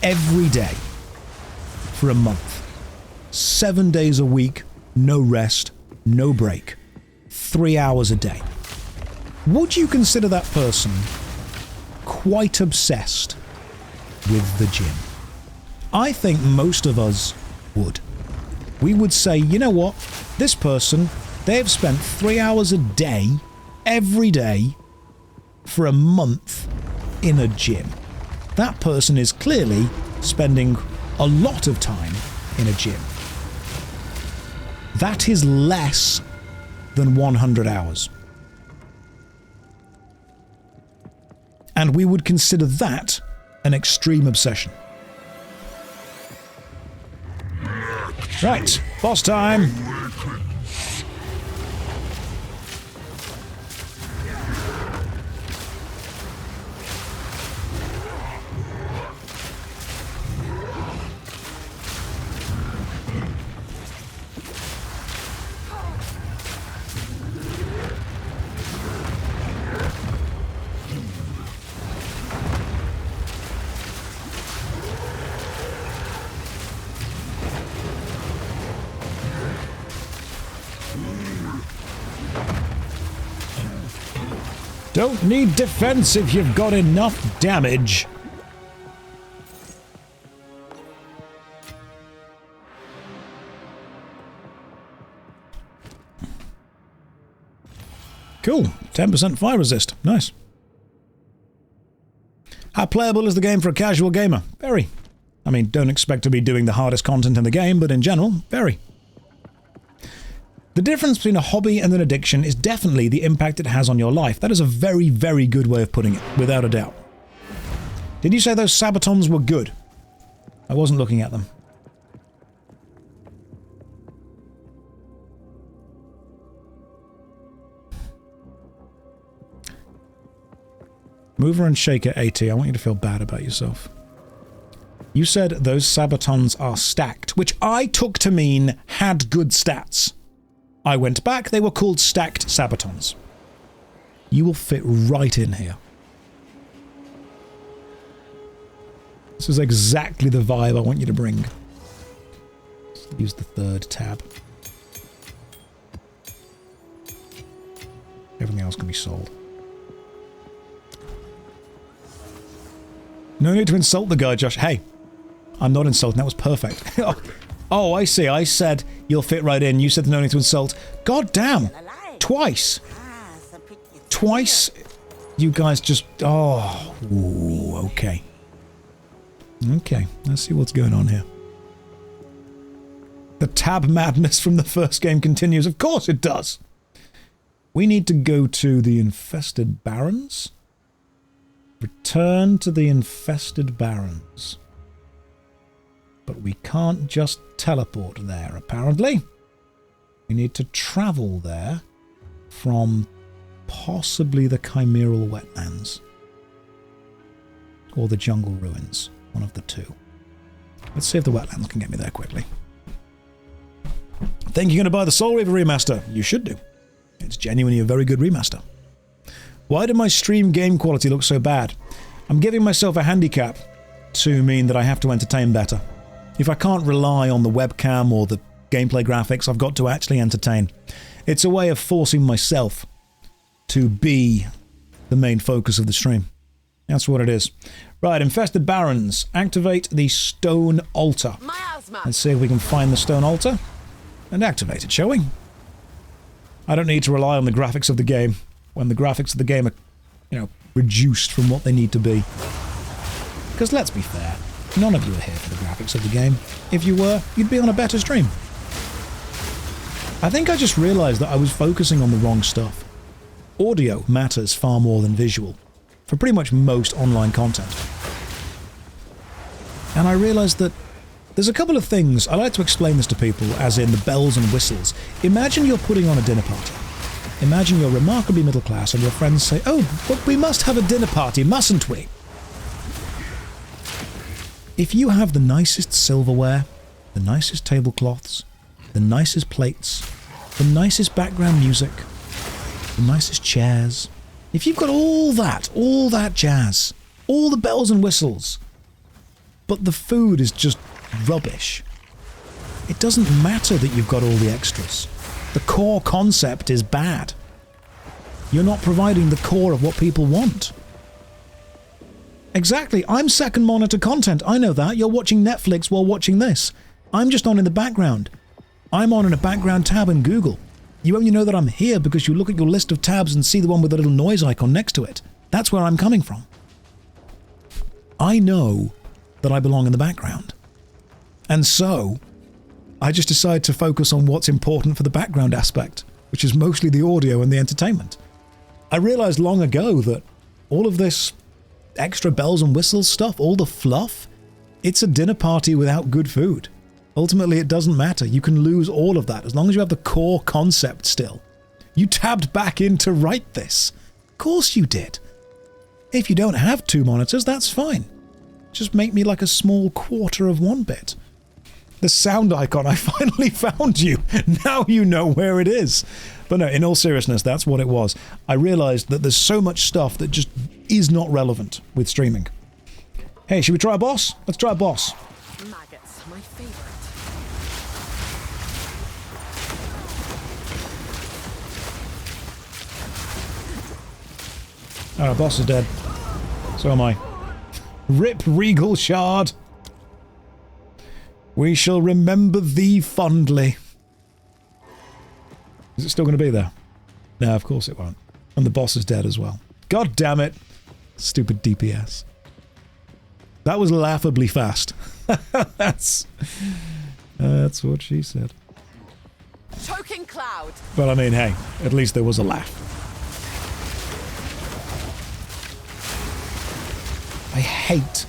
every day, for a month, 7 days a week, no rest, no break, 3 hours a day, would you consider that person quite obsessed with the gym? I think most of us would. We would say, you know what, this person, they've spent 3 hours a day, every day, for a month in a gym. That person is clearly spending a lot of time in a gym. That is less than 100 hours. And we would consider that an extreme obsession. Right, boss time! Don't need defense if you've got enough damage. Cool. 10% fire resist. Nice. How playable is the game for a casual gamer? Very. I mean, don't expect to be doing the hardest content in the game, but in general, very. The difference between a hobby and an addiction is definitely the impact it has on your life. That is a very, very good way of putting it, without a doubt. Did you say those Sabatons were good? I wasn't looking at them. Mover and Shaker 80, I want you to feel bad about yourself. You said those Sabatons are stacked, which I took to mean had good stats. I went back, they were called stacked Sabatons. You will fit right in here. This is exactly the vibe I want you to bring. Let's use the third tab. Everything else can be sold. No need to insult the guy, Josh. Hey, I'm not insulting, that was perfect. Oh, I see. I said you'll fit right in. You said no need to insult. God damn. Twice. Twice. You guys just... Oh. Ooh, okay. Okay, let's see what's going on here. The tab madness from the first game continues. Of course it does. We need to go to the Infested Barrens. Return to the Infested Barrens. But we can't just teleport there, apparently. We need to travel there from possibly the Chimeral Wetlands. Or the Jungle Ruins. One of the two. Let's see if the Wetlands can get me there quickly. Think you're going to buy the Soul Reaver remaster? You should do. It's genuinely a very good remaster. Why did my stream game quality look so bad? I'm giving myself a handicap to mean that I have to entertain better. If I can't rely on the webcam or the gameplay graphics, I've got to actually entertain. It's a way of forcing myself to be the main focus of the stream. That's what it is. Right, Infested Barrens. Activate the Stone Altar. Let's see if we can find the Stone Altar and activate it, shall we? I don't need to rely on the graphics of the game when the graphics of the game are, you know, reduced from what they need to be. Because let's be fair, none of you are here for the graphics of the game. If you were, you'd be on a better stream. I think I just realized that I was focusing on the wrong stuff. Audio matters far more than visual for pretty much most online content. And I realized that there's a couple of things. I like to explain this to people, as in the bells and whistles. Imagine you're putting on a dinner party. Imagine you're remarkably middle class and your friends say, "Oh, but we must have a dinner party, mustn't we?" If you have the nicest silverware, the nicest tablecloths, the nicest plates, the nicest background music, the nicest chairs, if you've got all that jazz, all the bells and whistles, but the food is just rubbish, it doesn't matter that you've got all the extras. The core concept is bad. You're not providing the core of what people want. Exactly, I'm second monitor content, I know that. You're watching Netflix while watching this. I'm just on in the background. I'm on in a background tab in Google. You only know that I'm here because you look at your list of tabs and see the one with the little noise icon next to it. That's where I'm coming from. I know that I belong in the background. And so, I just decide to focus on what's important for the background aspect, which is mostly the audio and the entertainment. I realized long ago that all of this extra bells and whistles stuff, all the fluff, it's a dinner party without good food. Ultimately, it doesn't matter. You can lose all of that as long as you have the core concept still. You tabbed back in to write this. Of course you did. If you don't have 2 monitors, that's fine. Just make me like a small quarter of 1 bit. The sound icon, I finally found you. Now you know where it is. But no, in all seriousness, that's what it was. I realized that there's so much stuff that just is not relevant with streaming. Hey, should we try a boss? Let's try a boss. Maggots, my favorite. Oh, our boss is dead. So am I. Rip Regal Shard. We shall remember thee fondly. Is it still going to be there? No, of course it won't. And the boss is dead as well. God damn it. Stupid DPS. That was laughably fast. That's what she said. Choking cloud. But I mean, hey, at least there was a laugh. I hate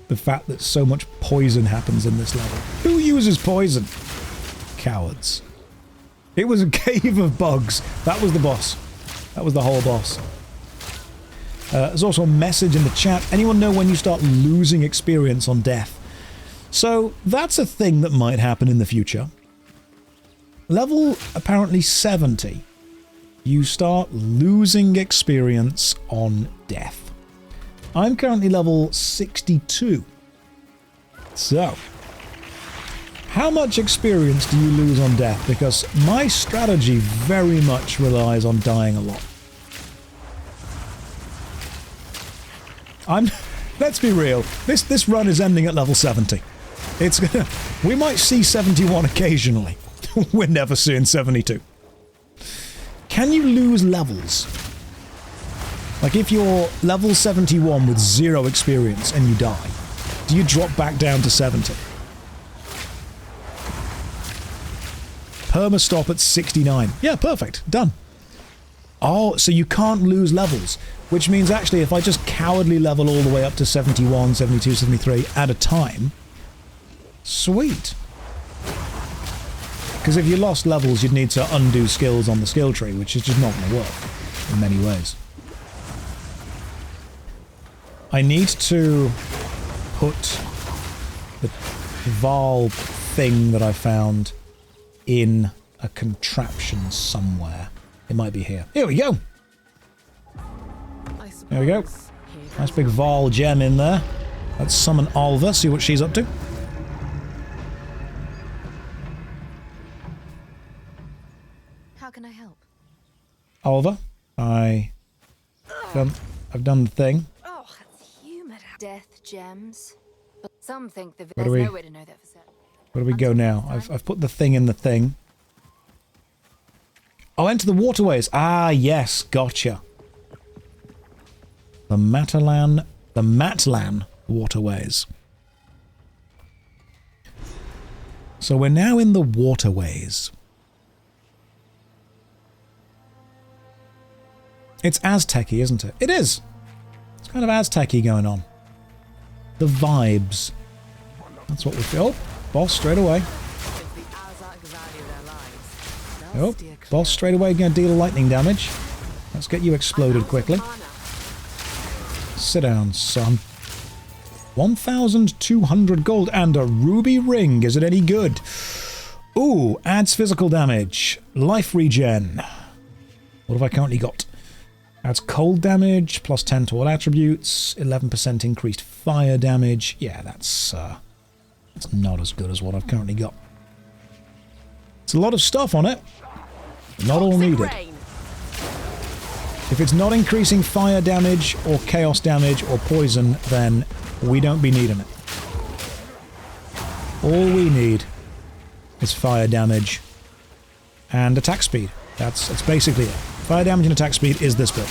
the fact that so much poison happens in this level. Who uses poison? Cowards. It was a cave of bugs. That was the boss. That was the whole boss. There's also a message in the chat. Anyone know when you start losing experience on death? So that's a thing that might happen in the future. Level apparently 70, you start losing experience on death. I'm currently level 62. So, how much experience do you lose on death? Because my strategy very much relies on dying a lot. Let's be real, this run is ending at level 70. We might see 71 occasionally. We're never seeing 72. Can you lose levels? Like if you're level 71 with 0 experience and you die, Do you drop back down to 70? Perma stop at 69. Yeah, perfect. Done. Oh, so you can't lose levels, which means actually if I just cowardly level all the way up to 71, 72, 73 at a time, sweet. Because if you lost levels, you'd need to undo skills on the skill tree, which is just not going to work in many ways. I need to put the Val thing that I found in a contraption somewhere. It might be here. Here we go! There we go. Nice big Val gem in there. Let's summon Alva, see what she's up to. How can I help? Alva, I've done the thing. Oh, that's humid. Death gems. But some think that Where there's do we- no way to know that for certain. Where do we go now? I've put the thing in the thing. Oh, enter the waterways. Ah, yes, gotcha. The Matlan waterways. So we're now in the waterways. It's Aztec-y, isn't it? It is. It's kind of Aztec-y going on. The vibes. That's what we feel. Oh, boss straight away. Oh, boss straight away going to deal lightning damage. Let's get you exploded quickly. Sit down, son. 1,200 gold and a ruby ring. Is it any good? Ooh, adds physical damage. Life regen. What have I currently got? Adds cold damage, plus 10 to all attributes, 11% increased fire damage. Yeah, that's not as good as what I've currently got. It's a lot of stuff on it. Not all needed. If it's not increasing fire damage or chaos damage or poison, then we don't be needing it. All we need is fire damage and attack speed. That's basically it. Fire damage and attack speed is this build.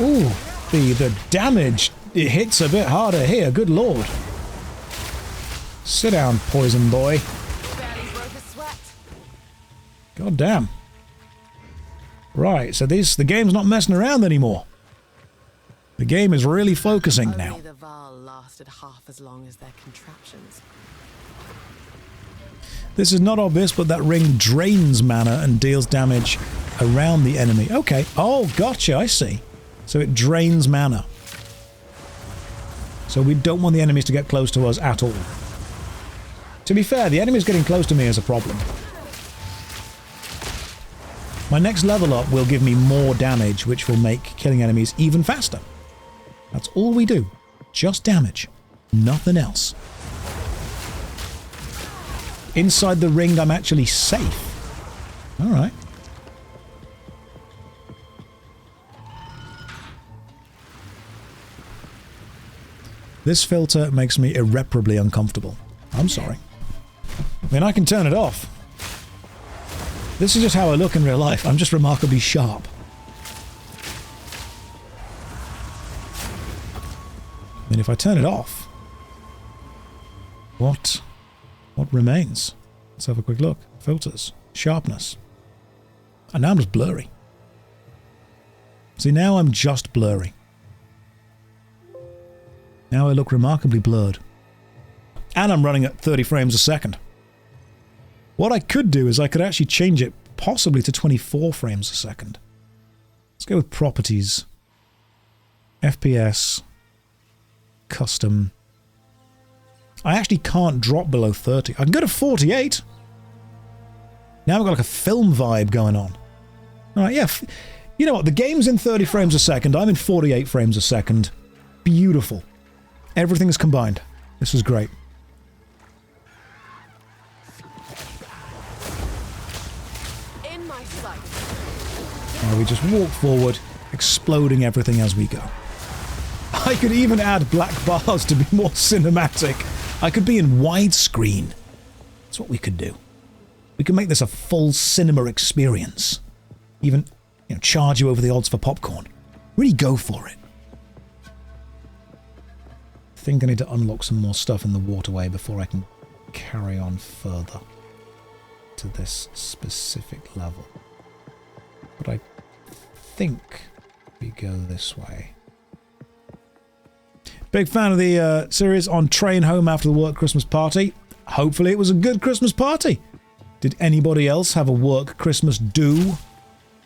Ooh, the damage, it hits a bit harder here, good lord. Sit down, poison boy. God damn. Right, so the game's not messing around anymore. The game is really focusing now. Only the Val lasted half as long as their contraptions. This is not obvious, but that ring drains mana and deals damage around the enemy. Okay. Oh, gotcha, I see. So it drains mana. So we don't want the enemies to get close to us at all. To be fair, the enemies getting close to me is a problem. My next level up will give me more damage, which will make killing enemies even faster. That's all we do. Just damage. Nothing else. Inside the ring, I'm actually safe. Alright. This filter makes me irreparably uncomfortable. I'm sorry. I mean, I can turn it off. This is just how I look in real life. I'm just remarkably sharp. I mean, if I turn it off, what remains? Let's have a quick look. Filters. Sharpness. And now I'm just blurry. See, now I'm just blurry. Now I look remarkably blurred. And I'm running at 30 frames a second. What I could do is I could actually change it possibly to 24 frames a second. Let's go with properties. FPS. Custom. I actually can't drop below 30. I can go to 48. Now I've got like a film vibe going on. Alright, yeah. You know what? The game's in 30 frames a second. I'm in 48 frames a second. Beautiful. Everything's combined. This is great. In my sight. Now we just walk forward, exploding everything as we go. I could even add black bars to be more cinematic. I could be in widescreen. That's what we could do. We could make this a full cinema experience. Even, charge you over the odds for popcorn. Really go for it. I think I need to unlock some more stuff in the waterway before I can carry on further to this specific level. But I think we go this way. Big fan of the series on train home after the work Christmas party. Hopefully it was a good Christmas party. Did anybody else have a work Christmas do?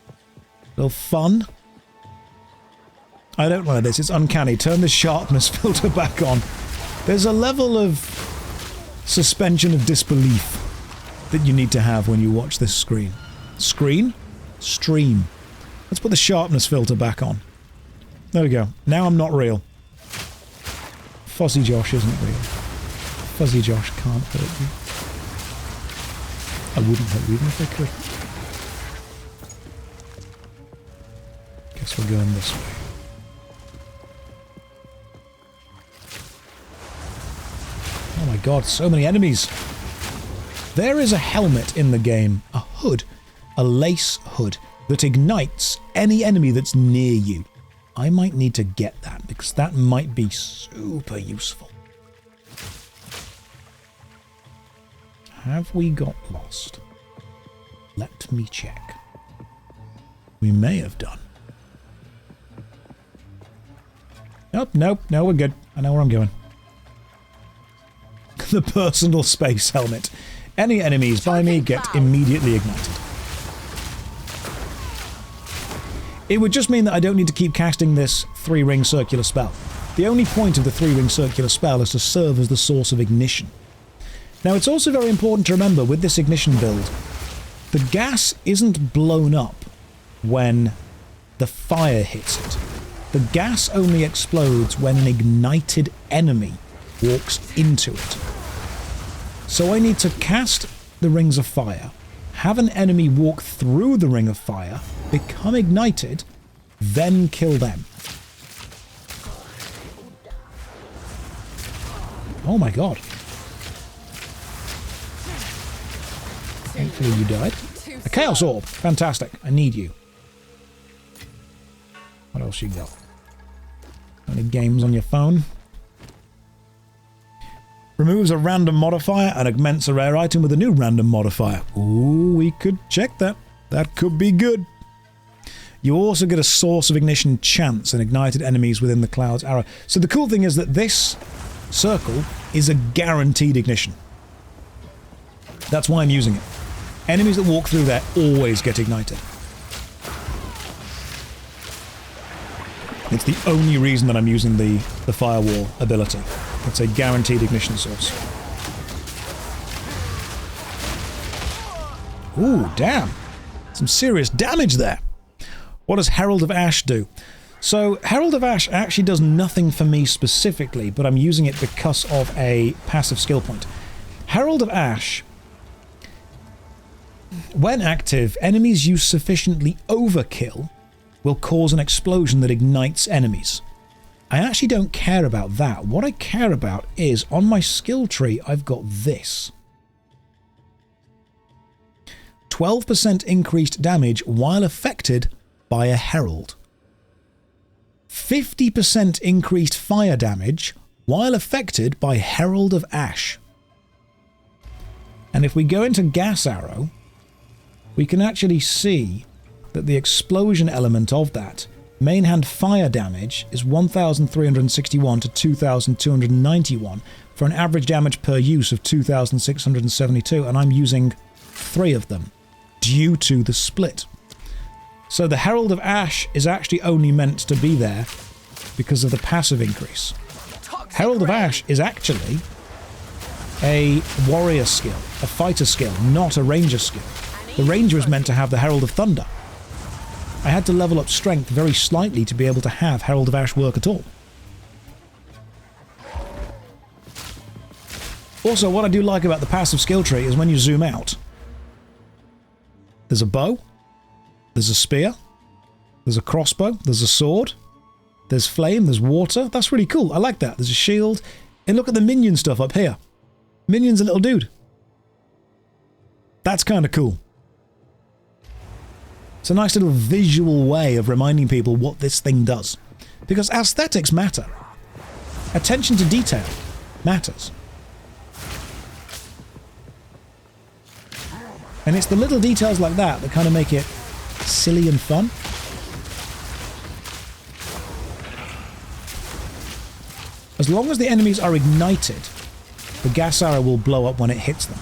A little fun? I don't like this. It's uncanny. Turn the sharpness filter back on. There's a level of suspension of disbelief that you need to have when you watch this screen. Screen? Stream. Let's put the sharpness filter back on. There we go. Now I'm not real. Fuzzy Josh isn't real. Fuzzy Josh can't hurt you. I wouldn't hurt you even if I could. Guess we're going this way. Oh my god, so many enemies. There is a helmet in the game, a hood, a lace hood, that ignites any enemy that's near you. I might need to get that, because that might be super useful. Have we got lost? Let me check. We may have done. Nope, nope, no, we're good. I know where I'm going. The personal space helmet. Any enemies by me get immediately ignited. It would just mean that I don't need to keep casting this 3-ring circular spell. The only point of the 3-ring circular spell is to serve as the source of ignition. Now, it's also very important to remember with this ignition build, the gas isn't blown up when the fire hits it. The gas only explodes when an ignited enemy walks into it. So I need to cast the rings of fire, have an enemy walk through the ring of fire, become ignited, then kill them. Oh my god. Thankfully you died. A Chaos Orb! Fantastic. I need you. What else you got? Any games on your phone? Removes a random modifier and augments a rare item with a new random modifier. Ooh, we could check that. That could be good. You also get a source of ignition chance and ignited enemies within the cloud's arrow. So the cool thing is that this circle is a guaranteed ignition. That's why I'm using it. Enemies that walk through there always get ignited. It's the only reason that I'm using the firewall ability. It's a guaranteed ignition source. Ooh, damn. Some serious damage there. What does Herald of Ash do? So, Herald of Ash actually does nothing for me specifically, but I'm using it because of a passive skill point. Herald of Ash, when active, enemies you sufficiently overkill will cause an explosion that ignites enemies. I actually don't care about that. What I care about is, on my skill tree, I've got this. 12% increased damage while affected by a herald. 50% increased fire damage while affected by Herald of Ash. And if we go into Gas Arrow, we can actually see that the explosion element of that main hand fire damage is 1,361 to 2,291 for an average damage per use of 2,672, and I'm using 3 of them due to the split. So the Herald of Ash is actually only meant to be there because of the passive increase. Herald of Ash is actually a warrior skill, a fighter skill, not a ranger skill. The ranger is meant to have the Herald of Thunder. I had to level up strength very slightly to be able to have Herald of Ash work at all. Also, what I do like about the passive skill tree is when you zoom out, there's a bow, there's a spear, there's a crossbow, there's a sword, there's flame, there's water. That's really cool. I like that. There's a shield. And look at the minion stuff up here. Minion's a little dude. That's kind of cool. It's a nice little visual way of reminding people what this thing does. Because aesthetics matter. Attention to detail matters. And it's the little details like that that kind of make it silly and fun. As long as the enemies are ignited, the gas arrow will blow up when it hits them.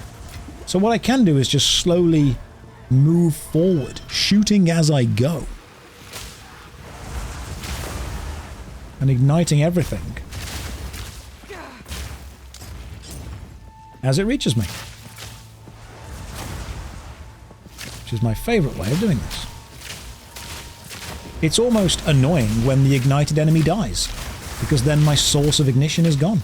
So what I can do is just slowly move forward, shooting as I go. And igniting everything as it reaches me. Which is my favourite way of doing this. It's almost annoying when the ignited enemy dies, because then my source of ignition is gone.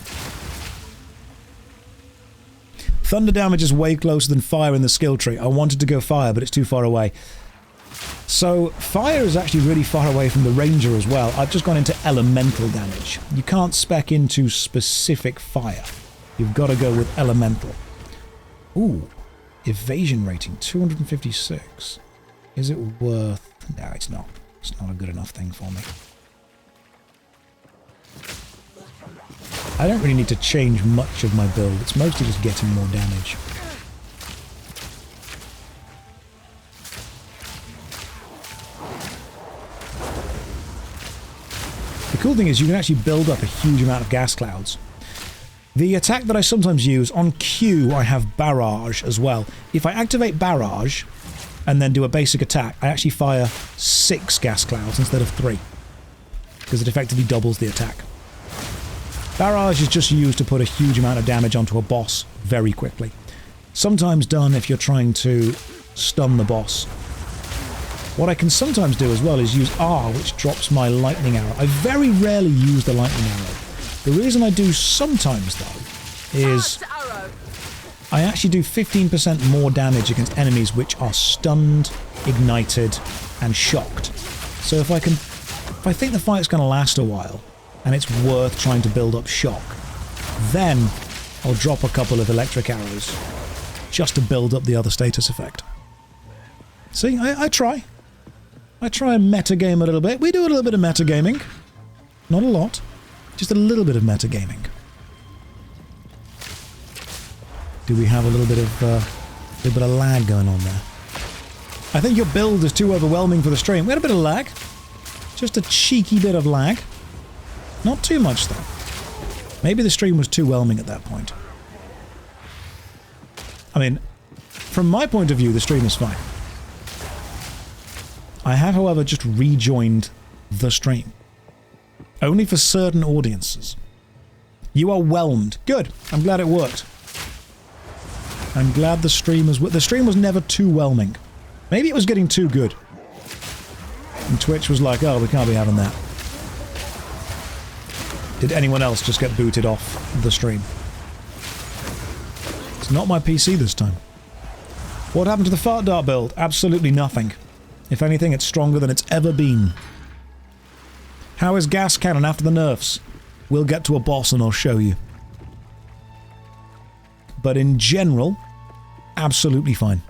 Thunder damage is way closer than fire in the skill tree. I wanted to go fire, but it's too far away. So fire is actually really far away from the ranger as well. I've just gone into elemental damage. You can't spec into specific fire. You've got to go with elemental. Ooh, evasion rating 256. Is it worth... No, it's not. It's not a good enough thing for me. I don't really need to change much of my build. It's mostly just getting more damage. The cool thing is you can actually build up a huge amount of gas clouds. The attack that I sometimes use, on Q I have Barrage as well. If I activate Barrage and then do a basic attack, I actually fire 6 gas clouds instead of 3. Because it effectively doubles the attack. Barrage is just used to put a huge amount of damage onto a boss very quickly. Sometimes done if you're trying to stun the boss. What I can sometimes do as well is use R, which drops my lightning arrow. I very rarely use the lightning arrow. The reason I do sometimes, though, is I actually do 15% more damage against enemies which are stunned, ignited, and shocked. So if I think the fight's going to last a while, and it's worth trying to build up shock, then I'll drop a couple of electric arrows just to build up the other status effect. See, I try. I try and metagame a little bit. We do a little bit of metagaming. Not a lot. Just a little bit of metagaming. Do we have a little bit of lag going on there? I think your build is too overwhelming for the stream. We had a bit of lag. Just a cheeky bit of lag. Not too much, though. Maybe the stream was too whelming at that point. I mean, from my point of view, the stream is fine. I have, however, just rejoined the stream. Only for certain audiences. You are whelmed. Good. I'm glad it worked. I'm glad the stream was never too whelming. Maybe it was getting too good. And Twitch was like, oh, we can't be having that. Did anyone else just get booted off the stream? It's not my PC this time. What happened to the fart dart build? Absolutely nothing. If anything, it's stronger than it's ever been. How is gas cannon after the nerfs? We'll get to a boss and I'll show you. But in general, absolutely fine.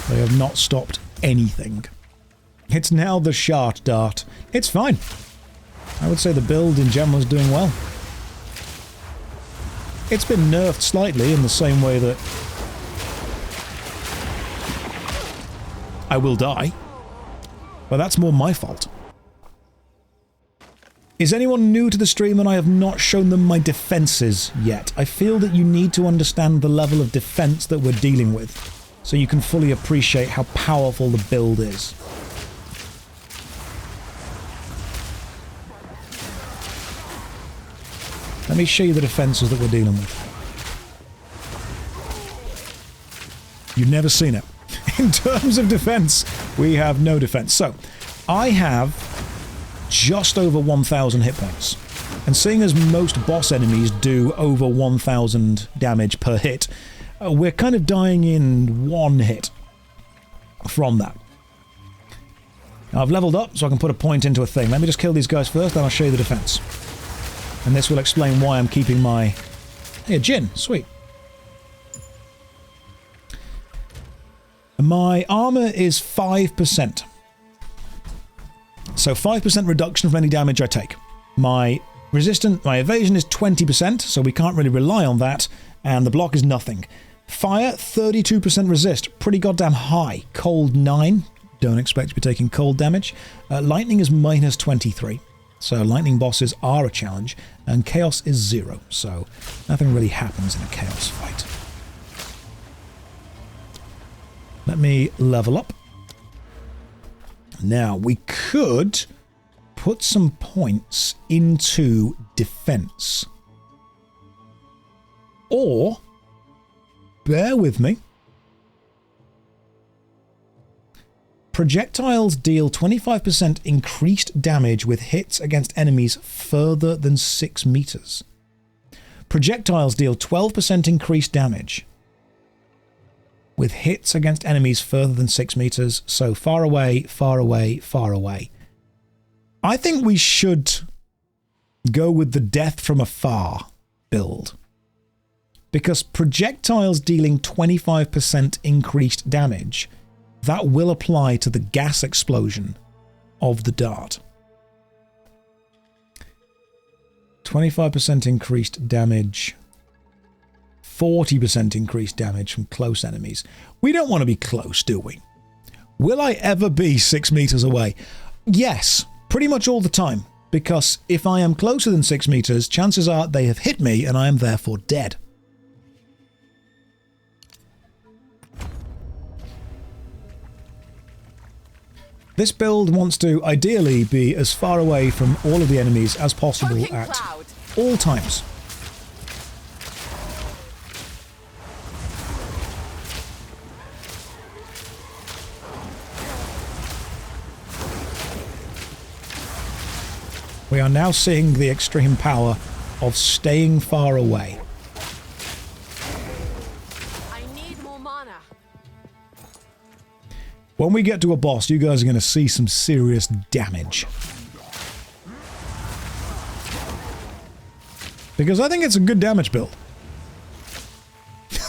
They have not stopped anything. It's now the shart dart. It's fine. I would say the build in general is doing well. It's been nerfed slightly in the same way that I will die. But that's more my fault. Is anyone new to the stream and I have not shown them my defenses yet? I feel that you need to understand the level of defense that we're dealing with, so you can fully appreciate how powerful the build is. Let me show you the defenses that we're dealing with. You've never seen it. In terms of defense, we have no defense. So, I have just over 1,000 hit points. And seeing as most boss enemies do over 1,000 damage per hit, we're kind of dying in one hit from that. I've leveled up, so I can put a point into a thing. Let me just kill these guys first, then I'll show you the defense. And this will explain why I'm keeping my... Hey, a gin. Sweet. My armor is 5%. So 5% reduction from any damage I take. My evasion is 20%, so we can't really rely on that. And the block is nothing. Fire, 32% resist. Pretty goddamn high. Cold, 9. Don't expect to be taking cold damage. Lightning is minus 23. So lightning bosses are a challenge. And chaos is 0. So nothing really happens in a chaos fight. Let me level up. Now, we could put some points into defense. Or, bear with me, projectiles deal 25% increased damage with hits against enemies further than 6 meters. Projectiles deal 12% increased damage with hits against enemies further than 6 meters, so far away, far away, far away. I think we should go with the death from afar build. Because projectiles dealing 25% increased damage, that will apply to the gas explosion of the dart. 25% increased damage, 40% increased damage from close enemies. We don't want to be close, do we? Will I ever be 6 meters away? Yes, pretty much all the time. Because if I am closer than 6 meters, chances are they have hit me and I am therefore dead. This build wants to ideally be as far away from all of the enemies as possible at all times. We are now seeing the extreme power of staying far away. I need more mana. When we get to a boss, you guys are going to see some serious damage. Because I think it's a good damage build.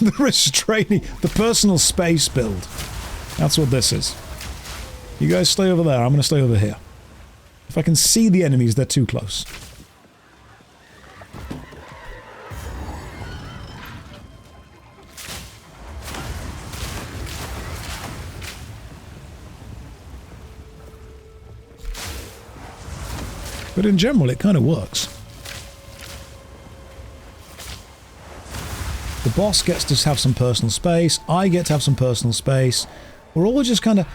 The restraining, the personal space build. That's what this is. You guys stay over there, I'm going to stay over here. If I can see the enemies, they're too close. But in general, it kind of works. The boss gets to have some personal space. I get to have some personal space. We're all just kind of...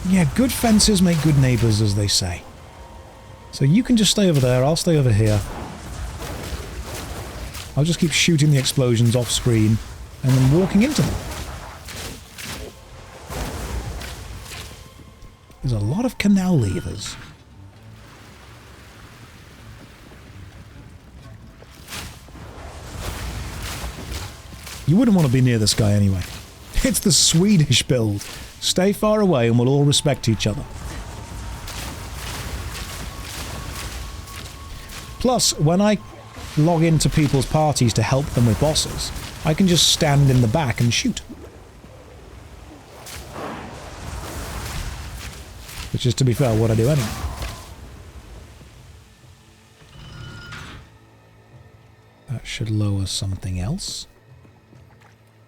Yeah, good fences make good neighbors, as they say. So you can just stay over there, I'll stay over here. I'll just keep shooting the explosions off screen and then walking into them. There's a lot of canal levers. You wouldn't want to be near this guy anyway. It's the Swedish build. Stay far away and we'll all respect each other. Plus, when I log into people's parties to help them with bosses, I can just stand in the back and shoot. Which is, to be fair, what I do anyway. That should lower something else.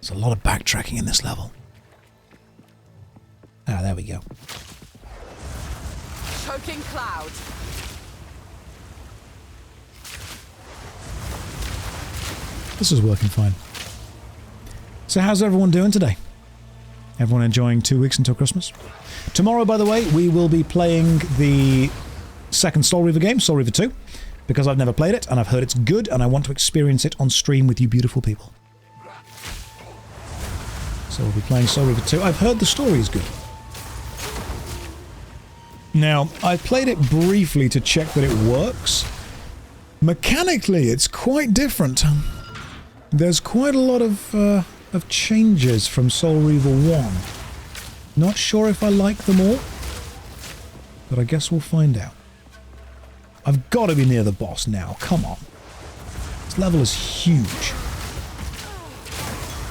There's a lot of backtracking in this level. Ah, there we go. Choking cloud. This is working fine. So how's everyone doing today? Everyone enjoying 2 weeks until Christmas? Tomorrow, by the way, we will be playing the second Soul Reaver game, Soul Reaver 2, because I've never played it, and I've heard it's good, and I want to experience it on stream with you beautiful people. So we'll be playing Soul Reaver 2. I've heard the story is good. Now, I played it briefly to check that it works. Mechanically, it's quite different. There's quite a lot of changes from Soul Reaver 1. Not sure if I like them all. But I guess we'll find out. I've got to be near the boss now. Come on. This level is huge.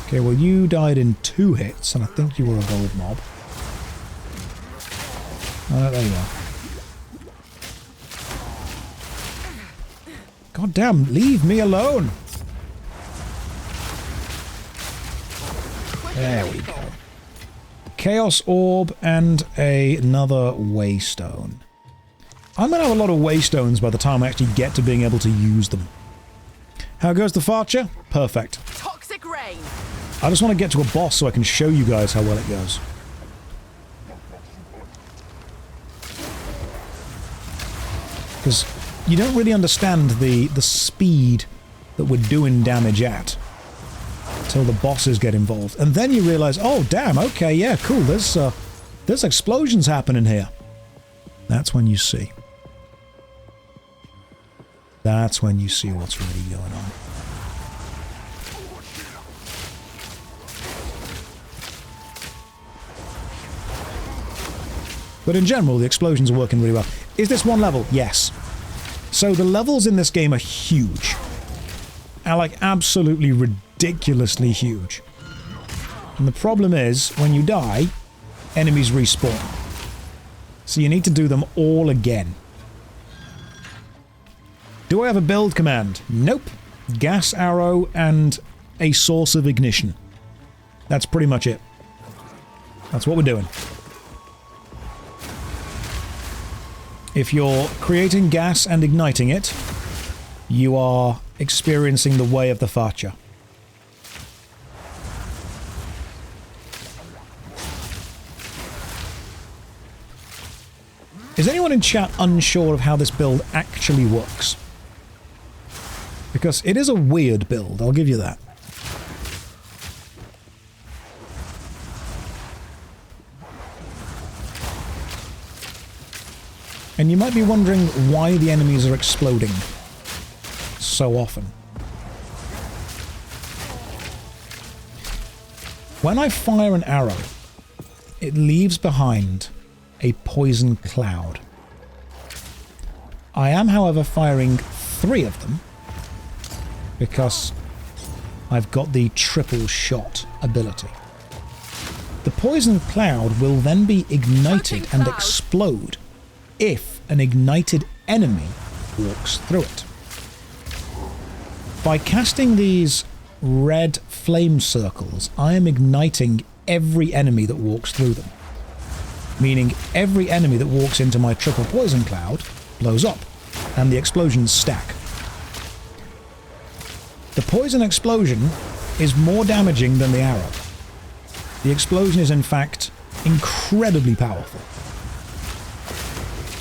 Okay, well you died in 2 hits, and I think you were a gold mob. Oh, there you are. God damn, leave me alone! There we go. Chaos Orb and another Waystone. I'm going to have a lot of Waystones by the time I actually get to being able to use them. How goes the Farcher? Perfect. Toxic rain. I just want to get to a boss so I can show you guys how well it goes. Because you don't really understand the speed that we're doing damage at until the bosses get involved. And then you realize, oh damn, okay, yeah, cool, there's explosions happening here. That's when you see. That's when you see what's really going on. But in general, the explosions are working really well. Is this one level? Yes. So the levels in this game are huge. Are like absolutely ridiculously huge. And the problem is, when you die, enemies respawn. So you need to do them all again. Do I have a build command? Nope. Gas arrow and a source of ignition. That's pretty much it. That's what we're doing. If you're creating gas and igniting it, you are experiencing the way of the Farcher. Is anyone in chat unsure of how this build actually works? Because it is a weird build, I'll give you that. And you might be wondering why the enemies are exploding so often. When I fire an arrow, it leaves behind a poison cloud. I am, however, firing 3 of them because I've got the triple shot ability. The poison cloud will then be ignited and explode if an ignited enemy walks through it. By casting these red flame circles, I am igniting every enemy that walks through them. Meaning every enemy that walks into my triple poison cloud blows up, and the explosions stack. The poison explosion is more damaging than the arrow. The explosion is in fact incredibly powerful.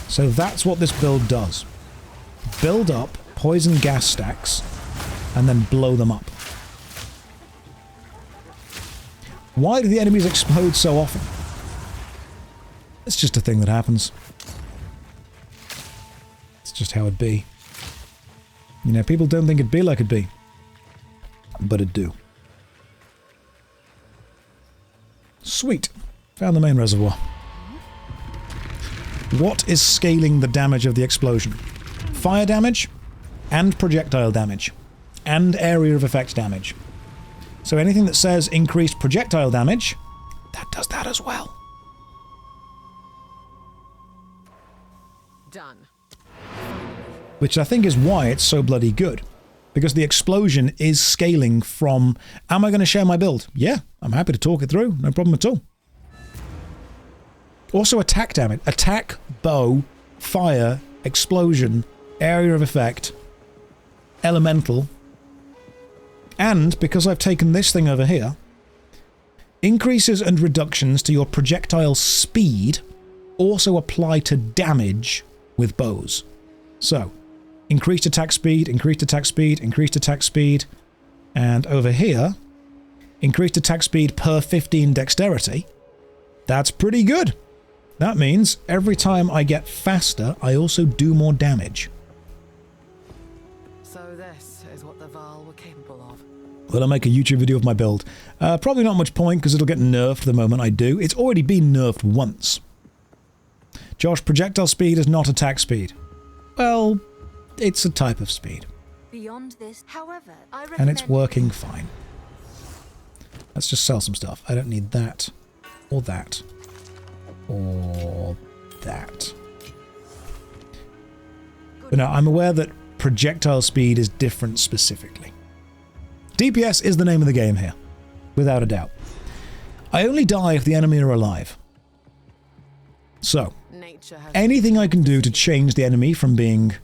So that's what this build does. Build up poison gas stacks and then blow them up. Why do the enemies explode so often? It's just a thing that happens. It's just how it be. You know, people don't think it'd be like it'd be. But it do. Sweet. Found the main reservoir. What is scaling the damage of the explosion? Fire damage, and projectile damage, and area of effect damage. So anything that says increased projectile damage, that does that as well. Done. Which I think is why it's so bloody good. Because the explosion is scaling from, am I going to share my build? Yeah, I'm happy to talk it through, no problem at all. Also attack damage. Attack, bow, fire, explosion, area of effect, elemental. And, because I've taken this thing over here, increases and reductions to your projectile speed also apply to damage with bows. So, increased attack speed, increased attack speed, increased attack speed, and over here, increased attack speed per 15 dexterity. That's pretty good. That means every time I get faster, I also do more damage. So this is what the Val were capable of. Will I make a YouTube video of my build? Probably not much point because it'll get nerfed the moment I do. It's already been nerfed once. Josh, projectile speed is not attack speed. Well, it's a type of speed. Beyond this, however, I recommend... And it's working fine. Let's just sell some stuff. I don't need that, or that, or that. But no, I'm aware that projectile speed is different specifically. DPS is the name of the game here, without a doubt. I only die if the enemy are alive. So, anything I can do to change the enemy from being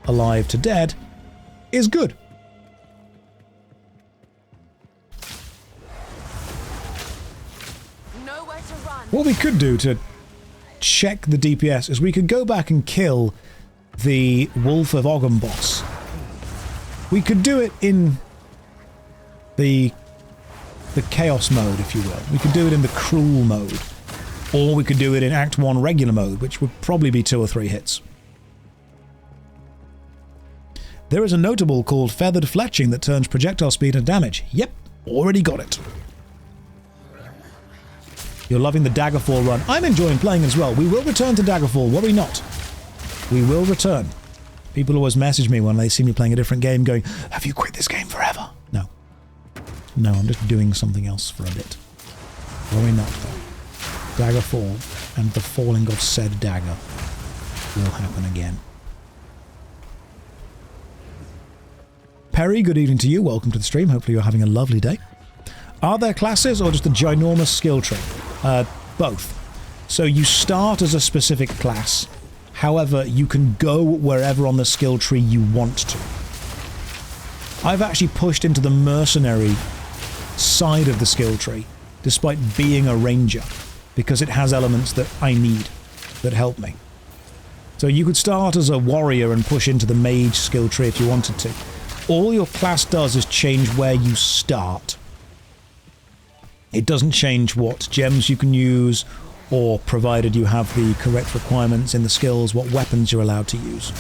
alive to dead is good. Nowhere to run. What we could do to check the DPS is we could go back and kill the Wolf of Ogham boss. We could do it in the Chaos mode, if you will. We could do it in the Cruel mode. Or we could do it in Act 1 regular mode, which would probably be 2 or 3 hits. There is a notable called Feathered Fletching that turns projectile speed and damage. Yep, already got it. You're loving the Daggerfall run. I'm enjoying playing as well. We will return to Daggerfall, worry not. We will return. People always message me when they see me playing a different game going, have you quit this game forever? No. No, I'm just doing something else for a bit. Worry not, though. Daggerfall and the falling of said dagger will happen again. Perry, good evening to you. Welcome to the stream. Hopefully you're having a lovely day. Are there classes or just a ginormous skill tree? Both. So you start as a specific class. However, you can go wherever on the skill tree you want to. I've actually pushed into the mercenary side of the skill tree, despite being a ranger, because it has elements that I need, that help me. So you could start as a warrior and push into the mage skill tree if you wanted to. All your class does is change where you start. It doesn't change what gems you can use, or provided you have the correct requirements in the skills, what weapons you're allowed to use.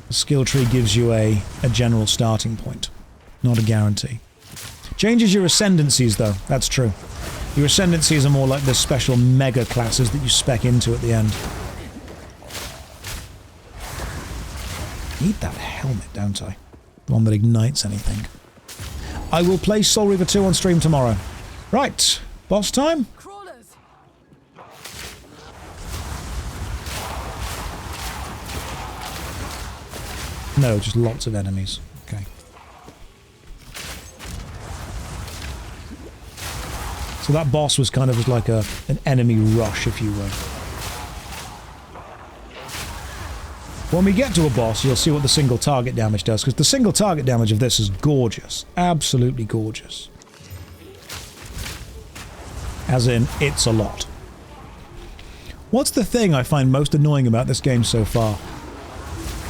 The skill tree gives you a general starting point, not a guarantee. Changes your ascendancies though, that's true. Your ascendancies are more like the special mega classes that you spec into at the end. Need that helmet, don't I? The one that ignites anything. I will play Soul Reaver 2 on stream tomorrow. Right, boss time? Crawlers. No, just lots of enemies. Okay. So that boss was kind of just like an enemy rush, if you will. When we get to a boss, you'll see what the single target damage does, because the single target damage of this is gorgeous. Absolutely gorgeous. As in, it's a lot. What's the thing I find most annoying about this game so far?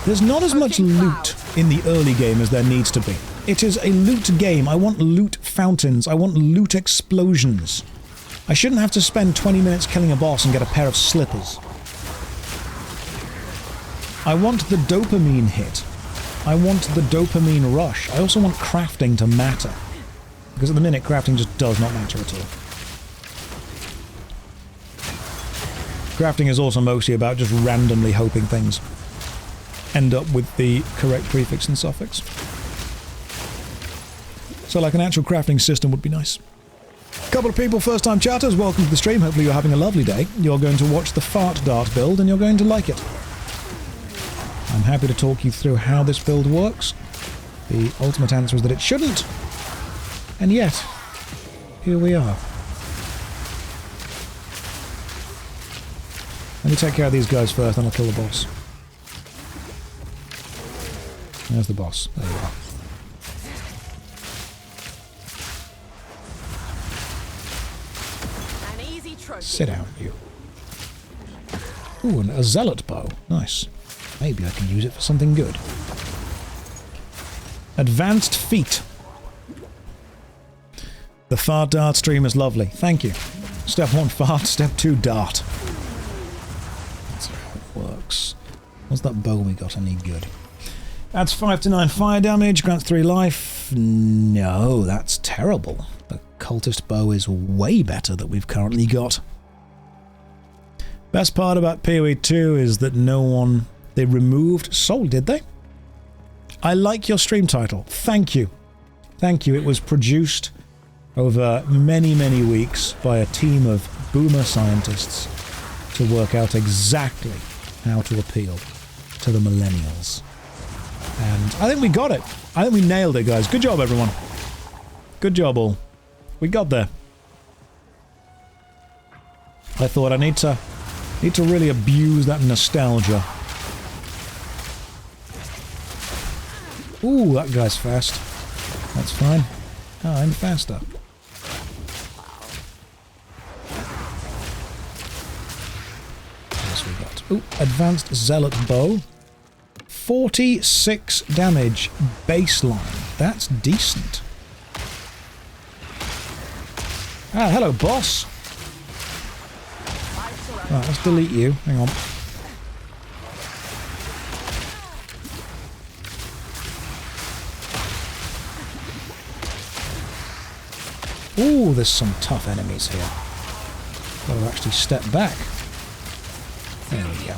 There's not as much loot in the early game as there needs to be. It is a loot game. I want loot fountains. I want loot explosions. I shouldn't have to spend 20 minutes killing a boss and get a pair of slippers. I want the dopamine hit. I want the dopamine rush. I also want crafting to matter. Because at the minute, crafting just does not matter at all. Crafting is also mostly about just randomly hoping things end up with the correct prefix and suffix. So like an actual crafting system would be nice. Couple of people, first time chatters, welcome to the stream. Hopefully you're having a lovely day. You're going to watch the Fart Dart build and you're going to like it. I'm happy to talk you through how this build works. The ultimate answer is that it shouldn't. And yet, here we are. Let me take care of these guys first, then I'll kill the boss. There's the boss. There you are. An easy trophy. Sit down, you. Ooh, a zealot bow. Nice. Maybe I can use it for something good. Advanced feat. The fart dart stream is lovely. Thank you. Step 1 fart, step 2 dart. That's how it works. What's that bow we got? I need good. Adds 5 to 9 fire damage, grants 3 life. No, that's terrible. The cultist bow is way better that we've currently got. Best part about PoE 2 is that no one... They removed Soul, did they? I like your stream title. Thank you. Thank you. It was produced over many, many weeks by a team of boomer scientists to work out exactly how to appeal to the millennials. And I think we got it. I think we nailed it, guys. Good job, everyone. Good job, all. We got there. I thought I need to really abuse that nostalgia. Ooh, that guy's fast. That's fine. Oh, I'm faster. What we got? Ooh, advanced zealot bow. 46 damage baseline. That's decent. Ah, hello, boss. Right, let's delete you. Hang on. Ooh, there's some tough enemies here. Got to actually step back. There we go.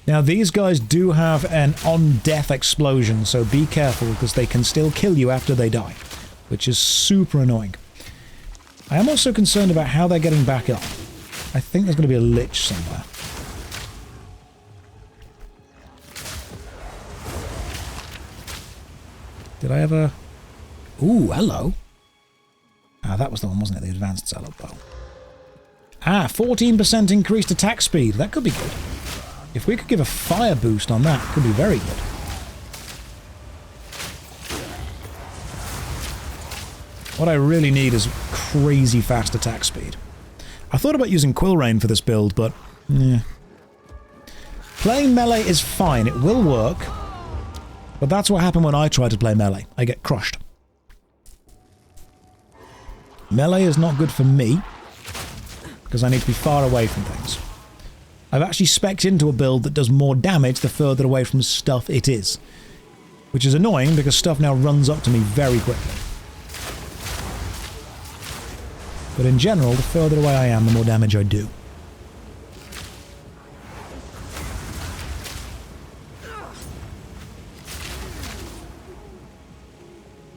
Now, these guys do have an on-death explosion, so be careful, because they can still kill you after they die, which is super annoying. I am also concerned about how they're getting back up. I think there's going to be a lich somewhere. Did I ever... Ooh, hello. Ah, that was the one, wasn't it? The advanced zealot bow. Ah, 14% increased attack speed. That could be good. If we could give a fire boost on that, it could be very good. What I really need is crazy fast attack speed. I thought about using Quill Rain for this build, but... yeah. Playing melee is fine. It will work. But that's what happened when I tried to play melee. I get crushed. Melee is not good for me, because I need to be far away from things. I've actually spec'd into a build that does more damage the further away from stuff it is. Which is annoying, because stuff now runs up to me very quickly. But in general, the further away I am, the more damage I do.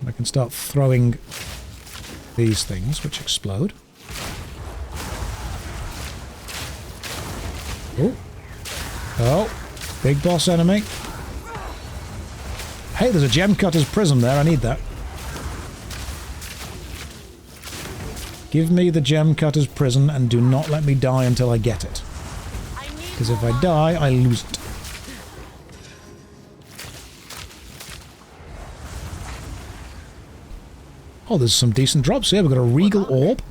I can start throwing these things, which explode. Oh. Oh. Big boss enemy. Hey, there's a gem cutter's prism there. I need that. Give me the gem cutter's prism and do not let me die until I get it. Because if I die, I lose it. Oh, there's some decent drops here. We've got a regal orb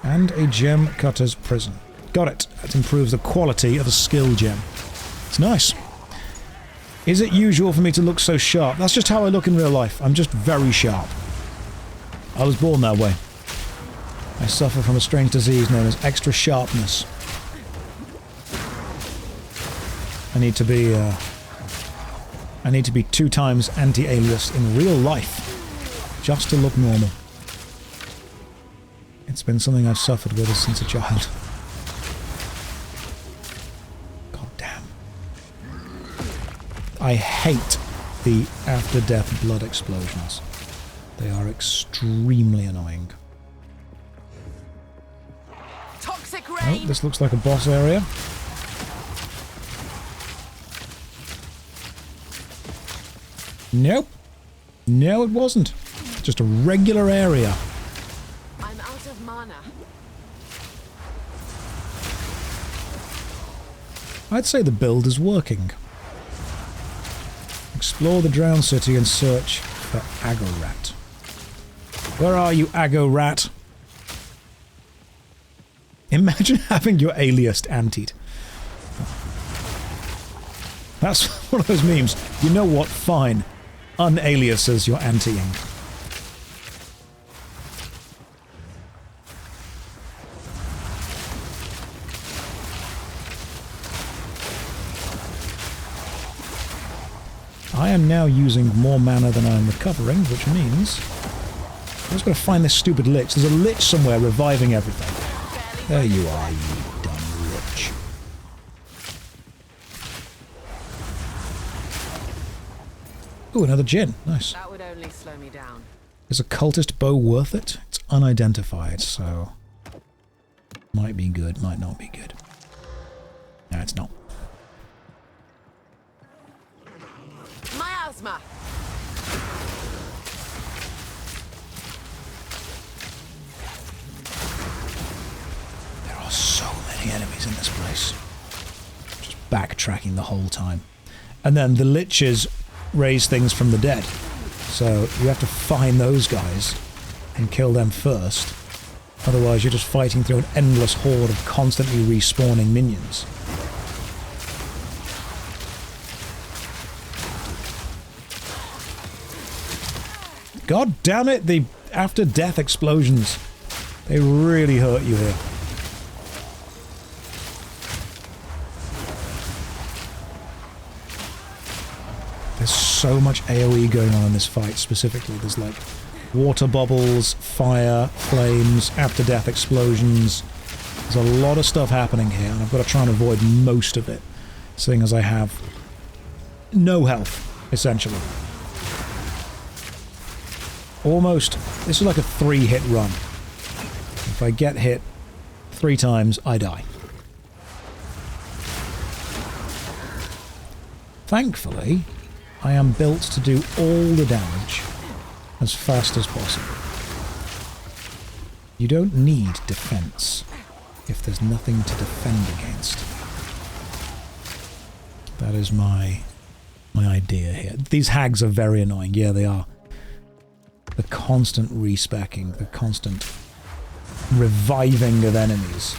and a gem cutter's prism. Got it. That improves the quality of a skill gem. It's nice. Is it usual for me to look so sharp? That's just how I look in real life. I'm just very sharp. I was born that way. I suffer from a strange disease known as extra sharpness. I need to be 2 times anti-alias in real life. Just to look normal. It's been something I've suffered with since a child. God damn. I hate the after-death blood explosions. They are extremely annoying. Toxic rain. Oh, this looks like a boss area. Nope. No, it wasn't. Just a regular area. I'm out of mana. I'd say the build is working. Explore the drowned city and search for Agorat. Where are you, Agorat? Imagine having your alias antied. That's one of those memes. You know what? Fine. Unaliases your antiing. I am now using more mana than I am recovering, which means... I'm just going to find this stupid lich. There's a lich somewhere reviving everything. There you are, you dumb lich. Ooh, another gin. Nice. That would only slow me down. Is a cultist bow worth it? It's unidentified, so... might be good, might not be good. No, it's not. Miasma! There are so many enemies in this place. Just backtracking the whole time. And then the liches raise things from the dead. So you have to find those guys and kill them first. Otherwise you're just fighting through an endless horde of constantly respawning minions. God damn it, the after-death explosions. They really hurt you here. There's so much AoE going on in this fight specifically. There's like water bubbles, fire, flames, after-death explosions. There's a lot of stuff happening here, and I've got to try and avoid most of it, seeing as I have no health, essentially. Almost, this is like a 3-hit run. If I get hit 3 times, I die. Thankfully, I am built to do all the damage as fast as possible. You don't need defense if there's nothing to defend against. That is my idea here. These hags are very annoying. Yeah, they are. The constant respecking, the constant reviving of enemies.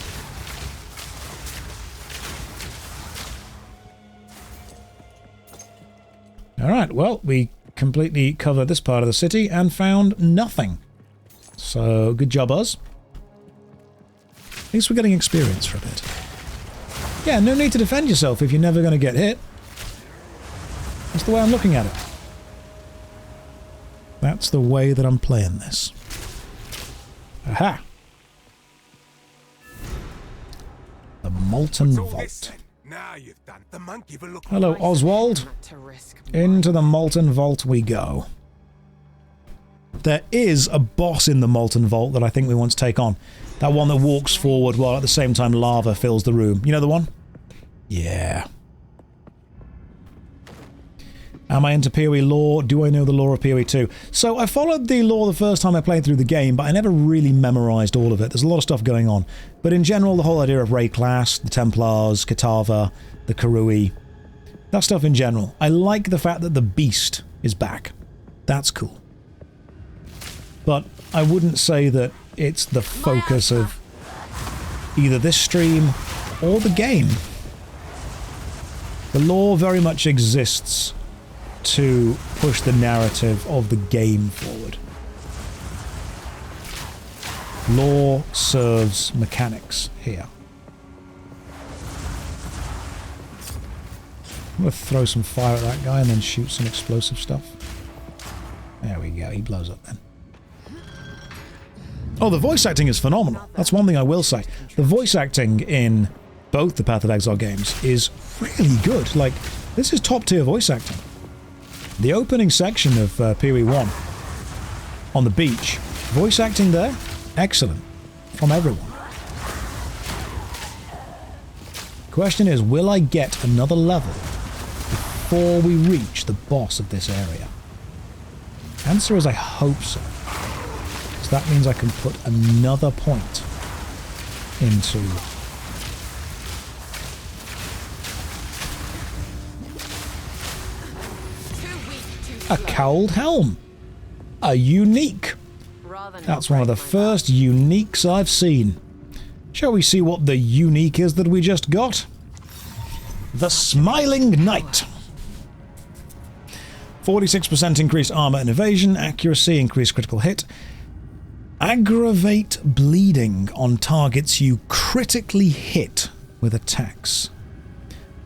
Alright, well, we completely covered this part of the city and found nothing. So, good job, us. At least we're getting experience for a bit. Yeah, no need to defend yourself if you're never going to get hit. That's the way I'm looking at it. That's the way that I'm playing this. Aha! The Molten Vault. Hello, Oswald. Into the Molten Vault we go. There is a boss in the Molten Vault that I think we want to take on. That one that walks forward while at the same time lava fills the room. You know the one? Yeah. Am I into PoE lore? Do I know the lore of PoE 2? So I followed the lore the first time I played through the game, but I never really memorized all of it. There's a lot of stuff going on. But in general, the whole idea of Ray Class, the Templars, Kitava, the Karui, that stuff in general. I like the fact that the Beast is back. That's cool. But I wouldn't say that it's the focus of either this stream or the game. The lore very much exists to push the narrative of the game forward. Lore serves mechanics here. I'm going to throw some fire at that guy and then shoot some explosive stuff. There we go, he blows up then. Oh, the voice acting is phenomenal. That's one thing I will say. The voice acting in both the Path of Exile games is really good. Like, this is top tier voice acting. The opening section of PoE 1 on the beach, voice acting there, excellent, from everyone. Question is, will I get another level before we reach the boss of this area? Answer is I hope so. Because that means I can put another point into a cowled helm. A unique. That's one of the first uniques I've seen. Shall we see what the unique is that we just got? The Smiling Knight. 46% increased armor and evasion, accuracy, increased critical hit. Aggravate bleeding on targets you critically hit with attacks.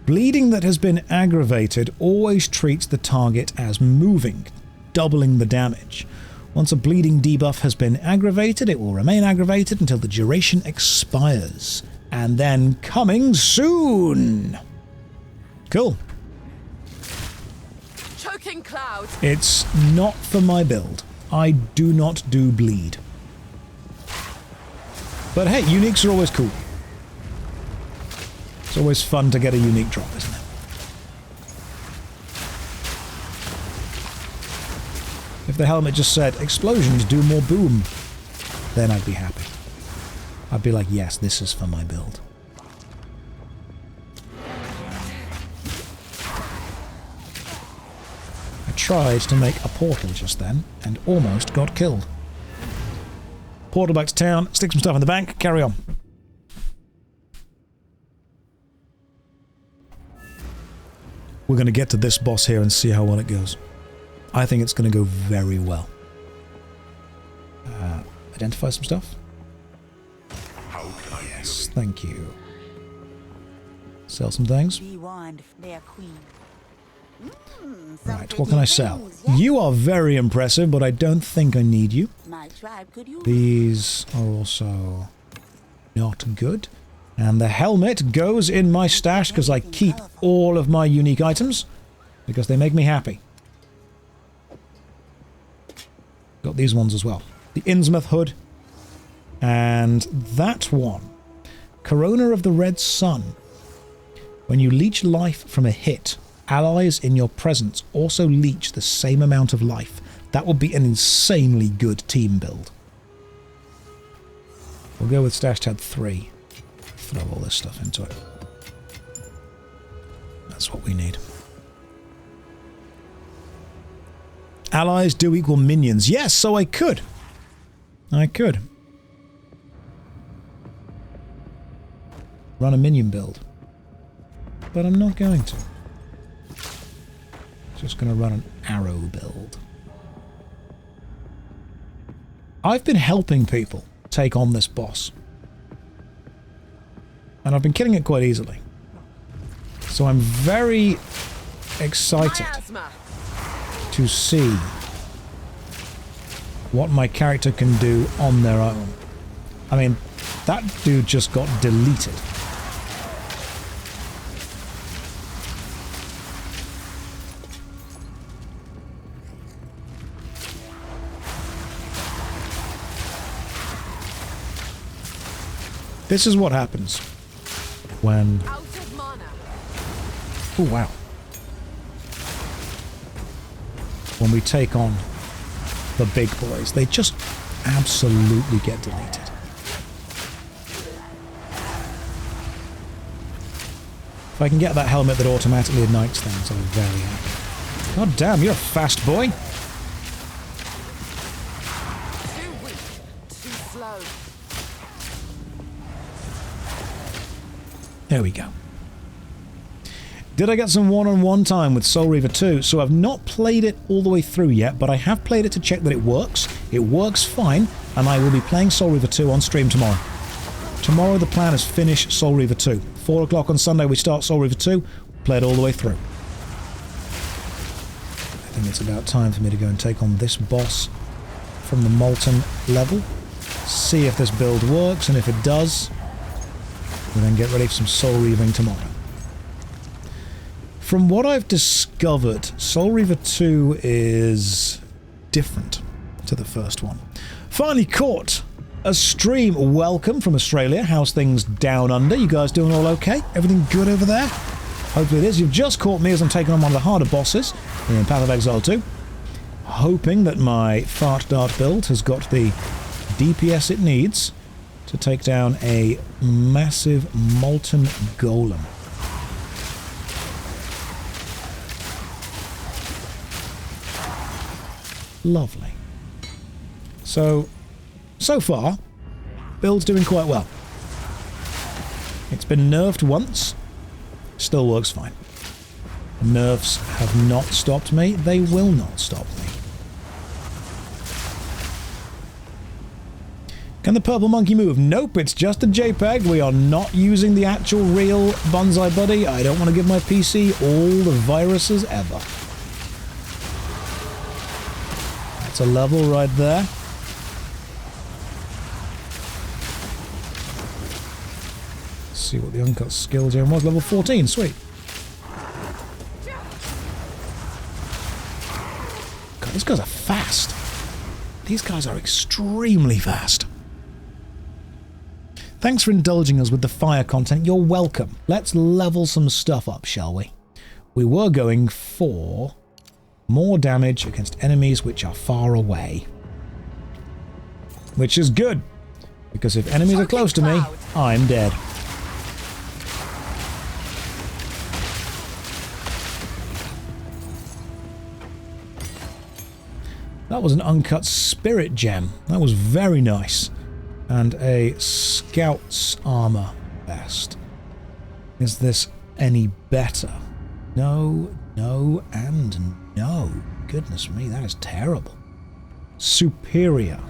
Bleeding that has been aggravated always treats the target as moving, doubling the damage. Once a bleeding debuff has been aggravated, it will remain aggravated until the duration expires. And then coming soon! Cool. Choking cloud. It's not for my build. I do not do bleed. But hey, uniques are always cool. It's always fun to get a unique drop, isn't it? If the helmet just said, explosions do more boom, then I'd be happy. I'd be like, yes, this is for my build. I tried to make a portal just then, and almost got killed. Portal back to town, stick some stuff in the bank, carry on. We're going to get to this boss here and see how well it goes. I think it's going to go very well. Identify some stuff? How can I Yes, thank you. Sell some things. Right, what can I sell? You are very impressive, but I don't think I need you. These are also not good. And the helmet goes in my stash because I keep all of my unique items because they make me happy. Got these ones as well. The Innsmouth hood. And that one. Corona of the Red Sun. When you leech life from a hit, allies in your presence also leech the same amount of life. That would be an insanely good team build. We'll go with Stash Tab 3. Throw all this stuff into it. That's what we need. Allies do equal minions. Yes, so I could. I could. Run a minion build. But I'm not going to. Just going to run an arrow build. I've been helping people take on this boss. And I've been killing it quite easily. So I'm very excited to see what my character can do on their own. I mean, that dude just got deleted. This is what happens when... Oh, wow. When we take on the big boys, they just absolutely get deleted. If I can get that helmet that automatically ignites things, I'll be very happy. God damn, you're a fast boy. Too weak, too slow. There we go. Did I get some one-on-one time with Soul Reaver 2? So I've not played it all the way through yet, but I have played it to check that it works. It works fine, and I will be playing Soul Reaver 2 on stream tomorrow. Tomorrow the plan is finish Soul Reaver 2. 4 o'clock on Sunday we start Soul Reaver 2, play it all the way through. I think it's about time for me to go and take on this boss from the Molten level. See if this build works, and if it does, we'll then get ready for some Soul Reaving tomorrow. From what I've discovered, Soul Reaver 2 is different to the first one. Finally caught a stream. Welcome from Australia. How's things down under? You guys doing all okay? Everything good over there? Hopefully it is. You've just caught me as I'm taking on one of the harder bosses in Path of Exile 2. Hoping that my Fart Dart build has got the DPS it needs to take down a massive molten golem. Lovely. So far, build's doing quite well. It's been nerfed once, still works fine. Nerfs have not stopped me, they will not stop me. Can the purple monkey move? Nope, it's just a JPEG. We are not using the actual real Bonsai Buddy. I don't want to give my PC all the viruses ever. That's That's a level right there. Let's see what the uncut skill gem was. Level 14, sweet. God, these guys are fast. These guys are extremely fast. Thanks for indulging us with the fire content. You're welcome. Let's level some stuff up, shall we? We were going for more damage against enemies which are far away. Which is good, because if enemies are close to me, I'm dead. That was an uncut spirit gem. That was very nice. And a scout's armor vest. Is this any better? No, no, and no. Goodness me, that is terrible. Superior.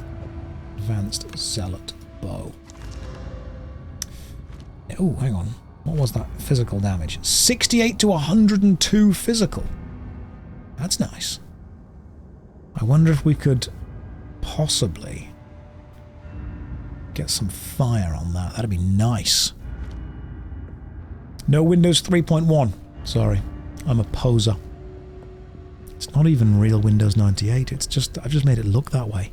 Advanced zealot bow. Oh, hang on. What was that physical damage? 68 to 102 physical. That's nice. I wonder if we could possibly get some fire on that. That'd be nice. No Windows 3.1. Sorry, I'm a poser. It's not even real Windows 98. It's just, I've just made it look that way.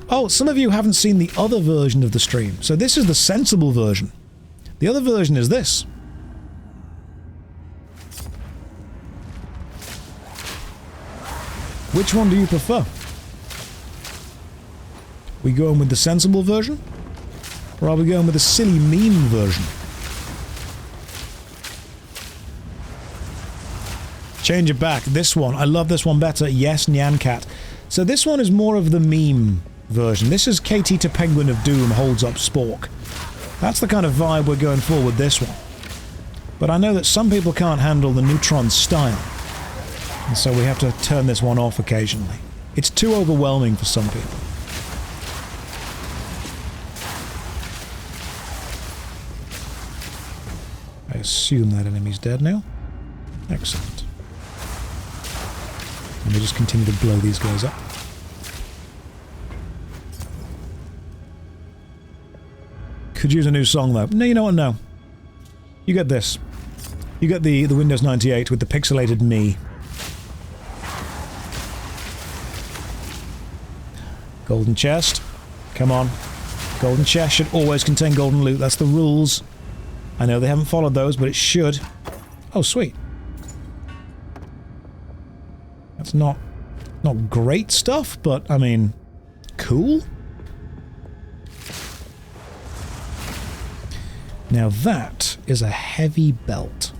Oh, some of you haven't seen the other version of the stream. So this is the sensible version. The other version is this. Which one do you prefer? We going with the sensible version? Or are we going with the silly meme version? Change it back. This one. I love this one better. Yes, Nyancat. So this one is more of the meme version. This is KT to Penguin of Doom holds up Spork. That's the kind of vibe we're going for with this one. But I know that some people can't handle the Neutron style. And so we have to turn this one off occasionally. It's too overwhelming for some people. I assume that enemy's dead now. Excellent. Let me just continue to blow these guys up. Could use a new song though. No, you know what? No. You get this. You get the Windows 98 with the pixelated me. Golden chest. Come on. Golden chest should always contain golden loot. That's the rules. I know they haven't followed those, but it should. Oh, sweet. That's not great stuff, but, I mean, cool. Now that is a heavy belt.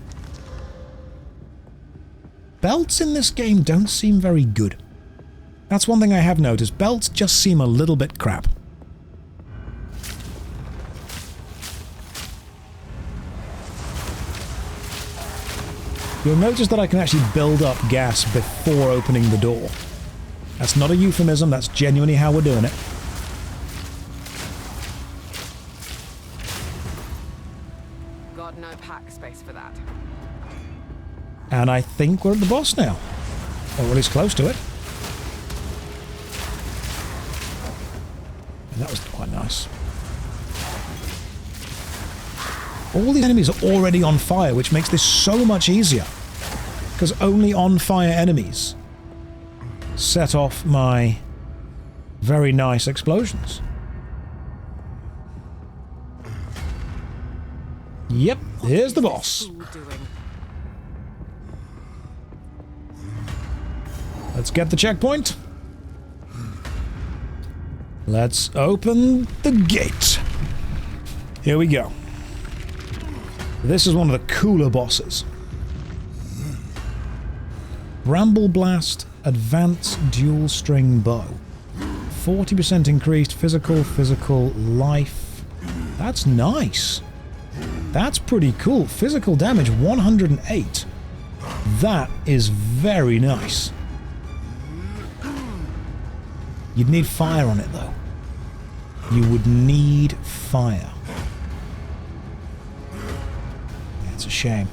Belts in this game don't seem very good. That's one thing I have noticed. Belts just seem a little bit crap. You'll notice that I can actually build up gas before opening the door. That's not a euphemism, that's genuinely how we're doing it. Got no pack space for that. And I think we're at the boss now. Or at least close to it. And that was quite nice. All the enemies are already on fire, which makes this so much easier. Because only on fire enemies set off my very nice explosions. Yep, here's the boss. Let's get the checkpoint. Let's open the gate. Here we go. This is one of the cooler bosses. Bramble Blast Advanced Dual String Bow. 40% increased physical life. That's nice. That's pretty cool. Physical damage 108. That is very nice. You'd need fire on it though. You would need fire. It's a shame.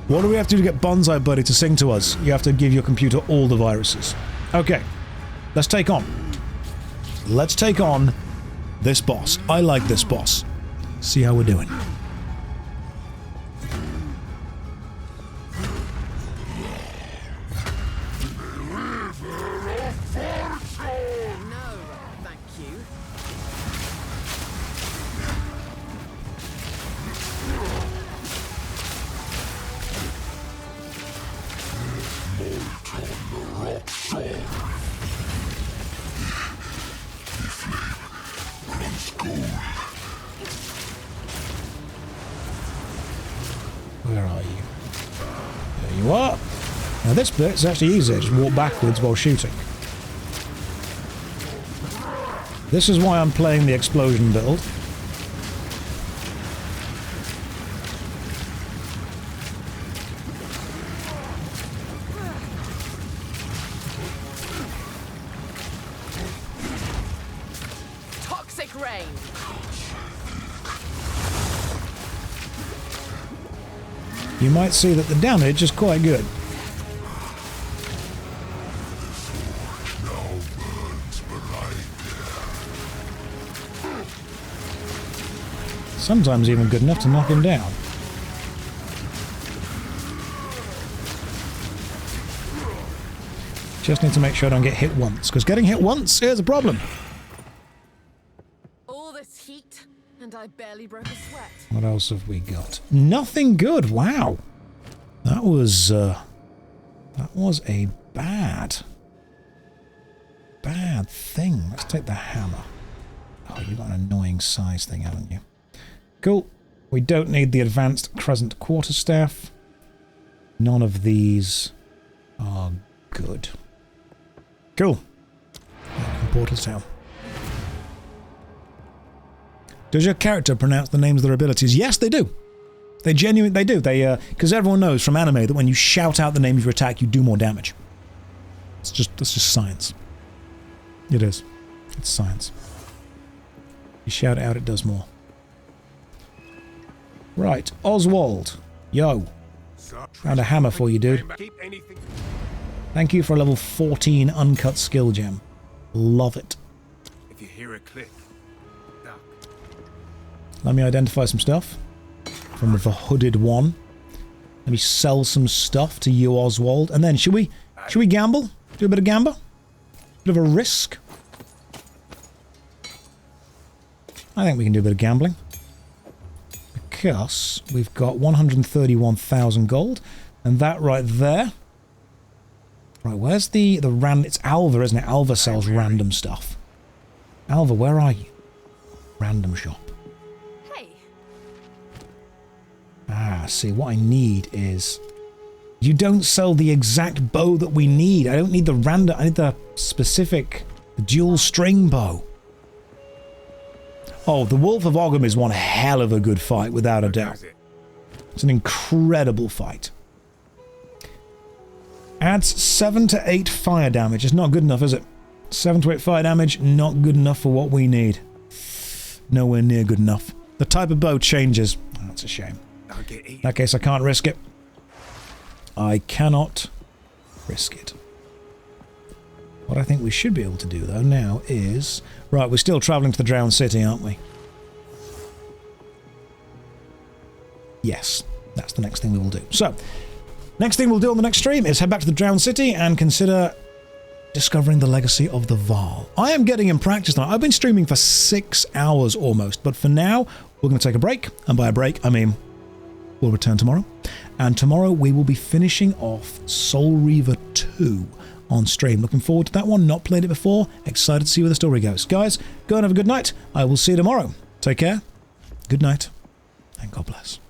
What do we have to do to get Bonsai Buddy to sing to us? You have to give your computer all the viruses. Okay. Let's take on. Let's take on this boss. I like this boss. See how we're doing. Where are you? There you are. Now this bit's actually easy. Just walk backwards while shooting. This is why I'm playing the explosion build. Toxic rain. You might see that the damage is quite good. Sometimes even good enough to knock him down. Just need to make sure I don't get hit once, because getting hit once is a problem. All this heat, and I barely broke a sweat. What else have we got? Nothing good. Wow. That was a bad thing. Let's take the hammer. Oh, you've got an annoying size thing, haven't you? Cool. We don't need the advanced crescent quarterstaff. None of these are good. Cool. Portal Town. Does your character pronounce the names of their abilities? Yes, they do. They genuinely do. They because everyone knows from anime that when you shout out the name of your attack, you do more damage. That's just science. It is. It's science. You shout it out, it does more. Right, Oswald. Yo. Found a hammer for you, dude. Thank you for a level 14 uncut skill gem. Love it. If you hear a click, duck. Let me identify some stuff from the hooded one. Let me sell some stuff to you, Oswald. And then, should we gamble? Do a bit of gamble? Bit of a risk? I think we can do a bit of gambling. Because we've got 131,000 gold. And that right there. Right, where's the it's Alva, isn't it? Alva sells random stuff. Alva, where are you? Random shop. Hey. Ah, see, what I need is... You don't sell the exact bow that we need. I don't need the random... I need the specific... The dual string bow. Oh, the Wolf of Ogham is one hell of a good fight, without a doubt. It's an incredible fight. Adds 7 to 8 fire damage. It's not good enough, is it? 7 to 8 fire damage, not good enough for what we need. Nowhere near good enough. The type of bow changes. Oh, that's a shame. In that case, I can't risk it. I cannot risk it. What I think we should be able to do, though, now is... Right, we're still travelling to the Drowned City, aren't we? Yes, that's the next thing we will do. So, next thing we'll do on the next stream is head back to the Drowned City and consider discovering the legacy of the Varl. I am getting in practice now. I've been streaming for 6 hours almost, but for now, we're going to take a break. And by a break, I mean we'll return tomorrow. And tomorrow we will be finishing off Soul Reaver 2 on stream. Looking forward to that one. Not played it before. Excited to see where the story goes. Guys, go and have a good night. I will see you tomorrow. Take care. Good night. And God bless.